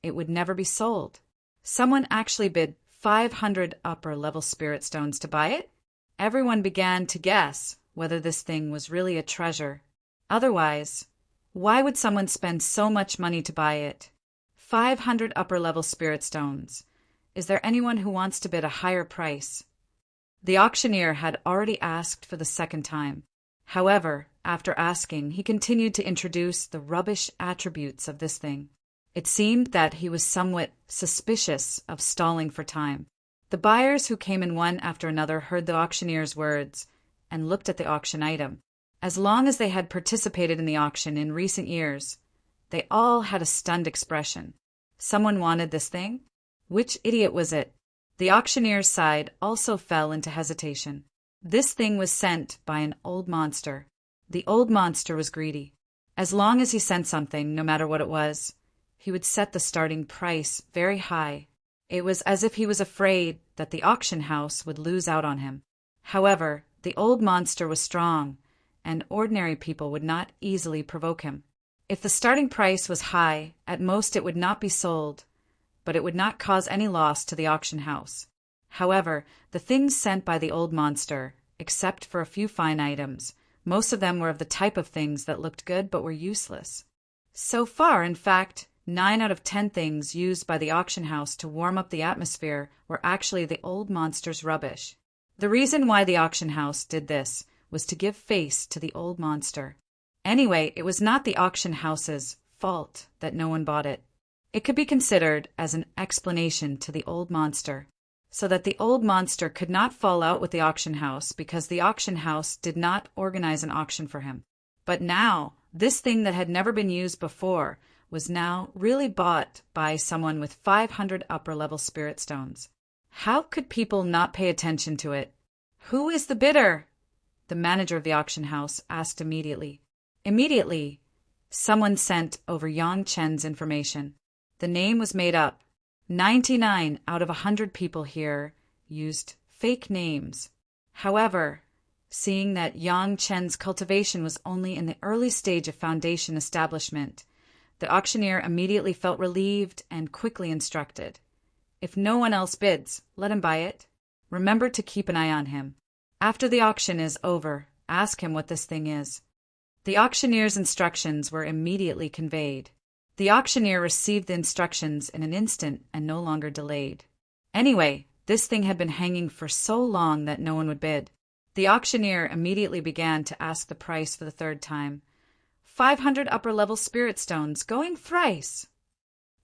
it would never be sold. Someone actually bid 500 upper-level spirit stones to buy it? Everyone began to guess whether this thing was really a treasure. Otherwise, why would someone spend so much money to buy it? 500 upper-level spirit stones. Is there anyone who wants to bid a higher price? The auctioneer had already asked for the second time. However, after asking, he continued to introduce the rubbish attributes of this thing. It seemed that he was somewhat suspicious of stalling for time. The buyers who came in one after another heard the auctioneer's words, and looked at the auction item. As long as they had participated in the auction in recent years, they all had a stunned expression. Someone wanted this thing? Which idiot was it? The auctioneer's side also fell into hesitation. This thing was sent by an old monster. The old monster was greedy. As long as he sent something, no matter what it was, he would set the starting price very high. It was as if he was afraid that the auction house would lose out on him. However, the old monster was strong, and ordinary people would not easily provoke him. If the starting price was high, at most it would not be sold, but it would not cause any loss to the auction house. However, the things sent by the old monster, except for a few fine items, most of them were of the type of things that looked good but were useless. So far, in fact, 9 out of 10 things used by the auction house to warm up the atmosphere were actually the old monster's rubbish. The reason why the auction house did this was to give face to the old monster. Anyway, it was not the auction house's fault that no one bought it. It could be considered as an explanation to the old monster, so that the old monster could not fall out with the auction house because the auction house did not organize an auction for him. But now, this thing that had never been used before was now really bought by someone with 500 upper-level spirit stones. How could people not pay attention to it? "Who is the bidder?" the manager of the auction house asked immediately. Immediately, someone sent over Yang Chen's information. The name was made up. 99 out of 100 people here used fake names. However, seeing that Yang Chen's cultivation was only in the early stage of foundation establishment, the auctioneer immediately felt relieved and quickly instructed. If no one else bids, let him buy it. Remember to keep an eye on him. After the auction is over, ask him what this thing is. The auctioneer's instructions were immediately conveyed. The auctioneer received the instructions in an instant and no longer delayed. Anyway, this thing had been hanging for so long that no one would bid. The auctioneer immediately began to ask the price for the third time. 500 upper-level spirit stones, going thrice.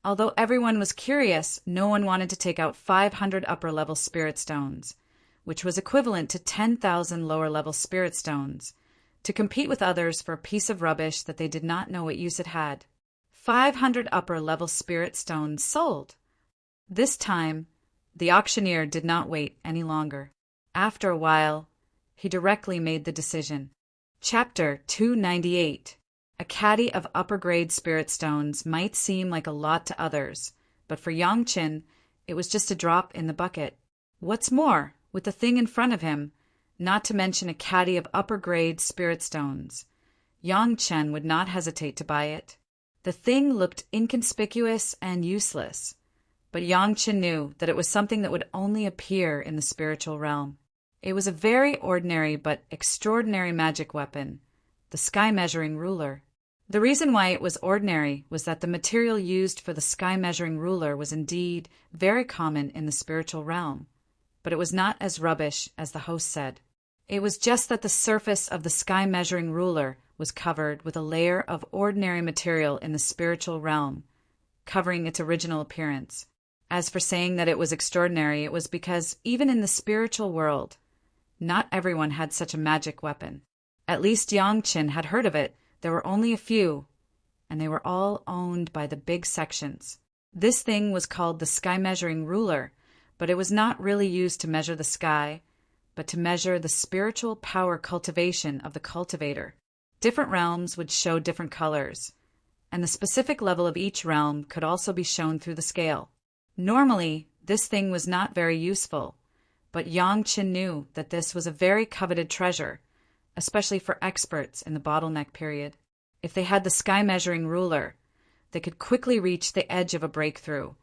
Although everyone was curious, no one wanted to take out 500 upper-level spirit stones, which was equivalent to 10,000 lower-level spirit stones, to compete with others for a piece of rubbish that they did not know what use it had. 500 upper-level spirit stones sold. This time, the auctioneer did not wait any longer. After a while, he directly made the decision. Chapter 298. A caddy of upper-grade spirit stones might seem like a lot to others, but for Yang Chen, it was just a drop in the bucket. What's more, with the thing in front of him, not to mention a caddy of upper-grade spirit stones, Yang Chen would not hesitate to buy it. The thing looked inconspicuous and useless, but Yang Chen knew that it was something that would only appear in the spiritual realm. It was a very ordinary but extraordinary magic weapon, the sky-measuring ruler. The reason why it was ordinary was that the material used for the sky-measuring ruler was indeed very common in the spiritual realm, but it was not as rubbish as the host said. It was just that the surface of the sky-measuring ruler was covered with a layer of ordinary material in the spiritual realm, covering its original appearance. As for saying that it was extraordinary, it was because even in the spiritual world, not everyone had such a magic weapon. At least Yang Chen had heard of it. There were only a few, and they were all owned by the big sections. This thing was called the sky-measuring ruler, but it was not really used to measure the sky, but to measure the spiritual power cultivation of the cultivator. Different realms would show different colors, and the specific level of each realm could also be shown through the scale. Normally, this thing was not very useful, but Yang Chen knew that this was a very coveted treasure, especially for experts in the bottleneck period. If they had the sky-measuring ruler, they could quickly reach the edge of a breakthrough,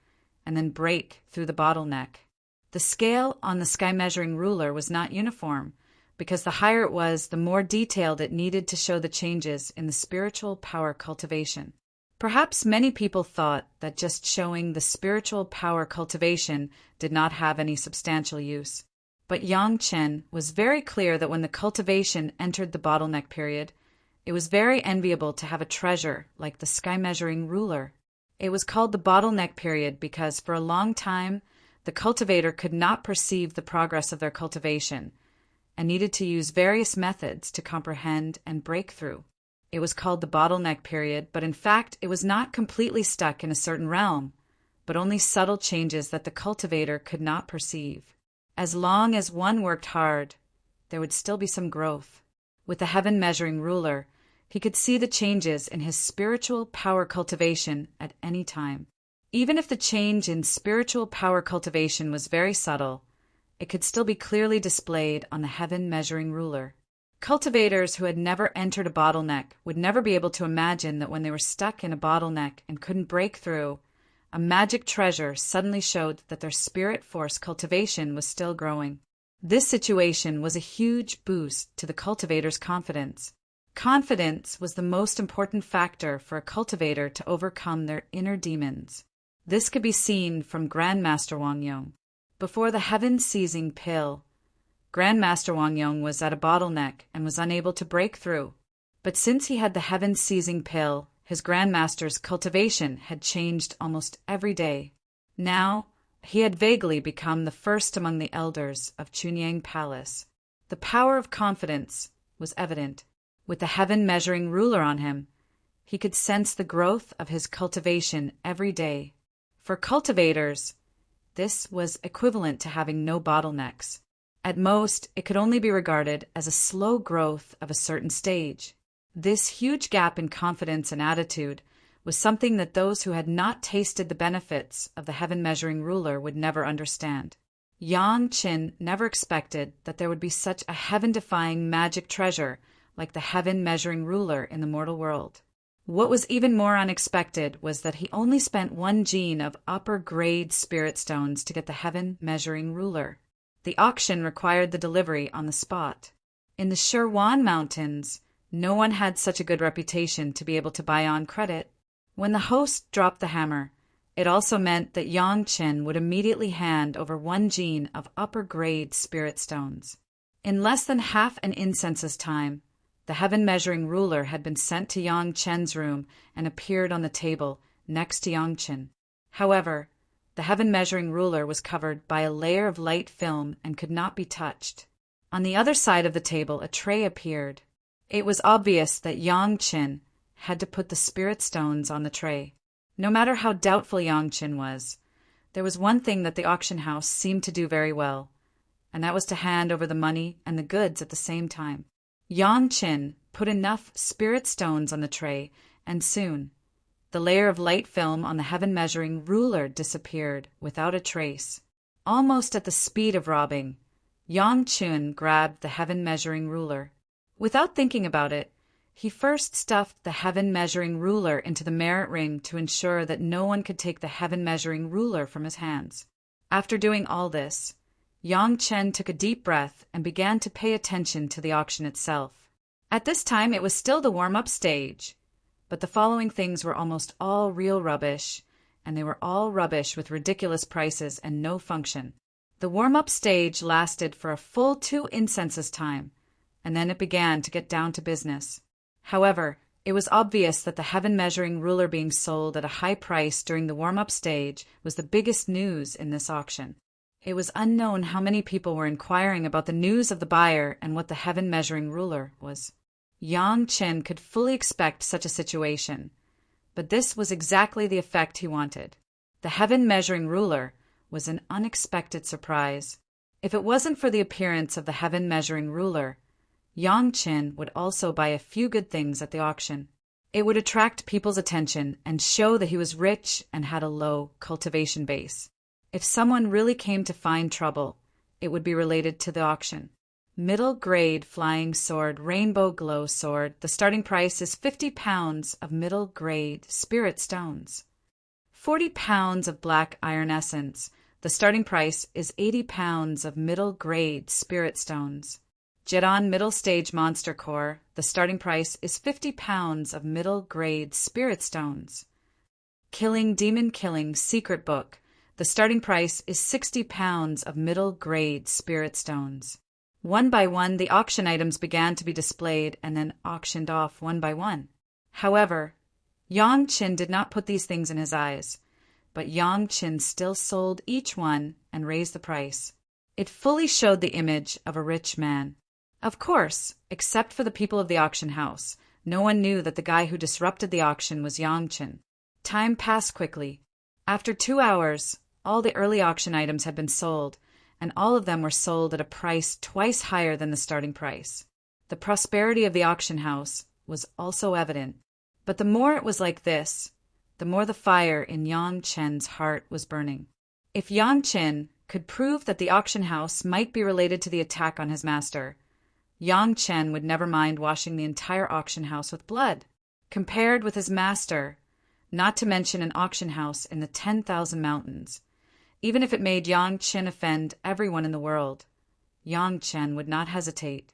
and then break through the bottleneck. The scale on the sky-measuring ruler was not uniform, because the higher it was, the more detailed it needed to show the changes in the spiritual power cultivation. Perhaps many people thought that just showing the spiritual power cultivation did not have any substantial use. But Yang Chen was very clear that when the cultivation entered the bottleneck period, it was very enviable to have a treasure like the sky-measuring ruler. It was called the bottleneck period because for a long time, the cultivator could not perceive the progress of their cultivation, and needed to use various methods to comprehend and break through. It was called the bottleneck period, but in fact it was not completely stuck in a certain realm, but only subtle changes that the cultivator could not perceive. As long as one worked hard, there would still be some growth. With the heaven measuring ruler, he could see the changes in his spiritual power cultivation at any time. Even if the change in spiritual power cultivation was very subtle, it could still be clearly displayed on the heaven measuring ruler. Cultivators who had never entered a bottleneck would never be able to imagine that when they were stuck in a bottleneck and couldn't break through, a magic treasure suddenly showed that their spirit force cultivation was still growing. This situation was a huge boost to the cultivator's confidence. Confidence was the most important factor for a cultivator to overcome their inner demons. This could be seen from Grandmaster Wang Yong. Before the heaven-seizing pill, Grandmaster Wang Yong was at a bottleneck and was unable to break through. But since he had the heaven-seizing pill, his Grandmaster's cultivation had changed almost every day. Now, he had vaguely become the first among the elders of Chunyang Palace. The power of confidence was evident. With the heaven measuring ruler on him, he could sense the growth of his cultivation every day. For cultivators, this was equivalent to having no bottlenecks. At most, it could only be regarded as a slow growth of a certain stage. This huge gap in confidence and attitude was something that those who had not tasted the benefits of the heaven-measuring ruler would never understand. Yang Qin never expected that there would be such a heaven-defying magic treasure like the heaven-measuring ruler in the mortal world. What was even more unexpected was that he only spent 1 gene of upper-grade spirit stones to get the heaven-measuring ruler. The auction required the delivery on the spot. In the Shirwan Mountains, no one had such a good reputation to be able to buy on credit. When the host dropped the hammer, it also meant that Yang Qin would immediately hand over 1 gene of upper-grade spirit stones. In less than half an incense's time, the heaven-measuring ruler had been sent to Yang Chen's room and appeared on the table next to Yang Qin. However, the heaven-measuring ruler was covered by a layer of light film and could not be touched. On the other side of the table, a tray appeared. It was obvious that Yang Qin had to put the spirit stones on the tray. No matter how doubtful Yang Qin was, there was one thing that the auction house seemed to do very well, and that was to hand over the money and the goods at the same time. Yang Qin put enough spirit stones on the tray, and soon the layer of light film on the heaven-measuring ruler disappeared without a trace. Almost at the speed of robbing, Yang Qin grabbed the heaven-measuring ruler. Without thinking about it, he first stuffed the heaven-measuring ruler into the merit ring to ensure that no one could take the heaven-measuring ruler from his hands. After doing all this, Yang Chen took a deep breath and began to pay attention to the auction itself. At this time, it was still the warm-up stage, but the following things were almost all real rubbish, and they were all rubbish with ridiculous prices and no function. The warm-up stage lasted for a full 2 incenses time, and then it began to get down to business. However, it was obvious that the heaven-measuring ruler being sold at a high price during the warm-up stage was the biggest news in this auction. It was unknown how many people were inquiring about the news of the buyer and what the heaven-measuring ruler was. Yang Qin could fully expect such a situation, but this was exactly the effect he wanted. The heaven-measuring ruler was an unexpected surprise. If it wasn't for the appearance of the heaven-measuring ruler, Yang Qin would also buy a few good things at the auction. It would attract people's attention and show that he was rich and had a low cultivation base. If someone really came to find trouble, it would be related to the auction. Middle grade flying sword, rainbow glow sword. The starting price is 50 pounds of middle grade spirit stones. 40 pounds of black iron essence. The starting price is 80 pounds of middle grade spirit stones. Jedon middle stage monster core. The starting price is 50 pounds of middle grade spirit stones. Killing demon killing secret book. The starting price is 60 pounds of middle grade spirit stones. One by one, the auction items began to be displayed and then auctioned off one by one. However, Yang Qin did not put these things in his eyes, but Yang Qin still sold each one and raised the price. It fully showed the image of a rich man. Of course, except for the people of the auction house, no one knew that the guy who disrupted the auction was Yang Chen. Time passed quickly. After 2 hours, all the early auction items had been sold, and all of them were sold at a price twice higher than the starting price. The prosperity of the auction house was also evident. But the more it was like this, the more the fire in Yang Chen's heart was burning. If Yang Chen could prove that the auction house might be related to the attack on his master, Yang Chen would never mind washing the entire auction house with blood. Compared with his master, not to mention an auction house in the 10,000 mountains, even if it made Yang Chen offend everyone in the world, Yang Chen would not hesitate.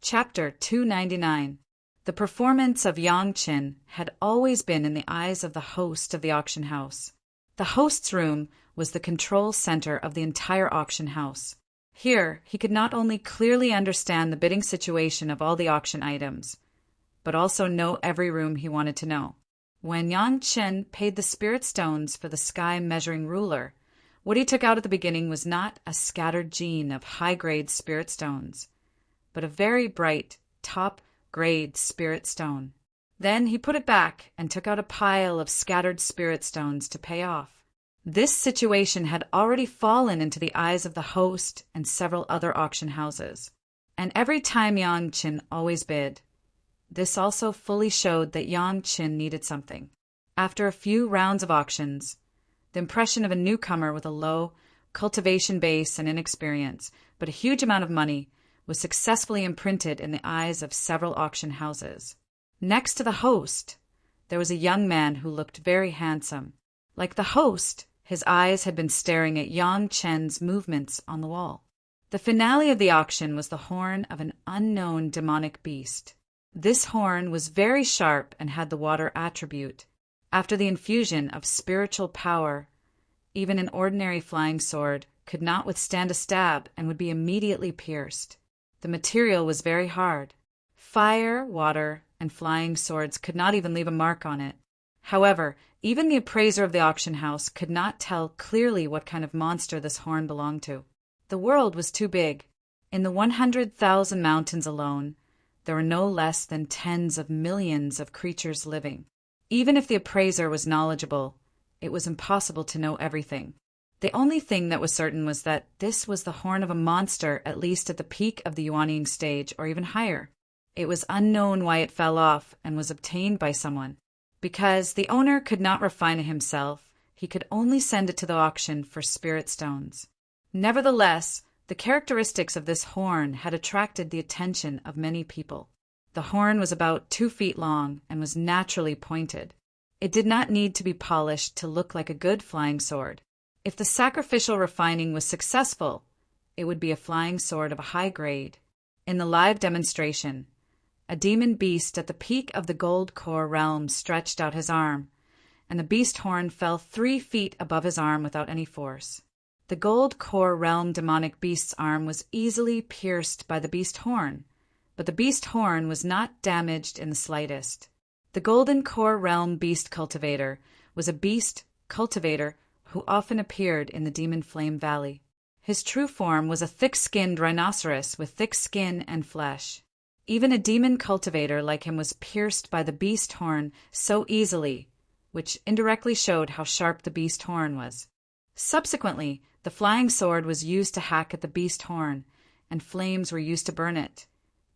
Chapter 299. The performance of Yang Chen had always been in the eyes of the host of the auction house. The host's room was the control center of the entire auction house. Here, he could not only clearly understand the bidding situation of all the auction items, but also know every room he wanted to know. When Yang Chen paid the spirit stones for the sky measuring ruler, what he took out at the beginning was not a scattered gene of high-grade spirit stones, but a very bright, top-grade spirit stone. Then he put it back and took out a pile of scattered spirit stones to pay off. This situation had already fallen into the eyes of the host and several other auction houses. And every time Yang Chen always bid, this also fully showed that Yang Chen needed something. After a few rounds of auctions, the impression of a newcomer with a low cultivation base and inexperience, but a huge amount of money, was successfully imprinted in the eyes of several auction houses. Next to the host, there was a young man who looked very handsome. Like the host, his eyes had been staring at Yang Chen's movements on the wall. The finale of the auction was the horn of an unknown demonic beast. This horn was very sharp and had the water attribute. After the infusion of spiritual power, even an ordinary flying sword could not withstand a stab and would be immediately pierced. The material was very hard. Fire, water, and flying swords could not even leave a mark on it. However, even the appraiser of the auction house could not tell clearly what kind of monster this horn belonged to. The world was too big. In the 100,000 mountains alone, there were no less than tens of millions of creatures living. Even if the appraiser was knowledgeable, it was impossible to know everything. The only thing that was certain was that this was the horn of a monster, at least at the peak of the Yuanying stage, or even higher. It was unknown why it fell off and was obtained by someone. Because the owner could not refine it himself, he could only send it to the auction for spirit stones. Nevertheless, the characteristics of this horn had attracted the attention of many people. The horn was about 2 feet long and was naturally pointed. It did not need to be polished to look like a good flying sword. If the sacrificial refining was successful, it would be a flying sword of a high grade. In the live demonstration, a demon beast at the peak of the gold core realm stretched out his arm, and the beast horn fell 3 feet above his arm without any force. The gold core realm demonic beast's arm was easily pierced by the beast horn, but the beast horn was not damaged in the slightest. The golden core realm beast cultivator was a beast cultivator who often appeared in the Demon Flame Valley. His true form was a thick-skinned rhinoceros with thick skin and flesh. Even a demon cultivator like him was pierced by the beast horn so easily, which indirectly showed how sharp the beast horn was. Subsequently, the flying sword was used to hack at the beast horn, and flames were used to burn it,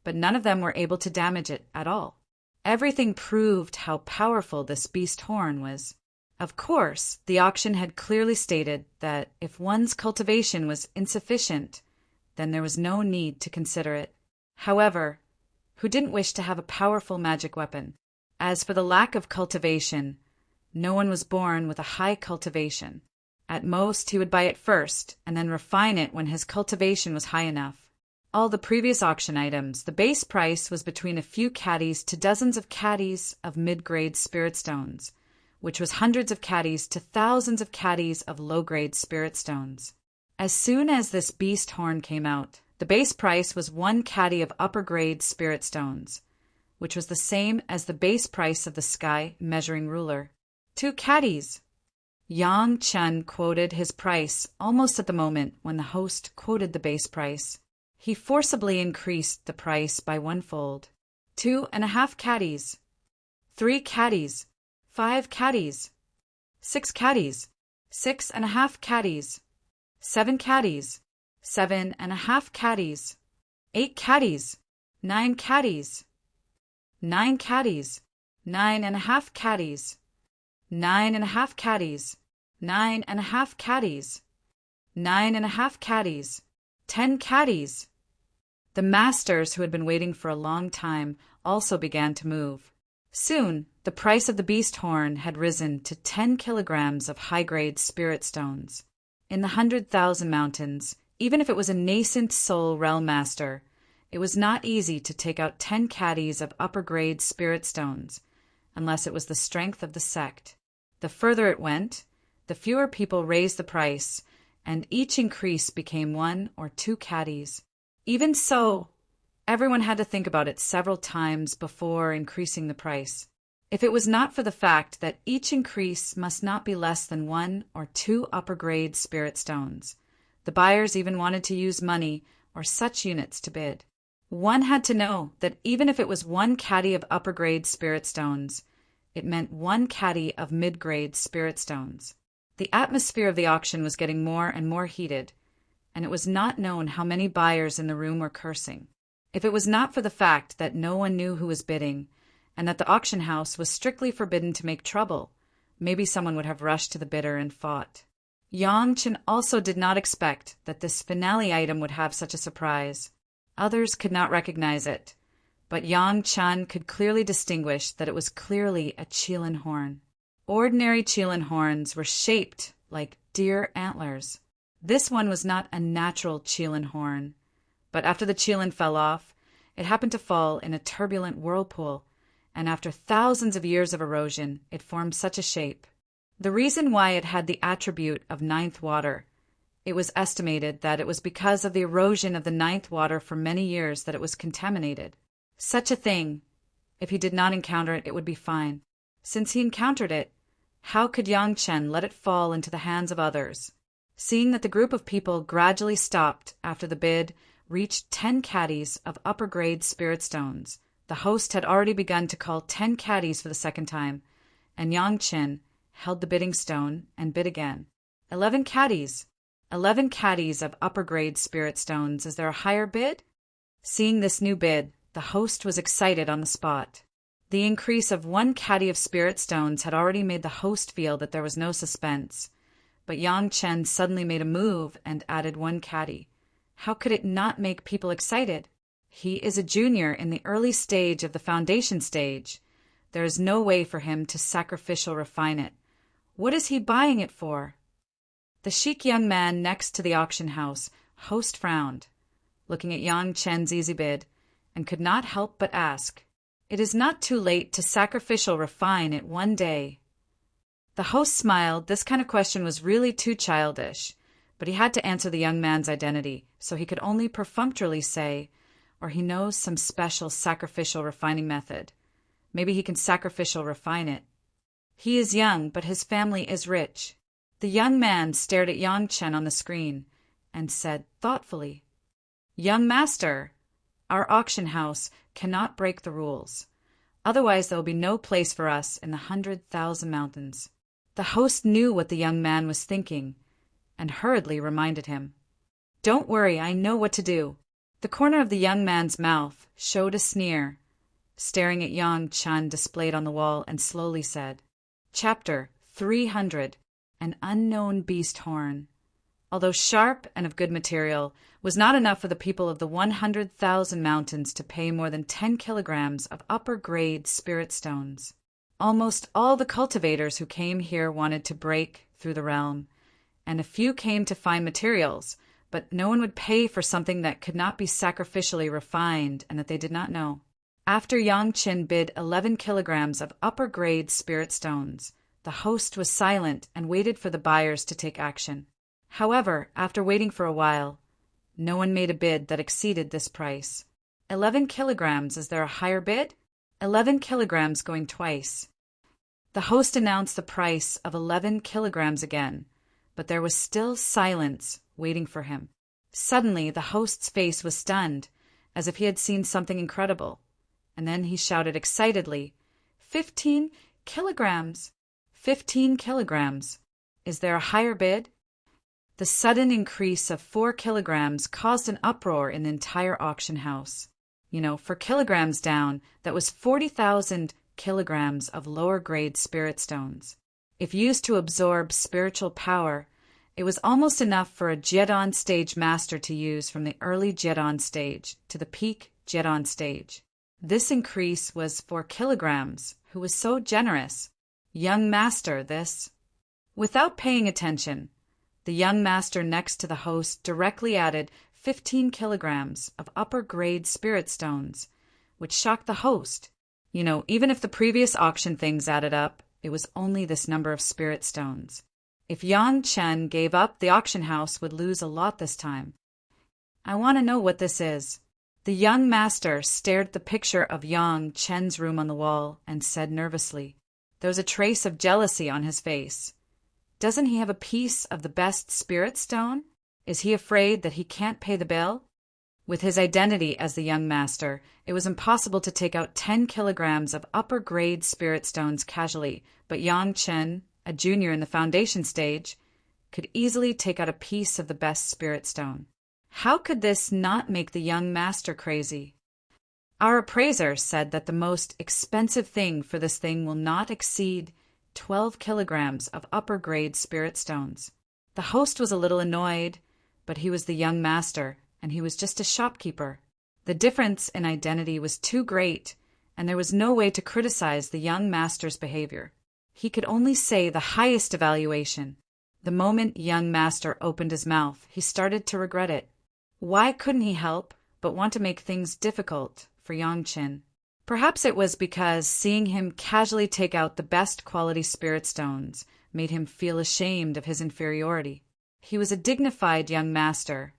but none of them were able to damage it at all. Everything proved how powerful this beast horn was. Of course, the auction had clearly stated that if one's cultivation was insufficient, then there was no need to consider it. However, who didn't wish to have a powerful magic weapon? As for the lack of cultivation, no one was born with a high cultivation. At most, he would buy it first, and then refine it when his cultivation was high enough. All the previous auction items, the base price was between a few caddies to dozens of caddies of mid-grade spirit stones, which was hundreds of caddies to thousands of caddies of low-grade spirit stones. As soon as this beast horn came out, the base price was 1 caddy of upper-grade spirit stones, which was the same as the base price of the sky measuring ruler. 2 caddies! Yang Chen quoted his price almost at the moment when the host quoted the base price. He forcibly increased the price by 1-fold. 2.5 caddies. 3 caddies. 5 caddies. 6 caddies. 6.5 caddies. 7 caddies. 7.5 caddies. 8 caddies. 9 caddies. 9 caddies. 9.5 caddies. 9.5 caddies. 9.5 caddies. 9.5 caddies. 10 caddies. The masters, who had been waiting for a long time, also began to move. Soon, the price of the beast horn had risen to 10 kilograms of high-grade spirit stones. In the 100,000 mountains, even if it was a nascent soul realm master, it was not easy to take out 10 caddies of upper-grade spirit stones, unless it was the strength of the sect. The further it went, the fewer people raised the price, and each increase became 1 or 2 caddies. Even so, everyone had to think about it several times before increasing the price. If it was not for the fact that each increase must not be less than 1 or 2 upper-grade spirit stones, the buyers even wanted to use money or such units to bid. One had to know that even if it was 1 caddy of upper-grade spirit stones, it meant 1 caddy of mid-grade spirit stones. The atmosphere of the auction was getting more and more heated, and it was not known how many buyers in the room were cursing. If it was not for the fact that no one knew who was bidding, and that the auction house was strictly forbidden to make trouble, maybe someone would have rushed to the bidder and fought. Yang Chen also did not expect that this finale item would have such a surprise. Others could not recognize it, but Yang Chen could clearly distinguish that it was clearly a qilin horn. Ordinary qilin horns were shaped like deer antlers. This one was not a natural qilin horn, but after the qilin fell off, it happened to fall in a turbulent whirlpool, and after thousands of years of erosion, it formed such a shape. The reason why it had the attribute of 9th water, it was estimated that it was because of the erosion of the 9th water for many years that it was contaminated. Such a thing, if he did not encounter it, it would be fine. Since he encountered it, how could Yang Chen let it fall into the hands of others? Seeing that the group of people gradually stopped after the bid reached 10 caddies of upper-grade spirit stones, the host had already begun to call 10 caddies for the second time, and Yang Chen held the bidding stone and bid again. 11 caddies. 11 caddies of upper-grade spirit stones. Is there a higher bid? Seeing this new bid, the host was excited on the spot. The increase of 1 caddy of spirit stones had already made the host feel that there was no suspense, but Yang Chen suddenly made a move and added 1 caddy. How could it not make people excited? He is a junior in the early stage of the foundation stage. There is no way for him to sacrificial refine it. What is he buying it for? The chic young man next to the auction house, host, frowned, looking at Yang Chen's easy bid, and could not help but ask, "It is not too late to sacrificial refine it one day." The host smiled. This kind of question was really too childish, but he had to answer the young man's identity, so he could only perfunctorily say, or he knows some special sacrificial refining method. Maybe he can sacrificial refine it. He is young, but his family is rich. The young man stared at Yang Chen on the screen and said thoughtfully, "Young master, our auction house cannot break the rules. Otherwise there will be no place for us in the 100,000 mountains." The host knew what the young man was thinking and hurriedly reminded him, "Don't worry, I know what to do." The corner of the young man's mouth showed a sneer, staring at Yang Chen displayed on the wall, and slowly said, "Chapter 300, An Unknown Beast Horn." Although sharp and of good material, was not enough for the people of the 100,000 mountains to pay more than 10 kilograms of upper-grade spirit stones. Almost all the cultivators who came here wanted to break through the realm, and a few came to find materials, but no one would pay for something that could not be sacrificially refined and that they did not know. After Yang Chen bid 11 kilograms of upper-grade spirit stones, the host was silent and waited for the buyers to take action. However, after waiting for a while, no one made a bid that exceeded this price. 11 kilograms, is there a higher bid? 11 kilograms going twice. The host announced the price of 11 kilograms again, but there was still silence waiting for him. Suddenly, the host's face was stunned, as if he had seen something incredible. And then he shouted excitedly, 15 kilograms! 15 kilograms! Is there a higher bid? The sudden increase of 4 kilograms caused an uproar in the entire auction house. For kilograms down, that was 40,000 kilograms of lower-grade spirit stones. If used to absorb spiritual power, it was almost enough for a Jedon stage master to use from the early Jedon stage to the peak Jedon stage. This increase was 4 kilograms, who was so generous. Young master, this. Without paying attention, the young master next to the host directly added 15 kilograms of upper-grade spirit stones, which shocked the host. Even if the previous auction things added up, it was only this number of spirit stones. If Yang Chen gave up, the auction house would lose a lot this time. I want to know what this is. The young master stared at the picture of Yang Chen's room on the wall and said nervously. There was a trace of jealousy on his face. Doesn't he have a piece of the best spirit stone? Is he afraid that he can't pay the bill? With his identity as the young master, it was impossible to take out 10 kilograms of upper-grade spirit stones casually, but Yang Chen, a junior in the foundation stage, could easily take out a piece of the best spirit stone. How could this not make the young master crazy? Our appraiser said that the most expensive thing for this thing will not exceed 12 kilograms of upper-grade spirit stones. The host was a little annoyed, but he was the young master, and he was just a shopkeeper. The difference in identity was too great, and there was no way to criticize the young master's behavior. He could only say the highest evaluation. The moment young master opened his mouth, he started to regret it. Why couldn't he help but want to make things difficult for Yang Chen? Perhaps it was because seeing him casually take out the best quality spirit stones made him feel ashamed of his inferiority. He was a dignified young master,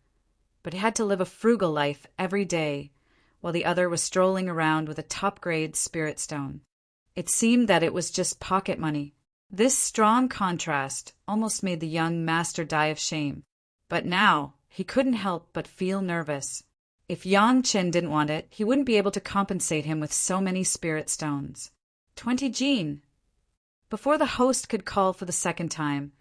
but he had to live a frugal life every day, while the other was strolling around with a top-grade spirit stone. It seemed that it was just pocket money. This strong contrast almost made the young master die of shame. But now, he couldn't help but feel nervous. If Yang Chen didn't want it, he wouldn't be able to compensate him with so many spirit stones. 20 Jin. Before the host could call for the second time,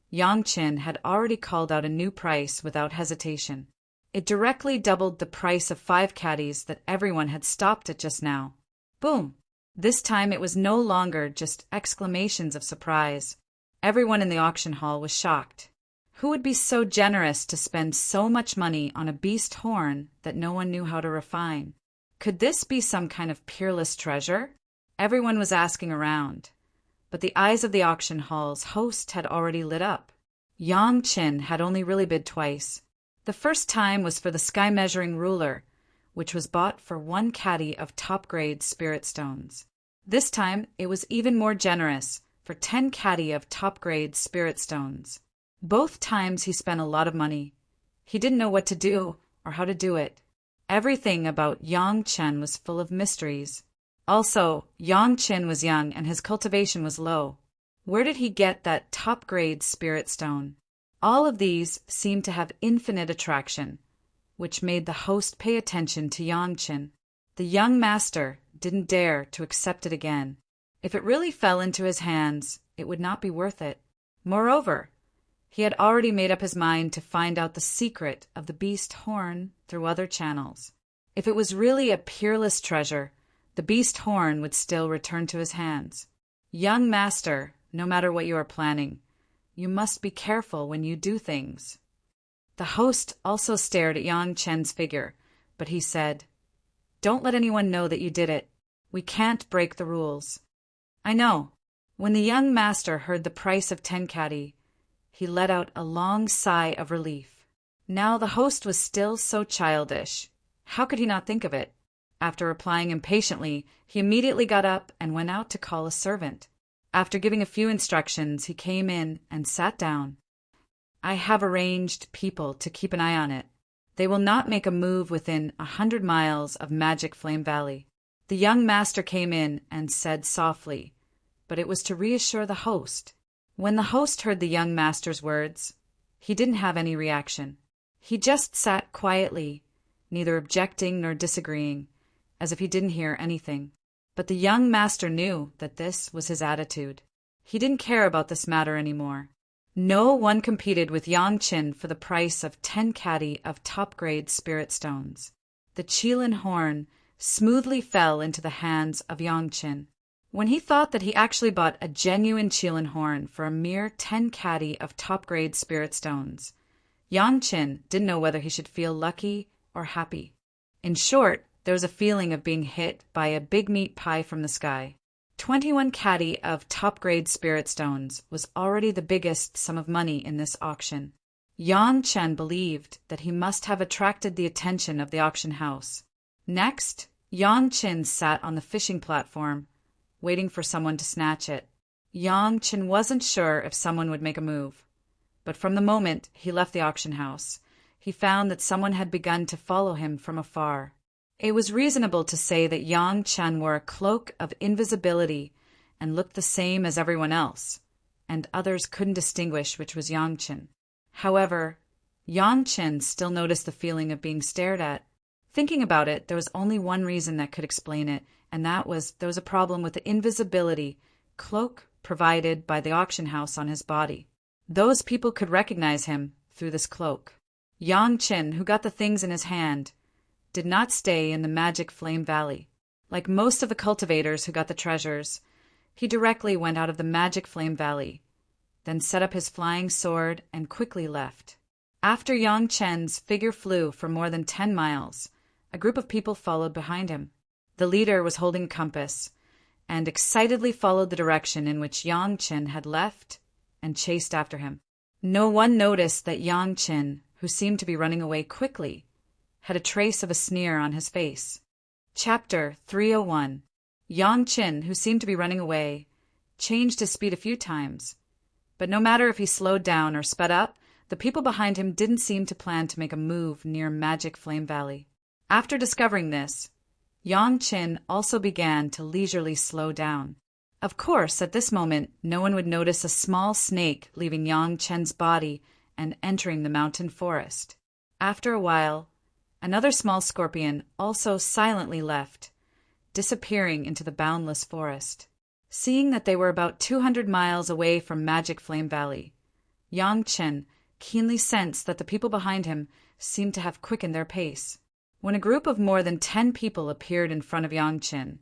Yang Chen had already called out a new price without hesitation. It directly doubled the price of 5 caddies that everyone had stopped at just now. Boom! This time it was no longer just exclamations of surprise. Everyone in the auction hall was shocked. Who would be so generous to spend so much money on a beast horn that no one knew how to refine? Could this be some kind of peerless treasure? Everyone was asking around, but the eyes of the auction hall's host had already lit up. Yang Chen had only really bid twice. The first time was for the sky-measuring ruler, which was bought for 1 caddy of top-grade spirit stones. This time, it was even more generous, for 10 caddy of top-grade spirit stones. Both times he spent a lot of money. He didn't know what to do or how to do it. Everything about Yang Chen was full of mysteries. Also, Yang Chen was young and his cultivation was low. Where did he get that top-grade spirit stone? All of these seemed to have infinite attraction, which made the host pay attention to Yang Chen. The young master didn't dare to accept it again. If it really fell into his hands, it would not be worth it. Moreover, he had already made up his mind to find out the secret of the beast horn through other channels. If it was really a peerless treasure, the beast horn would still return to his hands. Young master, no matter what you are planning, you must be careful when you do things. The host also stared at Yang Chen's figure, but he said, "Don't let anyone know that you did it. We can't break the rules." I know. When the young master heard the price of 10 caddy, he let out a long sigh of relief. Now the host was still so childish. How could he not think of it? After replying impatiently, he immediately got up and went out to call a servant. After giving a few instructions, he came in and sat down. "I have arranged people to keep an eye on it. They will not make a move within 100 miles of Magic Flame Valley." The young master came in and said softly, but it was to reassure the host. When the host heard the young master's words, he didn't have any reaction. He just sat quietly, neither objecting nor disagreeing, as if he didn't hear anything. But the young master knew that this was his attitude. He didn't care about this matter anymore. No one competed with Yang Qin for the price of 10 caddy of top-grade spirit stones. The Qilin horn smoothly fell into the hands of Yang Qin. When he thought that he actually bought a genuine Qilin horn for a mere 10 caddy of top-grade spirit stones, Yang Qin didn't know whether he should feel lucky or happy. In short, there was a feeling of being hit by a big meat pie from the sky. 21 caddy of top-grade spirit stones was already the biggest sum of money in this auction. Yang Chen believed that he must have attracted the attention of the auction house. Next, Yang Chen sat on the fishing platform, waiting for someone to snatch it. Yang Chen wasn't sure if someone would make a move, but from the moment he left the auction house, he found that someone had begun to follow him from afar. It was reasonable to say that Yang Chen wore a cloak of invisibility and looked the same as everyone else, and others couldn't distinguish which was Yang Chen. However, Yang Chen still noticed the feeling of being stared at. Thinking about it, there was only one reason that could explain it, and that was there was a problem with the invisibility cloak provided by the auction house on his body. Those people could recognize him through this cloak. Yang Chen, who got the things in his hand, did not stay in the Magic Flame Valley. Like most of the cultivators who got the treasures, he directly went out of the Magic Flame Valley, then set up his flying sword and quickly left. After Yang Chen's figure flew for more than 10 miles, a group of people followed behind him. The leader was holding a compass and excitedly followed the direction in which Yang Chen had left and chased after him. No one noticed that Yang Chen, who seemed to be running away quickly, had a trace of a sneer on his face. Chapter 301. Yang Chen, who seemed to be running away, changed his speed a few times, but no matter if he slowed down or sped up, the people behind him didn't seem to plan to make a move near Magic Flame Valley. After discovering this, Yang Chen also began to leisurely slow down. Of course, at this moment, no one would notice a small snake leaving Yang Chen's body and entering the mountain forest. After a while, another small scorpion also silently left, disappearing into the boundless forest. Seeing that they were about 200 miles away from Magic Flame Valley, Yang Chen keenly sensed that the people behind him seemed to have quickened their pace. When a group of more than 10 people appeared in front of Yang Chen,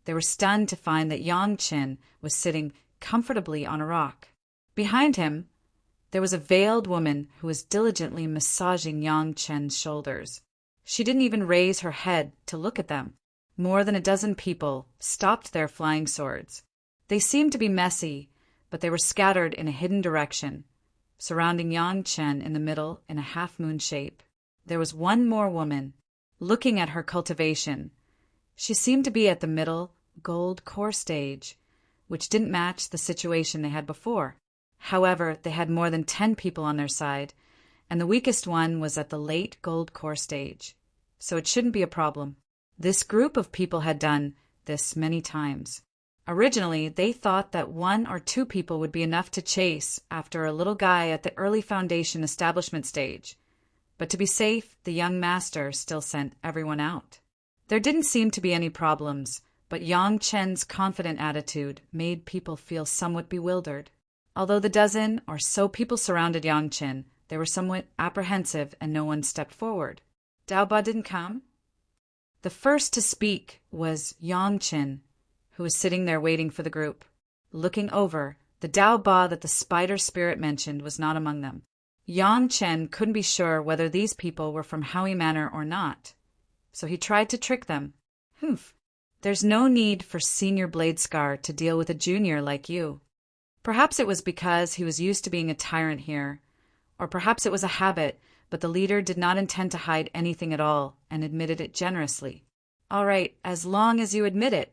they were stunned to find that Yang Chen was sitting comfortably on a rock. Behind him, there was a veiled woman who was diligently massaging Yang Chen's shoulders. She didn't even raise her head to look at them. More than a dozen people stopped their flying swords. They seemed to be messy, but they were scattered in a hidden direction, surrounding Yang Chen in the middle in a half-moon shape. There was one more woman. Looking at her cultivation, she seemed to be at the middle gold core stage, which didn't match the situation they had before. However, they had more than 10 people on their side, and the weakest one was at the late gold core stage, so it shouldn't be a problem. This group of people had done this many times. Originally, they thought that 1 or 2 people would be enough to chase after a little guy at the early foundation establishment stage, but to be safe, the young master still sent everyone out. There didn't seem to be any problems, but Yang Chen's confident attitude made people feel somewhat bewildered. Although the dozen or so people surrounded Yang Chen, they were somewhat apprehensive and no one stepped forward. Daoba didn't come? The first to speak was Yang Chen, who was sitting there waiting for the group. Looking over, the Daoba that the spider spirit mentioned was not among them. Yang Chen couldn't be sure whether these people were from Howie Manor or not, so he tried to trick them. Humph, there's no need for Senior Bladescar to deal with a junior like you. Perhaps it was because he was used to being a tyrant here, or perhaps it was a habit, but the leader did not intend to hide anything at all and admitted it generously. All right, as long as you admit it.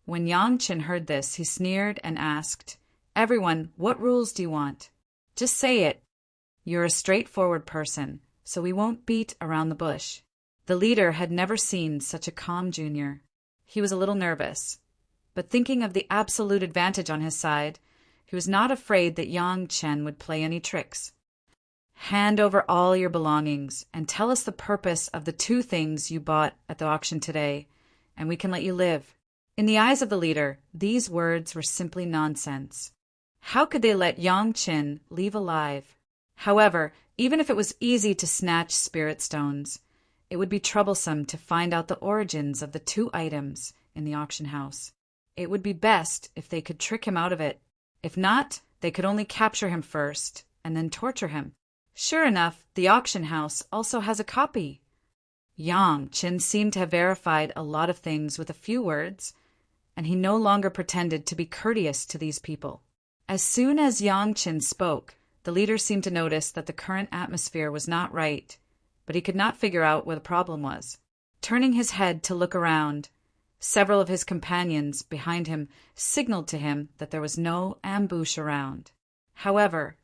When Yang Chen heard this, he sneered and asked, "Everyone, what rules do you want? Just say it. You're a straightforward person, so we won't beat around the bush." The leader had never seen such a calm junior. He was a little nervous, but thinking of the absolute advantage on his side, he was not afraid that Yang Chen would play any tricks. Hand over all your belongings and tell us the purpose of the 2 things you bought at the auction today, and we can let you live." In the eyes of the leader, these words were simply nonsense. How could they let Yang Qin leave alive? However, even if it was easy to snatch spirit stones, it would be troublesome to find out the origins of the 2 items in the auction house. It would be best if they could trick him out of it. If not, they could only capture him first and then torture him. Sure enough, the auction house also has a copy. Yang Qin seemed to have verified a lot of things with a few words, and he no longer pretended to be courteous to these people. As soon as Yang Qin spoke, the leader seemed to notice that the current atmosphere was not right, but he could not figure out where the problem was. Turning his head to look around, several of his companions behind him signaled to him that there was no ambush around. However,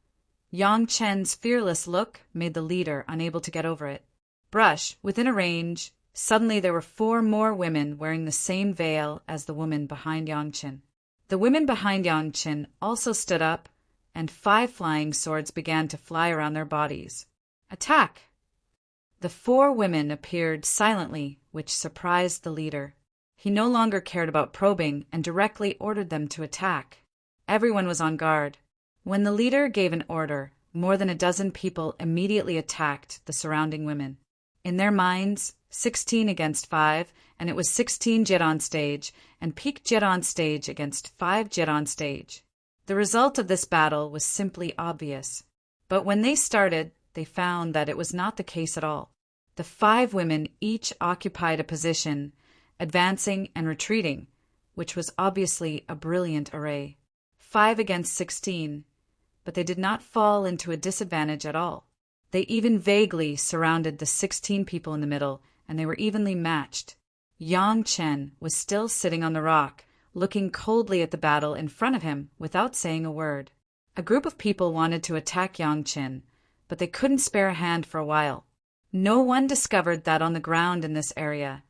Yang Chen's fearless look made the leader unable to get over it. Brush, within a range, suddenly there were 4 more women wearing the same veil as the woman behind Yang Chen. The women behind Yang Chen also stood up, and 5 flying swords began to fly around their bodies. Attack! The 4 women appeared silently, which surprised the leader. He no longer cared about probing and directly ordered them to attack. Everyone was on guard. When the leader gave an order, more than a dozen people immediately attacked the surrounding women. In their minds, 16 against 5, and it was 16 Jit on stage, and peak Jit on stage against 5 Jit on stage. The result of this battle was simply obvious. But when they started, they found that it was not the case at all. The 5 women each occupied a position, advancing and retreating, which was obviously a brilliant array. 5 against 16, but they did not fall into a disadvantage at all. They even vaguely surrounded the 16 people in the middle, and they were evenly matched. Yang Chen was still sitting on the rock, looking coldly at the battle in front of him without saying a word. A group of people wanted to attack Yang Chen, but they couldn't spare a hand for a while. No one discovered that on the ground in this area,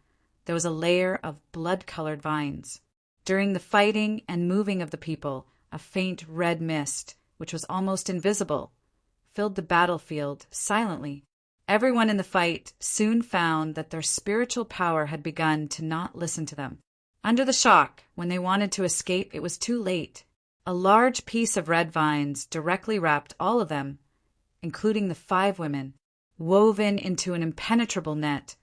there was a layer of blood-colored vines. During the fighting and moving of the people, a faint red mist, which was almost invisible, filled the battlefield silently. Everyone in the fight soon found that their spiritual power had begun to not listen to them. Under the shock, when they wanted to escape, it was too late. A large piece of red vines directly wrapped all of them, including the 5 women, woven into an impenetrable net.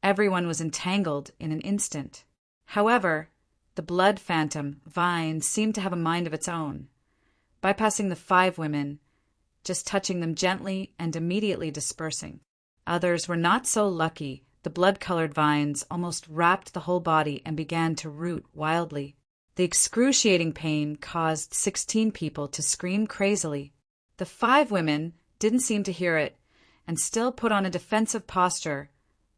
Everyone was entangled in an instant. However, the blood phantom vine seemed to have a mind of its own, bypassing the 5 women, just touching them gently and immediately dispersing. Others were not so lucky. The blood-colored vines almost wrapped the whole body and began to root wildly. The excruciating pain caused 16 people to scream crazily. The 5 women didn't seem to hear it and still put on a defensive posture,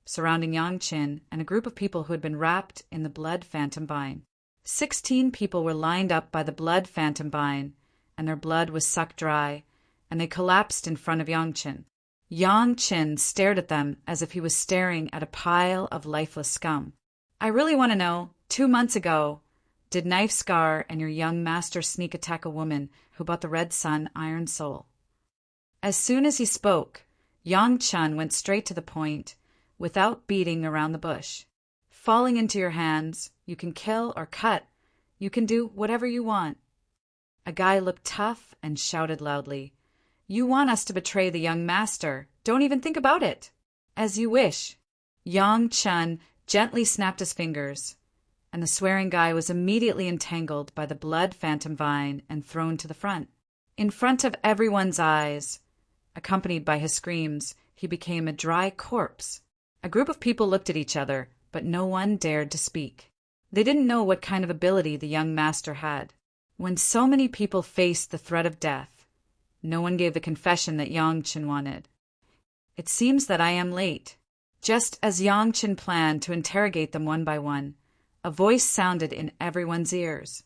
surrounding Yang Qin and a group of people who had been wrapped in the blood phantom vine. 16 people were lined up by the blood phantom vine, and their blood was sucked dry, and they collapsed in front of Yang Qin. Yang Qin stared at them as if he was staring at a pile of lifeless scum. "I really want to know, 2 months ago, did Knife Scar and your young master sneak attack a woman who bought the Red Sun Iron Soul?" As soon as he spoke, Yang Chen went straight to the point, without beating around the bush. "Falling into your hands, you can kill or cut. You can do whatever you want." A guy looked tough and shouted loudly, "You want us to betray the young master. Don't even think about it." "As you wish." Yang Chen gently snapped his fingers, and the swearing guy was immediately entangled by the blood phantom vine and thrown to the front. In front of everyone's eyes, accompanied by his screams, he became a dry corpse. A group of people looked at each other, but no one dared to speak. They didn't know what kind of ability the young master had. When so many people faced the threat of death, no one gave the confession that Yang Chen wanted. "It seems that I am late." Just as Yang Chen planned to interrogate them one by one, a voice sounded in everyone's ears.